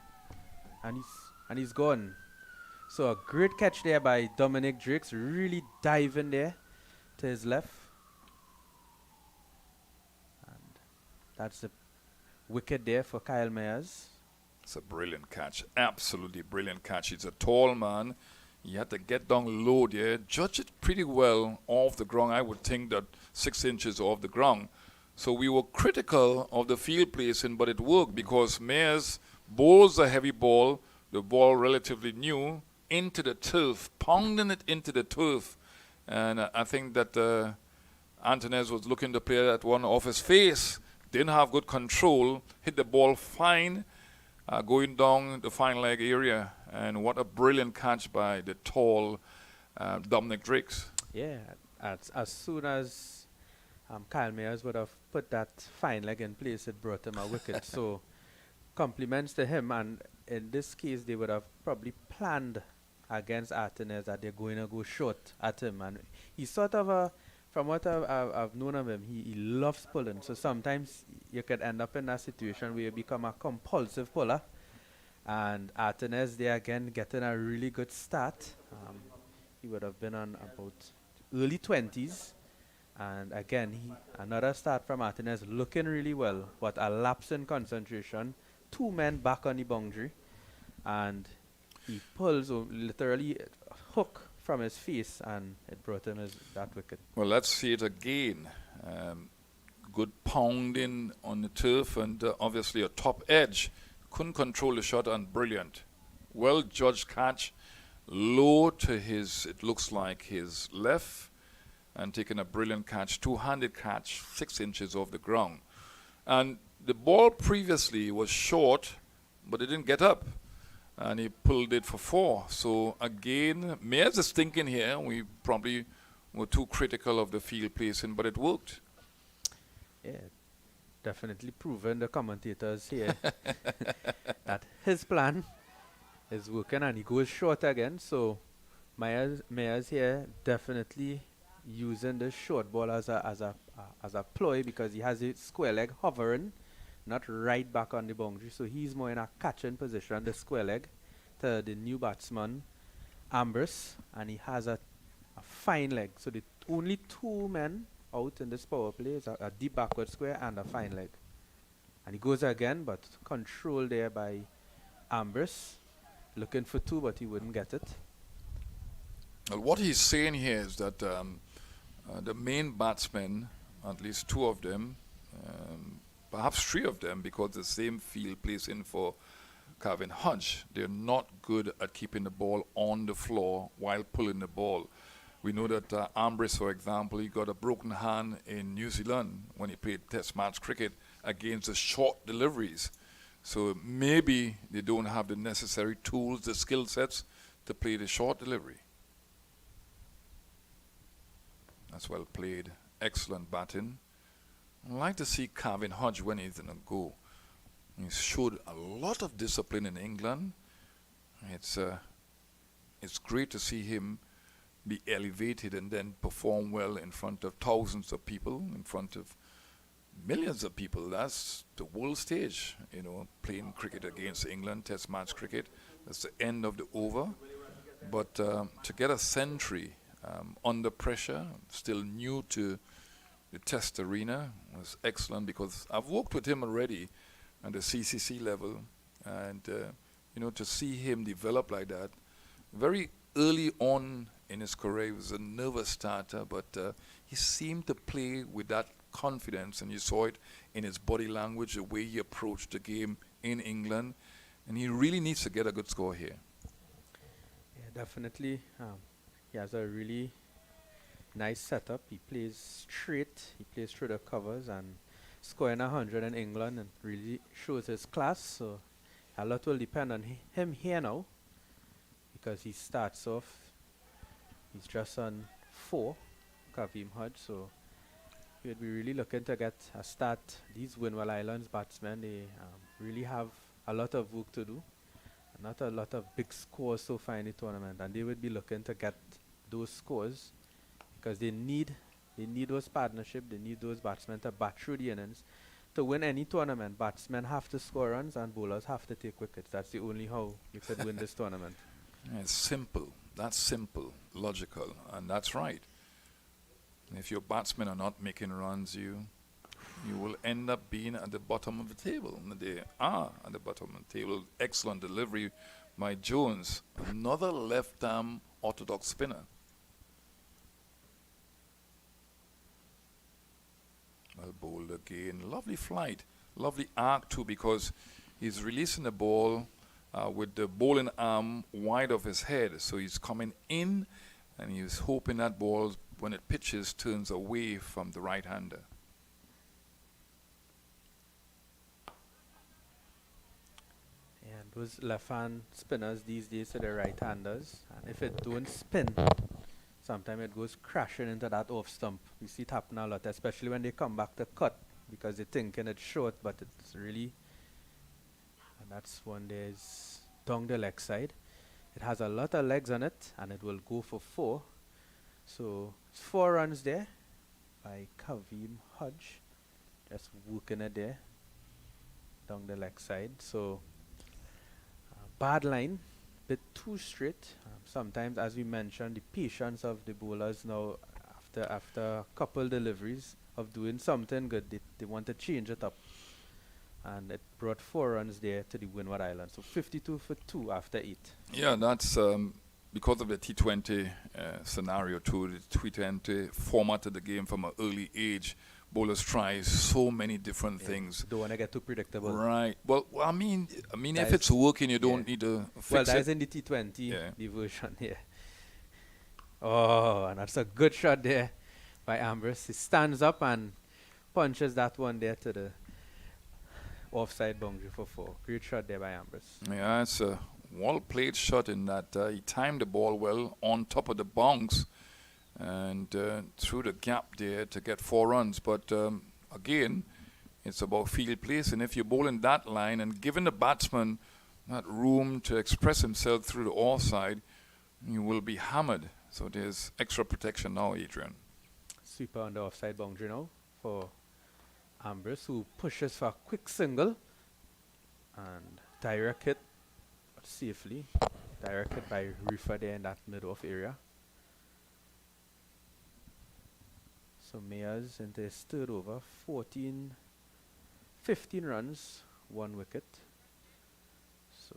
and he's gone. So a great catch there by Dominic Drakes, really diving there to his left. And that's the wicket there for Kyle Mayers. It's a brilliant catch, absolutely brilliant catch. He's a tall man. He had to get down low there, judge it pretty well off the ground. I would think that 6 inches off the ground. So we were critical of the field placing, but it worked because Mayers bowls a heavy ball, the ball relatively new, into the turf, pounding it into the turf. And I think that Antonez was looking to play that one off his face, didn't have good control, hit the ball fine, going down the fine leg area. And what a brilliant catch by the tall Dominic Drakes. Yeah, as soon as Kyle Mayers would have put that fine leg in place, it brought him a wicket. So compliments to him. And in this case, they would have probably planned against Antonez that they're going to go short at him. And he's sort of from what I've known of him, he loves pulling. So sometimes you could end up in a situation where you become a compulsive puller. And Antonez there again getting a really good start. He would have been on about early 20s. And again, another start from Antonez looking really well, but a lapse in concentration. 2 men back on the boundary. And he pulls literally a hook from his face, and it brought him that wicket. Well, let's see it again. Good pounding on the turf and obviously a top edge. Couldn't control the shot and brilliant. Well judged catch. Low to his, it looks like his left, and taking a brilliant catch. Two-handed catch, 6 inches off the ground. And the ball previously was short, but it didn't get up. And he pulled it for 4. So again, Mayers is thinking here. We probably were too critical of the field placing, but it worked. Yeah, definitely proven the commentators here that his plan is working, and he goes short again. So Mayers here definitely using the short ball as a ploy, because he has a square leg hovering, not right back on the boundary. So he's more in a catching position, the square leg, to the new batsman, Ambrose, and he has a fine leg. So the only 2 men out in this power play is a deep backward square and a fine leg. And he goes again, but controlled there by Ambrose, looking for 2, but he wouldn't get it. Well, what he's saying here is that the main batsmen, at least 2 of them, perhaps 3 of them, because the same field plays in for Kevin Hodge, they're not good at keeping the ball on the floor while pulling the ball. We know that Ambrose, for example, he got a broken hand in New Zealand when he played Test match cricket against the short deliveries. So maybe they don't have the necessary tools, the skill sets to play the short delivery. That's well played. Excellent batting. I'd like to see Kevin Hodge when he's in a go. He showed a lot of discipline in England. It's great to see him be elevated and then perform well in front of thousands of people, in front of millions of people. That's the world stage, playing cricket against England, Test match cricket. That's the end of the over. But to get a century under pressure, still new to the Test arena, was excellent, because I've worked with him already at the CCC level, and to see him develop like that, very early on in his career, he was a nervous starter, but he seemed to play with that confidence, and you saw it in his body language, the way he approached the game in England, and he really needs to get a good score here. Yeah, definitely. He has a really nice setup. He plays straight, he plays through the covers, and scoring 100 in England and really shows his class. So a lot will depend on him here now, because he starts off, he's just on 4, Kavim Hodge, so he would be really looking to get a start. These Windward Islands batsmen, they really have a lot of work to do, not a lot of big scores so far in the tournament, and they would be looking to get those scores, because they need They need those partnership. They need those batsmen to bat through the innings. To win any tournament, batsmen have to score runs and bowlers have to take wickets. That's the only how you could win this tournament. It's simple. That's simple, logical, and that's right. If your batsmen are not making runs, you will end up being at the bottom of the table. And they are at the bottom of the table. Excellent delivery by Jones. Another left-arm orthodox spinner. Well bowled again. Lovely flight. Lovely arc too, because he's releasing the ball with the bowling arm wide of his head. So he's coming in and he's hoping that ball, when it pitches, turns away from the right-hander. And those left-hand spinners these days are the right-handers. And if it don't spin, sometimes it goes crashing into that off stump. We see it happen a lot, especially when they come back to cut, because they're thinking it's short, but it's really... And that's one there's down the leg side. It has a lot of legs on it, and it will go for 4. So, 4 runs there by Kavim Hodge. Just working it there, down the leg side. So, bad line, bit too straight. Sometimes, as we mentioned, the patience of the bowlers now, after a couple deliveries of doing something good, they want to change it up. And it brought 4 runs there to the Windward Island. So 52 for 2 after 8. Yeah, that's because of the T20 scenario too. The T20 formatted the game from an early age. Bowlers try so many different things. Don't want to get too predictable. Right. Well, I mean, That if it's working, you don't need to fix well, that it. is in the T20, the version here. Oh, and that's a good shot there by Ambrose. He stands up and punches that one there to the offside boundary for 4. Great shot there by Ambrose. Yeah, it's a well-played shot in that he timed the ball well on top of the bounce and through the gap there to get 4 runs. But again, it's about field place, and if you're bowling that line and giving the batsman that room to express himself through the offside, you will be hammered. So there's extra protection now, Adrian. Sweeper on the offside boundary now for Ambrose, who pushes for a quick single, and direct hit, but safely. Direct hit by Rifa there in that mid-off area. So Mayers into his third over, 15 runs, 1 wicket. So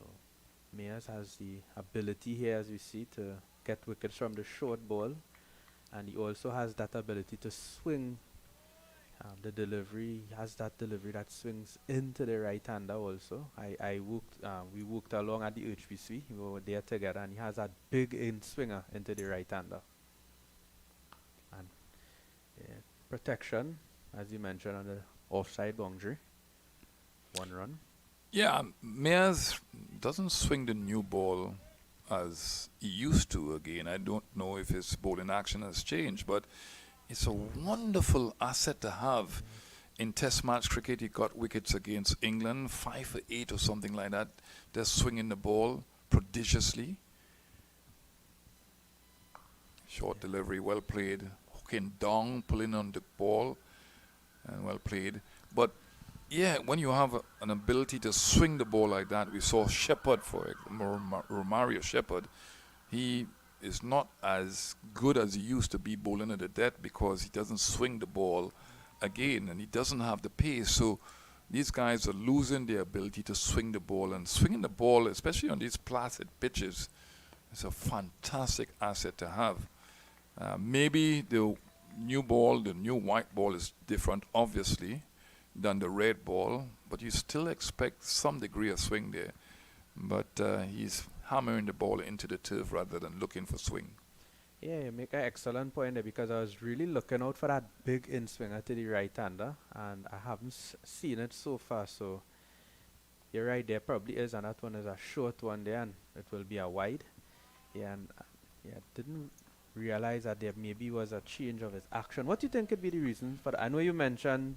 Mayers has the ability here, as we see, to get wickets from the short ball, and he also has that ability to swing the delivery. He has that delivery that swings into the right-hander also. We worked along at the HBC. We were there together, and he has that big in-swinger into the right-hander. And protection, as you mentioned, on the offside boundary. 1 run. Yeah, Mayers doesn't swing the new ball as he used to again. I don't know if his bowling action has changed, but it's a wonderful asset to have. In Test match cricket, he got wickets against England, 5 for 8 or something like that. They're swinging the ball prodigiously. Short delivery, well played. Hooking down, pulling on the ball, and well played. But yeah, when you have an ability to swing the ball like that, we saw Shepherd, Romario Shepherd. He is not as good as he used to be bowling at the death because he doesn't swing the ball again, and he doesn't have the pace. So these guys are losing their ability to swing the ball, and swinging the ball, especially on these placid pitches, is a fantastic asset to have. Maybe the new ball, the new white ball is different, obviously, than the red ball, but you still expect some degree of swing there. But he's hammering the ball into the turf rather than looking for swing. Yeah, you make an excellent point there, because I was really looking out for that big in-swinger to the right-hander, and I haven't seen it so far. So you're right, there probably is, and that one is a short one there, and it will be a wide. Yeah, and didn't realize that there maybe was a change of his action. What do you think could be the reason for that? I know you mentioned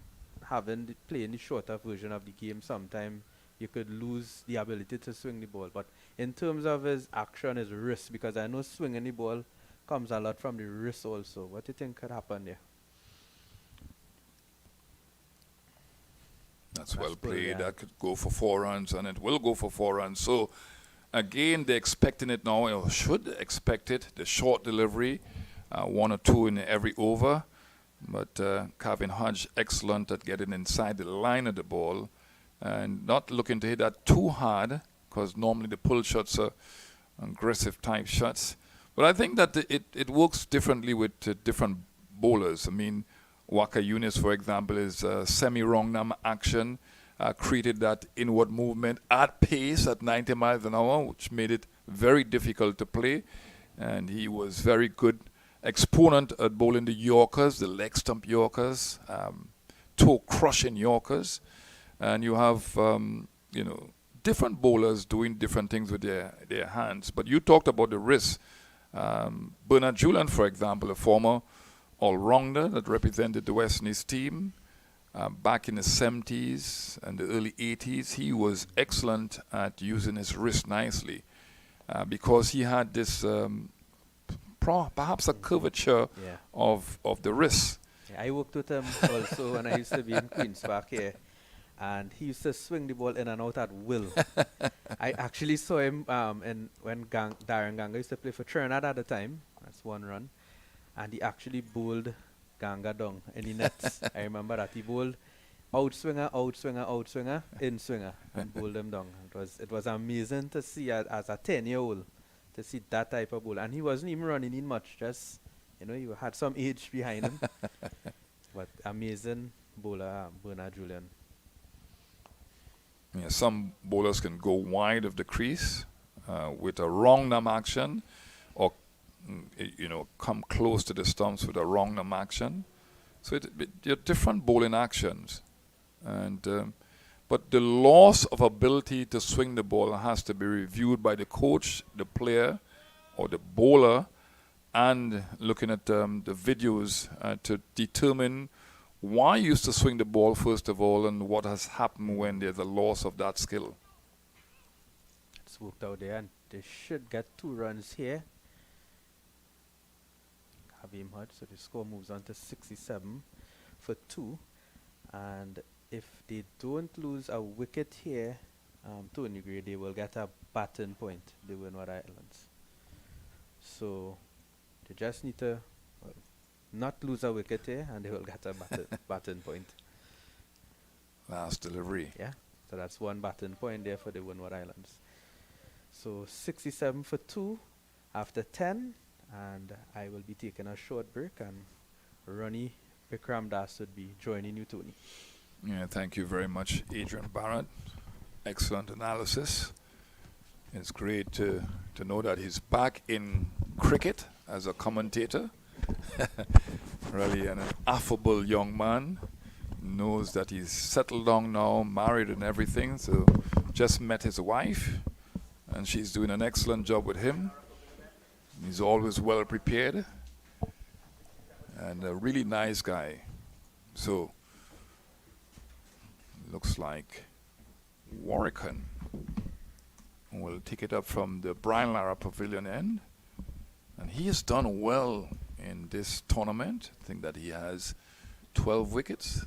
playing the shorter version of the game, sometime you could lose the ability to swing the ball, but in terms of his action, his wrist, because I know swinging the ball comes a lot from the wrist also. What do you think could happen there? That's well pull, played. yeah. That could go for 4 runs, and it will go for 4 runs. So, again, they're expecting it now, or should expect it. The short delivery, 1 or 2 in every over. But Calvin Hodge, excellent at getting inside the line of the ball and not looking to hit that too hard, because normally the pull shots are aggressive type shots. But I think that it works differently with different bowlers. I mean, Waka Yunis, for example, is semi-wrong number action, created that inward movement at pace at 90 miles an hour, which made it very difficult to play. And he was very good exponent at bowling the Yorkers, the leg stump Yorkers, toe-crushing Yorkers. And you have, different bowlers doing different things with their hands. But you talked about the wrist. Bernard Julian, for example, a former all-rounder that represented the West Indies team back in the 70s and the early 80s. He was excellent at using his wrist nicely because he had this perhaps a curvature of the wrist. Yeah, I worked with him also when I used to be in Queen's Park here. And he used to swing the ball in and out at will. I actually saw him when Darren Ganga used to play for Trinidad at the time. That's one run. And he actually bowled Ganga down in the nets. I remember that. He bowled outswinger, outswinger, outswinger, in swinger, and bowled him down. It was amazing to see as a 10-year-old to see that type of ball. And he wasn't even running in much. Just, he had some age behind him. But amazing bowler, Bernard Julian. Yeah, some bowlers can go wide of the crease with a wrong numb action, or come close to the stumps with a wrong numb action. So they're different bowling actions, and but the loss of ability to swing the ball has to be reviewed by the coach, the player, or the bowler, and looking at the videos to determine why you used to swing the ball, first of all, and what has happened when there's a loss of that skill. It's worked out there, and they should get 2 runs here. Kavim Hodge, so the score moves on to 67 for 2. And if they don't lose a wicket here, Tony Gray, they will get a batting point, the Windward Islands. So they just need to not lose a wicket here, and they will get a batting point. Last delivery. Yeah, so that's 1 batting point there for the Windward Islands. So 67 for 2 after 10, and I will be taking a short break, and Ronnie Bikram Das would be joining you, Tony. Yeah, thank you very much, Adrian Barrett. Excellent analysis. It's great to know that he's back in cricket as a commentator. Really an affable young man, knows that he's settled down now, married and everything, so just met his wife and she's doing an excellent job with him. He's always well prepared and a really nice guy. So looks like Warwican will take it up from the Brian Lara Pavilion end, and he has done well in this tournament. I think that he has 12 wickets,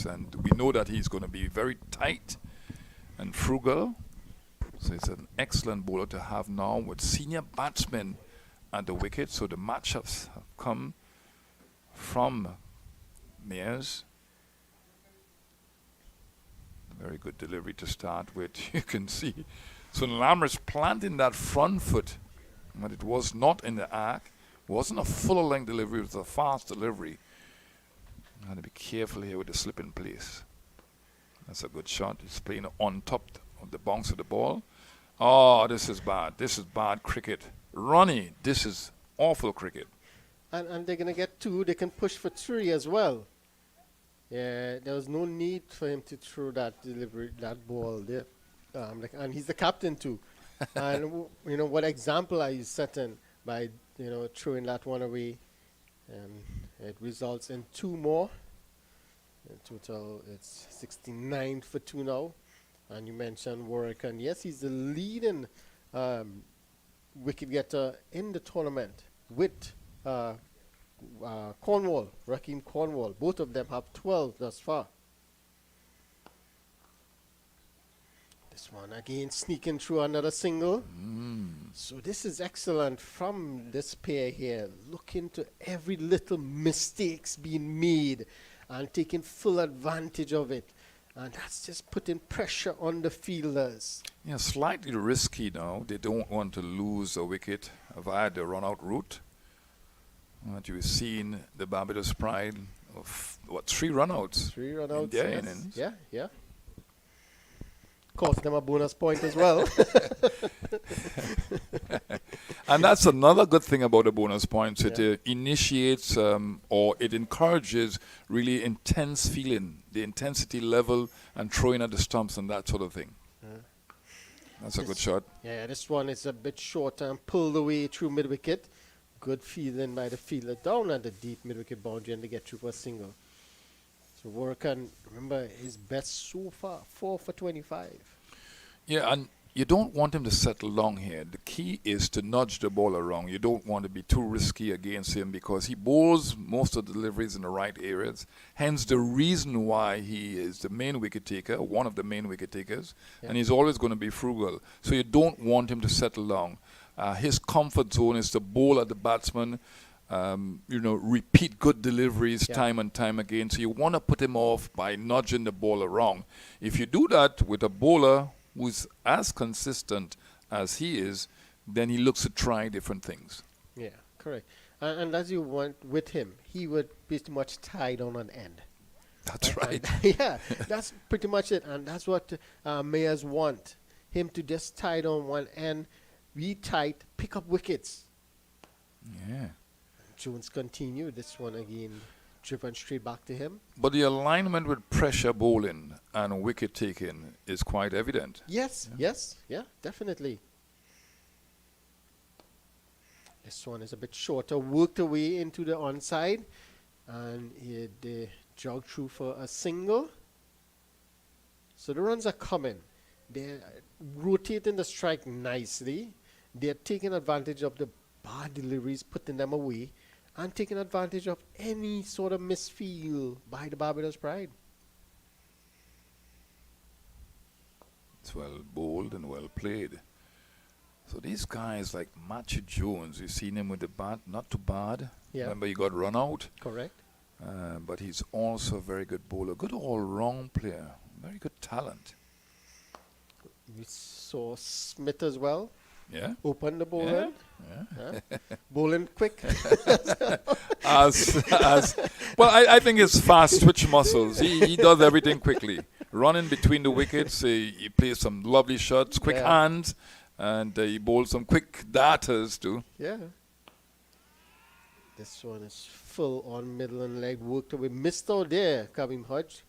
and we know that he's going to be very tight and frugal. So it's an excellent bowler to have now with senior batsmen at the wicket. So the matchups have come from Mears. Very good delivery to start with. You can see so Lammer's planting that front foot, but it was not in the arc. It wasn't a full length delivery, it was a fast delivery. You have to be careful here with the slip in place. That's a good shot. He's playing on top of the bounce of the ball. Oh, this is bad. This is bad cricket. Ronnie, this is awful cricket. And they're going to get 2. They can push for 3 as well. Yeah, there was no need for him to throw that ball there. And he's the captain too. And what example are you setting by throwing that one away? It results in 2 more. In total, it's 69 for 2 now. And you mentioned Warwican. Yes, he's the leading wicket getter in the tournament with Cornwall, Raheem Cornwall. Both of them have 12 thus far. This one again sneaking through another single. So this is excellent from this pair here. Look into every little mistakes being made and taking full advantage of it. And that's just putting pressure on the fielders. Yeah, slightly risky now. They don't want to lose a wicket via the run-out route. What you've seen, the Barbados Pride of, 3 run-outs? 3 run-outs. In their Yes. innings. Yeah, yeah. Cost them a bonus point as well. And that's another good thing about the bonus points. It initiates or it encourages really intense feeling, the intensity level and throwing at the stumps and that sort of thing. That's a good shot. Yeah, this one is a bit short and pulled away through mid-wicket. Good fielding by the fielder down at the deep mid-wicket boundary and they get through for a single. So Warrican, remember, his best so far, 4 for 25. Yeah, and you don't want him to settle long here. The key is to nudge the ball around. You don't want to be too risky against him because he bowls most of the deliveries in the right areas. Hence the reason why he is the main wicket taker, one of the main wicket takers, and he's always going to be frugal. So you don't want him to settle long. His comfort zone is to bowl at the batsman, repeat good deliveries time and time again. So you want to put him off by nudging the ball around. If you do that with a bowler who's as consistent as he is, then he looks to try different things. Yeah, correct. And as you want with him, he would pretty much tie down an end. That's right. Yeah, that's pretty much it. And that's what mayors want. Him to just tie down one end, be tight, pick up wickets. Yeah. Jones continued. This one again driven straight back to him. But the alignment with pressure bowling and wicket taking is quite evident. Yes, definitely. This one is a bit shorter, worked away into the onside, and they jogged through for a single. So the runs are coming. They're rotating the strike nicely. They're taking advantage of the bad deliveries, putting them away, and taking advantage of any sort of misfeel by the Barbados Pride. It's well bowled and well played. So these guys like Matthew Jones, you've seen him with the bat, not too bad. Yeah. Remember, he got run out. Correct. But he's also a very good bowler, good all-round player, very good talent. We saw Smith as well. Yeah. Open the bowler. Yeah. Bowling quick. Well, I think it's fast twitch muscles. He does everything quickly. Running between the wickets, he plays some lovely shots, quick hands, and he bowls some quick darters too. Yeah. This one is full on middle and leg, worked away. Missed out there, Kavim Hodge.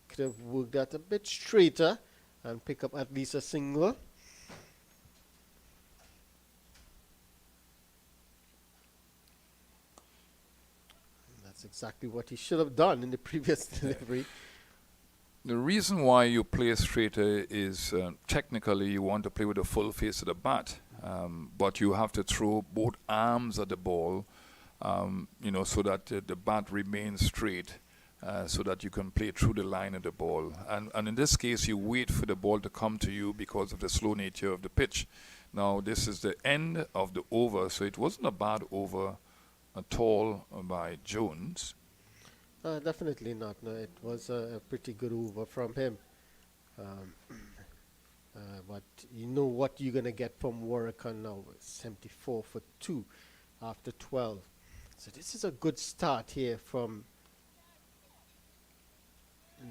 Could have worked that a bit straighter and pick up at least a single. That's exactly what he should have done in the previous delivery. The reason why you play straighter is technically you want to play with the full face of the bat, but you have to throw both arms at the ball, so that the bat remains straight, so that you can play through the line of the ball. And in this case, you wait for the ball to come to you because of the slow nature of the pitch. Now, this is the end of the over, so it wasn't a bad over at all by Jones. Definitely not. No, it was a pretty good over from him. But you know what you're going to get from Warrican now. 74 for 2 after 12. So this is a good start here from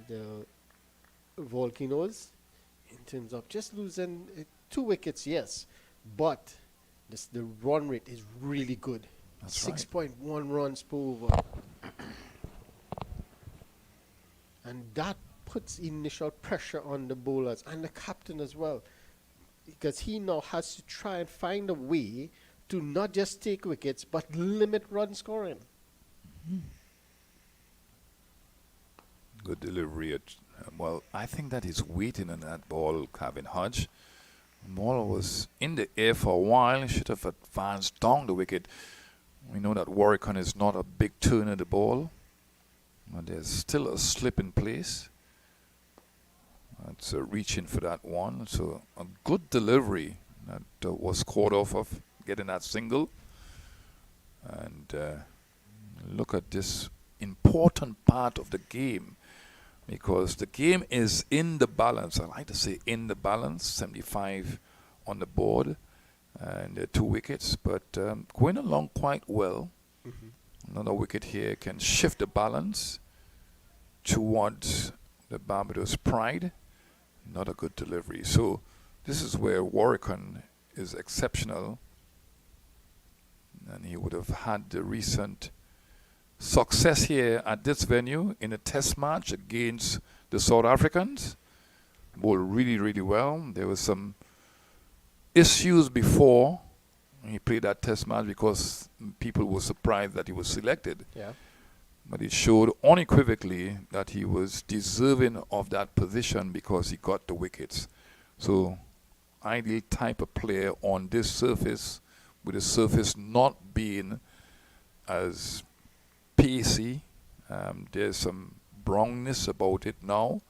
the Volcanoes in terms of just losing 2 wickets, yes. But the run rate is really good. That's 6.1 runs per over. And that puts initial pressure on the bowlers and the captain as well, because he now has to try and find a way to not just take wickets but limit run scoring. Good delivery. I think that he's waiting on that ball, Kevin Hodge. The ball was in the air for a while. He should have advanced down the wicket. We know that Warrican is not a big turn of the ball, but there's still a slip in place. That's reaching for that one. So a good delivery that was caught off of getting that single. And look at this important part of the game, because the game is in the balance. I like to say in the balance, 75 on the board and 2 wickets, but going along quite well. Another wicket here can shift the balance towards the Barbados Pride. Not a good delivery. So this is where Warrican is exceptional, and he would have had the recent success here at this venue in a test match against the South Africans. Bowled really, really well. There was some issues before he played that test match because people were surprised that he was selected. Yeah. But it showed unequivocally that he was deserving of that position because he got the wickets. So, ideal type of player on this surface, with the surface not being as pacey. There's some brownness about it now,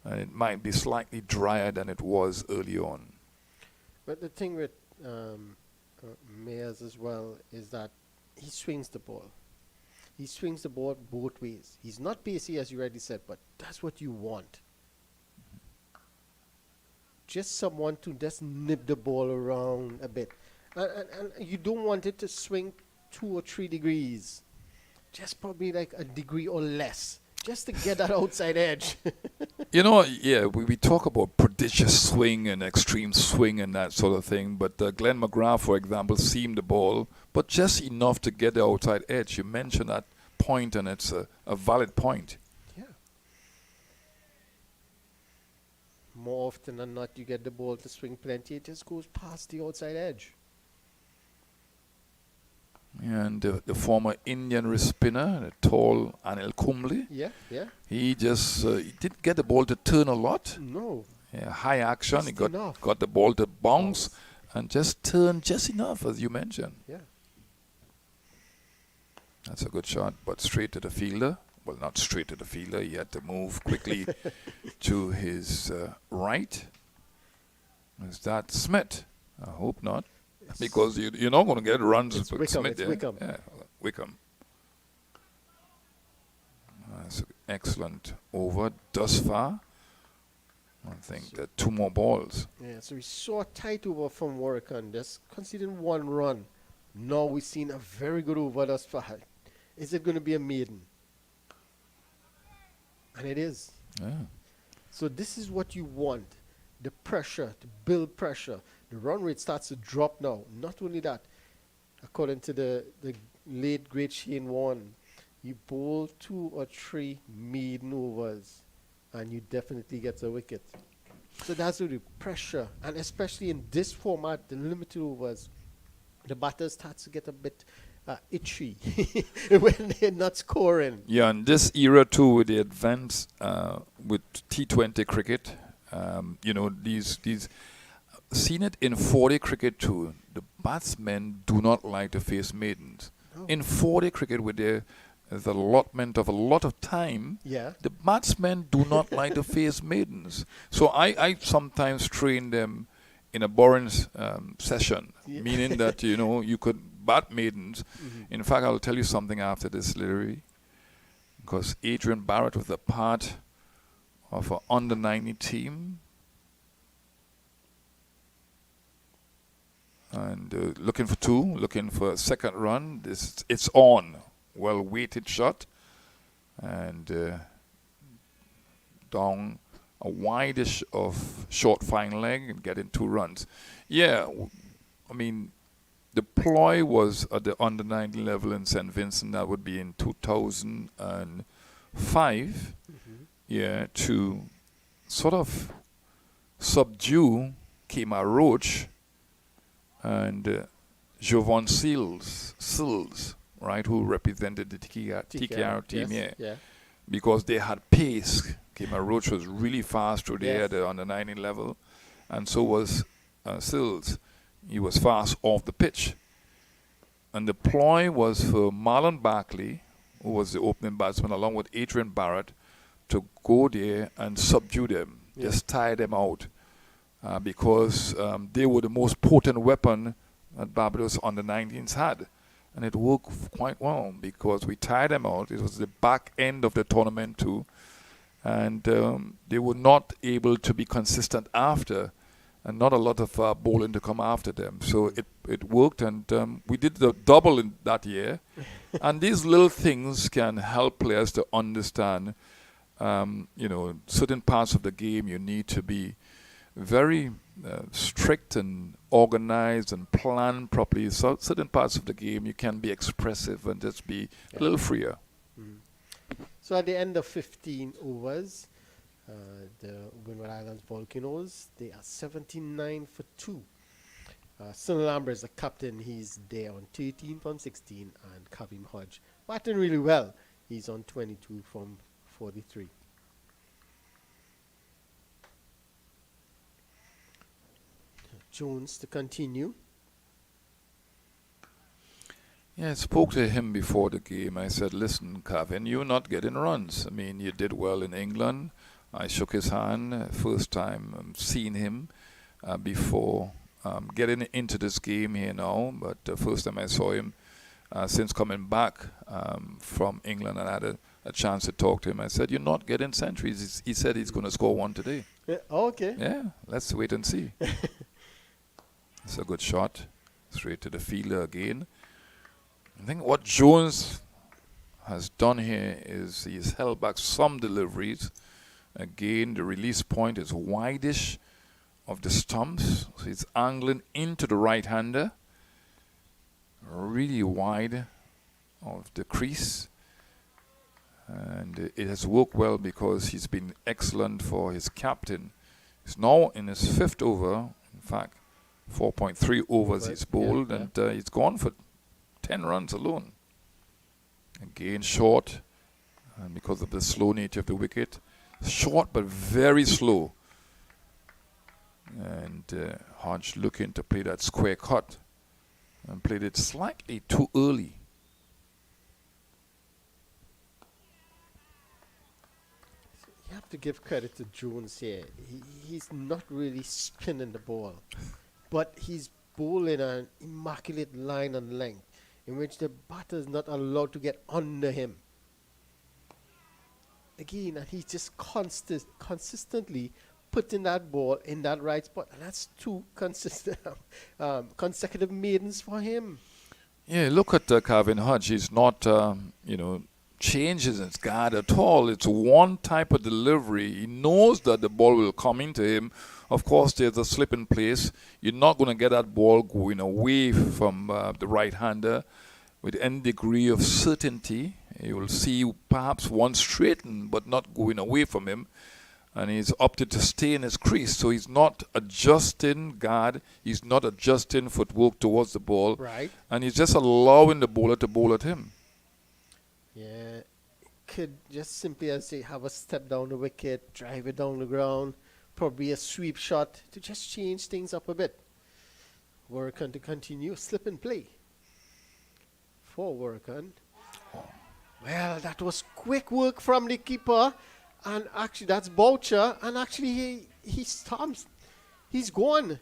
and it might be slightly drier than it was early on. But the thing with Mayers as well is that he swings the ball. He swings the ball both ways. He's not pacey, as you already said, but that's what you want. Just someone to just nip the ball around a bit. And you don't want it to swing 2 or 3 degrees. Just probably like a degree or less, just to get that outside edge. You know, yeah, we talk about prodigious swing and extreme swing and that sort of thing, but Glenn McGrath, for example, seamed the ball, but just enough to get the outside edge. You mentioned that point, and it's a valid point. Yeah. More often than not, you get the ball to swing plenty. It just goes past the outside edge. And the former Indian wrist spinner, the tall Anil Kumble, Yeah, yeah. he just he didn't get the ball to turn a lot. No. Yeah, high action. Just He got enough. the ball to bounce and just turn just enough, as you mentioned. Yeah. That's a good shot, but straight to the fielder. Well, not straight to the fielder. He had to move quickly to his right. Is that Smith? I hope not. Because you're not going to get runs It's with Wickham, Smith. it's Yeah, Wickham. yeah, Wickham. That's an excellent over thus far. I think there are 2 more balls. Yeah, so we saw a tight over from Warrican, just conceding 1 run. Now we've seen a very good over thus far. Is it going to be a maiden? And it is. Yeah. So this is what you want. The pressure, to build pressure. The run rate starts to drop now. Not only that, according to the late great Shane Warne, you bowl 2 or 3 maiden overs and you definitely get a wicket. So that's the pressure. And especially in this format, the limited overs, the batter starts to get a bit itchy when they're not scoring. Yeah, and this era too, with the advance with T20 cricket, you know, these seen it in 40 cricket too. The batsmen do not like to face maidens. Oh. In 40 cricket, with the allotment of a lot of time, Yeah. the batsmen do not like to face maidens. So I sometimes train them in a boring session, Yeah. meaning that, you know, you could bat maidens. In fact, I'll tell you something after this, Larry, because Adrian Barrett was a part of an under-90 team, and looking for 2, looking for a second run. It's on. Well-weighted shot, and down a wideish of short fine leg and getting 2 runs. Yeah, I mean, the ploy was at the under-90 level in St. Vincent. That would be in 2005. Yeah, to sort of subdue Kemar Roach and Jovan Sills, right, who represented the TKR team, yes, yeah. because they had pace. Kemar Roach was really fast through there Yes. at the under-90 level, and so was Sills. He was fast off the pitch. And the ploy was for Marlon Barkley, who was the opening batsman, along with Adrian Barrett, to go there and subdue them. just tire them out because they were the most potent weapon that Barbados under 19s had. And it worked quite well because we tired them out. It was the back end of the tournament too. And they were not able to be consistent after, and not a lot of bowling to come after them. So it worked, and we did the double in that year. And these little things can help players to understand, certain parts of the game you need to be very strict and organized and plan properly. So certain parts of the game you can be expressive and just be a little freer. So at the end of 15 overs, the Windward Islands Volcanoes, they are 79 for 2. Sunil Amber is the captain. He's there on 13 from 16, and Kavim Hodge batting really well. He's on 22 from 43. Jones to continue. Yeah, I spoke to him before the game. I said, listen, Kevin, you're not getting runs. I mean, you did well in England. I shook his hand, first time seeing him before getting into this game here now. But the first time I saw him since coming back from England, and I had a chance to talk to him. I said, you're not getting centuries. He said he's going to score one today. Yeah, okay. Yeah, let's wait and see. It's a good shot. Straight to the fielder again. I think what Jones has done here is he's held back some deliveries. Again, the release point is wideish of the stumps. So he's angling into the right-hander. Really wide of the crease. And it has worked well because he's been excellent for his captain. He's now in his 5th over. In fact, 4.3 overs he's bowled, and he's gone for 10 runs alone. Again, short, and because of the slow nature of the wicket. Short but very slow. And Hodge looking to play that square cut, and played it slightly too early. You have to give credit to Jones here. He's not really spinning the ball, but he's bowling an immaculate line and length in which the batter is not allowed to get under him. Again, and he's just consistently putting that ball in that right spot, and that's 2 consistent consecutive maidens for him. Yeah, look at Kevin Hodge. He's not, changes his guard at all. It's one type of delivery. He knows that the ball will come into him. Of course, there's a slip in place. You're not going to get that ball going away from the right-hander with any degree of certainty. You will see perhaps one straighten, but not going away from him. And he's opted to stay in his crease. So he's not adjusting guard. He's not adjusting footwork towards the ball. Right. And he's just allowing the bowler to bowl at him. Yeah. Could just simply, as say, have a step down the wicket, drive it down the ground, probably a sweep shot to just change things up a bit. Workan to continue, slip and play. For Workan. Well, that was quick work from the keeper. And actually, that's Boucher. And actually, he stumps. He's gone.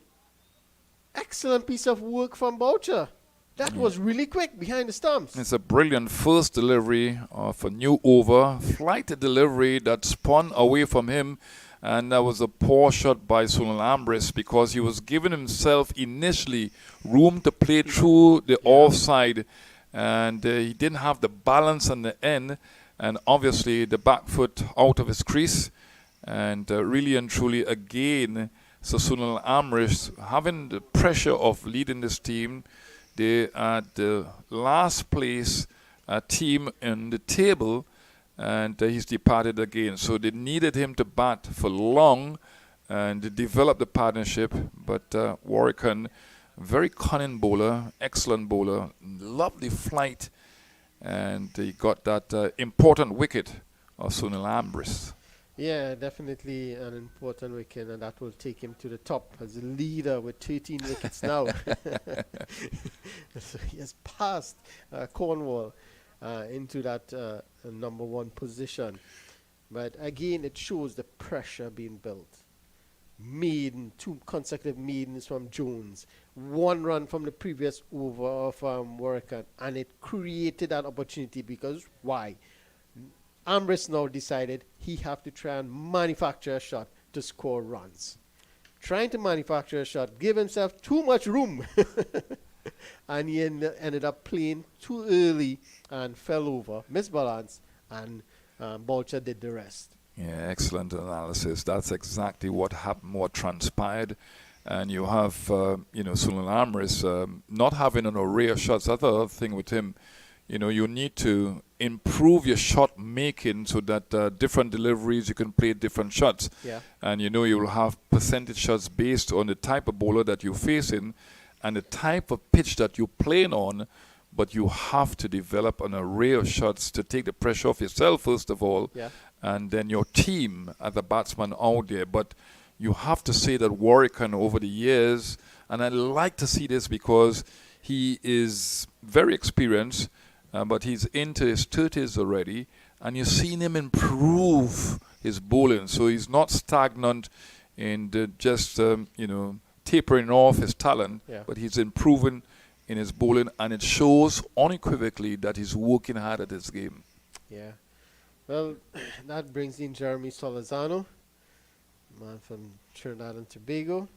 Excellent piece of work from Boucher. That was really quick behind the stumps. It's a brilliant first delivery of a new over. Flight delivery that spun away from him. And that was a poor shot by Sunil Ambrish because he was giving himself initially room to play through the offside. And he didn't have the balance on the end. And obviously the back foot out of his crease. And really and truly again, so Sunil Ambrish having the pressure of leading this team. They are the last place team in the table, and he's departed again. So they needed him to bat for long and they develop the partnership. But Warwican, very cunning bowler, excellent bowler, lovely flight, and he got that important wicket of Sunil Ambrish. Yeah, definitely an important wicket, and that will take him to the top as a leader with 13 wickets now. So he has passed Cornwall into that number 1 position. But again, it shows the pressure being built. Maiden, 2 consecutive maidens from Jones, 1 run from the previous over of Warwick, and it created that opportunity because why? Ambrose now decided he have to try and manufacture a shot to score runs. Trying to manufacture a shot, give himself too much room, and he ended up playing too early and fell over, misbalanced, and Boucher did the rest. Yeah, excellent analysis. That's exactly what happened, what transpired. And you have, Sunil Amris not having an array of shots. That's the other thing with him. You need to improve your shot making so that different deliveries you can play different shots. Yeah. And you will have percentage shots based on the type of bowler that you're facing and the type of pitch that you're playing on. But you have to develop an array of shots to take the pressure off yourself, first of all, Yeah. and then your team as a batsman out there. But you have to say that Warwican over the years, and I like to see this because he is very experienced, but he's into his 30s already, and you've seen him improve his bowling. So he's not stagnant in just tapering off his talent, Yeah. but he's improving in his bowling, and it shows unequivocally that he's working hard at his game. Yeah. Well, that brings in Jeremy Solazano, man from Trinidad and Tobago.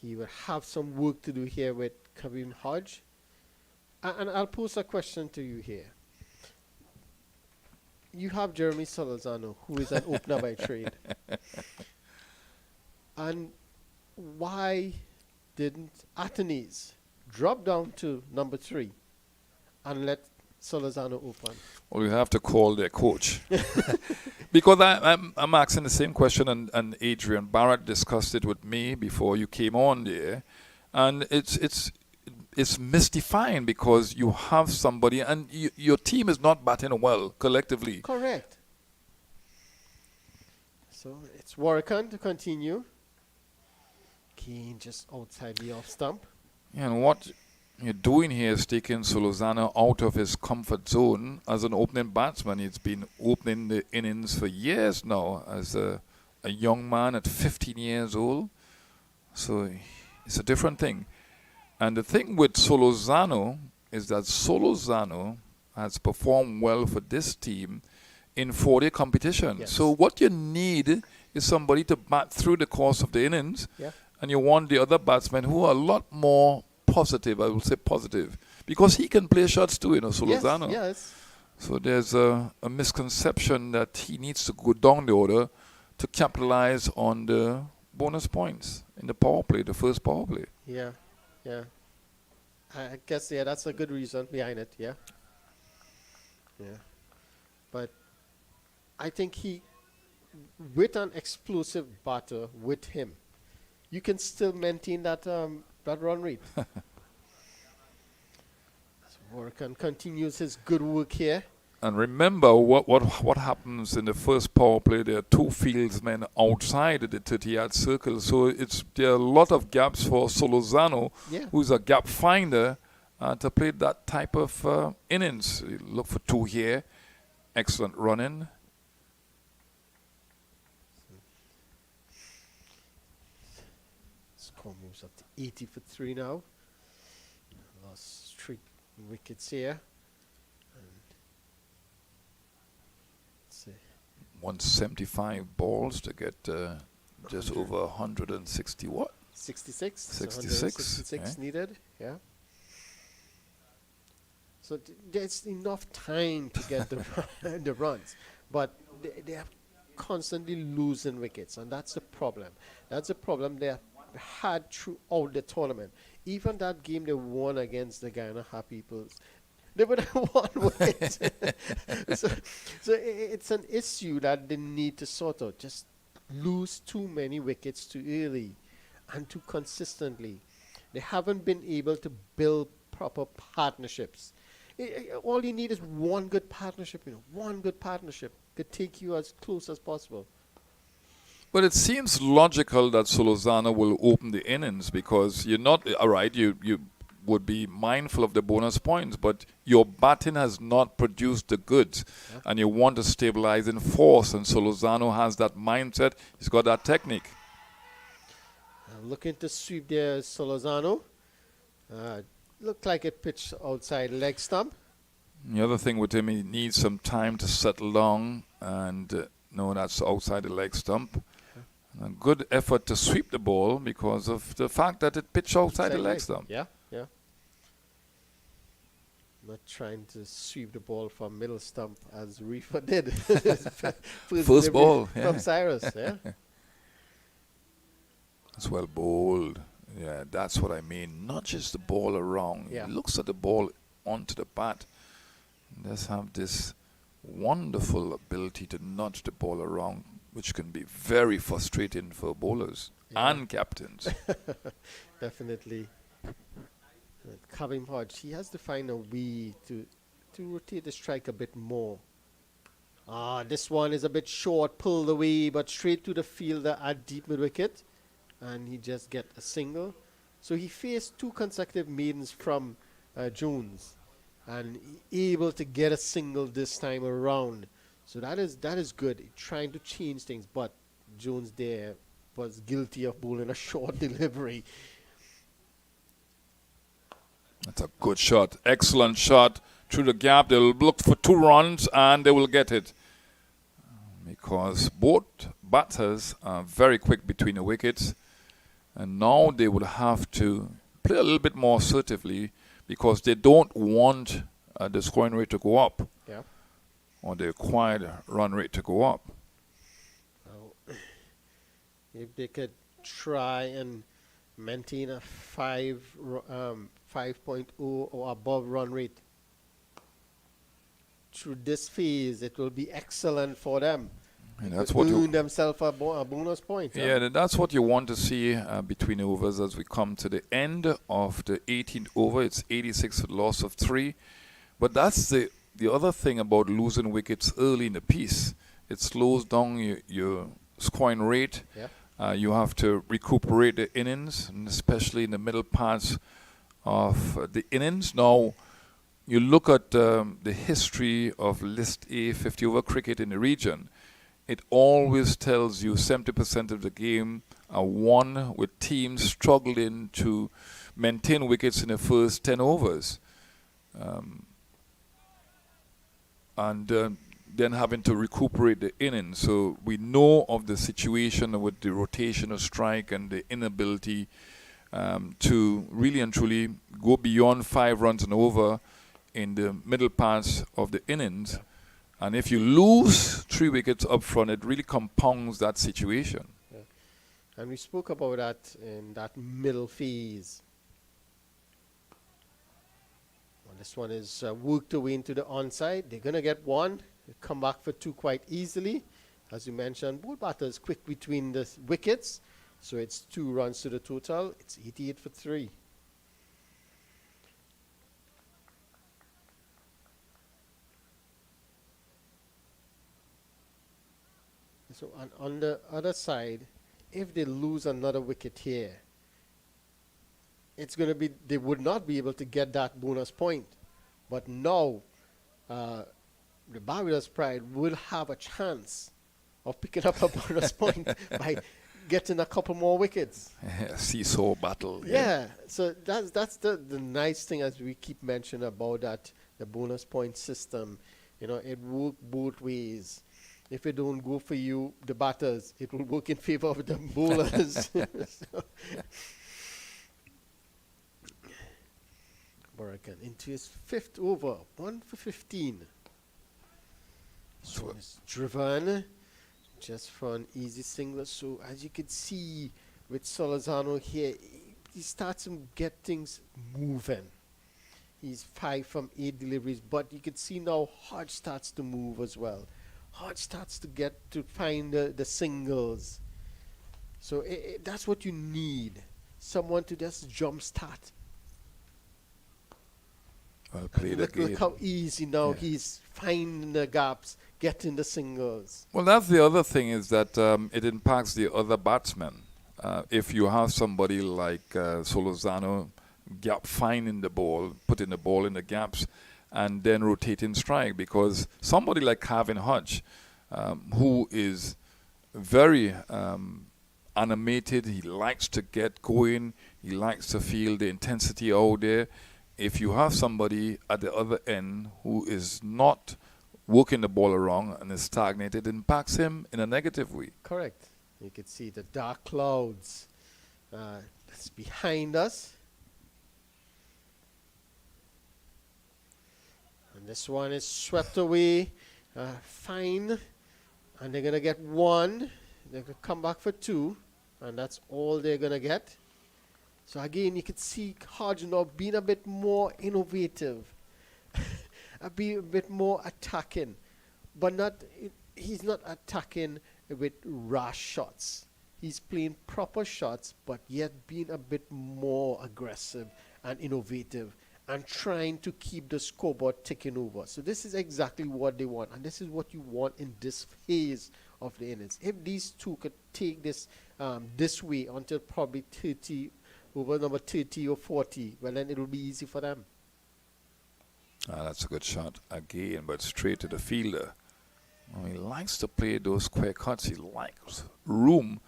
He will have some work to do here with Kevin Hodge. And I'll pose a question to you here. You have Jeremy Solazano, who is an opener by trade. And why didn't Atenes drop down to number 3 and let Solazano open? Well, you have to call their coach. Because I'm asking the same question, and Adrian Barrett discussed it with me before you came on there. And it's mystifying because you have somebody, and your team is not batting well collectively. Correct. So it's Warwican to continue. Kane just outside the off stump. Yeah, and what you're doing here is taking Solozano out of his comfort zone as an opening batsman. He's been opening the innings for years now as a young man at 15 years old. So it's a different thing. And the thing with Solozano is that Solozano has performed well for this team in 4-day competition. Yes. So what you need is somebody to bat through the course of the innings. Yeah. And you want the other batsmen who are a lot more positive, I will say positive, because he can play shots too, Solozano. Yes. So there's a misconception that he needs to go down the order to capitalize on the bonus points in the power play, the first power play. Yeah. Yeah. I guess, that's a good reason behind it, yeah. Yeah. But I think with an explosive batter with him, you can still maintain that run rate. So Warwican continues his good work here. And remember what happens in the first power play. There are 2 fieldsmen outside the 30-yard circle, so there are a lot of gaps for Solozano, Yeah. who's a gap finder, to play that type of innings. You look for 2 here. Excellent running. Score moves up to 80 for 3 now. Lost 3 wickets here. 175 balls to get just over 160 what? 66. 66, 66 needed, yeah. So there's enough time to get the runs, but they are constantly losing wickets, and that's the problem. That's a problem they have had throughout the tournament. Even that game they won against the Guyana Happy Peoples, they would have won with it. so it's an issue that they need to sort out. Just lose too many wickets too early and too consistently. They haven't been able to build proper partnerships. All you need is one good partnership. One good partnership could take you as close as possible. But it seems logical that Solozano will open the innings because you're not all right. would be mindful of the bonus points, but your batting has not produced the goods, and you want to stabilize in force. And so Lozano has that mindset. He's got that technique. Looking to sweep there, Solozano. Looked like it pitched outside leg stump. The other thing with him, he needs some time to settle down, and no, that's outside the leg stump. A good effort to sweep the ball because of the fact that it pitched outside the leg stump. Yeah. Not trying to sweep the ball from middle stump as Reefer did. First ball, from Cyrus. Yeah. That's well bowled. Yeah, that's what I mean. Not just the ball around. Yeah. He looks at the ball onto the bat. He does have this wonderful ability to nudge the ball around, which can be very frustrating for bowlers and captains. Definitely. Kavim Hodge, he has to find a way to rotate the strike a bit more. This one is a bit short, pulled away, but straight to the fielder at deep mid wicket. And he just get a single. So he faced 2 consecutive maidens from Jones, and able to get a single this time around. So that is good. Trying to change things, but Jones there was guilty of bowling a short delivery. That's a good shot. Excellent shot through the gap. They'll look for 2 runs and they will get it. Because both batters are very quick between the wickets. And now they would have to play a little bit more assertively because they don't want the scoring rate to go up. Yeah. Or the required run rate to go up. If they could try and maintain a 5.0 or above run rate through this phase, it will be excellent for them. And that's what you themselves a bonus point. Yeah, that's what you want to see between overs as we come to the end of the 18th over. It's 86 with loss of 3. But that's the other thing about losing wickets early in the piece. It slows down your scoring rate. Yeah. You have to recuperate the innings, and especially in the middle parts of the innings. Now, you look at the history of List A 50 over cricket in the region. It always tells you 70% of the game are won with teams struggling to maintain wickets in the first 10 overs. And then having to recuperate the innings. So we know of the situation with the rotational strike and the inability to really and truly go beyond 5 runs and over in the middle parts of the innings. And if you lose 3 wickets up front, it really compounds that situation. Yeah. And we spoke about that in that middle phase. Well, this one is worked away into the onside. They're going to get 1. They come back for 2 quite easily. As you mentioned, both batters quick between the wickets. So it's 2 runs to the total. It's 88 for 3. So on the other side, if they lose another wicket here, it's going to be, they would not be able to get that bonus point. But now, the Barbados Pride will have a chance of picking up a bonus point by getting a couple more wickets. Seesaw battle. Yeah, so that's the nice thing, as we keep mentioning about that, the bonus point system. You know, it works both ways. If it don't go for you, the batters, it will work in favor of the bowlers. Barakan into his 5th over, 1 for 15. This one is driven just for an easy singlet. So as you can see with Solozano here, he starts to get things moving. He's 5 from 8 deliveries, but you can see now Hodge starts to move as well. Hodge starts to get to find the singles. So that's what you need. Someone to just jumpstart. Well played again. Look how easy now he's finding the gaps, getting the singles. Well, that's the other thing, is that it impacts the other batsmen. If you have somebody like Solozano gap finding the ball, putting the ball in the gaps, and then rotating strike. Because somebody like Calvin Hodge, who is very animated, he likes to get going, he likes to feel the intensity out there. If you have somebody at the other end who is not working the ball around and is stagnated, it impacts him in a negative way. Correct. You can see the dark clouds that's behind us. And this one is swept away fine. And they're going to get one. They're going to come back for two. And that's all they're going to get. So again, you can see Hodge now being a bit more innovative. A bit more attacking. But he's not attacking with rash shots. He's playing proper shots, but yet being a bit more aggressive and innovative and trying to keep the scoreboard ticking over. So this is exactly what they want, and this is what you want in this phase of the innings. If these two could take this this way until probably 30, over number 30 or 40, well then it will be easy for them. That's a good shot again, but straight to the fielder. He likes to play those square cuts. He likes room.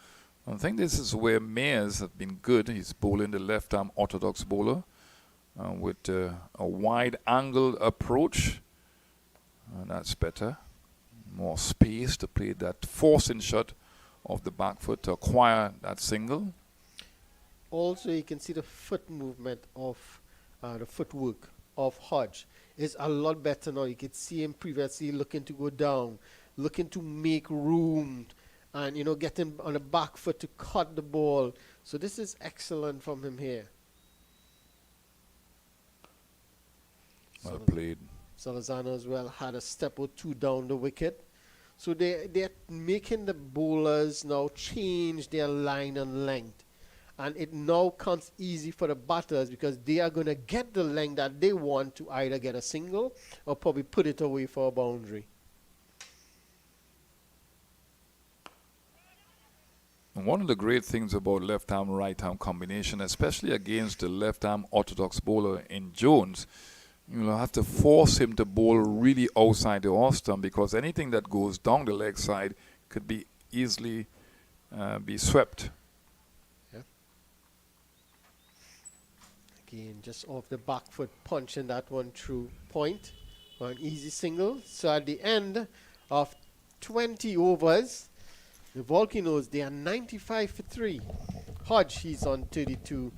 I think this is where Mayers has been good. He's bowling the left-arm orthodox bowler with a wide-angle approach. And that's better. More space to play that forcing shot of the back foot to acquire that single. Also, you can see the foot movement of the footwork of Hodge is a lot better now. You can see him previously looking to go down, looking to make room, and getting on the back foot to cut the ball. So this is excellent from him here. Well played. Salazano as well had a step or two down the wicket. So they're making the bowlers now change their line and length. And it now comes easy for the batters because they are going to get the length that they want to either get a single or probably put it away for a boundary. And one of the great things about left-arm, right-arm combination, especially against the left-arm orthodox bowler in Jones, you'll have to force him to bowl really outside the off stump because anything that goes down the leg side could be easily be swept. Again, just off the back foot, punching that one through point for an easy single. So at the end of 20 overs, the Volcanoes, they are 95 for 3. Hodge, he's on 32.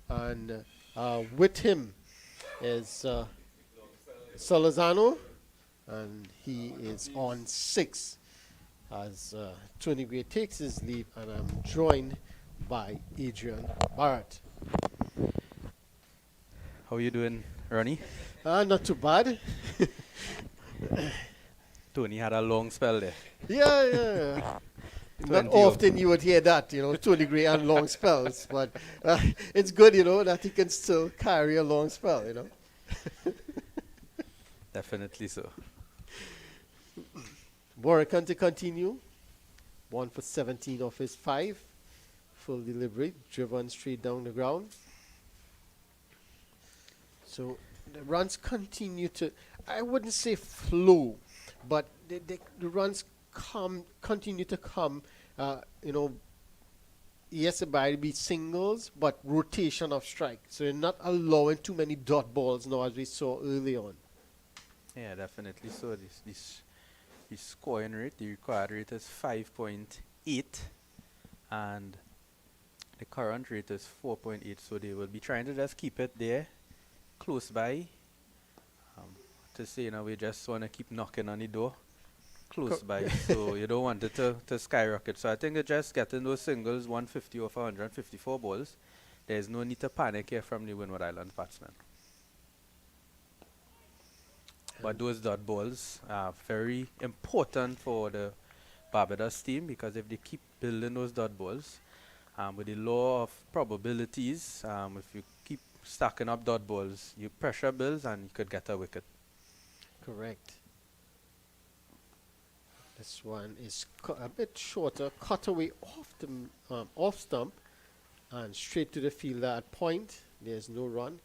And with him is Salazano, and he is on 6 as Tony Gray takes his leave, and I'm joined by Adrian Barrett. How you doing, Ronnie? Not too bad. Tony had a long spell there. Yeah. Not 20 often you would hear that, Tony Gray and long spells, but it's good, that he can still carry a long spell, Definitely so. Warwick to continue. 1 for 17 off his 5. Full delivery, driven straight down the ground. So the runs continue to, I wouldn't say flow, but the runs continue to come, yes, it might be singles, but rotation of strike. So you're not allowing too many dot balls now as we saw early on. Yeah, definitely. So this scoring rate, the required rate is 5.8, and the current rate is 4.8. So they will be trying to just keep it there, close by. To say, we just want to keep knocking on the door, close by. So you don't want it to skyrocket. So I think it's just getting those singles, 150 off 154 balls. There's no need to panic here from the Windward Islands batsmen. But those dot balls are very important for the Barbados team because if they keep building those dot balls, with the law of probabilities, if you keep stacking up dot balls, you pressure builds and you could get a wicket. Correct. This one is a bit shorter, cut away off the off stump and straight to the fielder at point. There's no run.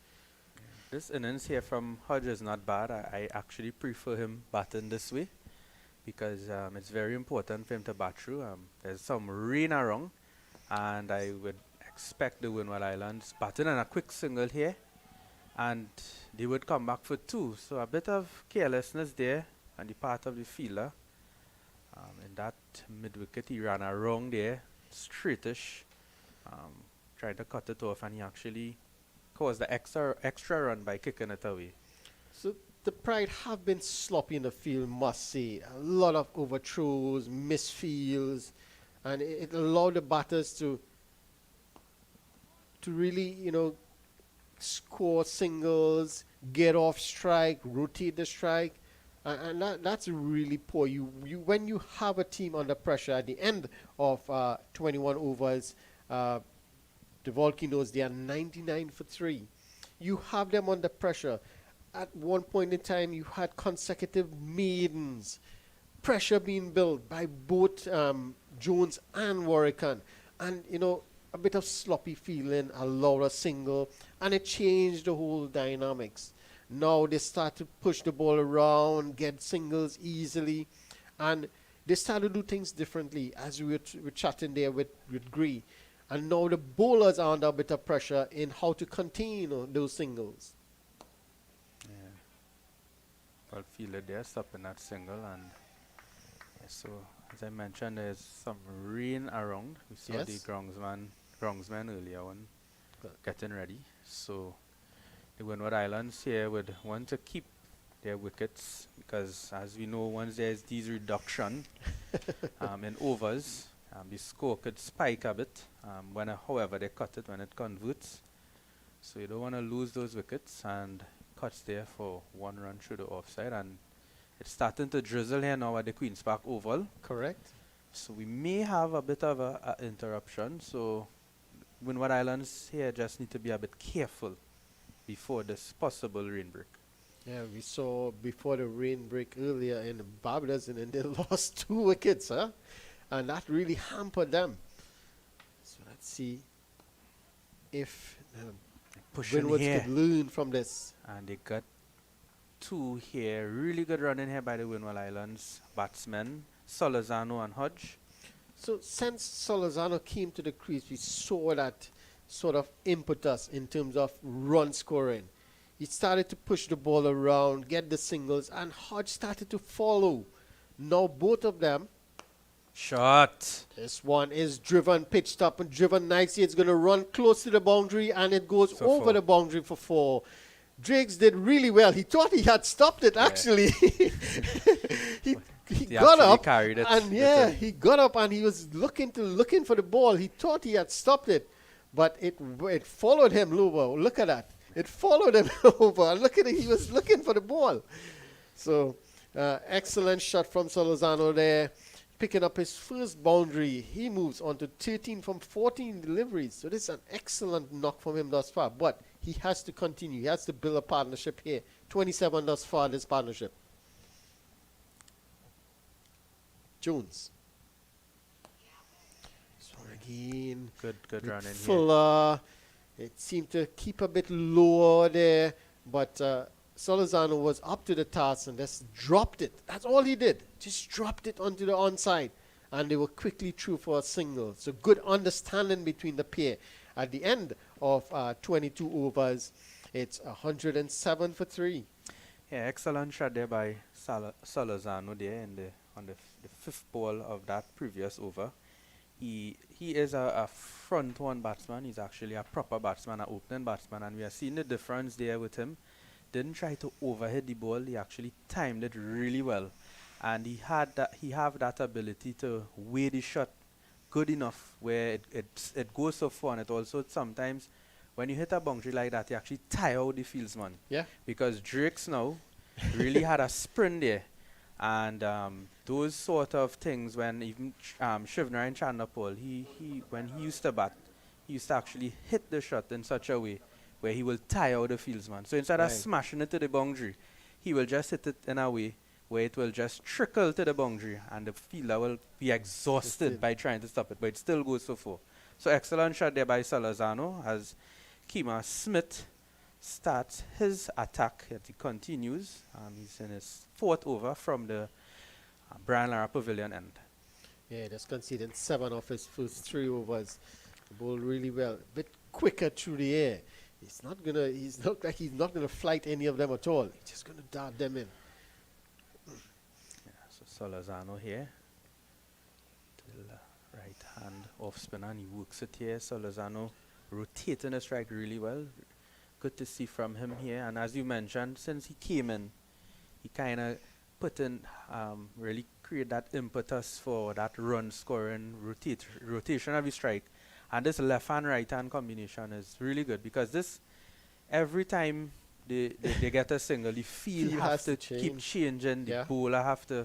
This innings here from Hodge is not bad. I actually prefer him batting this way because it's very important for him to bat through. There's some rain around, and I would expect the Windward Islands batting on a quick single here, and they would come back for two. So a bit of carelessness there on the part of the fielder. In that mid-wicket, he ran around there, straightish, tried to cut it off, and he actually caused the extra run by kicking it away. So the Pride have been sloppy in the field, must say. A lot of overthrows, misfields, and it allowed the batters to really, score singles, get off strike, rotate the strike, and that's really poor. You when you have a team under pressure at the end of 21 overs, the Volcanoes, they are 99 for 3. You have them under pressure. At one point in time, you had consecutive maidens, pressure being built by both Jones and Warwican, and a bit of sloppy feeling, allowed a single, and it changed the whole dynamics. Now they start to push the ball around, get singles easily, and they start to do things differently, as we were chatting there with Gray. And now the bowlers are under a bit of pressure in how to contain those singles. Yeah. Well fielded there, stopping that single, and so as I mentioned, there's some rain around. We saw the groundsman earlier on getting ready. So the Windward Islands here would want to keep their wickets because, as we know, once there's these reduction in overs, the score could spike a bit however they cut it when it converts. So you don't want to lose those wickets, and cuts there for 1 run through the offside, and it's starting to drizzle here now at the Queen's Park Oval. Correct. So we may have a bit of a interruption. So Windward Islands here just need to be a bit careful before this possible rain break. Yeah, we saw before the rain break earlier in Barbados, and then they lost 2 wickets, and that really hampered them. So let's see if Windward could learn from this. And they got 2 here. Really good running here by the Windward Islands batsmen, Solozano and Hodge. So since Solozano came to the crease, we saw that sort of impetus in terms of run scoring. He started to push the ball around, get the singles, and Hodge started to follow. Now both of them. Shot. This one is driven, pitched up and driven nicely. It's going to run close to the boundary, and it goes over the boundary for 4. Drakes did really well. He thought he had stopped it, actually. he got up, and he got up and he was looking for the ball. He thought he had stopped it, but it followed him over. Look at that. It followed him over. Look at it. He was looking for the ball. So, excellent shot from Solozano there, picking up his first boundary. He moves on to 13 from 14 deliveries. So this is an excellent knock from him thus far. But he has to continue. He has to build a partnership here. 27 thus far, this partnership. Jones. So again, good run in Fuller. It seemed to keep a bit lower there, but Solozano was up to the task and just dropped it. That's all he did. Just dropped it onto the onside, and they were quickly through for a single. So good understanding between the pair. At the end of 22 overs, it's 107 for 3. Yeah, excellent shot there by Solozano there on the 5th ball of that previous over. He is a front one batsman. He's actually a proper batsman, an opening batsman, and we are seeing the difference there with him. Didn't try to overhit the ball. He actually timed it really well, and he have that ability to weigh the shot good enough where it goes so far. And it also sometimes when you hit a boundary like that, you actually tire out the fieldsman. Yeah. Because Drakes now really had a sprint there. And those sort of things, when even Shivner and Chandapol, when he used to bat, he used to actually hit the shot in such a way where he will tire out the fieldsman. So instead of smashing it to the boundary, he will just hit it in a way where it will just trickle to the boundary, and the fielder will be exhausted by trying to stop it, but it still goes so far. So excellent shot there by Solozano, as Kima Smith starts his attack. He continues. He's in his fourth over from the Brian Lara Pavilion end. Yeah, just conceded 7 of his first 3 overs. Bowled really well. A bit quicker through the air. He's not gonna flight any of them at all. He's just gonna dart them in. Yeah, so Solazano here. Right hand off spinner, and he works it here. Solazano rotating the strike really well. Good to see from him here. And as you mentioned, since he came in, he kind of put in, really create that impetus for that run scoring rotation of his strike. And this left hand right hand combination is really good, because this, every time they get a single, the field has to keep changing. The bowler have to,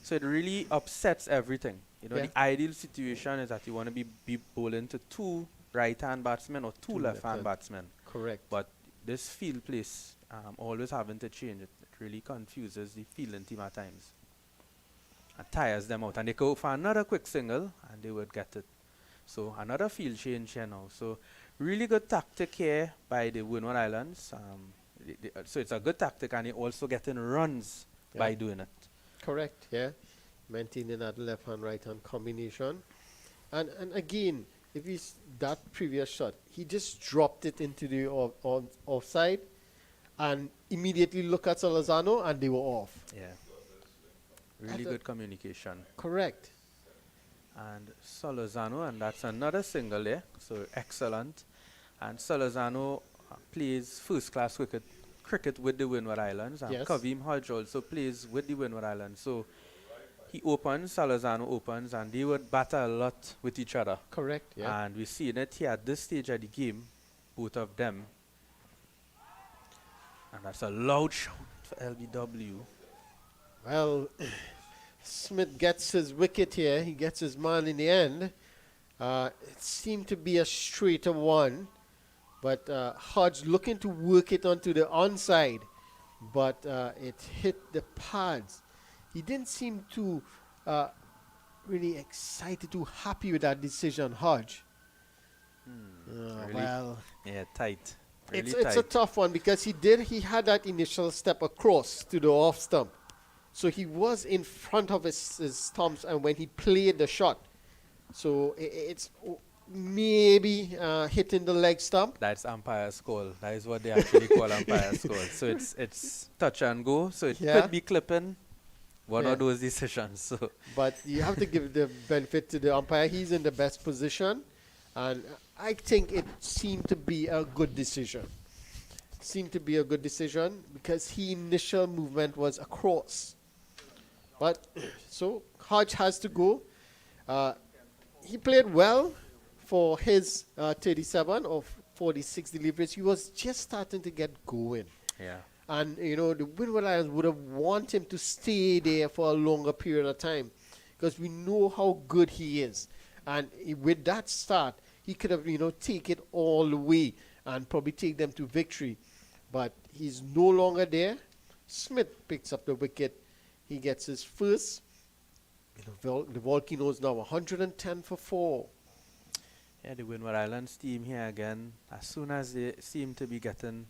so it really upsets everything. You know, the ideal situation is that you want to be bowling to 2 right-hand batsmen or 2 left-hand batsmen. Correct. But this field place, always having to change it, really confuses the fielding team at times and tires them out. And they go for another quick single and they would get it. So another field change here now. So really good tactic here by the Windward Islands. So it's a good tactic, and they also getting runs by doing it. Correct, yeah. Maintaining that left-hand, right-hand combination. And again, if he's that previous shot, he just dropped it into the offside and immediately look at Solazano and they were off. Yeah. Really good communication. Correct. And Solazano, and that's another single there. So excellent. And Solazano plays first-class cricket with the Windward Islands. And Kavim Hodge also plays with the Windward Islands. So he opens, Solazano opens, and they would batter a lot with each other. Correct, yeah. And we're seeing it here at this stage of the game, both of them. And that's a loud shout for LBW. Well, Smith gets his wicket here. He gets his man in the end. It seemed to be a straighter one, but Hodge looking to work it onto the onside, but it hit the pads. He didn't seem too really excited, too happy with that decision, Hodge. Really? Well, yeah, tight. Really it's a tough one, because he had that initial step across to the off stump. So he was in front of his stumps, and when he played the shot, so it's maybe hitting the leg stump. That's umpire's call. That is what they actually call umpire's call. So it's touch and go. So it could be clipping. One of those decisions. So. But you have to give the benefit to the umpire. He's in the best position, and I think it seemed to be a good decision. Because his initial movement was across. But so Hodge has to go. He played well for his 37 of 46 deliveries. He was just starting to get going. Yeah. And, you know, the Windward Islands would have wanted him to stay there for a longer period of time, because we know how good he is. And with that start, he could have, take it all the way and probably take them to victory. But he's no longer there. Smith picks up the wicket. He gets his first. The Volcanoes now 110 for 4. Yeah, the Windward Islands team here again, as soon as they seem to be getting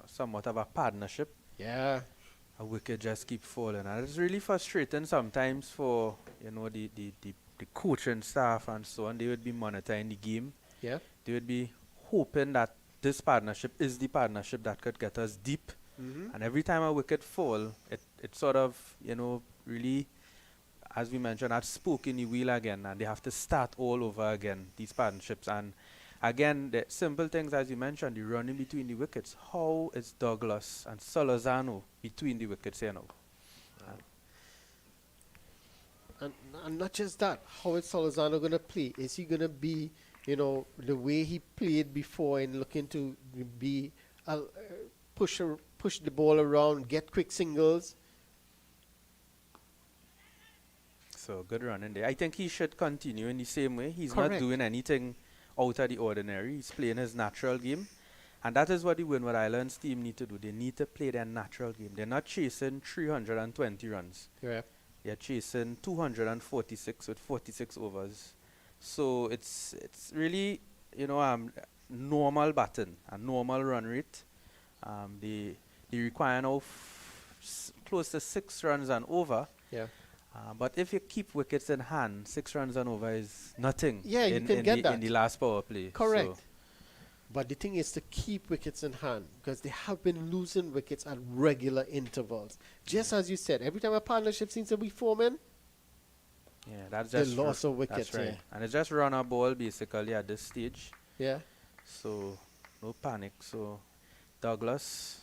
somewhat of a partnership, a wicket just keep falling. And it's really frustrating sometimes for, the coaching staff and so on. They would be monitoring the game. Yeah. They would be hoping that this partnership is the partnership that could get us deep. Mm-hmm. And every time a wicket fall, it sort of, really, as we mentioned, that's spoke in the wheel again, and they have to start all over again, these partnerships. And again, the simple things, as you mentioned, the running between the wickets. How is Douglas and Solazano between the wickets here now? And not just that, how is Solazano going to play? Is he going to be, the way he played before and looking to be push the ball around, get quick singles? So good run in there. I think he should continue in the same way. He's Correct. not doing anything out of the ordinary. He's playing his natural game. And that is what the Windward Islands team need to do. They need to play their natural game. They're not chasing 320 runs. Yeah. They're chasing 246 with 46 overs. So it's really, normal batting, a normal run rate. They require now close to 6 runs and over. Yeah. But if you keep wickets in hand, 6 runs and over is nothing Yeah, you can get in the that. last power play. Correct. So, But the thing is to keep wickets in hand because they have been losing wickets at regular intervals. Just as you said, every time a partnership seems to be forming, yeah, that's they just lost a wicket. that's right. Yeah. And it's just run a ball basically at this stage. Yeah. So no panic. So Douglas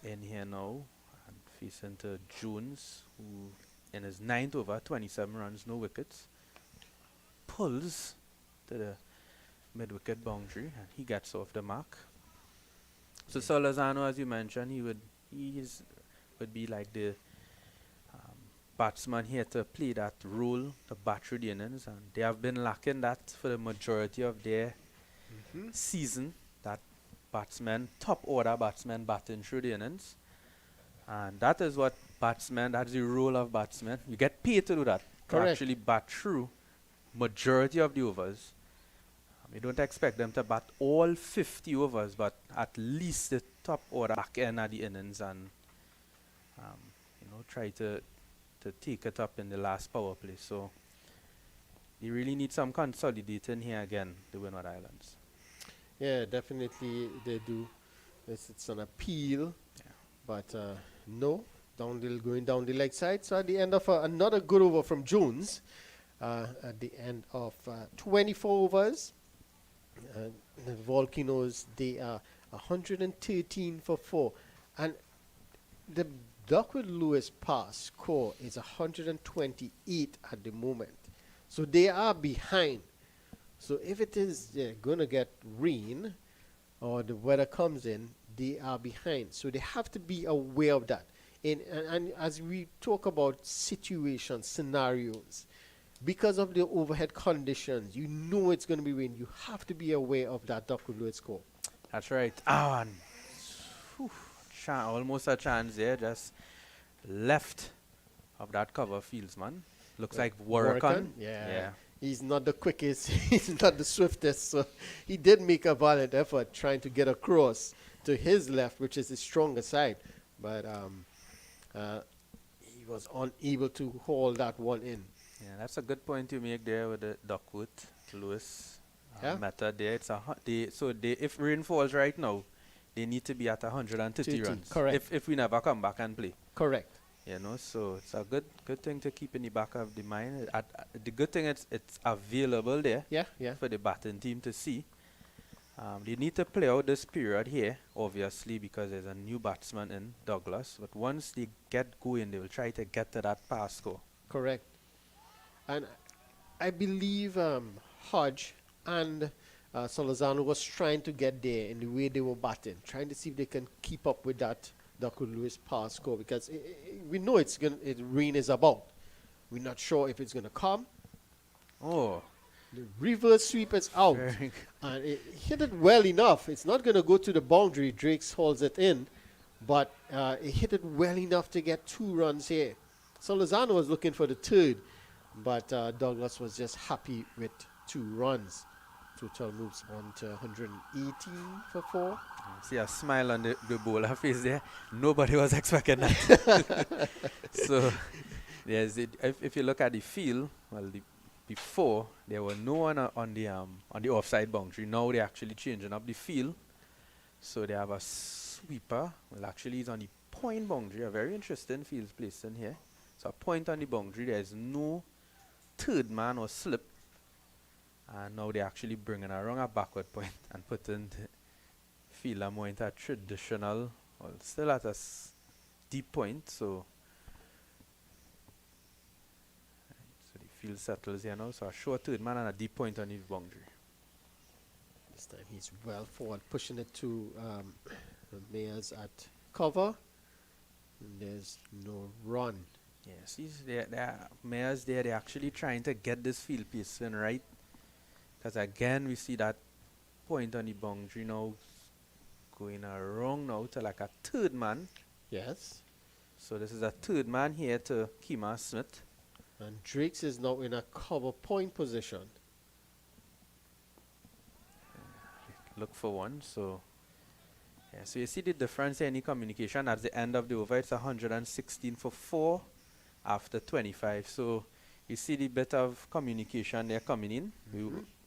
in here now and facing to Jones, who in his 9th over, 27 runs, no wickets, pulls to the mid-wicket boundary and he gets off the mark. So Solazano, as you mentioned, would be like the batsman here to play that role, to bat through the innings, and they have been lacking that for the majority of their season. That top order batsmen batting through the innings, and that is what batsmen. That's the role of batsmen. You get paid to do that. To Correct. actually bat through majority of the overs. You don't expect them to bat all 50 overs, but at least the top order back end of the innings and try to take it up in the last power play. So they really need some consolidating here again, the Windward Islands. Yeah, definitely they do. It's an appeal, but no, going down the leg side. So at the end of another good over from Jones, at the end of 24 overs, the Volcanoes, they are 113 for 4. And the Duckworth Lewis pass score is 128 at the moment. So they are behind. So if it is going to get rain or the weather comes in, they are behind. So they have to be aware of that. And as we talk about situations, scenarios, because of the overhead conditions, you know it's going to be rain. You have to be aware of that Duckworth Lewis score. That's right. And almost a chance there, just left of that cover fields, man. Looks like Warrican. Yeah. He's not the quickest. He's not the swiftest. So he did make a valiant effort trying to get across to his left, which is his stronger side. But he was unable to haul that one in. Yeah, that's a good point you make there with the Duckworth Lewis method there. If rain falls right now, they need to be at 130 runs. Correct. If we never come back and play. Correct. So it's a good thing to keep in the back of the mind. The good thing is it's available there for the batting team to see. They need to play out this period here, obviously, because there's a new batsman in Douglas. But once they get going, they will try to get to that pass score. Correct. And I believe Hodge and Solazano was trying to get there in the way they were batting, trying to see if they can keep up with that Duckworth Lewis pass score, because we know rain is about. We're not sure if it's going to come. Oh. The reverse sweep is out. And it hit it well enough. It's not going to go to the boundary. Drakes holds it in. But it hit it well enough to get 2 runs here. Solazano was looking for the 3rd. But Douglas was just happy with 2 runs. Total moves on to 118 for 4. See a smile on the bowler face there. Nobody was expecting that. So, if you look at the field, before there were no one on the offside boundary. Now they're actually changing up the field. So they have a sweeper. Well, actually, he's on the point boundary. A very interesting field placed in here. So a point on the boundary. There is no 3rd man or slip. And now they're actually bringing around a backward point and putting the fielder more into a traditional, well, still at a deep point. So the field settles here now. So a short 3rd man and a deep point on his boundary. This time he's well forward, pushing it to the Mayors at cover. And there's no run. Yes, Mayors there, they're actually trying to get this field pacing right. Because again, we see that point on the boundary now going around now to like a 3rd man. Yes. So this is a 3rd man here to Kemar Smith. And Drakes is now in a cover point position. look for one. So yeah, so you see the difference in any communication at the end of the over. It's 116 for 4 after 25. So you see the bit of communication there coming in.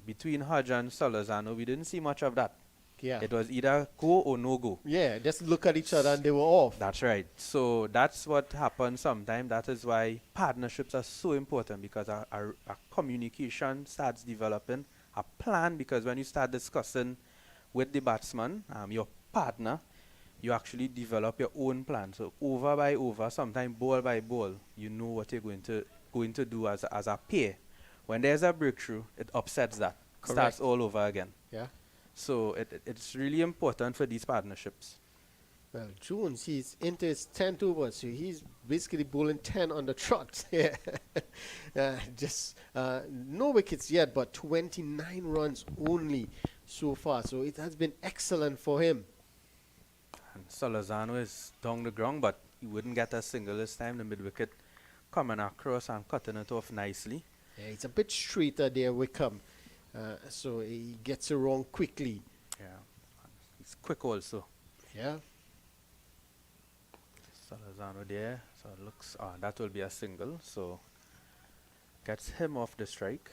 Between Hodge and Solozano, we didn't see much of that. Yeah. It was either go or no go. Yeah, just look at each other and they were off. That's right. So that's what happens sometimes. That is why partnerships are so important, because a communication starts developing, a plan, because when you start discussing with the batsman, your partner, you actually develop your own plan. So over by over, sometimes ball by ball, you know what you're going to do as a pair. When there's a breakthrough, it upsets that. Correct. Starts all over again. Yeah. So it's really important for these partnerships. Well, Jones, he's into his 10th over, so he's basically bowling 10 on the trot. Yeah. Just no wickets yet, but 29 runs only so far. So it has been excellent for him. And Solozano is down the ground, but he wouldn't get a single this time. The mid-wicket coming across and cutting it off nicely. Yeah, it's a bit straighter there, Wickham. So he gets it wrong quickly. Yeah, he's quick also. Yeah. Solozano there, so it looks, that will be a single, so gets him off the strike.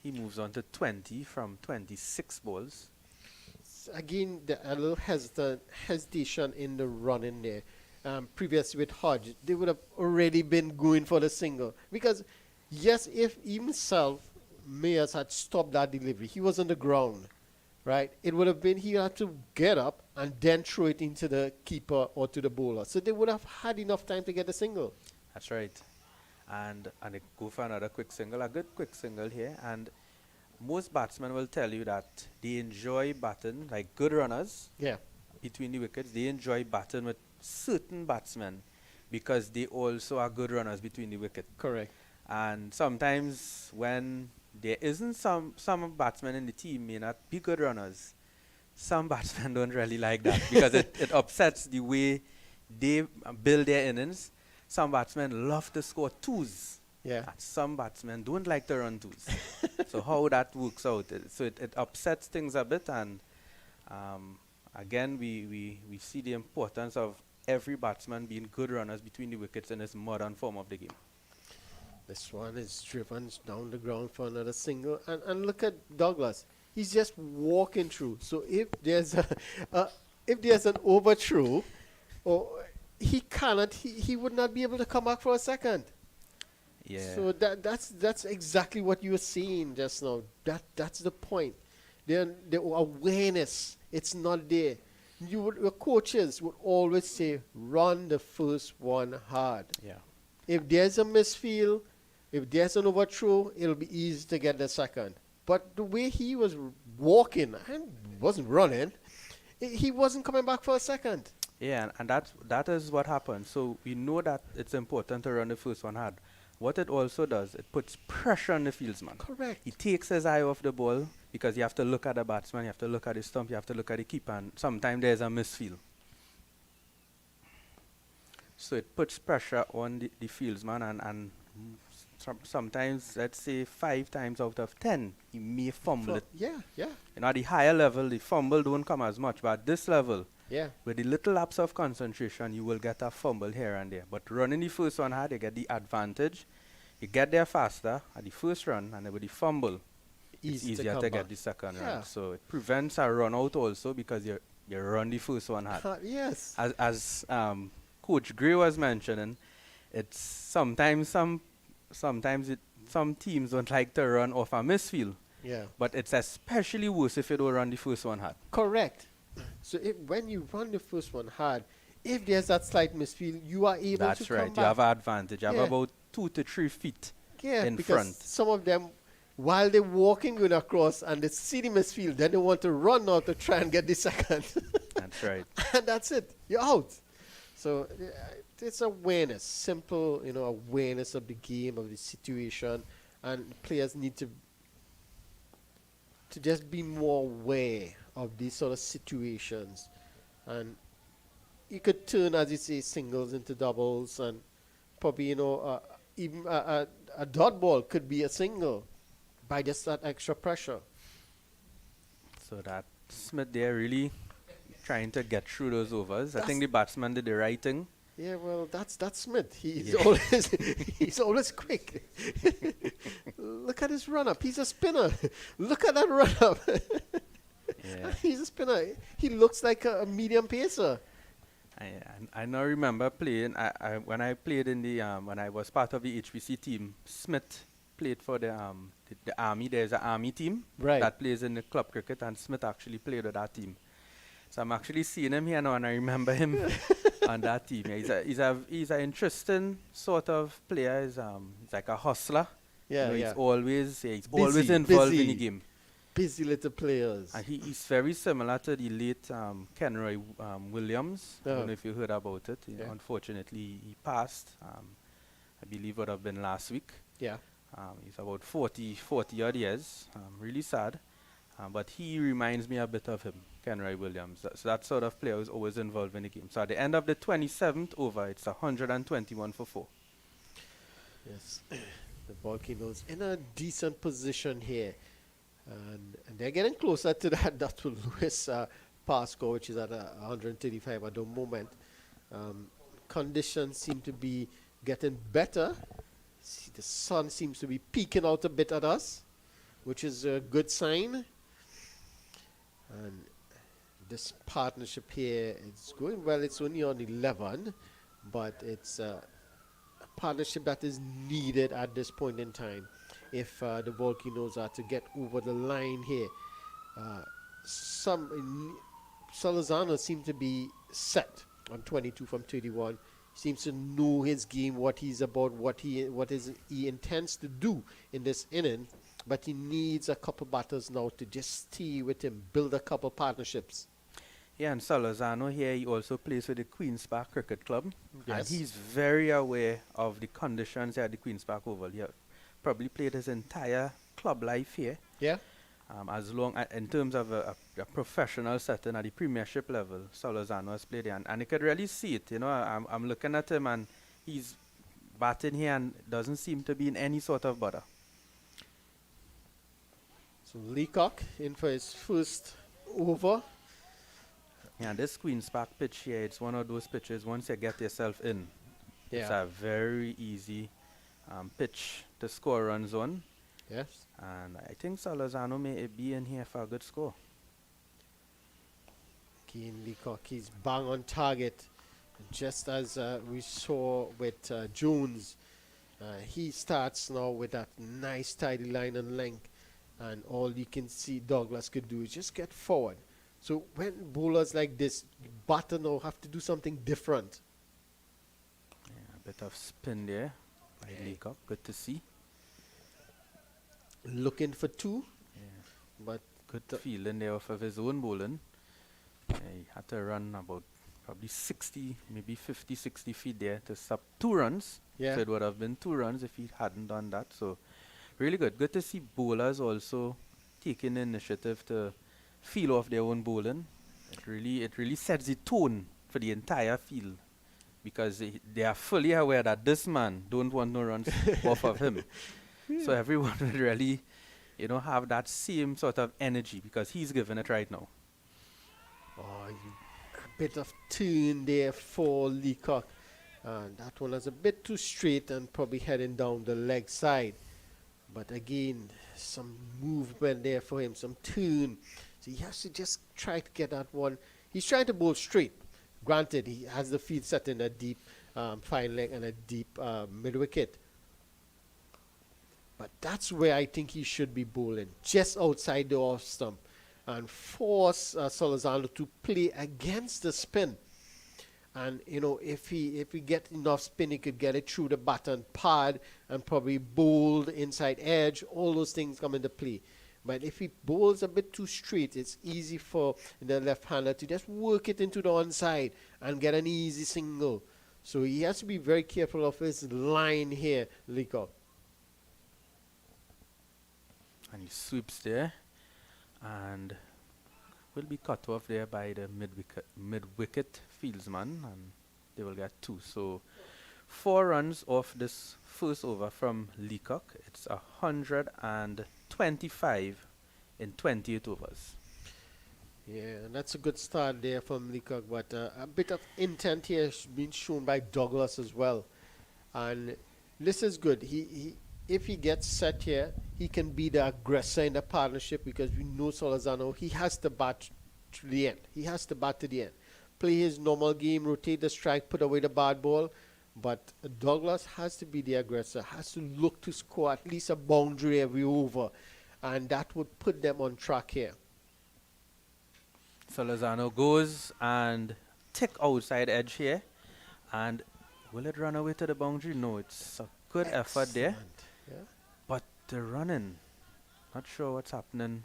He moves on to 20 from 26 balls. Again, a little hesitation in the running there. Previously with Hodge, they would have already been going for the single. Because, yes, if himself, Mayers had stopped that delivery, he was on the ground, right? It would have been he had to get up and then throw it into the keeper or to the bowler. So they would have had enough time to get the single. That's right. And they go for another quick single, a good quick single here. And most batsmen will tell you that they enjoy batting, like good runners, Yeah. between the wickets. They enjoy batting with certain batsmen because they also are good runners between the wicket. Correct. And sometimes when there isn't some batsmen in the team may not be good runners, some batsmen don't really like that because it upsets the way they build their innings. Some batsmen love to score twos. Yeah. And some batsmen don't like to run twos. So how that works out, it upsets things a bit. And again, we see the importance of every batsman being good runners between the wickets in this modern form of the game. This one is driven down the ground for another single. And look at Douglas. He's just walking through. So if there's if there's an overthrow, or he would not be able to come back for a second. Yeah. So that's exactly what you were saying just now. That's the point. Then the awareness, it's not there. Your coaches would always say, run the first one hard. Yeah. If there's a misfield, if there's an overthrow, it'll be easy to get the second. But the way he was walking and wasn't running, he wasn't coming back for a second. Yeah, and that is what happened. So we know that it's important to run the first one hard. What it also does, it puts pressure on the fieldsman. Correct. He takes his eye off the ball because you have to look at the batsman, you have to look at the stump, you have to look at the keeper, and sometimes there's a misfield. So it puts pressure on the fieldsman, and sometimes, let's say 5 times out of 10, he may fumble it. Yeah. At the higher level, the fumble don't come as much, but at this level, Yeah. with the little lapse of concentration, you will get a fumble here and there. But running the first one hard, you get the advantage. You get there faster at the first run, and then with the fumble, it's easier to get the second run. So it prevents a run out also because you run the first one hard. Yes. As Coach Gray was mentioning, it's some teams don't like to run off a misfield. Yeah. But it's especially worse if you don't run the first one hard. Correct. So when you run the first one hard, if there's that slight misfield, you are able to That's come right. back. You have an advantage. You have Yeah. about 2 to 3 feet in because front. some of them, while they're walking going across and they see the misfield, then they want to run now to try and get the second. That's right. And that's it. You're out. So it's awareness, simple, awareness of the game, of the situation, and players need to just be more aware of these sort of situations. And you could turn, as you say, singles into doubles, and probably, even a dot ball could be a single by just that extra pressure. So that Smith there really trying to get through those overs. I think That's- the batsman did the right thing. Yeah, well, that's Smith. He's Yeah. always he's always quick. Look at his run up. He's a spinner. Look at that run up. Yeah. He's a spinner. He looks like a medium pacer. I now remember playing. When I played in the when I was part of the HPC team, Smith played for the army. There's an army team Right. that plays in the club cricket, and Smith actually played with that team. So I'm actually seeing him here now, and I remember him on that team. Yeah, he's an interesting sort of player. He's like a hustler. Yeah, He's yeah. always always Busy, involved in busy. the game. Busy little players. And he's very similar to the late Kenroy Williams. I Oh. don't know if you heard about it. Yeah. Unfortunately, he passed. I believe it would have been last week. Yeah. He's about 40 odd years. Really sad. But he reminds me a bit of him, Kenroy Williams. So that sort of player is always involved in the game. So at the end of the 27th over, it's 121 for 4. Yes. The Volcanoes in a decent position here. And they're getting closer to that Lewis pass score, which is at 135 at the moment. Conditions seem to be getting better. See, the sun seems to be peeking out a bit at us, which is a good sign. And this partnership here is going well. It's only on 11, but it's a partnership that is needed at this point in time if the Volcanoes are to get over the line here. Salazano seems to be set on 22 from 31. Seems to know his game, what he's about, what he intends to do in this inning. But he needs a couple batters now to just stay with him, build a couple partnerships. Yeah, and Salazano here, he also plays with the Queen's Park Cricket Club. Yes. And he's very aware of the conditions at the Queen's Park Oval. He probably played his entire club life here. Yeah? As long in terms of a professional setting at the Premiership level, Salazano has played here. And you could really see it. You know, I'm looking at him and he's batting here and doesn't seem to be in any sort of bother. So Leacock in for his first over. Yeah, this Queen's Park pitch here, it's one of those pitches, once you get yourself in, it's Yeah. a very easy pitch to score runs on. Yes. And I think Salazano may be in here for a good score. Keen Leacock, he's bang on target. Just as we saw with Jones, he starts now with that nice tidy line and length. And all you can see Douglas could do is just get forward. So when bowlers like this batter now have to do something different. Yeah, a bit of spin there by Leacock, good to see. Looking for two, Yeah, but good The- feeling there off of his own bowling. Yeah, he had to run about probably 60, maybe 50, 60 feet there to stop 2 runs. yeah, So it would have been 2 runs if he hadn't done that. So really good. Good to see bowlers also taking the initiative to feel off their own bowling. It really sets the tone for the entire field because they are fully aware that this man don't want no runs off of him. So everyone will really, have that same sort of energy because he's giving it right now. a bit of turn there for Leacock. That one is a bit too straight and probably heading down the leg side. But again, some movement there for him, some turn. So he has to just try to get that one. He's trying to bowl straight. Granted, he has the field set in a deep fine leg and a deep mid wicket. But that's where I think he should be bowling, just outside the off stump, and force Salazano to play against the spin. And if he get enough spin, he could get it through the baton pad and probably bowl the inside edge. All those things come into play. But if he bowls a bit too straight, it's easy for the left-hander to just work it into the onside and get an easy single. So he has to be very careful of his line here, Leacock. And he sweeps there and will be cut off there by the mid-wicket fieldsman, and they will get 2. So 4 runs off this first over from Leacock. It's 125 in 28 overs. Yeah, and that's a good start there from Leacock, but a bit of intent here being shown by Douglas as well. And this is good. If he gets set here, he can be the aggressor in the partnership because we know Solazano, he has to bat to the end. He has to bat to the end. Play his normal game, rotate the strike, put away the bad ball. But Douglas has to be the aggressor, has to look to score at least a boundary every over. And that would put them on track here. Solazano goes and tick outside edge here. And will it run away to the boundary? No, it's a good effort there. Excellent. Yeah. But the running, not sure what's happening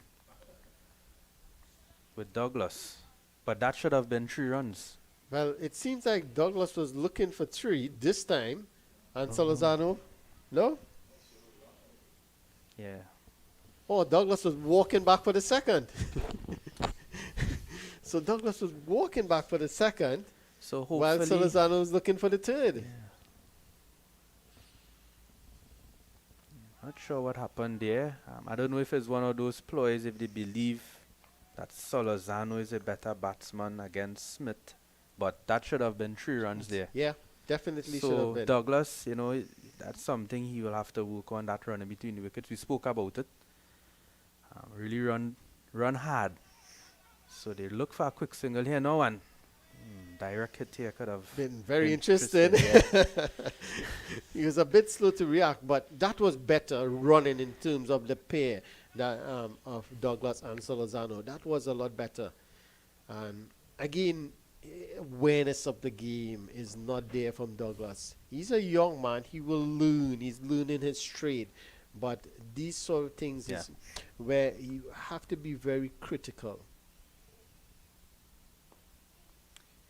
with Douglas. But that should have been 3 runs. Well, it seems like Douglas was looking for 3 this time. And Solazano, no? Yeah. Oh, Douglas was walking back for the second. So Douglas was walking back for the second, So while hopefully, Solazano was looking for the third. not sure what happened there. I don't know if it's one of those ploys if they believe that Solazano is a better batsman against Smith. But that should have been 3 runs there. Yeah, definitely should So have been. Douglas, that's something he will have to work on, that running between the wickets. We spoke about it. Really run hard. So they look for a quick single here now, and direct hit here could have Been very been interesting. yeah. He was a bit slow to react, but that was better running in terms of the pair that, of Douglas and Solazano. That was a lot better. And again, awareness of the game is not there from Douglas. He's a young man. He will learn. He's learning his trade. But these sort of things is where you have to be very critical.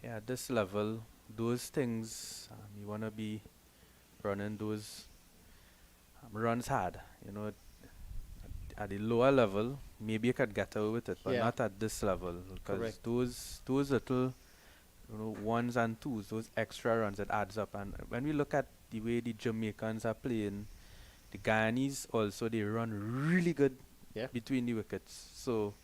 Yeah, at this level, those things, you want to be running those runs hard. At the lower level, maybe you could get away with it, but Yeah. not at this level. Because Correct. those little ones and twos, those extra runs, it adds up. And when we look at the way the Jamaicans are playing, the Guyanese also, they run really good Yeah. between the wickets. So,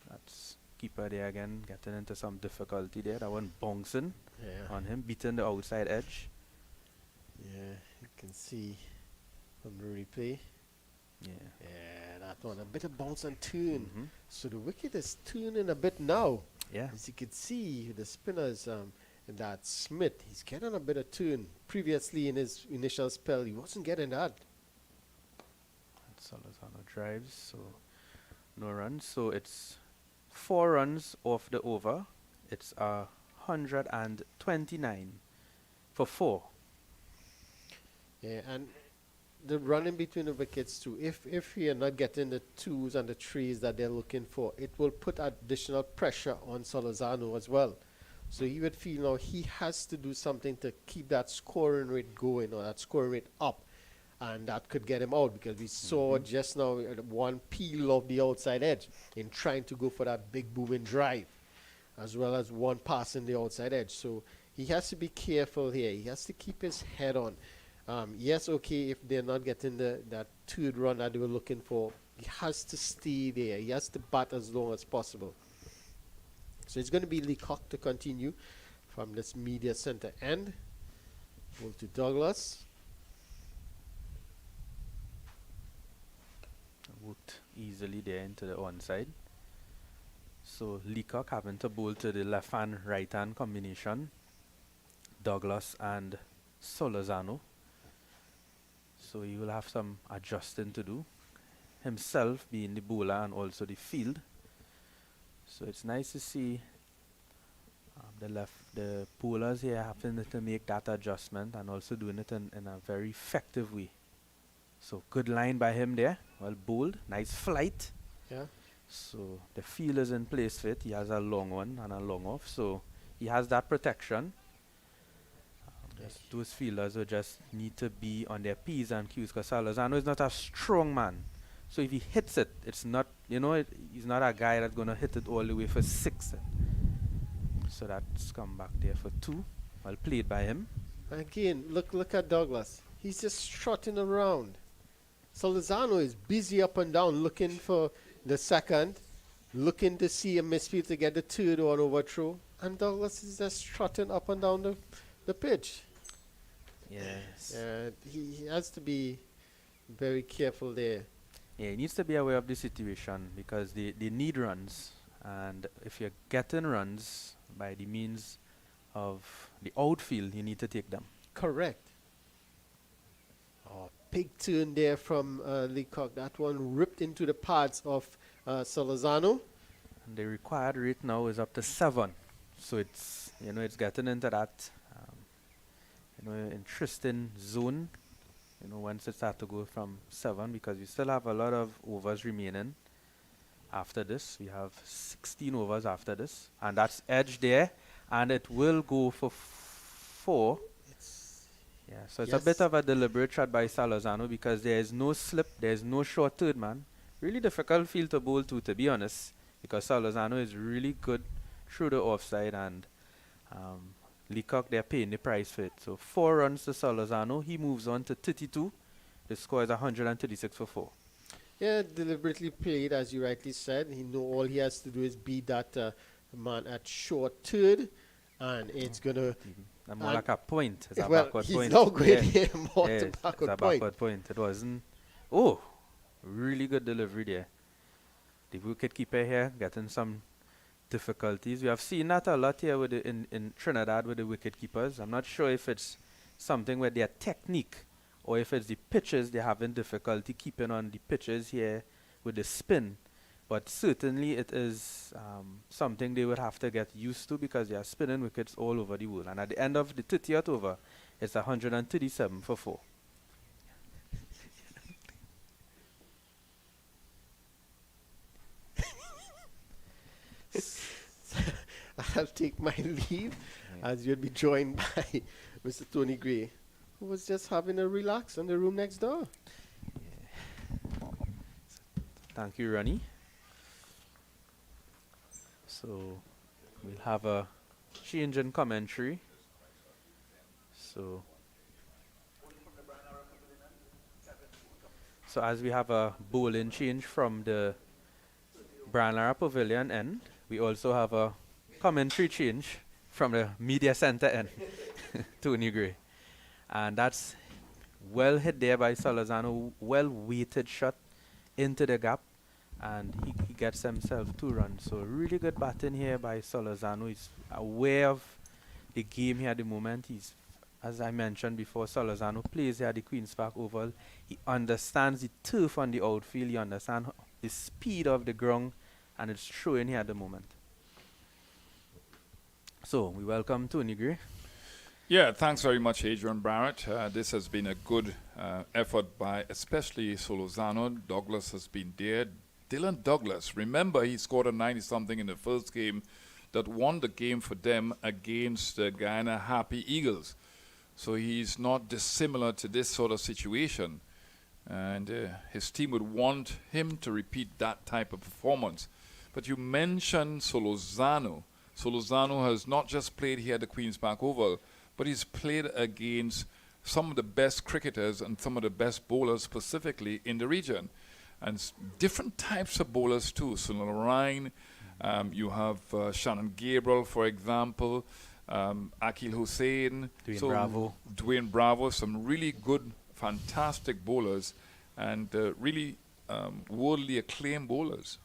that's keeper there again, getting into some difficulty there. That one bouncing Yeah. on him, beating the outside edge. Yeah, you can see from the replay. Yeah. Yeah, that one, a bit of bounce and turn. Mhm. So the wicket is turning a bit now. Yeah. As you can see, the spinners, that Smith, he's getting a bit of turn. Previously in his initial spell, he wasn't getting that. Solazano drives, so no runs. So it's 4 runs off the over. It's 129 for 4. Yeah, and the running between the wickets too. If you're not getting the 2s and the 3s that they're looking for, it will put additional pressure on Solazano as well. So he would feel now he has to do something to keep that scoring rate going or that scoring rate up. And that could get him out because we saw just now one peel off the outside edge in trying to go for that big booming drive, as well as one pass in the outside edge. So he has to be careful here. He has to keep his head on. Yes, okay, if they're not getting that 3rd run that they were looking for, he has to stay there. He has to bat as long as possible. So it's going to be Leacock to continue from this media center end. Go to Douglas. Worked easily there into the onside. So Leacock having to bowl to the left hand right hand combination. Douglas and Solazano. So he will have some adjusting to do. Himself being the bowler and also the field. So it's nice to see the bowlers here having to make that adjustment and also doing it in a very effective way. So good line by him there. Well bowled. Nice flight. Yeah. So the field is in place for it. He has a long one and a long off. So he has that protection. Those fielders will just need to be on their P's and Q's because Solazano is not a strong man. So if he hits it, it's not, he's not a guy that's going to hit it all the way for 6. So that's come back there for 2. Well played by him. Again, look at Douglas. He's just trotting around. Solazano is busy up and down looking for the second, looking to see a misfield to get the third one overthrow, and Douglas is just trotting up and down the pitch. Yes. He has to be very careful there. Yeah, he needs to be aware of the situation because they need runs. And if you're getting runs by the means of the outfield, you need to take them. Correct. Oh, big turn there from Leacock. That one ripped into the pads of Salazano. And the required rate now is up to 7. So it's, it's getting into that, interesting zone, once it starts to go from 7, because we still have a lot of overs remaining after this. We have 16 overs after this. And that's edge there. And it will go for 4. Yeah, so it's a bit of a deliberate shot by Salazano because there is no slip, there is no short third man. Really difficult field to bowl to be honest, because Salazano is really good through the offside, and Leacock, they're paying the price for it. So 4 runs to Salazano, he moves on to 32. The score is 136 for 4. Yeah, deliberately played, as you rightly said. He know all he has to do is beat that man at short third, and it's gonna. More like a point. It's a well, backward he's point. now going here more Yeah, to it's backward a point. backward point. It wasn't. Oh, really good delivery there. The wicket keeper here getting some difficulties. We have seen that a lot here with in Trinidad with the wicket keepers. I'm not sure if it's something with their technique or if it's the pitches they're having difficulty keeping on the pitches here with the spin. But certainly it is something they would have to get used to because they are spinning wickets all over the world. And at the end of the 30th over, it's 137 for 4. I'll take my leave as you'll be joined by Mr. Tony Gray, who was just having a relax in the room next door. Thank you, Ronnie. So we'll have a change in commentary. So as we have a bowling change from the Branlara Pavilion end, we also have a commentary change from the media center end, Tony Gray. And that's well hit there by Salazano, well weighted shot into the gap, and he gets himself 2 runs. So really good batting here by Salazano. He's aware of the game here at the moment. He's, as I mentioned before, Salazano plays here at the Queen's Park Oval. He understands the turf on the outfield. He understands the speed of the ground, and it's showing here at the moment. So we welcome Tony Gray. Yeah, thanks very much, Adrian Barrett. This has been a good effort by especially Salazano. Douglas has been there. Dylan Douglas, remember he scored a 90-something in the first game that won the game for them against the Guyana Happy Eagles. So he's not dissimilar to this sort of situation. And his team would want him to repeat that type of performance. But you mentioned Salazano. Salazano has not just played here at the Queen's Park Oval, but he's played against some of the best cricketers and some of the best bowlers specifically in the region. And different types of bowlers too. Sunil Ryan, you have Shannon Gabriel, for example, Akil Hussain, Dwayne Bravo, some really good, fantastic bowlers, and really worldly acclaimed bowlers.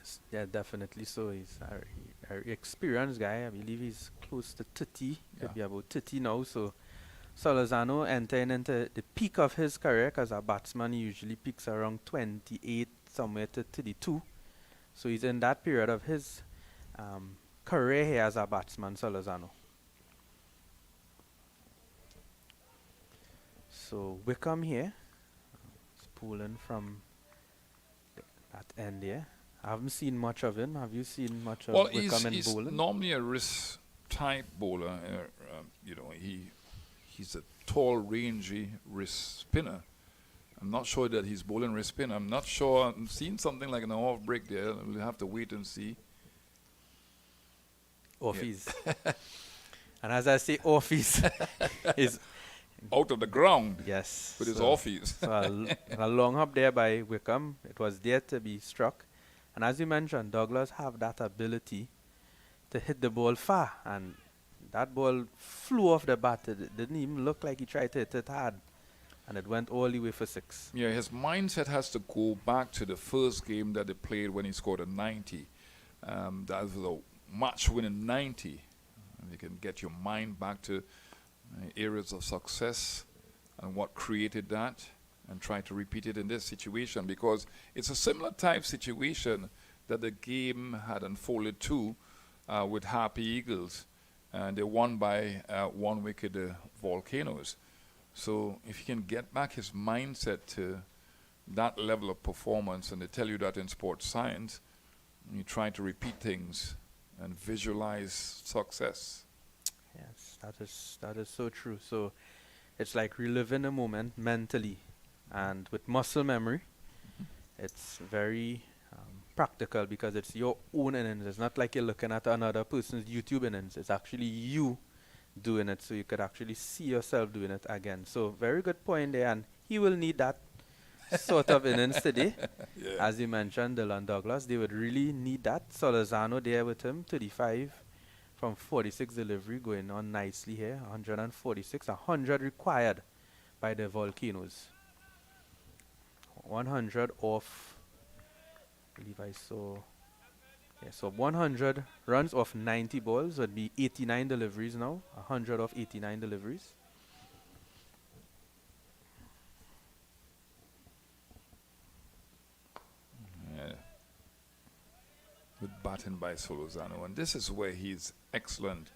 Yes, yeah, definitely. So he's a experienced guy. I believe he's close to 30, could be about 30 now. So Salazano entering into the peak of his career, because a batsman usually peaks around 28, somewhere to 32. So he's in that period of his career here as a batsman, Salazano. So Wickham here, it's pulling from that end there. I haven't seen much of him. Have you seen much of Wickham in he's bowling? Normally a wrist type bowler. He's a tall, rangy wrist spinner. I'm not sure that he's bowling wrist spin. I'm not sure. I'm seeing something like an off break there. We'll have to wait and see. Offies. And as I say, offies is out of the ground. Yes. With his offies. So a long hop there by Wickham. It was there to be struck. And as you mentioned, Douglas have that ability to hit the ball far, and that ball flew off the bat. It didn't even look like he tried to hit it hard, and it went all the way for six. Yeah, his mindset has to go back to the first game that they played when he scored a 90. That was a match-winning 90. And you can get your mind back to areas of success and what created that, and try to repeat it in this situation, because it's a similar type situation that the game had unfolded to with Happy Eagles, and they won by 1 wicket, the Volcanoes. So if he can get back his mindset to that level of performance, and they tell you that in sports science, you try to repeat things and visualize success. Yes, that is so true. So it's like reliving a moment mentally, and with muscle memory, it's very practical because it's your own innings. It's not like you're looking at another person's YouTube innings. It's actually you doing it, so you could actually see yourself doing it again. So very good point there, and he will need that sort of innings today. Yeah. As you mentioned, Dylan Douglas, they would really need that. Solozano there with him, 35 from 46 delivery, going on nicely here. 146, 100 required by the Volcanoes. 100 off, I believe I saw. Yeah, so 100 runs off 90 balls would be 89 deliveries now. 100 off 89 deliveries. Yeah. Good batting by Solozano, and this is where he's excellent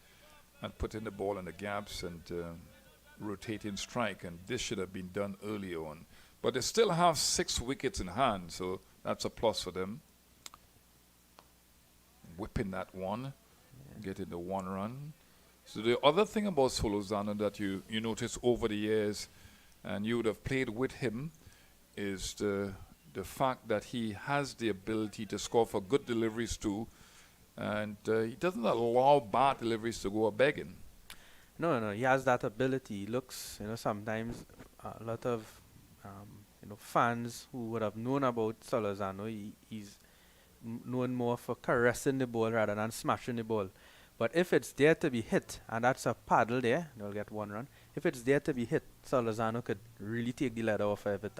at putting the ball in the gaps and rotating strike, and this should have been done early on. But they still have 6 wickets in hand, so that's a plus for them. Whipping that one, getting the 1 run. So the other thing about Solozano that you notice over the years, and you would have played with him, is the fact that he has the ability to score for good deliveries too, and he doesn't allow bad deliveries to go a begging. No, he has that ability. He looks, sometimes a lot of, fans who would have known about Solozano, he's known more for caressing the ball rather than smashing the ball. But if it's there to be hit, and that's a paddle there, they'll get 1 run. If it's there to be hit, Solozano could really take the leather off of it.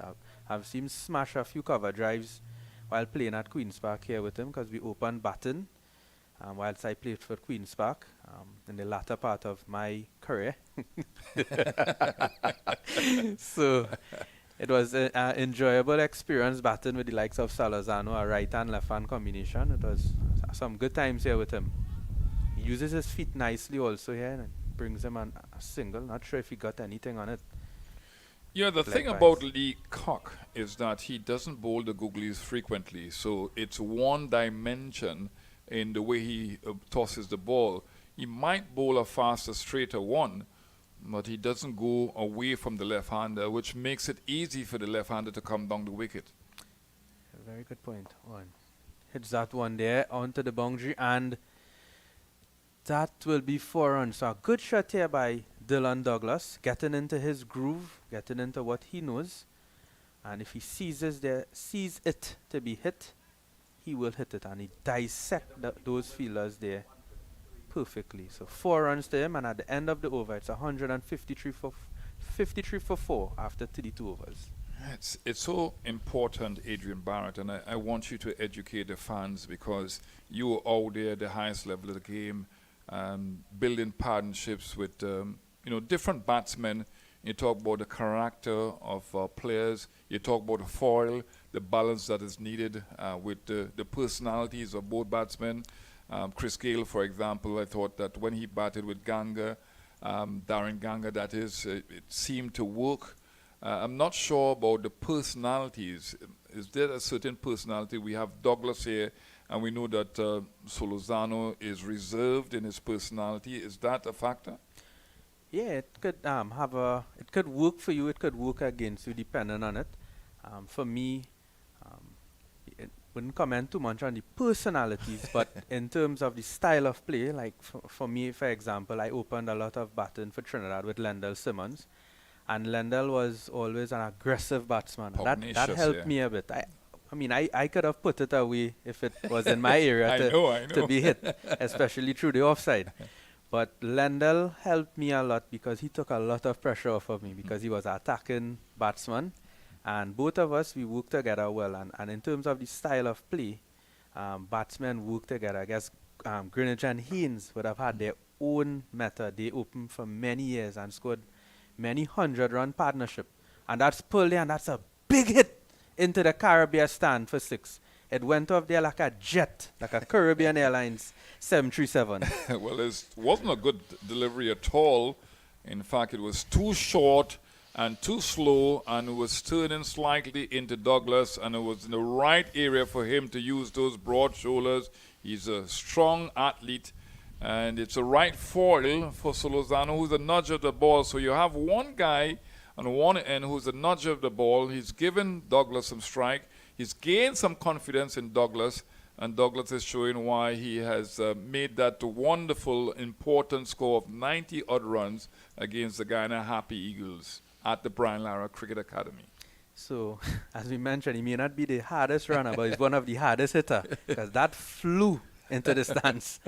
I've seen him smash a few cover drives while playing at Queen's Park here with him, because we opened batting whilst I played for Queen's Park in the latter part of my career. So it was an enjoyable experience batting with the likes of Solozano, a right and left hand combination. It was some good times here with him. He uses his feet nicely also here, and brings him a single. Not sure if he got anything on it. Yeah, the thing about Lee Cock is that he doesn't bowl the googlies frequently, so it's one dimension in the way he tosses the ball. He might bowl a faster, straighter one, but he doesn't go away from the left-hander, which makes it easy for the left-hander to come down the wicket. A very good point. Hits that one there onto the boundary, and that will be 4 runs. So a good shot here by Dylan Douglas, getting into his groove, getting into what he knows. And if he sees it to be hit, he will hit it. And he dissect those fielders there perfectly. So 4 runs to him, and at the end of the over, it's 153 for 4 after 32 overs. It's so important, Adrian Barrett, and I want you to educate the fans, because you are out there at the highest level of the game, building partnerships with different batsmen. You talk about the character of players. You talk about the foil, the balance that is needed with the personalities of both batsmen. Chris Gale, for example, I thought that when he batted with Ganga, Darren Ganga, that is, it seemed to work. I'm not sure about the personalities. Is there a certain personality? We have Douglas here, and we know that Solozano is reserved in his personality. Is that a factor? Yeah, it could it could work for you, it could work against you, depending on it. For me, it wouldn't comment too much on the personalities, but in terms of the style of play, like for me, for example, I opened a lot of batting for Trinidad with Lendl Simmons, and Lendl was always an aggressive batsman. That helped me a bit. I mean, I could have put it away if it was in my area I know. to be hit, especially through the offside. But Lendl helped me a lot because he took a lot of pressure off of me because he was attacking batsman. And both of us, we worked together well. And in terms of the style of play, batsmen work together. I guess Greenwich and Haynes would have had their own method. They opened for many years and scored many 100-run partnership. And that's Pearly, and that's a big hit into the Caribbean stand for 6. It went off there like a jet, like a Caribbean Airlines 737. Well, it wasn't a good delivery at all. In fact, it was too short and too slow, and it was turning slightly into Douglas, and it was in the right area for him to use those broad shoulders. He's a strong athlete, and it's a right foil for Solozano, who's a nudge of the ball. So you have one guy on one end who's a nudge of the ball. He's given Douglas some strike. He's gained some confidence in Douglas, and Douglas is showing why he has made that wonderful, important score of 90-odd runs against the Guyana Happy Eagles at the Brian Lara Cricket Academy. So, as we mentioned, he may not be the hardest runner, but he's one of the hardest hitter because that flew into the stands.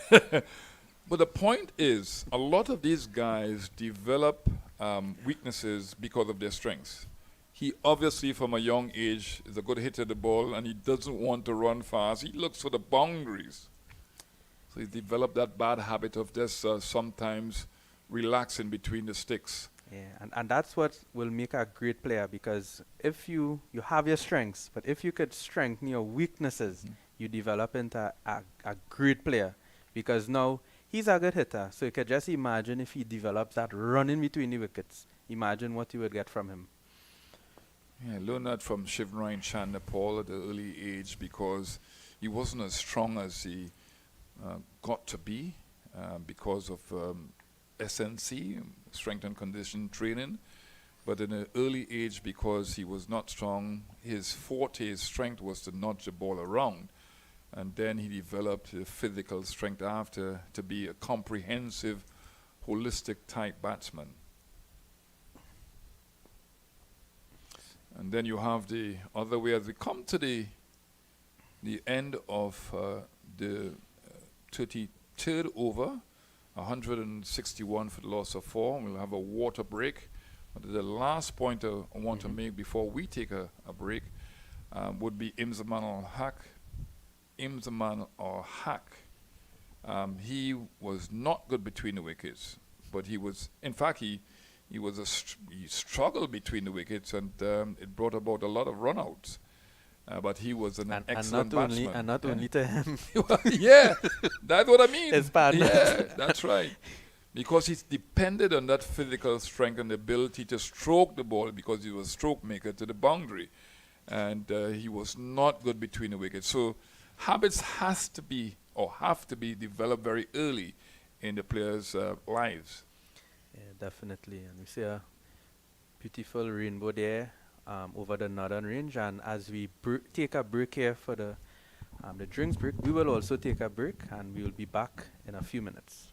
But the point is, a lot of these guys develop weaknesses because of their strengths. He obviously, from a young age, is a good hitter of the ball, and he doesn't want to run fast. He looks for the boundaries. So he's developed that bad habit of just sometimes relaxing between the sticks. Yeah, and that's what will make a great player, because if you have your strengths, but if you could strengthen your weaknesses, you develop into a great player. Because now he's a good hitter, so you could just imagine if he develops that run in between the wickets. Imagine what you would get from him. Yeah, I learned that from Shivnarine Chandapal at an early age, because he wasn't as strong as he got to be because of SNC, strength and condition training. But in an early age, because he was not strong, his forte, his strength was to nudge the ball around. And then he developed the physical strength after to be a comprehensive, holistic type batsman. And then you have the other way. As we come to the end of the 33rd over, 161 for the loss of 4. We'll have a water break. But the last point I want to make before we take a break would be Imzaman al-Haq. He was not good between the wickets, but he was, in fact, he struggled between the wickets, and it brought about a lot of runouts. But he was an excellent batsman. And not only to him. Yeah, that's what I mean. His partners. Yeah, that's right. Because he's depended on that physical strength and the ability to stroke the ball, because he was a stroke maker to the boundary. And he was not good between the wickets. So habits have to be developed very early in the players' lives. Yeah, definitely. And we see a beautiful rainbow there over the northern range. And as we take a break here for the drinks break, we will also take a break, and we will be back in a few minutes.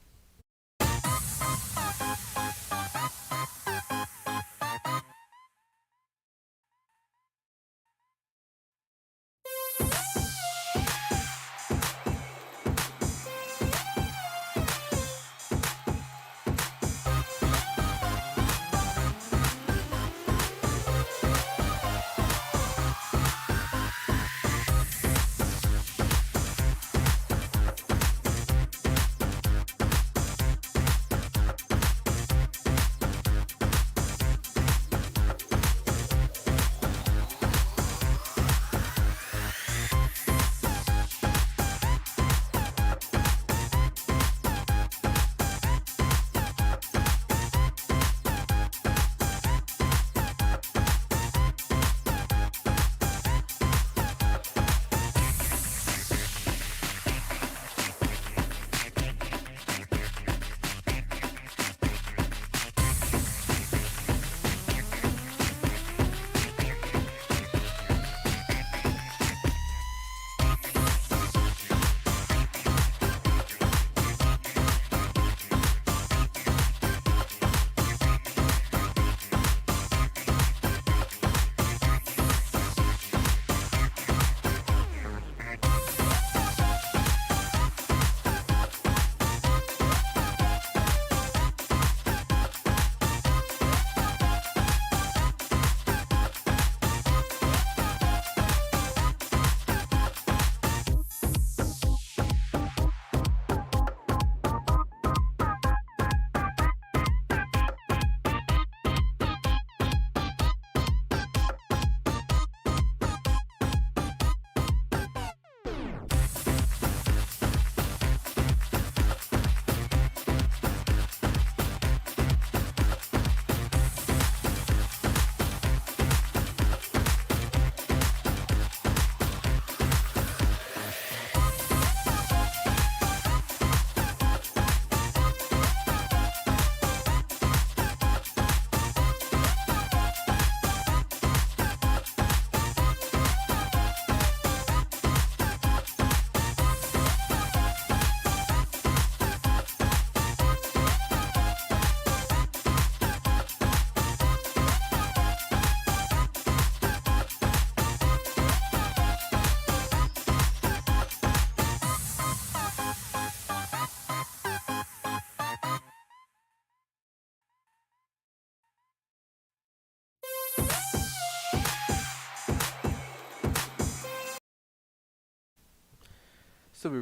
So we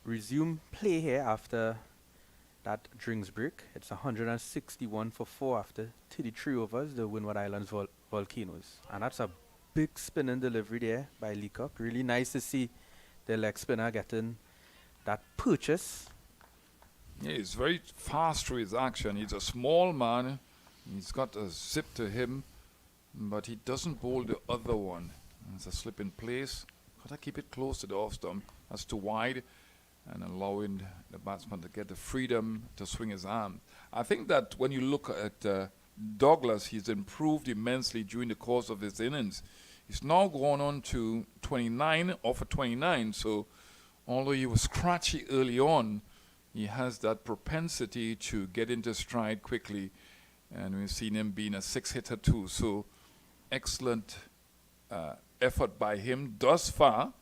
resume play here after that drinks break. It's 161 for 4 after 33 overs, the Windward Islands Volcanoes. And that's a big spinning delivery there by Lee Cup. Really nice to see the leg spinner getting that purchase. Yeah, he's very fast through his action. He's a small man. He's got a zip to him, but he doesn't bowl the other one. It's a slip in place. Got to keep it close to the off stump. That's too wide, and allowing the batsman to get the freedom to swing his arm. I think that when you look at Douglas, he's improved immensely during the course of his innings. He's now gone on to 29, off of 29, so although he was scratchy early on, he has that propensity to get into stride quickly, and we've seen him being a 6-hitter too, so excellent effort by him thus far,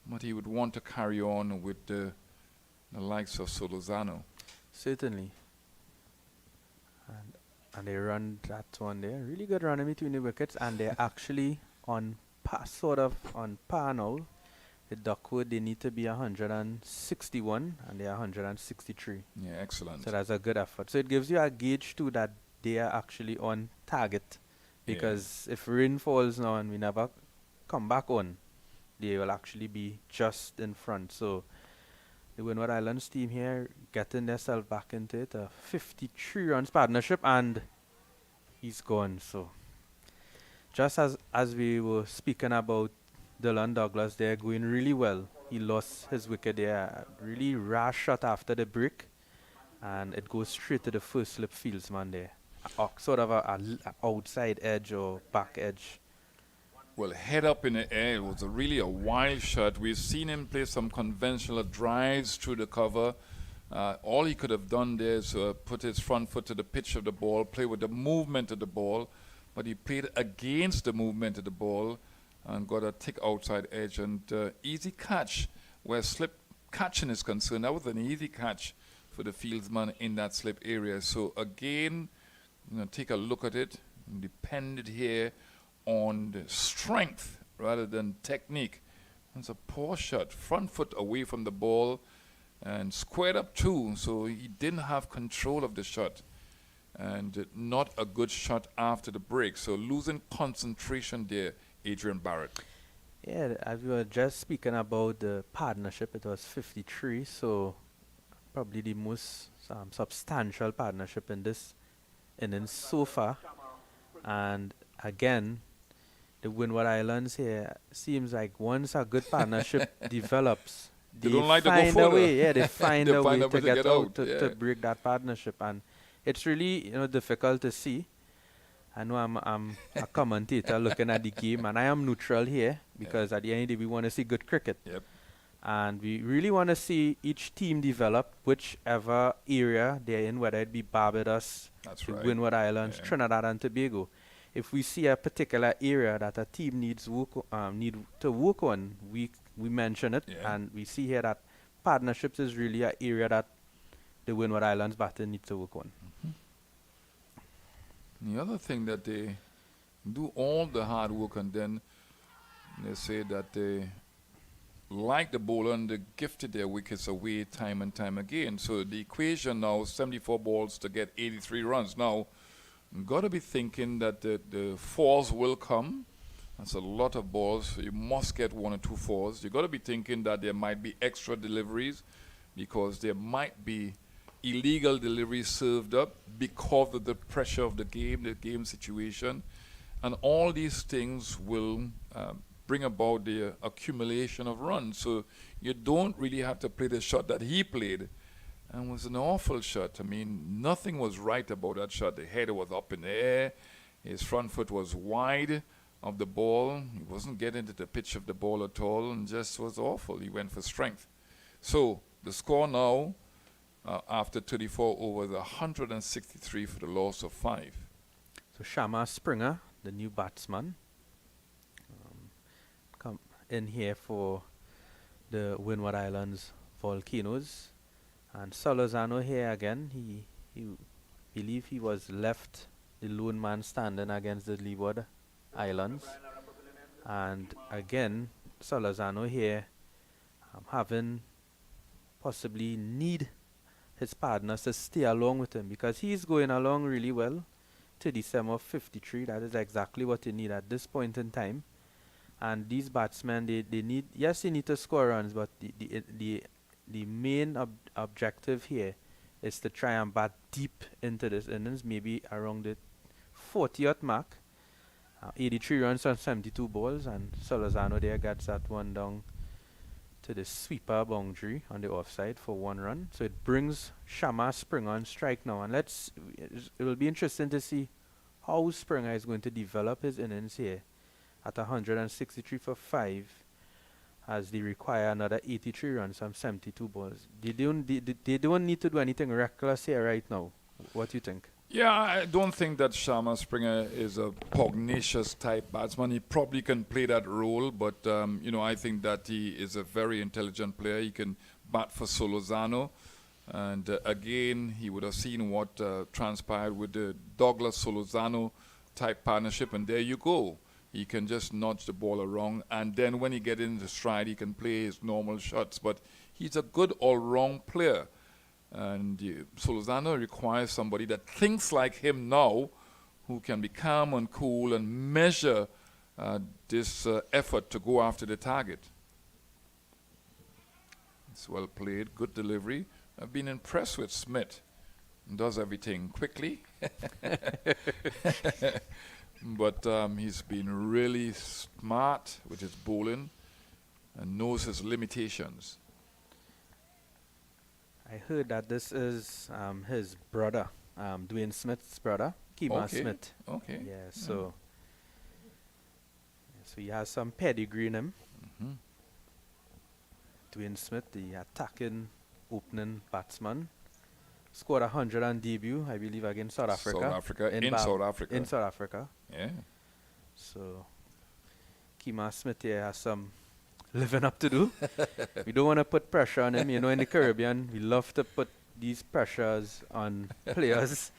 but he would want to carry on with the likes of Solozano. Certainly. And they run that one there. Really good run in between the wickets, and they're actually on sort of on par now. The Duckwood, they need to be 161, and they're 163. Yeah, excellent. So that's a good effort. So it gives you a gauge too that they are actually on target. Because if rain falls now and we never come back on, they will actually be just in front. So the Windward Islands team here getting themselves back into it. A 53 runs partnership, and he's gone. So just as we were speaking about Dylan Douglas, they're going really well. He lost his wicket there. Really rash shot after the break, and it goes straight to the first slip fieldsman there. Sort of a outside edge or back edge. Well, head up in the air. It was really a wild shot. We've seen him play some conventional drives through the cover. All he could have done there is put his front foot to the pitch of the ball, play with the movement of the ball, but he played against the movement of the ball and got a thick outside edge and easy catch. Where slip catching is concerned, that was an easy catch for the fieldsman in that slip area. So again, take a look at it. Depended here on the strength rather than technique. It's a poor shot, front foot away from the ball and squared up too, so he didn't have control of the shot, and not a good shot after the break. So losing concentration there, Adrian Barrett. Yeah, as we were just speaking about the partnership, it was 53, so probably the most substantial partnership in this innings so far. And again, the Windward Islands here seems like once a good partnership develops, They don't like to go find a further. way. Yeah, they find They a find way a to get out to yeah. break that partnership, and it's really difficult to see. I know I'm a commentator looking at the game, and I am neutral here because at the end of the day we want to see good cricket. Yep. And we really want to see each team develop whichever area they're in, whether it be Barbados, That's the right. Windward Islands, Yeah. Trinidad and Tobago. If we see a particular area that a team need to work on, we mention it, Yeah. and we see here that partnerships is really an area that the Windward Islands batter needs to work on. The other thing that they do all the hard work, and then they say that they like the bowler and they gifted their wickets away time and time again. So the equation now, 74 balls to get 83 runs. Now, you've got to be thinking that the fours will come. That's a lot of balls. So you must get 1 or 2 fours. You've got to be thinking that there might be extra deliveries because there might be illegal deliveries served up because of the pressure of the game situation. And all these things will bring about the accumulation of runs. So you don't really have to play the shot that he played. And it was an awful shot. I mean, nothing was right about that shot. The header was up in the air. His front foot was wide of the ball. He wasn't getting to the pitch of the ball at all, and just was awful. He went for strength. So the score now, after 34 overs, 163 for the loss of 5. So Shama Springer, the new batsman, come in here for the Windward Islands Volcanoes. And Solozano here again, he believe he was left the lone man standing against the leeward islands. And again, Salazano here having possibly need his partners to stay along with him because he's going along really well to December 53. That is exactly what you need at this point in time. And these batsmen, they need, yes, they need to score runs, but the main objective here is to try and bat deep into this innings, maybe around the 40th mark. 83 runs on 72 balls, and Salazano there gets that one down to the sweeper boundary on the offside for 1 run. So it brings Shama Springer on strike now, and it will be interesting to see how Springer is going to develop his innings here at 163 for 5 as they require another 83 runs from 72 balls. They don't need to do anything reckless here right now. What do you think? Yeah, I don't think that Sharma Springer is a pugnacious type batsman. He probably can play that role, but I think that he is a very intelligent player. He can bat for Solozano, and again, he would have seen what transpired with the Douglas Solozano type partnership, and there you go. He can just nudge the ball around, and then when he gets into stride, he can play his normal shots. But he's a good all-round player. And Solozano requires somebody that thinks like him now, who can be calm and cool and measure this effort to go after the target. It's well played, good delivery. I've been impressed with Smith. Does everything quickly. But he's been really smart with his bowling and knows his limitations. I heard that this is his brother, Dwayne Smith's brother, Kima Smith. Okay. Yeah, so he has some pedigree in him. Mm-hmm. Dwayne Smith, the attacking opening batsman, scored 100 on debut, I believe, against South Africa. In South Africa. Yeah. So Kima Smith here has some living up to do. We don't want to put pressure on him. In the Caribbean, we love to put these pressures on players.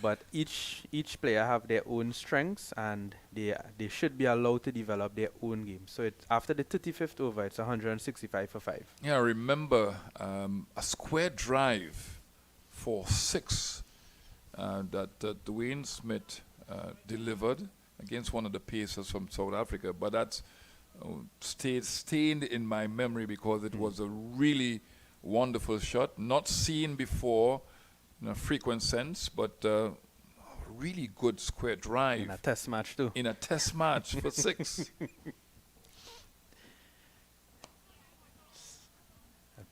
But each player have their own strengths, and they should be allowed to develop their own game. So after the 35th over, it's 165 for 5. Yeah, remember a square drive for 6 that Dwayne Smith delivered against one of the pacers from South Africa. But that's stained in my memory because it was a really wonderful shot, not seen before in a frequent sense, but a really good square drive. In a test match too. In a test match for 6.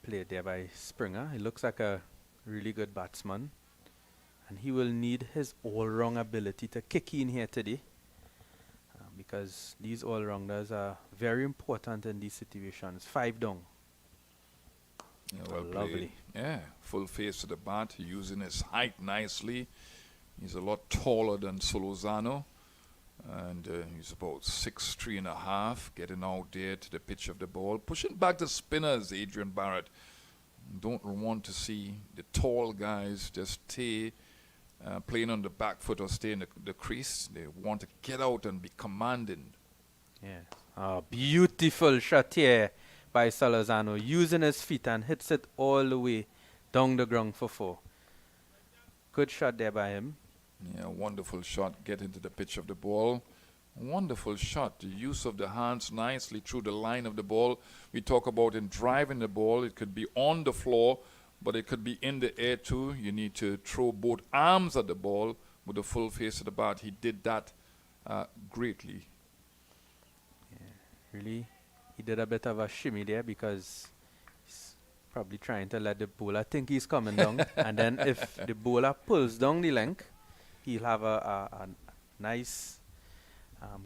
Played there by Springer. He looks like a really good batsman, and he will need his all-round ability to kick in here today. Because these all-rounders are very important in these situations. 5 down. Yeah, well lovely. Played. Yeah, full face to the bat, using his height nicely. He's a lot taller than Solozano, and he's about 6'3.5", getting out there to the pitch of the ball, pushing back the spinners. Adrian Barrett don't want to see the tall guys just stay playing on the back foot or stay in the crease. They want to get out and be commanding. Yeah. Beautiful shot here by Salazano, using his feet and hits it all the way down the ground for 4. Good shot there by him. Yeah, wonderful shot, get into the pitch of the ball. Wonderful shot, the use of the hands nicely through the line of the ball. We talk about in driving the ball, it could be on the floor, but it could be in the air too. You need to throw both arms at the ball with the full face of the bat. He did that greatly. Yeah, really, he did a bit of a shimmy there because he's probably trying to let the bowler think he's coming down. And then if the bowler pulls down the length, he'll have a nice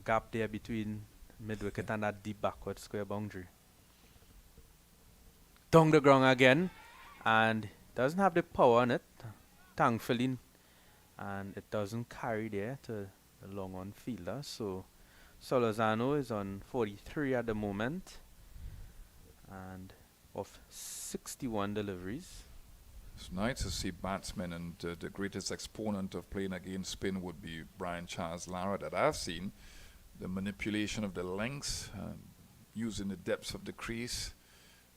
gap there between mid-wicket and that deep backward square boundary. Down the ground again. And doesn't have the power on it, thankfully, and it doesn't carry there to the long on fielder. So Solozano is on 43 at the moment, and of 61 deliveries. It's nice to see batsmen, and the greatest exponent of playing against spin would be Brian Charles Lara that I've seen. The manipulation of the lengths, using the depths of the crease,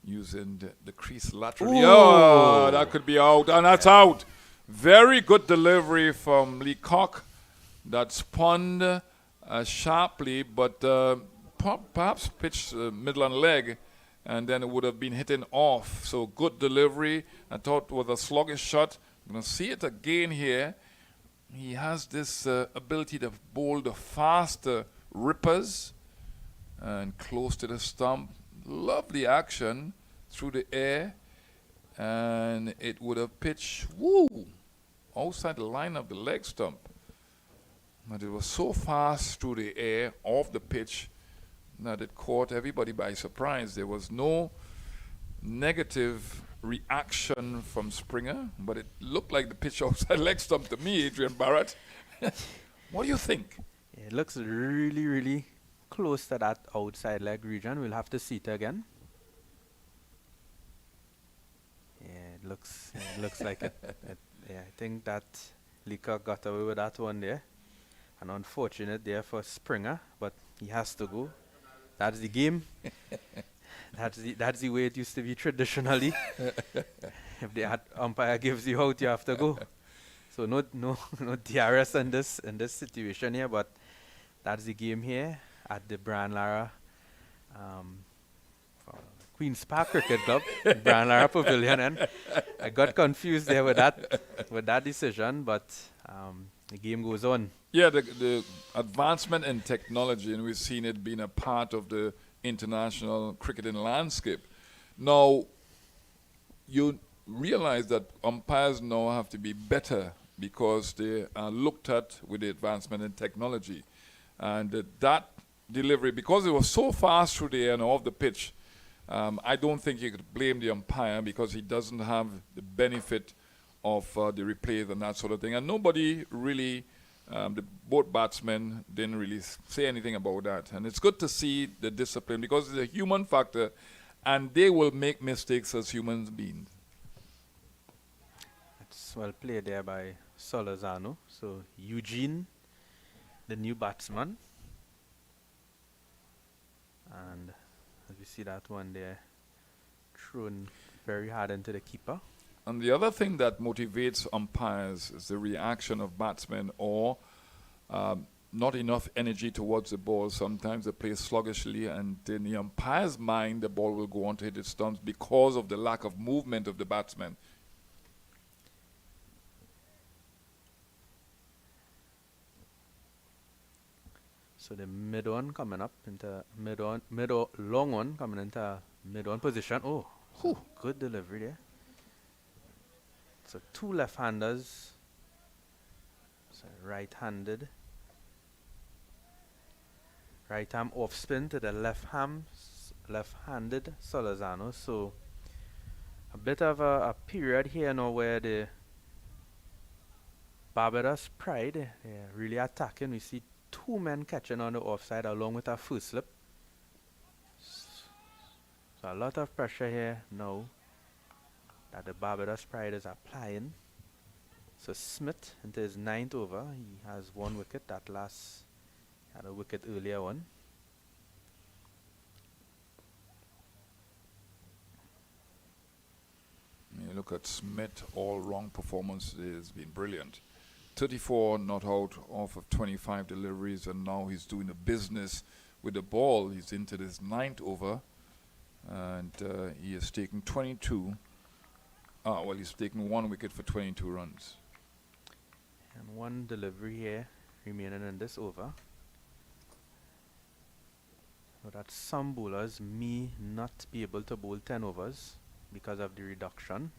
using the crease laterally. Ooh. Oh, that could be out, and that's out. Very good delivery from Lee Cock. That spun sharply, but perhaps pitched middle on leg, and then it would have been hitting off. So good delivery. I thought with a sluggish shot. I'm going to see it again here. He has this ability to bowl the faster rippers and close to the stump. Lovely action through the air, and it would have pitched outside the line of the leg stump. But it was so fast through the air off the pitch that it caught everybody by surprise. There was no negative reaction from Springer, but it looked like the pitch outside leg stump to me, Adrian Barrett. What do you think? It looks really, really close to that outside leg region. We'll have to see it again. Yeah, it looks like it. Yeah, I think that Leacock got away with that one there. And unfortunate there for Springer, but he has to go. That's the game. That's the way it used to be traditionally. If the umpire gives you out, you have to go. So no DRS in this situation here, but that's the game here at the Brian Lara Queen's Park Cricket Club, Brian Lara Pavilion, and I got confused there with that decision, but the game goes on. Yeah, the advancement in technology, and we've seen it being a part of the international cricketing landscape. Now, you realize that umpires now have to be better because they are looked at with the advancement in technology. And that delivery, because it was so fast through the air and off the pitch, I don't think you could blame the umpire because he doesn't have the benefit of the replays and that sort of thing. And nobody really, both batsmen didn't really say anything about that. And it's good to see the discipline because it's a human factor and they will make mistakes as human beings. It's well played there by Solazano. So Eugene, the new batsman. And as you see that one there, thrown very hard into the keeper. And the other thing that motivates umpires is the reaction of batsmen or not enough energy towards the ball. Sometimes they play sluggishly, and in the umpire's mind, the ball will go on to hit its stumps because of the lack of movement of the batsman. So the mid one coming up into long one coming into mid one position. Oh, good delivery there. So two left-handers. So right-handed. Right arm off spin to the left-handed Solazano. So a bit of a period here now where the Barbados Pride, they're really attacking. We see two men catching on the offside along with a first slip. So a lot of pressure here now that the Barbados Pride is applying. So Smith into his 9th over. He has one wicket. That last had a wicket earlier on. You look at Smith, all wrong performance has been brilliant. 34 not out off of 25 deliveries, and now he's doing the business with the ball. He's into his 9th over, and he has taken 22. He's taken one wicket for 22 runs. And one delivery here remaining in this over. So that some bowlers may not be able to bowl 10 overs because of the reduction.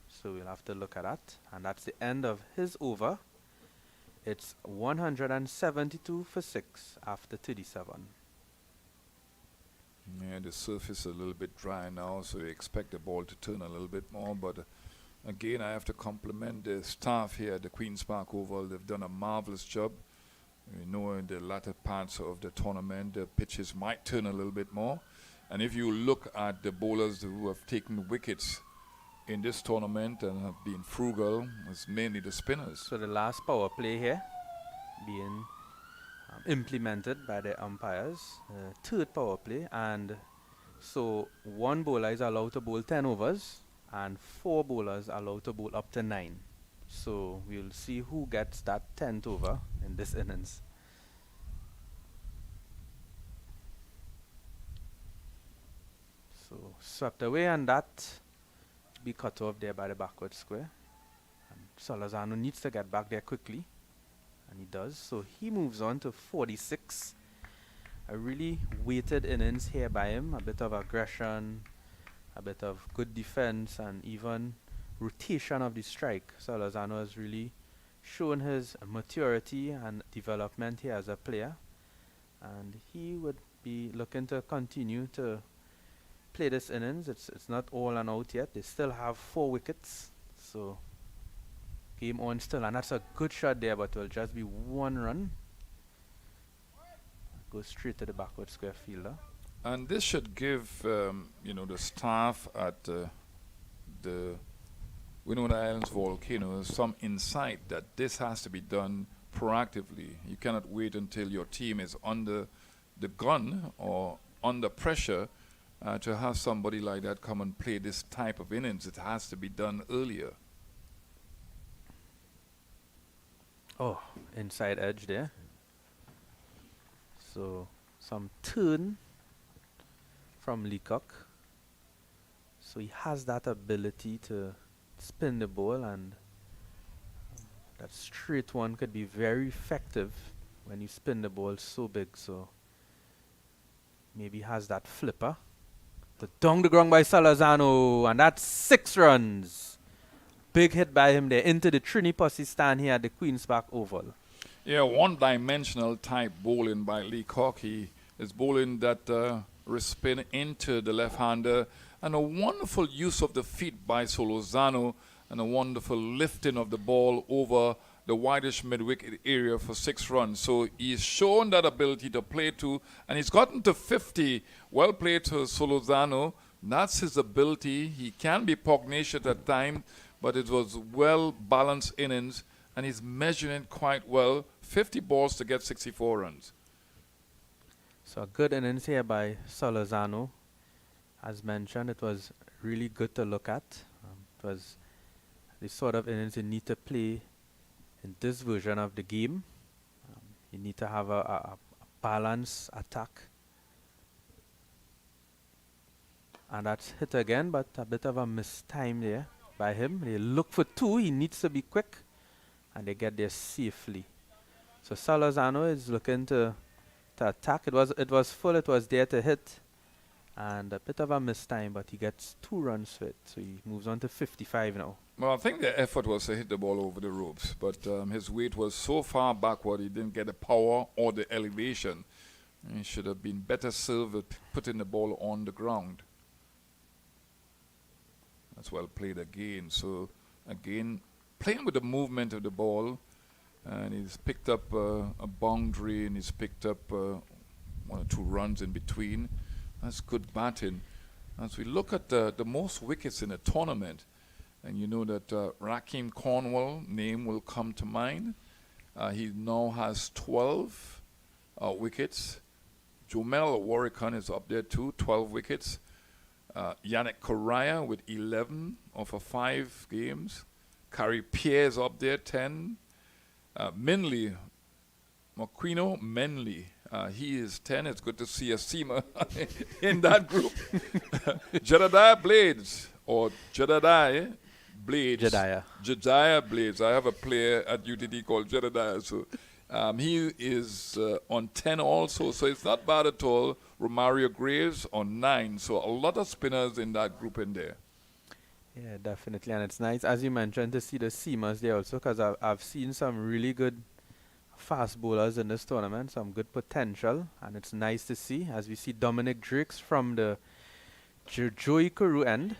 So we'll have to look at that. And that's the end of his over. It's 172 for 6 after 37. Yeah, the surface is a little bit dry now, so you expect the ball to turn a little bit more. But again, I have to compliment the staff here at the Queen's Park Oval. They've done a marvelous job. We know in the latter parts of the tournament, the pitches might turn a little bit more. And if you look at the bowlers who have taken wickets in this tournament and have been frugal is mainly the spinners. So the last power play here being implemented by the umpires, third power play, and so one bowler is allowed to bowl 10 overs and 4 bowlers are allowed to bowl up to 9. So we'll see who gets that 10th over in this innings. So swept away, and that be cut off there by the backward square. And Salazano needs to get back there quickly, and he does. So he moves on to 46. A really weighted innings here by him. A bit of aggression, a bit of good defense, and even rotation of the strike. Salazano has really shown his maturity and development here as a player, and he would be looking to continue to play this innings. It's not all and out yet. They still have 4 wickets, so game on still, and that's a good shot there, but will just be 1 run. Go straight to the backward square fielder. And this should give the staff at the Windward Islands Volcanoes some insight that this has to be done proactively. You cannot wait until your team is under the gun or under pressure to have somebody like that come and play this type of innings. It has to be done earlier. Oh, inside edge there. So some turn from Leacock. So he has that ability to spin the ball, and that straight one could be very effective when you spin the ball so big. So maybe he has that flipper. The down the ground by Salazano, and that's 6 runs. Big hit by him there into the Trini Posse stand here at the Queen's Park Oval. Yeah, one-dimensional type bowling by Leacock. He is bowling that respin into the left-hander, and a wonderful use of the feet by Solozano, and a wonderful lifting of the ball over the widest mid-wicket area for 6 runs. So he's shown that ability to play to, and he's gotten to 50. Well played to Solozano. That's his ability. He can be pugnacious at times, but it was well-balanced innings, and he's measuring quite well. 50 balls to get 64 runs. So a good innings here by Salazano. As mentioned, it was really good to look at. It was the sort of innings you need to play in this version of the game. You need to have a balanced attack. And that's hit again, but a bit of a missed time there by him. They look for 2. He needs to be quick, and they get there safely. So Salazano is looking to attack. It was full. It was there to hit, and a bit of a missed time, but he gets 2 runs for it. So he moves on to 55 now. Well, I think the effort was to hit the ball over the ropes, but his weight was so far backward he didn't get the power or the elevation. He should have been better served at putting the ball on the ground. That's well played again. So again, playing with the movement of the ball, and he's picked up a boundary, and he's picked up 1 or 2 runs in between. That's good batting. As we look at the most wickets in a tournament, and you know that Rakeem Cornwall name will come to mind. He now has 12 wickets. Jomel Warrican is up there too, 12 wickets. Yannick Correa with 11 over 5 games. Carrie Pierre's up there, 10. Minley, Maquino Menley, he is 10. It's good to see a seamer in that group. Jedediah Blades, or Jedediah Blades. Jedediah Blades. I have a player at UTD called Jedediah, so he is on 10 also, so it's not bad at all. Romario Graves on 9, so a lot of spinners in that group in there. Yeah, definitely, and it's nice, as you mentioned, to see the seamers there also, because I've seen some really good fast bowlers in this tournament, some good potential, and it's nice to see, as we see Dominic Drakes from the Joey Kuru end.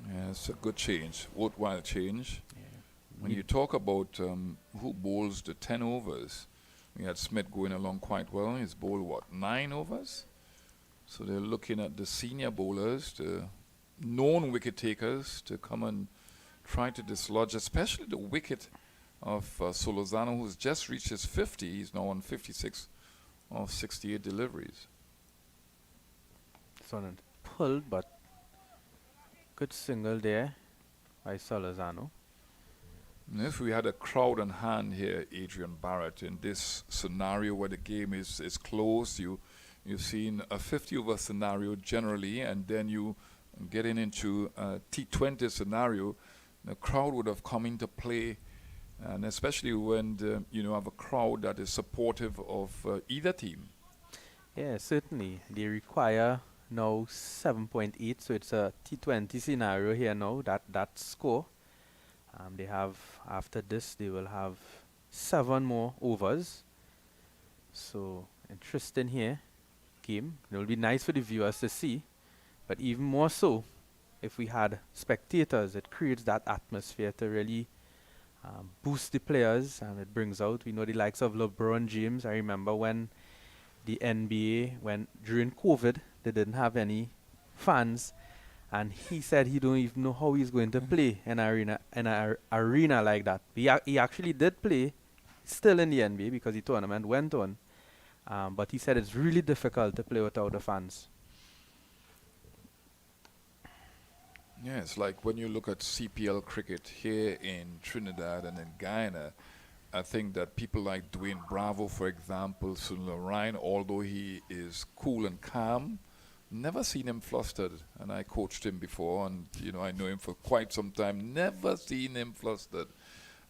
Yeah, it's a good change, worthwhile change. Yeah. When you talk about who bowls the 10 overs, we had Smith going along quite well. He's bowled, 9 overs? So they're looking at the senior bowlers, the known wicket takers, to come and try to dislodge, especially the wicket of Solozano, who's just reached his 50. He's now on 56 of 68 deliveries. This one pulled, but good single there by Solozano. And if we had a crowd on hand here, Adrian Barrett, in this scenario where the game is close, you've seen a 50 over scenario generally, and then you getting into a T20 scenario, the crowd would have come into play, and especially when you have a crowd that is supportive of either team. Yeah, certainly. They require now 7.8, so it's a T20 scenario here now, that score. They have, after this, they will have 7 more overs. So, interesting here, game. It will be nice for the viewers to see, but even more so, if we had spectators, it creates that atmosphere to really boost the players, and it brings out, we know the likes of LeBron James. I remember when the NBA, when during COVID, they didn't have any fans, and he said he don't even know how he's going to play in an arena like that. He actually did play still in the NBA because the tournament went on, but he said it's really difficult to play without the fans. Yeah, it's like when you look at CPL cricket here in Trinidad and in Guyana, I think that people like Dwayne Bravo, for example, Sunil Ryan, although he is cool and calm, never seen him flustered. And I coached him before, and I know him for quite some time. Never seen him flustered.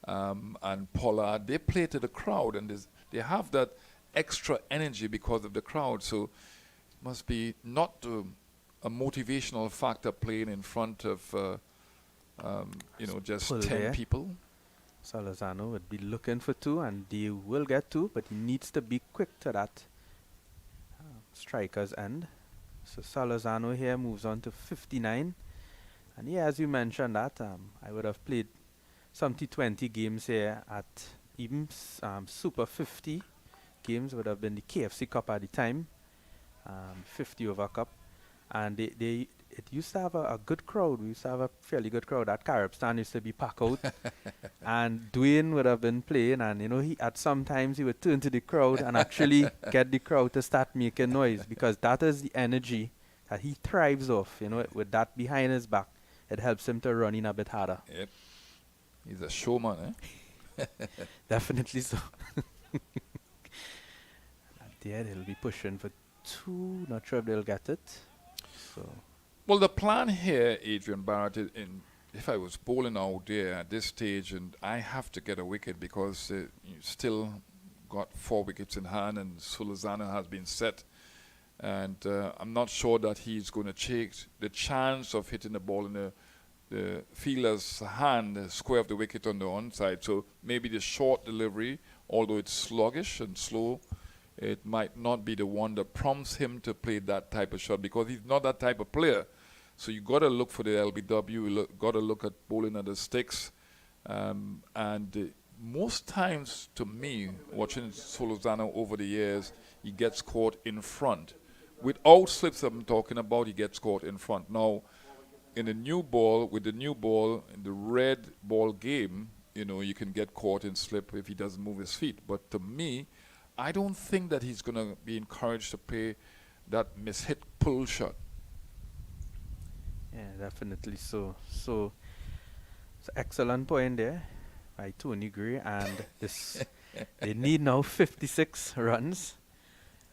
And Pollard, they play to the crowd, and they have that extra energy because of the crowd. So it must be not a motivational factor playing in front of just 10 there. people. Solozano would be looking for 2, and they will get 2, but he needs to be quick to that striker's end. So Solozano here moves on to 59. And yeah, as you mentioned that, I would have played some T20 games here at even Super 50 games, would have been the KFC Cup at the time, 50 over cup. And it used to have a good crowd. We used to have a fairly good crowd. That Carib stand used to be packed out. And Dwayne would have been playing, and he at sometimes he would turn to the crowd and actually get the crowd to start making noise, because that is the energy that he thrives off. With that behind his back, it helps him to run in a bit harder. Yep. He's a showman, eh? Definitely so. There they'll be pushing for 2. Not sure if they'll get it. So. Well, the plan here, Adrian Barrett, if I was bowling out there at this stage and I have to get a wicket because you still got 4 wickets in hand and Solozano has been set, and I'm not sure that he's going to take the chance of hitting the ball in the fielder's hand, the square of the wicket on the onside. So maybe the short delivery, although it's sluggish and slow, it might not be the one that prompts him to play that type of shot, because he's not that type of player. So you got to look for the LBW, you got to look at bowling at the sticks. And most times, to me, watching Solozano over the years, he gets caught in front. Without slips I'm talking about, he gets caught in front. Now, in the new ball, with the new ball, in the red ball game, you can get caught in slip if he doesn't move his feet. But to me, I don't think that he's going to be encouraged to play that mishit pull shot. Yeah, definitely so. So, it's an excellent point there by Tony Gray, and this they need now 56 runs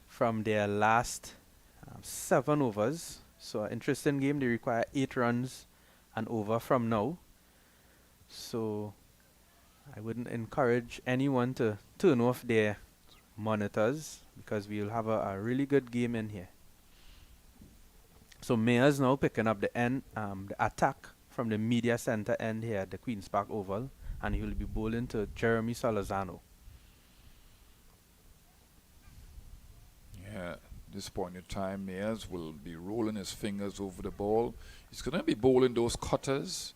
from their last 7 overs. So, an interesting game. They require 8 runs and over from now. So, I wouldn't encourage anyone to turn off their monitors, because we'll have a really good game in here. So Mayer's now picking up the attack from the media center end here at the Queen's Park Oval, and he will be bowling to Jeremy Solozano. Yeah, at this point in time, Mayers will be rolling his fingers over the ball. He's going to be bowling those cutters,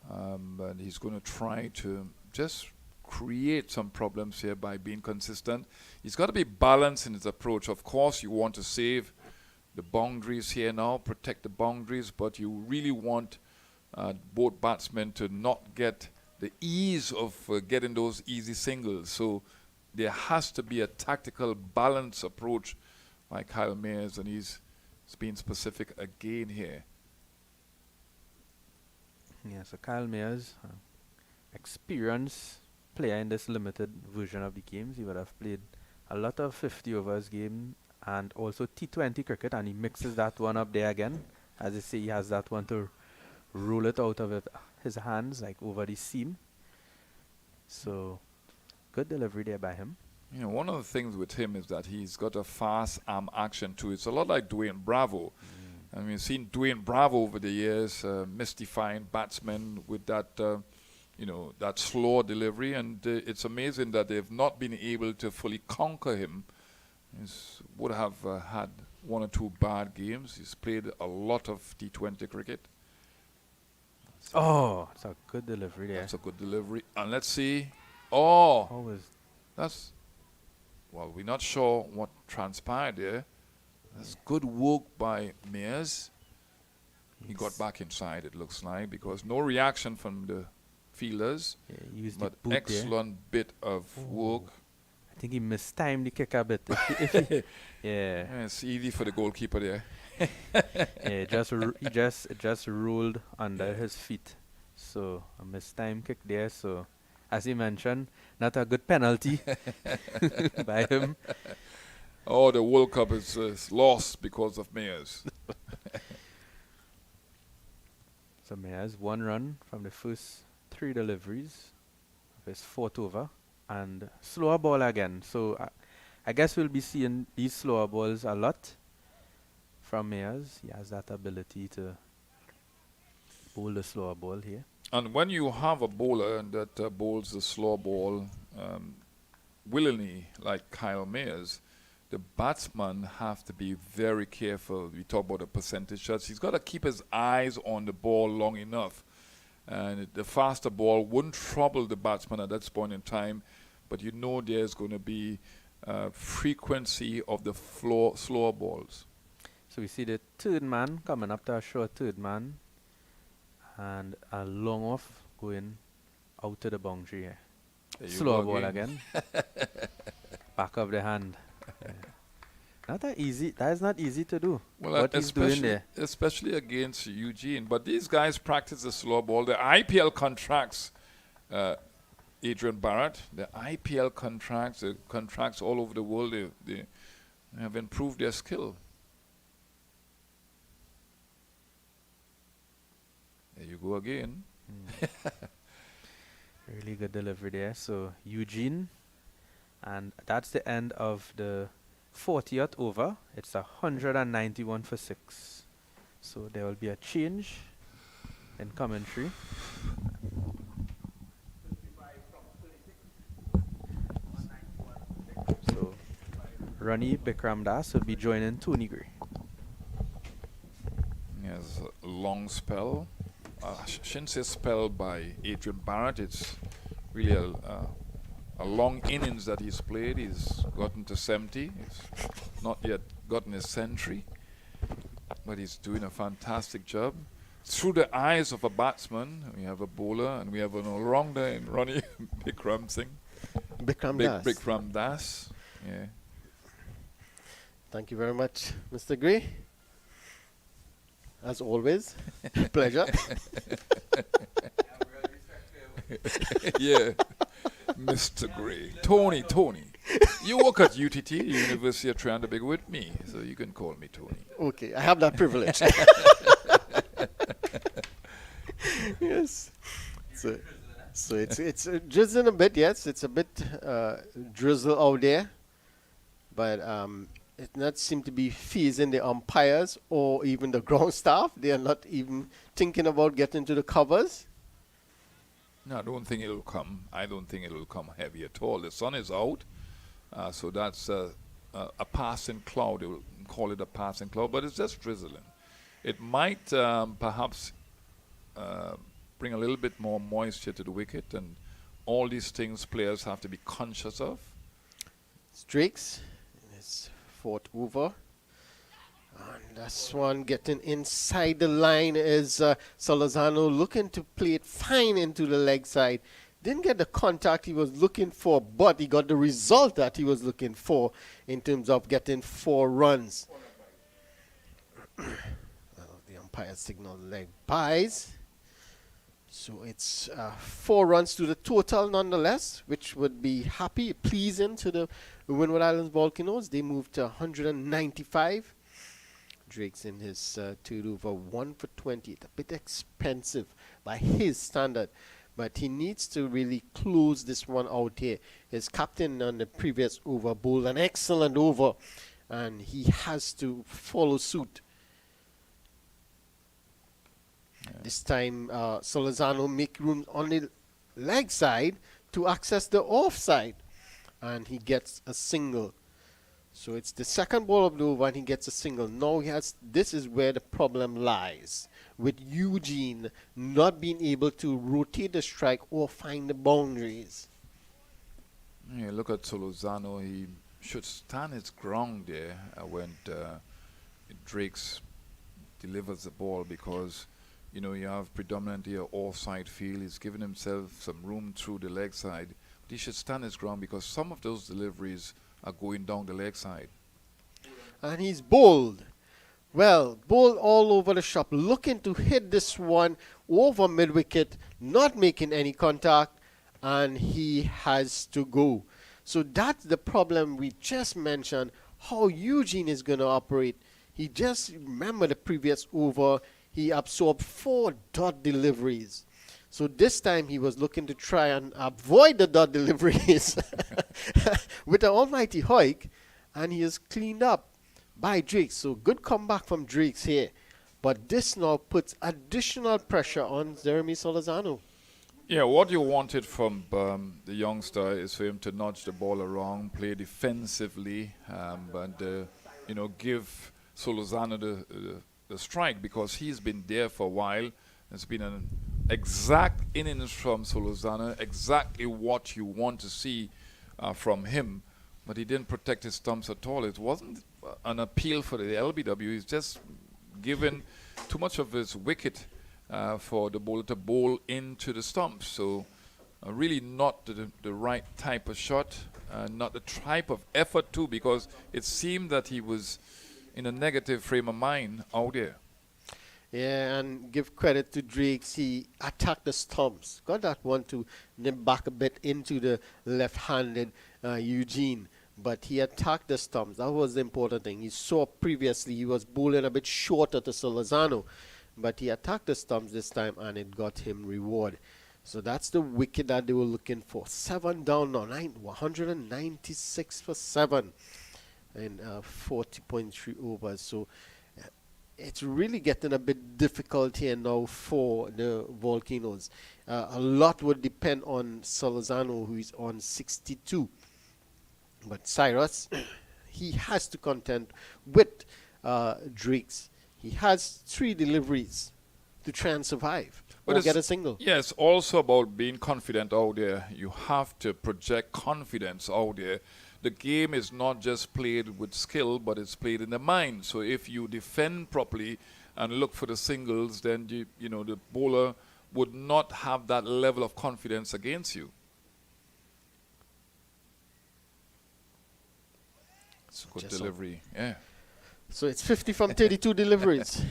and he's going to try to just create some problems here by being consistent. He's got to be balanced in his approach. Of course, you want to save the boundaries here now, protect the boundaries, but you really want both batsmen to not get the ease of getting those easy singles. So there has to be a tactical balance approach by Kyle Mayers, and he's being specific again here. Yeah, so Kyle Mayers, experienced player in this limited version of the games. He would have played a lot of 50 overs game and also T20 cricket, and he mixes that one up there again. As I say, he has that one to roll it out of his hands, like over the seam. So, good delivery there by him. You know, one of the things with him is that he's got a fast arm action too. It's a lot like Dwayne Bravo. I mean, we've seen Dwayne Bravo over the years mystifying batsmen with that, that slow delivery, and it's amazing that they've not been able to fully conquer him. He would have had one or two bad games. He's played a lot of T20 cricket. Oh, it's a good delivery there. That's a good delivery. And let's see. Oh, that's, well, we're not sure what transpired there. That's good work by Mayers. He got back inside, it looks like, because no reaction from the fielders. Yeah, used but the boot excellent bit of work. I think he mistimed the kick a bit. Yeah. It's easy for the goalkeeper there. Yeah, he just rolled under his feet. So a mistimed kick there. So as he mentioned, not a good penalty by him. Oh, the World Cup is lost because of Mayers. So Mayers, 1 run from the first 3 deliveries of his 4th over, and slower ball again. So I guess we'll be seeing these slower balls a lot from Mayers. He has that ability to bowl the slower ball here. And when you have a bowler that bowls the slow ball willingly, like Kyle Mayers, the batsman have to be very careful. We talk about the percentage shots. He's got to keep his eyes on the ball long enough. And the faster ball wouldn't trouble the batsman at that point in time, but you know there's going to be frequency of the slower balls. So we see the third man coming up to a short third man, and a long off going out to the boundary here. Slow ball again. Back of the hand. Yeah. Not that easy. That is not easy to do. Well, what he's doing there. Especially against Eugene. But these guys practice the slow ball. The IPL contracts, Adrian Barrett, the IPL contracts, the contracts all over the world, they have improved their skill. There you go again. Really good delivery there. So Eugene, and that's the end of the 40th over. It's 191 for 6. So there will be a change in commentary. So Ronnie Bikramdas will be joining Tony Gray. Yes, a long spell. Shouldn't say spell by Adrian Barrett. It's really a long innings that he's played. He's gotten to 70. He's not yet gotten his century, but he's doing a fantastic job. Through the eyes of a batsman, we have a bowler and we have an all-rounder in Ronnie Bikram Singh. Bikram Das. Yeah. Thank you very much, Mr. Gray. As always, pleasure. Yeah, Mr. Gray. Tony. You work at UTT, University of Trinidad with me, so you can call me Tony. Okay, I have that privilege. Yes. So it's drizzling a bit, yes. It's a bit drizzle out there. But it not seem to be phasing the umpires or even the ground staff. They are not even thinking about getting to the covers. No, I don't think it'll come. I don't think it'll come heavy at all. The sun is out, so that's a passing cloud. They will call it a passing cloud, but it's just drizzling. It might perhaps bring a little bit more moisture to the wicket, and all these things players have to be conscious of. Streaks in his 4th over. And this one getting inside the line is Solozano looking to play it fine into the leg side. Didn't get the contact he was looking for, but he got the result that he was looking for in terms of getting 4 runs. The umpire signal leg buys. So it's 4 runs to the total nonetheless, which would be happy, pleasing to the Windward Islands Volcanoes. They moved to 195. Drake's in his third over, 1 for 20. It's a bit expensive by his standard, but he needs to really close this one out here. His captain on the previous over bowled an excellent over, and he has to follow suit. This time, Solozano make room on the leg side to access the offside, and he gets a single. So it's the second ball of the over, and he gets a single. Now he has. This is where the problem lies, with Eugene not being able to rotate the strike or find the boundaries. Yeah, look at Solozano. He should stand his ground there when Drake's delivers the ball, because you know you have predominantly an offside field. He's given himself some room through the leg side. But he should stand his ground, because some of those deliveries are going down the leg side. And he's bowled. Well, bowled all over the shop, looking to hit this one over mid-wicket, not making any contact, and he has to go. So that's the problem we just mentioned, how Eugene is going to operate. He just, remember the previous over, he absorbed 4 dot deliveries. So this time he was looking to try and avoid the dot deliveries with an almighty hike, and he is cleaned up by Drake. So good comeback from Drake's here. But this now puts additional pressure on Jeremy Solozano. Yeah, what you wanted from the youngster is for him to nudge the ball around, play defensively, and you know, give Solozano the strike, because he's been there for a while. It's been an exact innings from Solozano, exactly what you want to see from him, but he didn't protect his stumps at all. It wasn't an appeal for the LBW. He's just given too much of his wicket for the bowler to bowl into the stumps. So really not the right type of shot, not the type of effort too, because it seemed that he was in a negative frame of mind out there. Yeah, and give credit to Drake. He attacked the stumps. Got that one to nip back a bit into the left-handed Eugene. But he attacked the stumps. That was the important thing. He saw previously he was bowling a bit shorter to Solozano. But he attacked the stumps this time, and it got him reward. So that's the wicket that they were looking for. 7 down now. 196 for 7 in 40.3 overs. So it's really getting a bit difficult here now for the Volcanoes. A lot would depend on Solozano, who is on 62. But Cyrus, he has to contend with Drake's. He has 3 deliveries to try and survive or get a single. Yes, also about being confident out there. You have to project confidence out there. The game is not just played with skill, but it's played in the mind. So if you defend properly and look for the singles, then you know the bowler would not have that level of confidence against you. It's a good delivery, yeah. So it's 50 from 32 deliveries.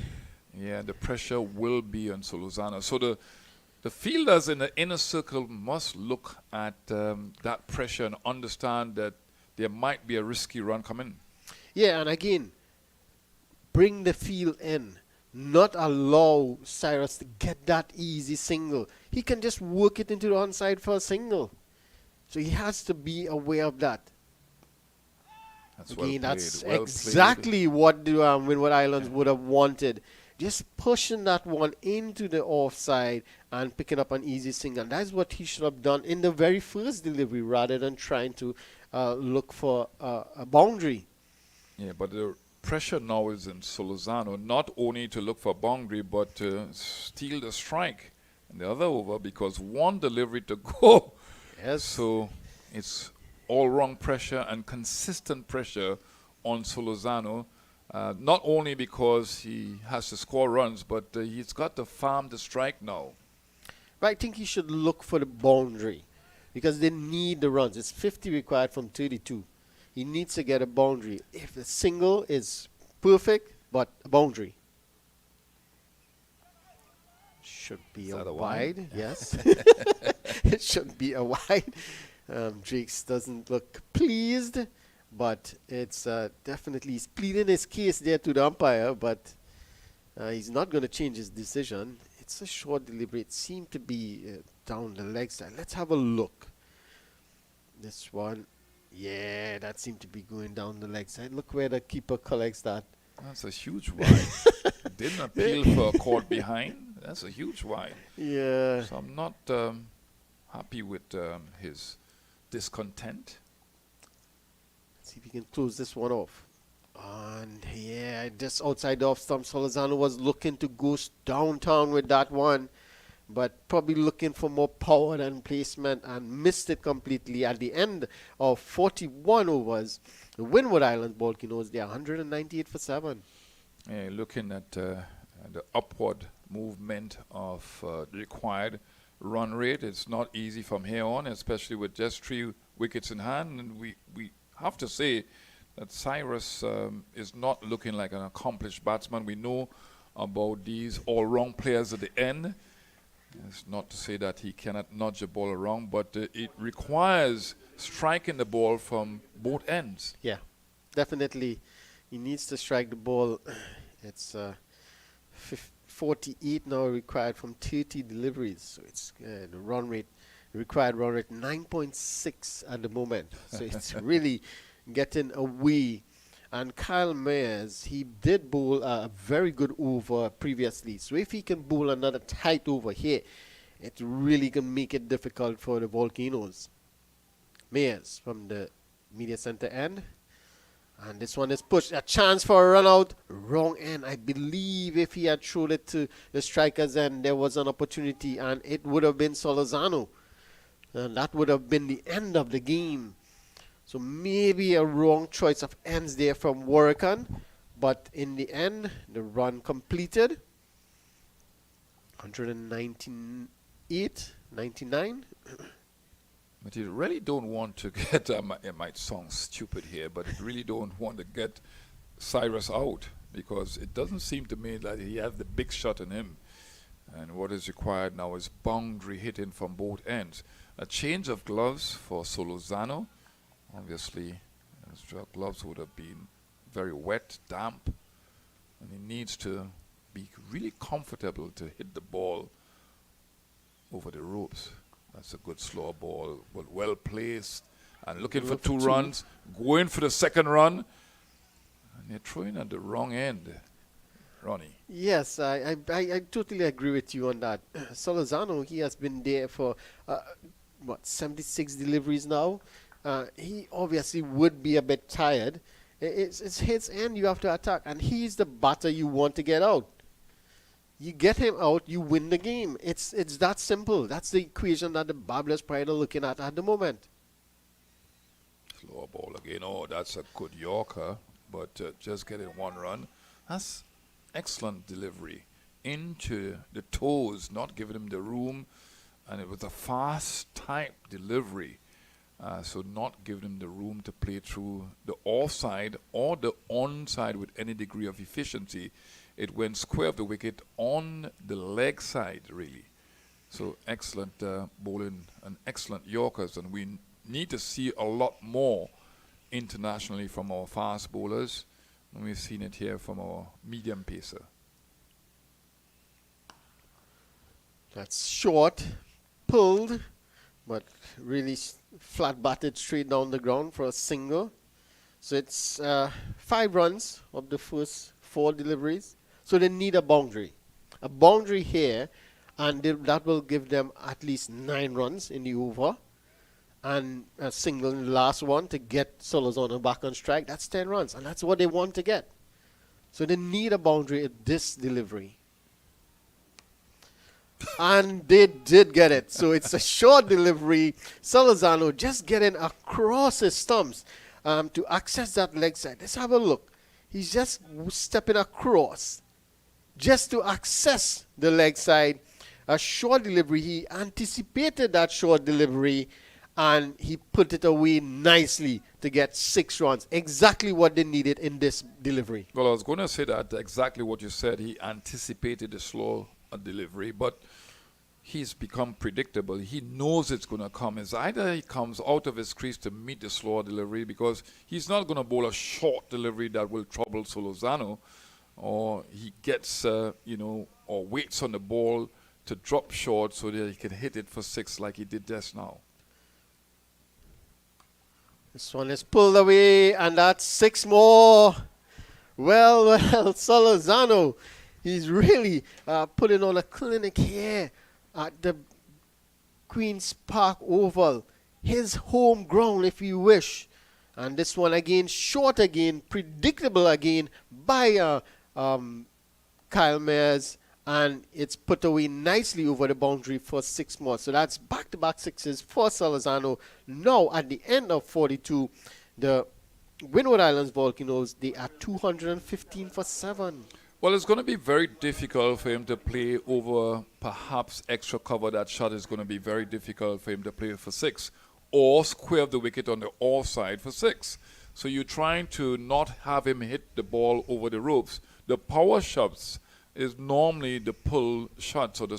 Yeah, the pressure will be on Solozano. So the fielders in the inner circle must look at that pressure and understand that there might be a risky run coming. Yeah, and again, bring the field in. Not allow Cyrus to get that easy single. He can just work it into the onside for a single. So he has to be aware of that. That's Again, well that's played. exactly what the Windward Islands would have wanted. Just pushing that one into the offside and picking up an easy single. And that's what he should have done in the very first delivery, rather than trying to look for a boundary. Yeah, but the pressure now is in Solozano, not only to look for a boundary, but to steal the strike in the other over, because one delivery to go. Yes. So it's all wrong pressure and consistent pressure on Solozano. Not only because he has to score runs, but he's got to farm the strike now. But I think he should look for the boundary because they need the runs. It's 50 required from 32. He needs to get a boundary. If the single is perfect, but a boundary. Should be Is a that a wide, wide? yes. It should be a wide. Drakes doesn't look pleased, but it's definitely, he's pleading his case there to the umpire, but he's not going to change his decision. It's a short delivery. It seemed to be down the leg side. Let's have a look. This one, yeah, that seemed to be going down the leg side. Look where the keeper collects that. That's a huge wide. Didn't appeal for a caught behind. That's a huge wide. Yeah. So I'm not happy with his discontent. Let's see if we can close this one off. And yeah, just outside the off stump, Solozano was looking to go downtown with that one, but probably looking for more power than placement and missed it completely. At the end of 41 overs, the Windward Island Volcanoes, they're 198 for 7. Yeah, looking at the upward movement of the required run rate, it's not easy from here on, especially with just 3 wickets in hand. And we have to say that Cyrus is not looking like an accomplished batsman. We know about these all-wrong players at the end. It's not to say that he cannot nudge the ball around, but it requires striking the ball from both ends. Yeah, definitely. He needs to strike the ball. It's 48 now required from 30 deliveries. So it's the run rate, required run rate 9.6 at the moment. So it's really getting away. And Kyle Mayers, he did bowl a very good over previously. So if he can bowl another tight over here, it really can make it difficult for the Volcanoes. Mayers from the media center end. And this one is pushed. A chance for a run out. Wrong end. I believe if he had thrown it to the strikers end, there was an opportunity and it would have been Solozano. And that would have been the end of the game. So maybe a wrong choice of ends there from Warrican. But in the end, the run completed. 198, 99. But you really don't want to get, it might sound stupid here, but you really don't want to get Cyrus out because it doesn't seem to me that he has the big shot in him. And what is required now is boundary hitting from both ends. A change of gloves for Solozano. Obviously, his gloves would have been very wet, damp, and he needs to be really comfortable to hit the ball over the ropes. That's a good slow ball, but well placed, and looking for two runs, going for the second run, and they're throwing at the wrong end, Ronnie. Yes, I totally agree with you on that. Solozano, he has been there for, 76 deliveries now. He obviously would be a bit tired. It's his end you have to attack, and he's the batter you want to get out. You get him out, you win the game. It's that simple. That's the equation that the Barbados Pride are looking at the moment. Slow ball again. Oh, that's a good Yorker, but just getting one run. That's excellent delivery into the toes, not giving him the room, and it was a fast type delivery. So not giving him the room to play through the offside or the onside with any degree of efficiency. It went square of the wicket on the leg side, really. So excellent bowling and excellent Yorkers. And we need to see a lot more internationally from our fast bowlers. And we've seen it here from our medium pacer. That's short, pulled, but really flat batted straight down the ground for a single. So it's 5 runs of the first 4 deliveries. So they need a boundary. A boundary here, and that will give them at least 9 runs in the over. And a single in the last one to get Solozano back on strike. That's 10 runs, and that's what they want to get. So they need a boundary at this delivery. And they did get it. So it's a short delivery. Solozano just getting across his stumps to access that leg side. Let's have a look. He's just stepping across just to access the leg side. A short delivery. He anticipated that short delivery and he put it away nicely to get 6 runs. Exactly what they needed in this delivery. Well, I was going to say that exactly what you said. He anticipated the slow delivery, but he's become predictable. He knows it's going to come. It's either he comes out of his crease to meet the slower delivery, because he's not going to bowl a short delivery that will trouble Solozano, or he gets, or waits on the ball to drop short so that he can hit it for 6 like he did just now. This one is pulled away, and that's 6 more. Well, Solozano, he's really putting on a clinic here at the Queen's Park Oval. His home ground, if you wish. And this one again, short again, predictable again by Kyle Mayers. And it's put away nicely over the boundary for 6 more. So that's back-to-back 6s for Solozano. Now, at the end of 42, the Windward Islands Volcanoes, they are 215 for 7. Well, it's going to be very difficult for him to play over perhaps extra cover. That shot is going to be very difficult for him to play for 6, or square the wicket on the off side for 6. So you're trying to not have him hit the ball over the ropes. The power shots is normally the pull shots or the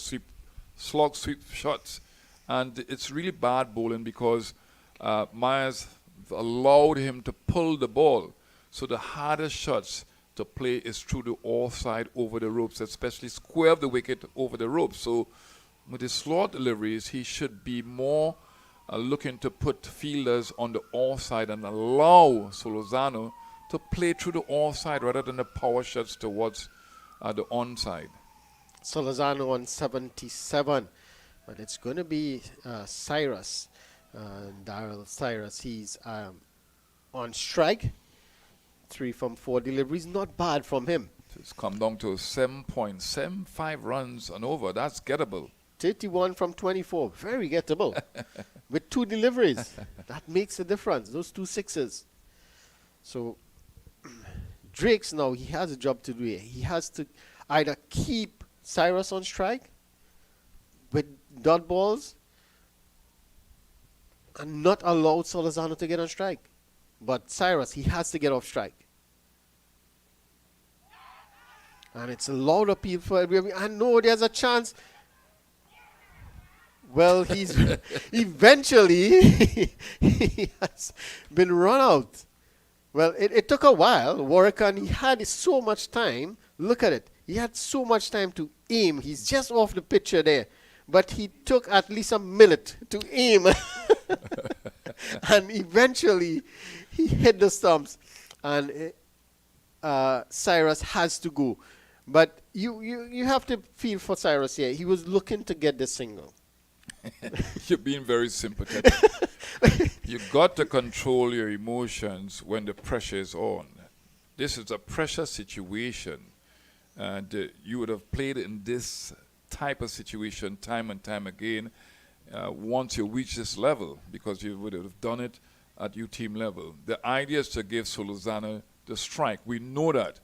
slog sweep shots. And it's really bad bowling because Myers allowed him to pull the ball. So the hardest shots to play is through the offside over the ropes, especially square the wicket over the ropes. So with his slot deliveries, he should be more looking to put fielders on the offside and allow Solozano to play through the offside rather than the power shots towards the onside. Solozano on 77, but it's going to be Cyrus, Daryl Cyrus. He's on strike. 3 from 4 deliveries, not bad from him. It's come down to 7.75 runs and over. That's gettable. 31 from 24, very gettable. With 2 deliveries, that makes a difference. Those 2 6s. So Drake's now, he has a job to do here. He has to either keep Cyrus on strike with dot balls and not allow Solozano to get on strike. But Cyrus, he has to get off strike. And it's a loud appeal for everybody. I know there's a chance. Well, he's eventually he has been run out. Well, it took a while. Warrican, he had so much time. Look at it. He had so much time to aim. He's just off the picture there. But he took at least a minute to aim. And eventually he hit the stumps. And Cyrus has to go. But you have to feel for Cyrus here. He was looking to get the single. You're being very sympathetic. You got to control your emotions when the pressure is on. This is a pressure situation, and you would have played in this type of situation time and time again once you reach this level, because you would have done it at your team level. The idea is to give Solozano the strike. We know that.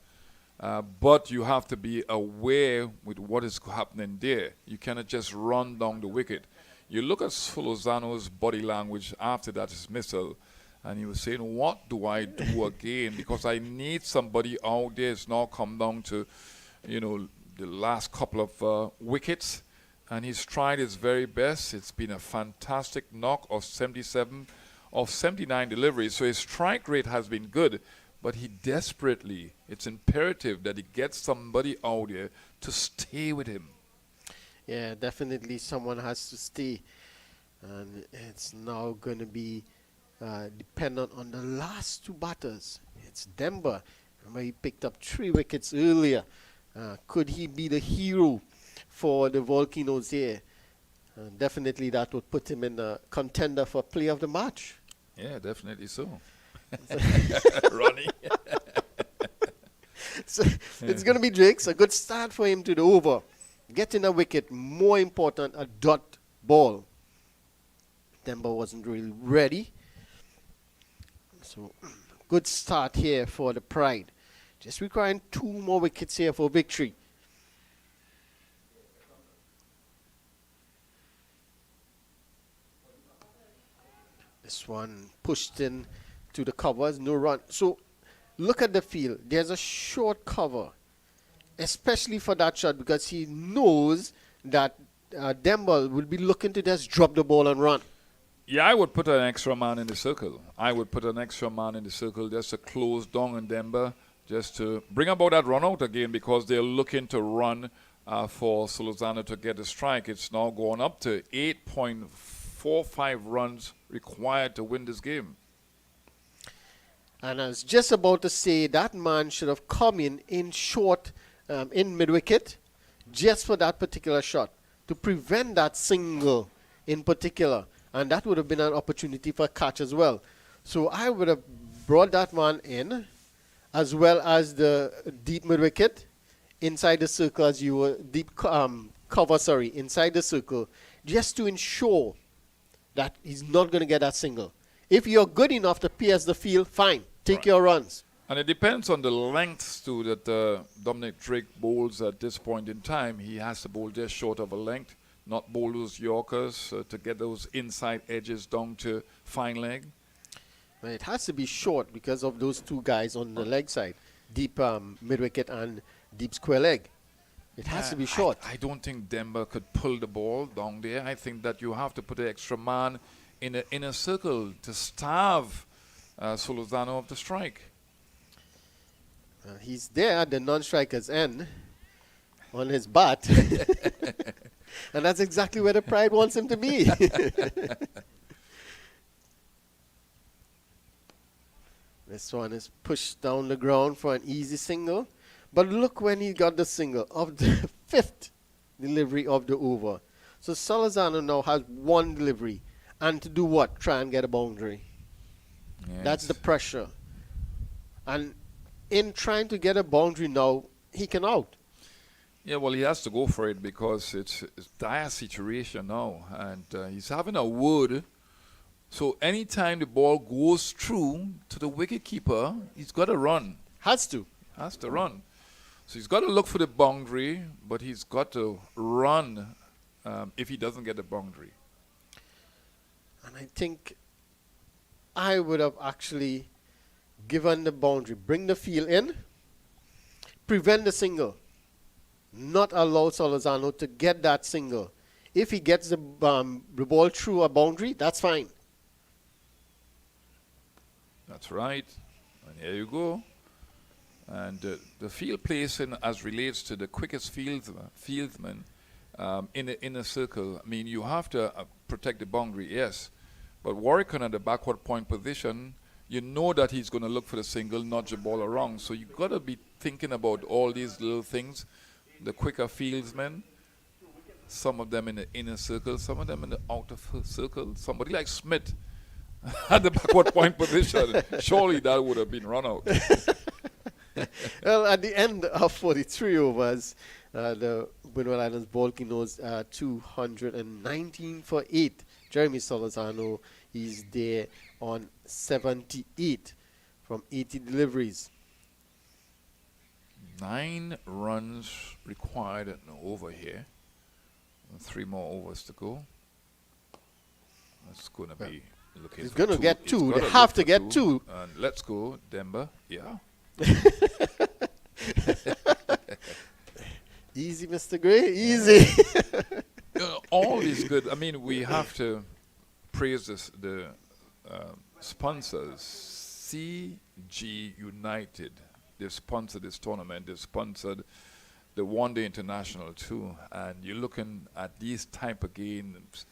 But you have to be aware with what is happening there. You cannot just run down the wicket. You look at Solozano's body language after that dismissal, and he was saying, what do I do again? Because I need somebody out there. It's now come down to, the last couple of wickets, and he's tried his very best. It's been a fantastic knock of 77 of 79 deliveries. So his strike rate has been good, but he desperately, it's imperative that he gets somebody out there to stay with him. Yeah, definitely someone has to stay. And it's now going to be dependent on the last 2 batters. It's Demba. Remember, he picked up 3 wickets earlier. Could he be the hero for the Volcanoes here? Definitely that would put him in the contender for play of the match. Yeah, definitely so. Ronnie. So it's going to be Drake's. A good start for him to the over. Getting a wicket, more important, a dot ball. Demba wasn't really ready. So good start here for the Pride. Just requiring 2 more wickets here for victory. This one pushed in to the covers, no run. So look at the field. There's a short cover, especially for that shot, because he knows that Demble will be looking to just drop the ball and run. Yeah, I would put an extra man in the circle. I would put an extra man in the circle just to close down on Demba, just to bring about that run out again, because they're looking to run for Solozano to get a strike. It's now going up to 8.45 runs required to win this game. And I was just about to say that man should have come in short, in mid-wicket, just for that particular shot, to prevent that single in particular. And that would have been an opportunity for a catch as well. So I would have brought that man in, as well as the deep mid-wicket, inside the circle as you were, inside the circle, just to ensure that he's not going to get that single. If you're good enough to pierce the field, fine, take your runs. And it depends on the lengths too that Dominic Drake bowls at this point in time. He has to bowl just short of a length, not bowl those Yorkers to get those inside edges down to fine leg. Well, it has to be short because of those 2 guys on the leg side, deep mid-wicket and deep square leg. It has to be short. I don't think Demba could pull the ball down there. I think that you have to put an extra man in the inner circle to starve Solozano of the strike. He's there at the non-striker's end on his bat. And that's exactly where the Pride wants him to be. This one is pushed down the ground for an easy single. But look when he got the single of the 5th delivery of the over. So Solozano now has 1 delivery. And to do what? Try and get a boundary. Yes. That's the pressure. And in trying to get a boundary now, he can out. Yeah, well, he has to go for it because it's dire situation now. And he's having a wood. So anytime the ball goes through to the wicketkeeper, he's got to run. Has to run. So he's got to look for the boundary, but he's got to run if he doesn't get the boundary. And I think I would have actually given the boundary, bring the field in, prevent the single, not allow Solozano to get that single. If he gets the ball through a boundary, that's fine. That's right. And here you go. And the field placing as relates to the quickest fieldsman in a circle, I mean, you have to protect the boundary, yes. But Warwick at the backward point position, you know that he's going to look for the single, nudge the ball around. So you've got to be thinking about all these little things. The quicker fieldsmen, some of them in the inner circle, some of them in the outer circle. Somebody like Smith at the backward point position, surely that would have been run out. Well, at the end of 43 overs, the Windward Islands Volcanoes 219 for 8. Jeremy Solozano is there on 78 from 80 deliveries. 9 runs required at an over here. And 3 more overs to go. That's going to be looking. He's going to get 2. They have to get 2. And let's go, Demba. Yeah. Easy, Mr. Gray. Easy. All is good. I mean, we have to praise the sponsors. CG United. They've sponsored this tournament. They've sponsored the One Day International too. And you're looking at these type of games,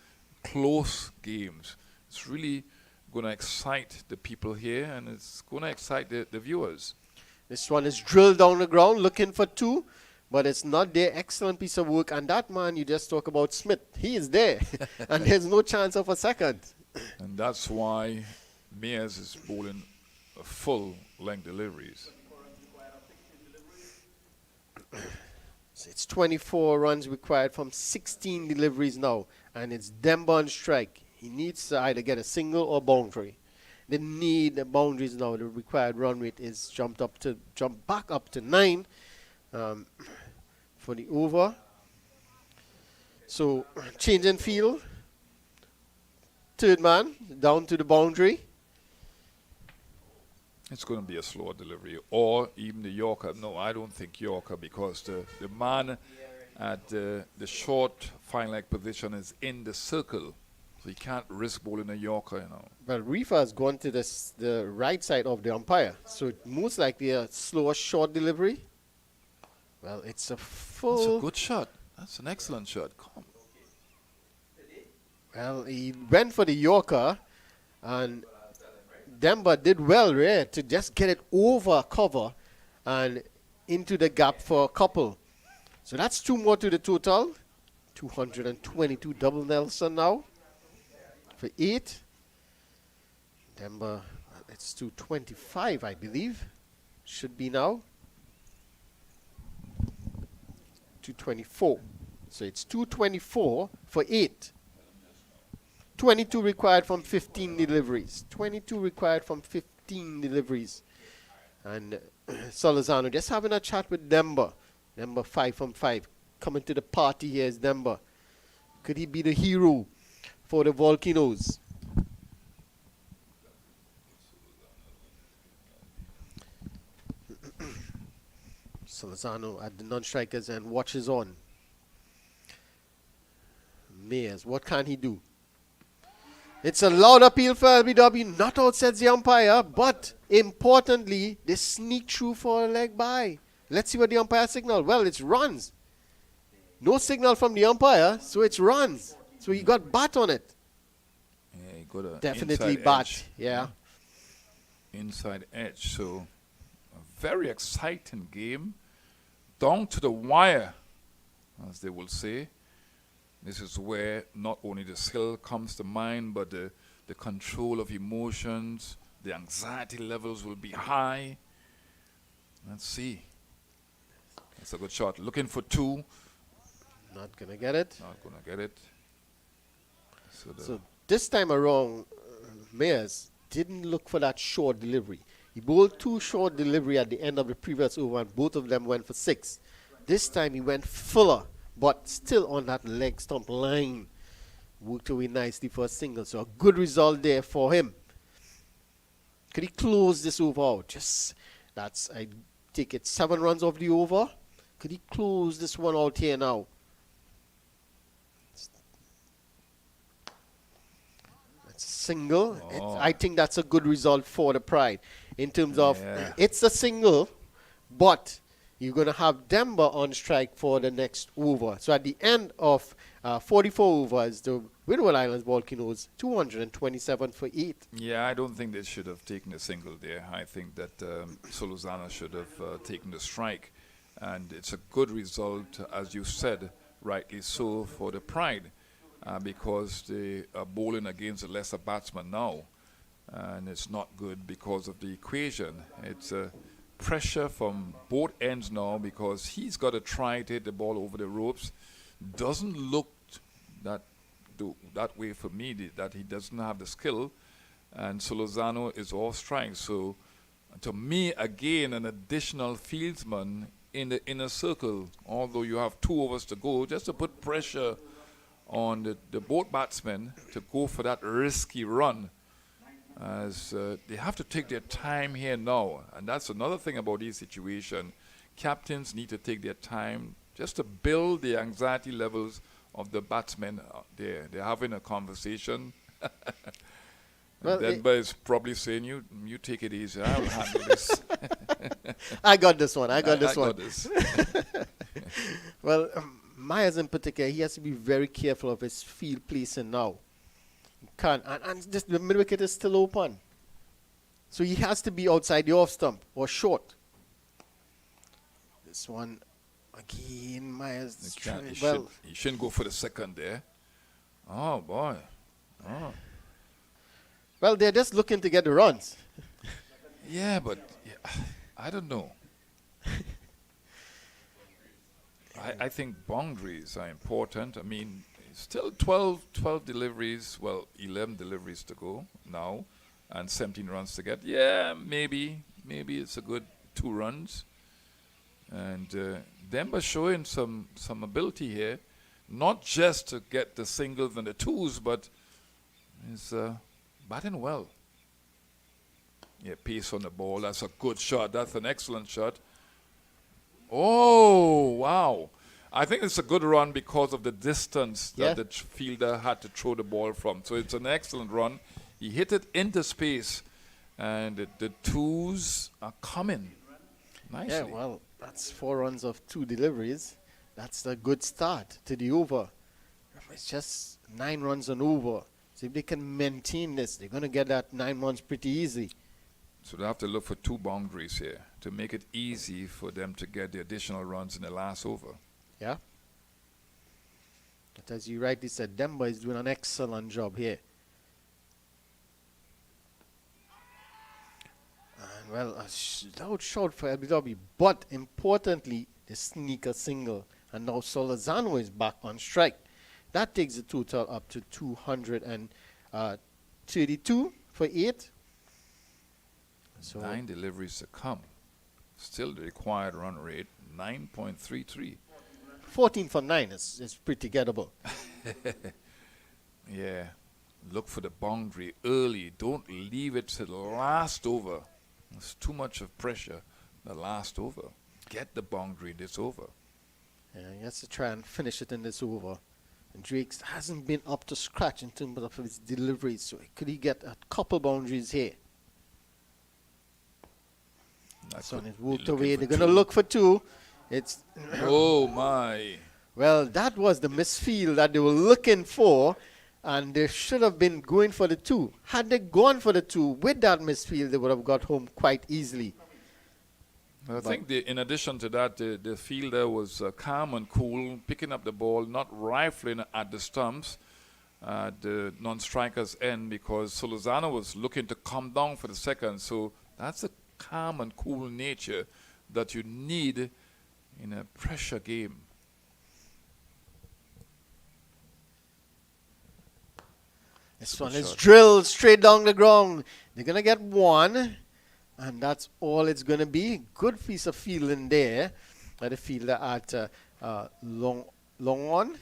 close games. It's really going to excite the people here, and it's going to excite the viewers. This one is drilled down the ground looking for 2, but it's not there. Excellent piece of work. And that man you just talk about, Smith, he is there. And there's no chance of a second. And that's why Mears is bowling full length deliveries. So it's 24 runs required from 16 deliveries now. And it's Demba on strike. He needs to either get a single or boundary. the boundaries now. The required run rate is jumped back up to 9 for the over. So change in field. Third man down to the boundary. It's going to be a slower delivery, or even the Yorker. No, I don't think Yorker, because the man at the short fine leg position is in the circle, so he can't risk bowling a Yorker, you know. Well, Reefer has gone to the right side of the umpire, so most likely a slower short delivery. Well, it's a full. That's a good shot. That's an excellent shot. Come. Well, he went for the Yorker, and Demba did well there to just get it over cover and into the gap for a couple. So that's 2 more to the total. 222 double Nelson now for 8. Demba, it's 225, I believe. Should be now. 224. So it's 224 for 8. 22 required from 15 deliveries. 22 required from 15 deliveries. And Solozano just having a chat with Demba. Demba 5 from 5. Coming to the party here is Demba. Could he be the hero for the Volcanoes? Solozano at the non-strikers and watches on. Mayers, what can he do? It's a loud appeal for LBW. Not out, says the umpire, but importantly, they sneak through for a leg by. Let's see what the umpire signal. Well, it's runs. No signal from the umpire, so it's runs. So he got bat on it. Yeah, he got a Definitely inside bat, edge. yeah. Inside edge. So a very exciting game. Down to the wire, as they will say. This is where not only the skill comes to mind, but the control of emotions, the anxiety levels will be high. Let's see. It's a good shot. Looking for 2. Not going to get it. Not going to get it. So this time around, Mayers didn't look for that short delivery. He bowled 2 short delivery at the end of the previous over, and both of them went for 6. This time he went fuller, but still on that leg stump line. Worked away nicely for a single. So a good result there for him. Could he close this over out? I take it 7 runs off the over. Could he close this one out here now? That's a single. Oh. I think that's a good result for the Pride. In terms of, it's a single, but you're going to have Demba on strike for the next over. So at the end of 44 overs, the Windward Islands Volcanoes, 227 for 8. Yeah, I don't think they should have taken a single there. I think that Solozano should have taken the strike. And it's a good result, as you said, rightly so, for the Pride, because they are bowling against a lesser batsman now. And it's not good because of the equation. It's pressure from both ends now, because he's got to try to hit the ball over the ropes. Doesn't look that way for me, that he doesn't have the skill. And Solozano is off strike. So to me, again, an additional fieldsman in the inner circle, although you have 2 overs to go, just to put pressure on the both batsmen to go for that risky run, as they have to take their time here now. And that's another thing about this situation. Captains need to take their time just to build the anxiety levels of the batsmen there. They're having a conversation. Well, Denver is probably saying, you take it easy, I'll handle this. I got this one. I got I this one. got this. Well, Myers in particular, he has to be very careful of his field placing now. He can't, and just the mid wicket is still open. So he has to be outside the off stump or short. This one, again, Myers. He shouldn't go for the second there. Oh, boy. Oh. Well, they're just looking to get the runs. Yeah, but I don't know. I think boundaries are important. I mean, still 12 deliveries, well, 11 deliveries to go now. and 17 runs to get. Yeah, maybe it's a good 2 runs. And Demba showing some ability here, not just to get the singles and the twos, but he's batting well. Yeah, pace on the ball. That's a good shot. That's an excellent shot. Oh, wow. I think it's a good run because of the distance that the fielder had to throw the ball from. So it's an excellent run. He hit it into space, and the twos are coming nicely. Yeah, well, that's 4 runs of 2 deliveries. That's a good start to the over. It's just 9 runs and over. So if they can maintain this, they're going to get that 9 runs pretty easy. So they have to look for 2 boundaries here to make it easy for them to get the additional runs in the last over. Yeah. But as you rightly said, Demba is doing an excellent job here. And well, a loud shot for LBW, but importantly, the sneaker single. And now Solazano is back on strike. That takes the total up to 232 for 8. So 9 deliveries to come. Still the required run rate, 9.33. 14 for 9 is pretty gettable. Yeah. Look for the boundary early. Don't leave it to the last over. There's too much of pressure the last over. Get the boundary this over. Yeah, he has to try and finish it in this over. And Drake hasn't been up to scratch in terms of his deliveries, so could he get a couple boundaries here? So on his walked away. They're going to look for 2. It's oh my. Well, that was the misfield that they were looking for, and they should have been going for the 2. Had they gone for the 2 with that misfield, they would have got home quite easily. I think in addition to that, the fielder was calm and cool, picking up the ball, not rifling at the stumps at the non-striker's end, because Solazano was looking to come down for the second. So that's a calm and cool nature that you need in a pressure game. This one is drilled straight down the ground. They're going to get 1, and that's all it's going to be. Good piece of fielding there by the fielder at long on. And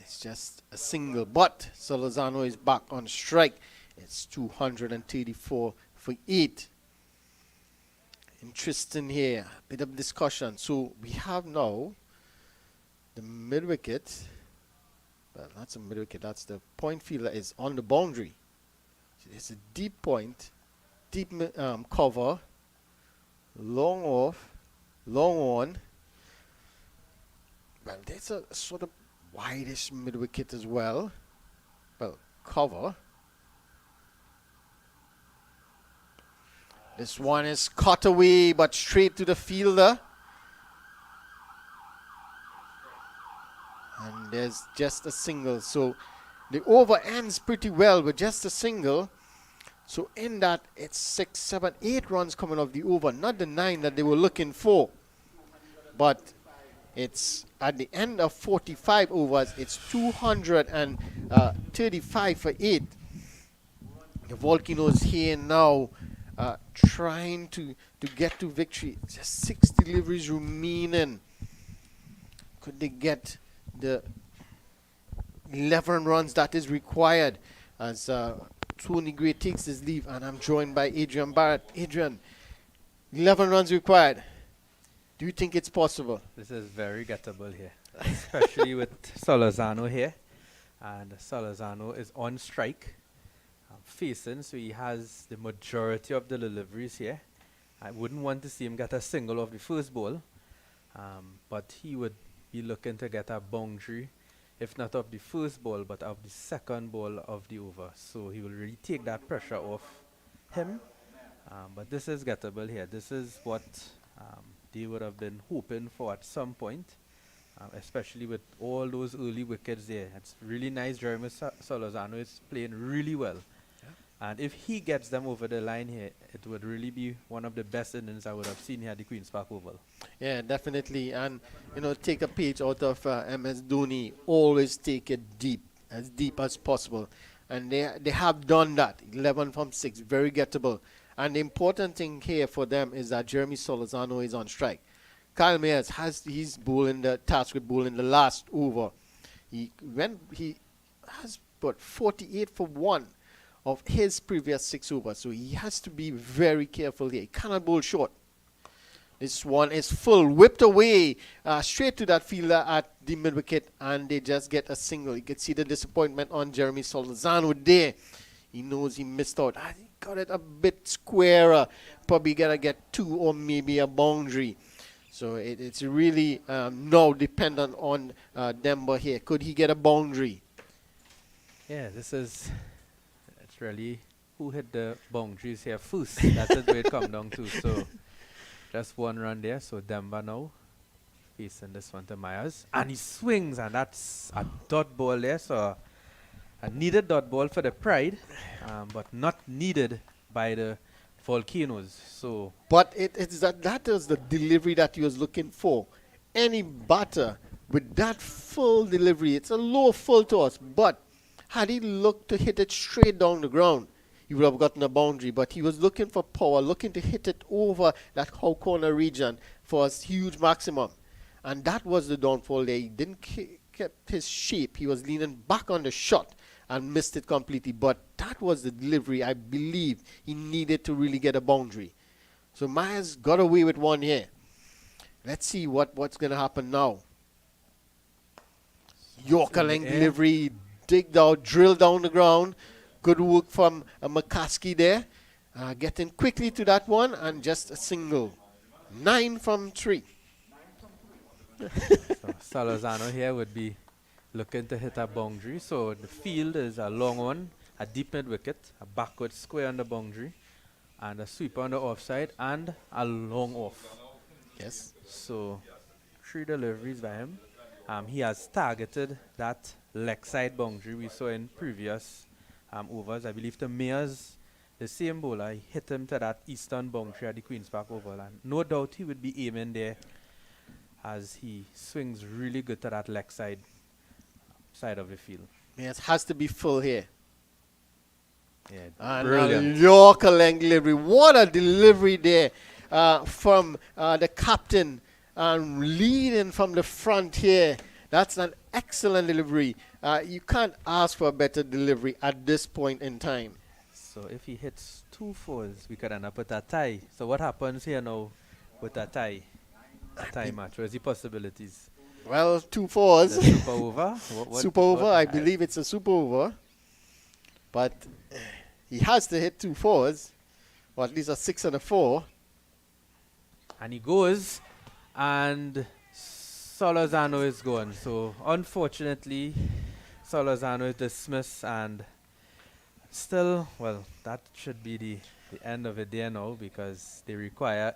it's just a single, but Solazano is back on strike. It's 234 for 8. Interesting here, bit of discussion. So we have now the mid-wicket. Well, that's a mid-wicket. That's the point fielder is on the boundary. So it's a deep point, deep cover, long off, long on. Well, there's a sort of wideish mid-wicket as well. Well, cover. This one is cut away, but straight to the fielder. And there's just a single. So the over ends pretty well with just a single. So in that, it's 6, 7, 8 runs coming off the over. Not the 9 that they were looking for. But it's at the end of 45 overs, it's 235 for 8. The Volcanoes here now trying to get to victory. Just 6 deliveries remaining. Could they get the 11 runs that is required as Tony Gray takes his leave, and I'm joined by Adrian Barrett. Adrian, 11 runs required. Do you think it's possible? This is very gettable here, especially with Solazano here. And Solazano is on strike, facing, so he has the majority of the deliveries here. I wouldn't want to see him get a single off the first ball, but he would be looking to get a boundary, if not of the first ball, but of the second ball of the over. So he will really take that pressure off him. But this is gettable here. This is what they would have been hoping for at some point, especially with all those early wickets there. It's really nice. Jeremy Solazano is playing really well. And if he gets them over the line here, it would really be one of the best innings I would have seen here at the Queen's Park Oval. Yeah, definitely. And, take a page out of MS Dhoni. Always take it deep as possible. And they have done that. 11 from 6, very gettable. And the important thing here for them is that Jeremy Solozano is on strike. Kyle Mayers has his ball in the task with ball in the last over. He has put 48 for 1 of his previous 6 overs. So he has to be very careful here. He cannot bowl short. This one is full, whipped away straight to that fielder at the mid wicket, and they just get a single. You can see the disappointment on Jeremy Solozano there. He knows he missed out. He got it a bit squarer. Probably gotta get 2 or maybe a boundary. So it's really now dependent on Demba here. Could he get a boundary? Yeah, it's really who hit the boundaries here first. That's the way it come down to. So just 1 run there. So Demba now facing this one to Myers. And he swings, and that's a dot ball there. So a needed dot ball for the Pride, but not needed by the Volcanoes. So, but that is the delivery that he was looking for. Any batter with that full delivery, it's a low full toss, but had he looked to hit it straight down the ground, he would have gotten a boundary. But he was looking for power, looking to hit it over that how corner region for a huge maximum. And that was the downfall there. He didn't keep his shape. He was leaning back on the shot and missed it completely. But that was the delivery I believe he needed to really get a boundary. So Myers got away with 1 here. Let's see what's going to happen now. Yorker length delivery, digged out, drilled down the ground. Good work from McCaskey there. Getting quickly to that one, and just a single. 9 from 3. So Solozano here would be looking to hit a boundary. So the field is a long one, a deep mid wicket, a backward square on the boundary, and a sweeper on the offside, and a long off. Yes. So 3 deliveries by him. He has targeted that leg side boundary we saw in previous overs. I believe the Mayers, the same bowler, he hit him to that eastern boundary at the Queen's Park Oval, and no doubt he would be aiming there as he swings really good to that leg side of the field. Yes, has to be full here. Yeah, And brilliant. Yorker length delivery. What a delivery there from the captain, leading from the front here. That's an excellent delivery. You can't ask for a better delivery at this point in time. So if he hits 2 4s, we could end up with a tie. So what happens here now with a tie? A tie match. Where's the possibilities? Well, 2 4s. The super over? Super over. I believe it's a super over. But he has to hit 2 4s, or at least a 6 and a 4. And he goes, and Solozano is gone. So unfortunately, Solozano is dismissed, and still, well, that should be the end of it there now, because they require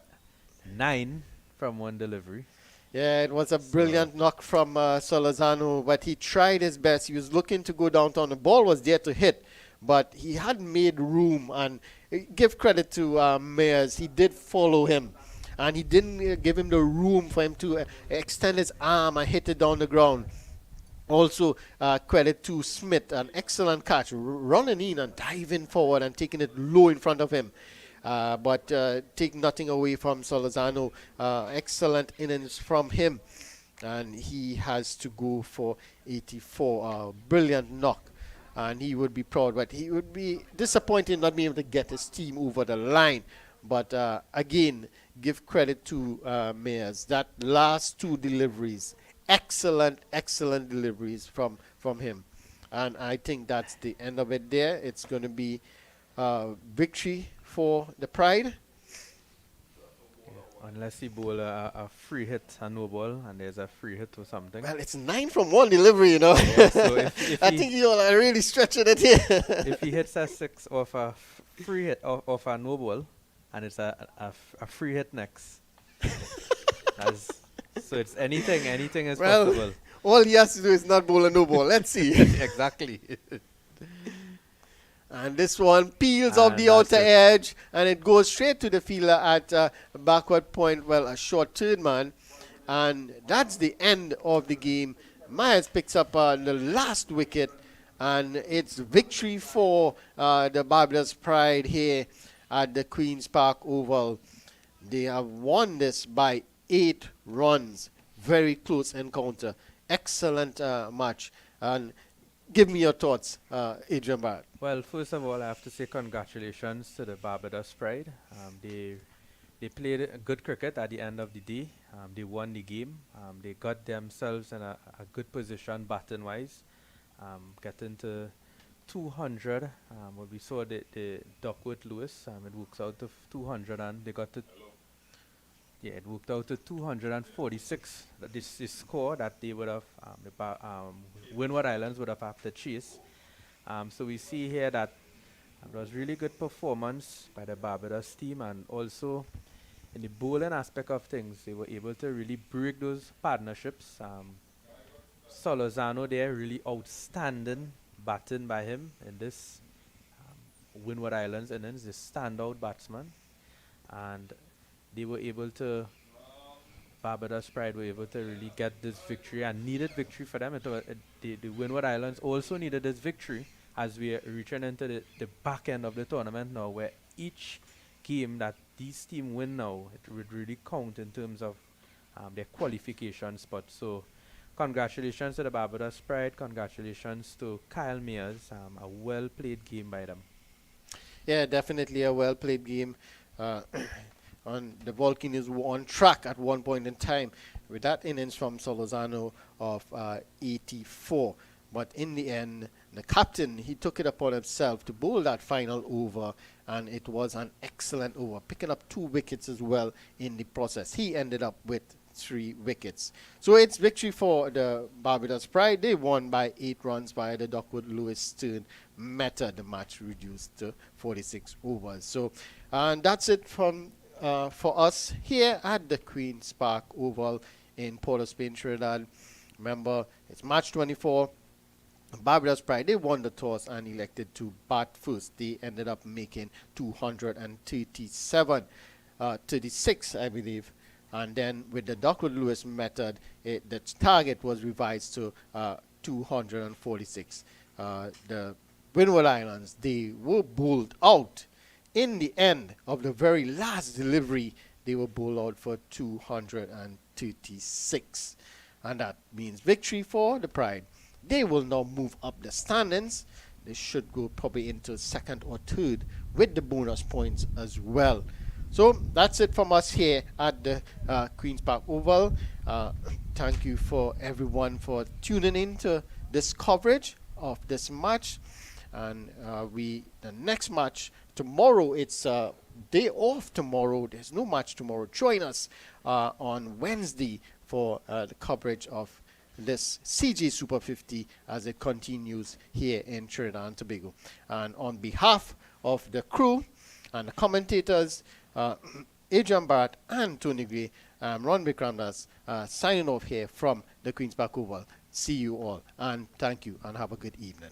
9 from 1 delivery. Yeah, it was a brilliant knock from Solozano, but he tried his best. He was looking to go downtown. The ball was there to hit, but he had made room. And give credit to Mayers. He did follow him, and he didn't give him the room for him to extend his arm and hit it down the ground. Also, credit to Smith, an excellent catch, running in and diving forward and taking it low in front of him. But take nothing away from Solozano. Excellent innings from him. And he has to go for 84. Brilliant knock. And he would be proud. But he would be disappointed not being able to get his team over the line. But again, give credit to Mayers. That last 2 deliveries, excellent deliveries from him. And I think that's the end of it there. It's going to be victory for the Pride. Unless he bowl a free hit, a no ball, and there's a free hit or something. Well, it's 9 from 1 delivery, you know. Yeah, so if I think you all are really stretching it here. if he hits a 6 off a free hit off a no ball, and it's a free hit next. So it's anything is possible. All he has to do is not bowl a no ball. Let's see. Exactly. And this one peels off And the that's outer it. edge, and it goes straight to the fielder at backward point. Well, a short third man. And that's the end of the game. Myers picks up the last wicket, and it's victory for the Barbados Pride here at the Queen's Park Oval. They have won this by 8 runs. Very close encounter. Excellent match. And give me your thoughts, Adrian Barrett. Well, first of all, I have to say congratulations to the Barbados Pride. They played good cricket at the end of the day. They won the game. They got themselves in a good position batting-wise, getting to 200. What we saw the Duckworth Lewis, it works out to 200, and they got to it worked out to 246. This is score that they would have Windward Islands would have had to chase. So we see here that it was really good performance by the Barbados team, and also in the bowling aspect of things, they were able to really break those partnerships. Solozano there, really outstanding batting by him in this Windward Islands innings, the standout batsman. And they were able to, Barbados Pride were able to really get this victory, and needed victory for them. The Windward Islands also needed this victory as we are reaching into the back end of the tournament now, where each game that these teams win now, it would really count in terms of their qualification spot. So congratulations to the Barbados Pride, congratulations to Kyle Mears, a well-played game by them. Yeah, definitely a well-played game. On the Volcanoes were on track at one point in time with that innings from Solozano of 84. But in the end, the captain, he took it upon himself to bowl that final over, and it was an excellent over, picking up 2 wickets as well in the process. He ended up with 3 wickets. So it's victory for the Barbados Pride. They won by 8 runs by the Duckworth Lewis Stern method. The match reduced to 46 overs. So, and that's it from for us here at the Queen's Park Oval in Port of Spain, Trinidad. Remember, it's March 24. Barbados Pride, they won the toss and elected to bat first. They ended up making 237, 36, I believe. And then with the Duckworth Lewis method, the target was revised to 246. The Windward Islands, they were bowled out. In the end of the very last delivery, they were bowled out for 236. And that means victory for the Pride. They will now move up the standings. They should go probably into 2nd or 3rd with the bonus points as well. So that's it from us here at the Queen's Park Oval. Thank you for everyone for tuning in to this coverage of this match. And the next match tomorrow, it's day off tomorrow. There's no match tomorrow. Join us on Wednesday for the coverage of this CG Super 50 as it continues here in Trinidad and Tobago. And on behalf of the crew and the commentators, Adrian Barrett and Tony Gray, Ron Bikramdas signing off here from the Queen's Park Oval. See you all, and thank you, and have a good evening.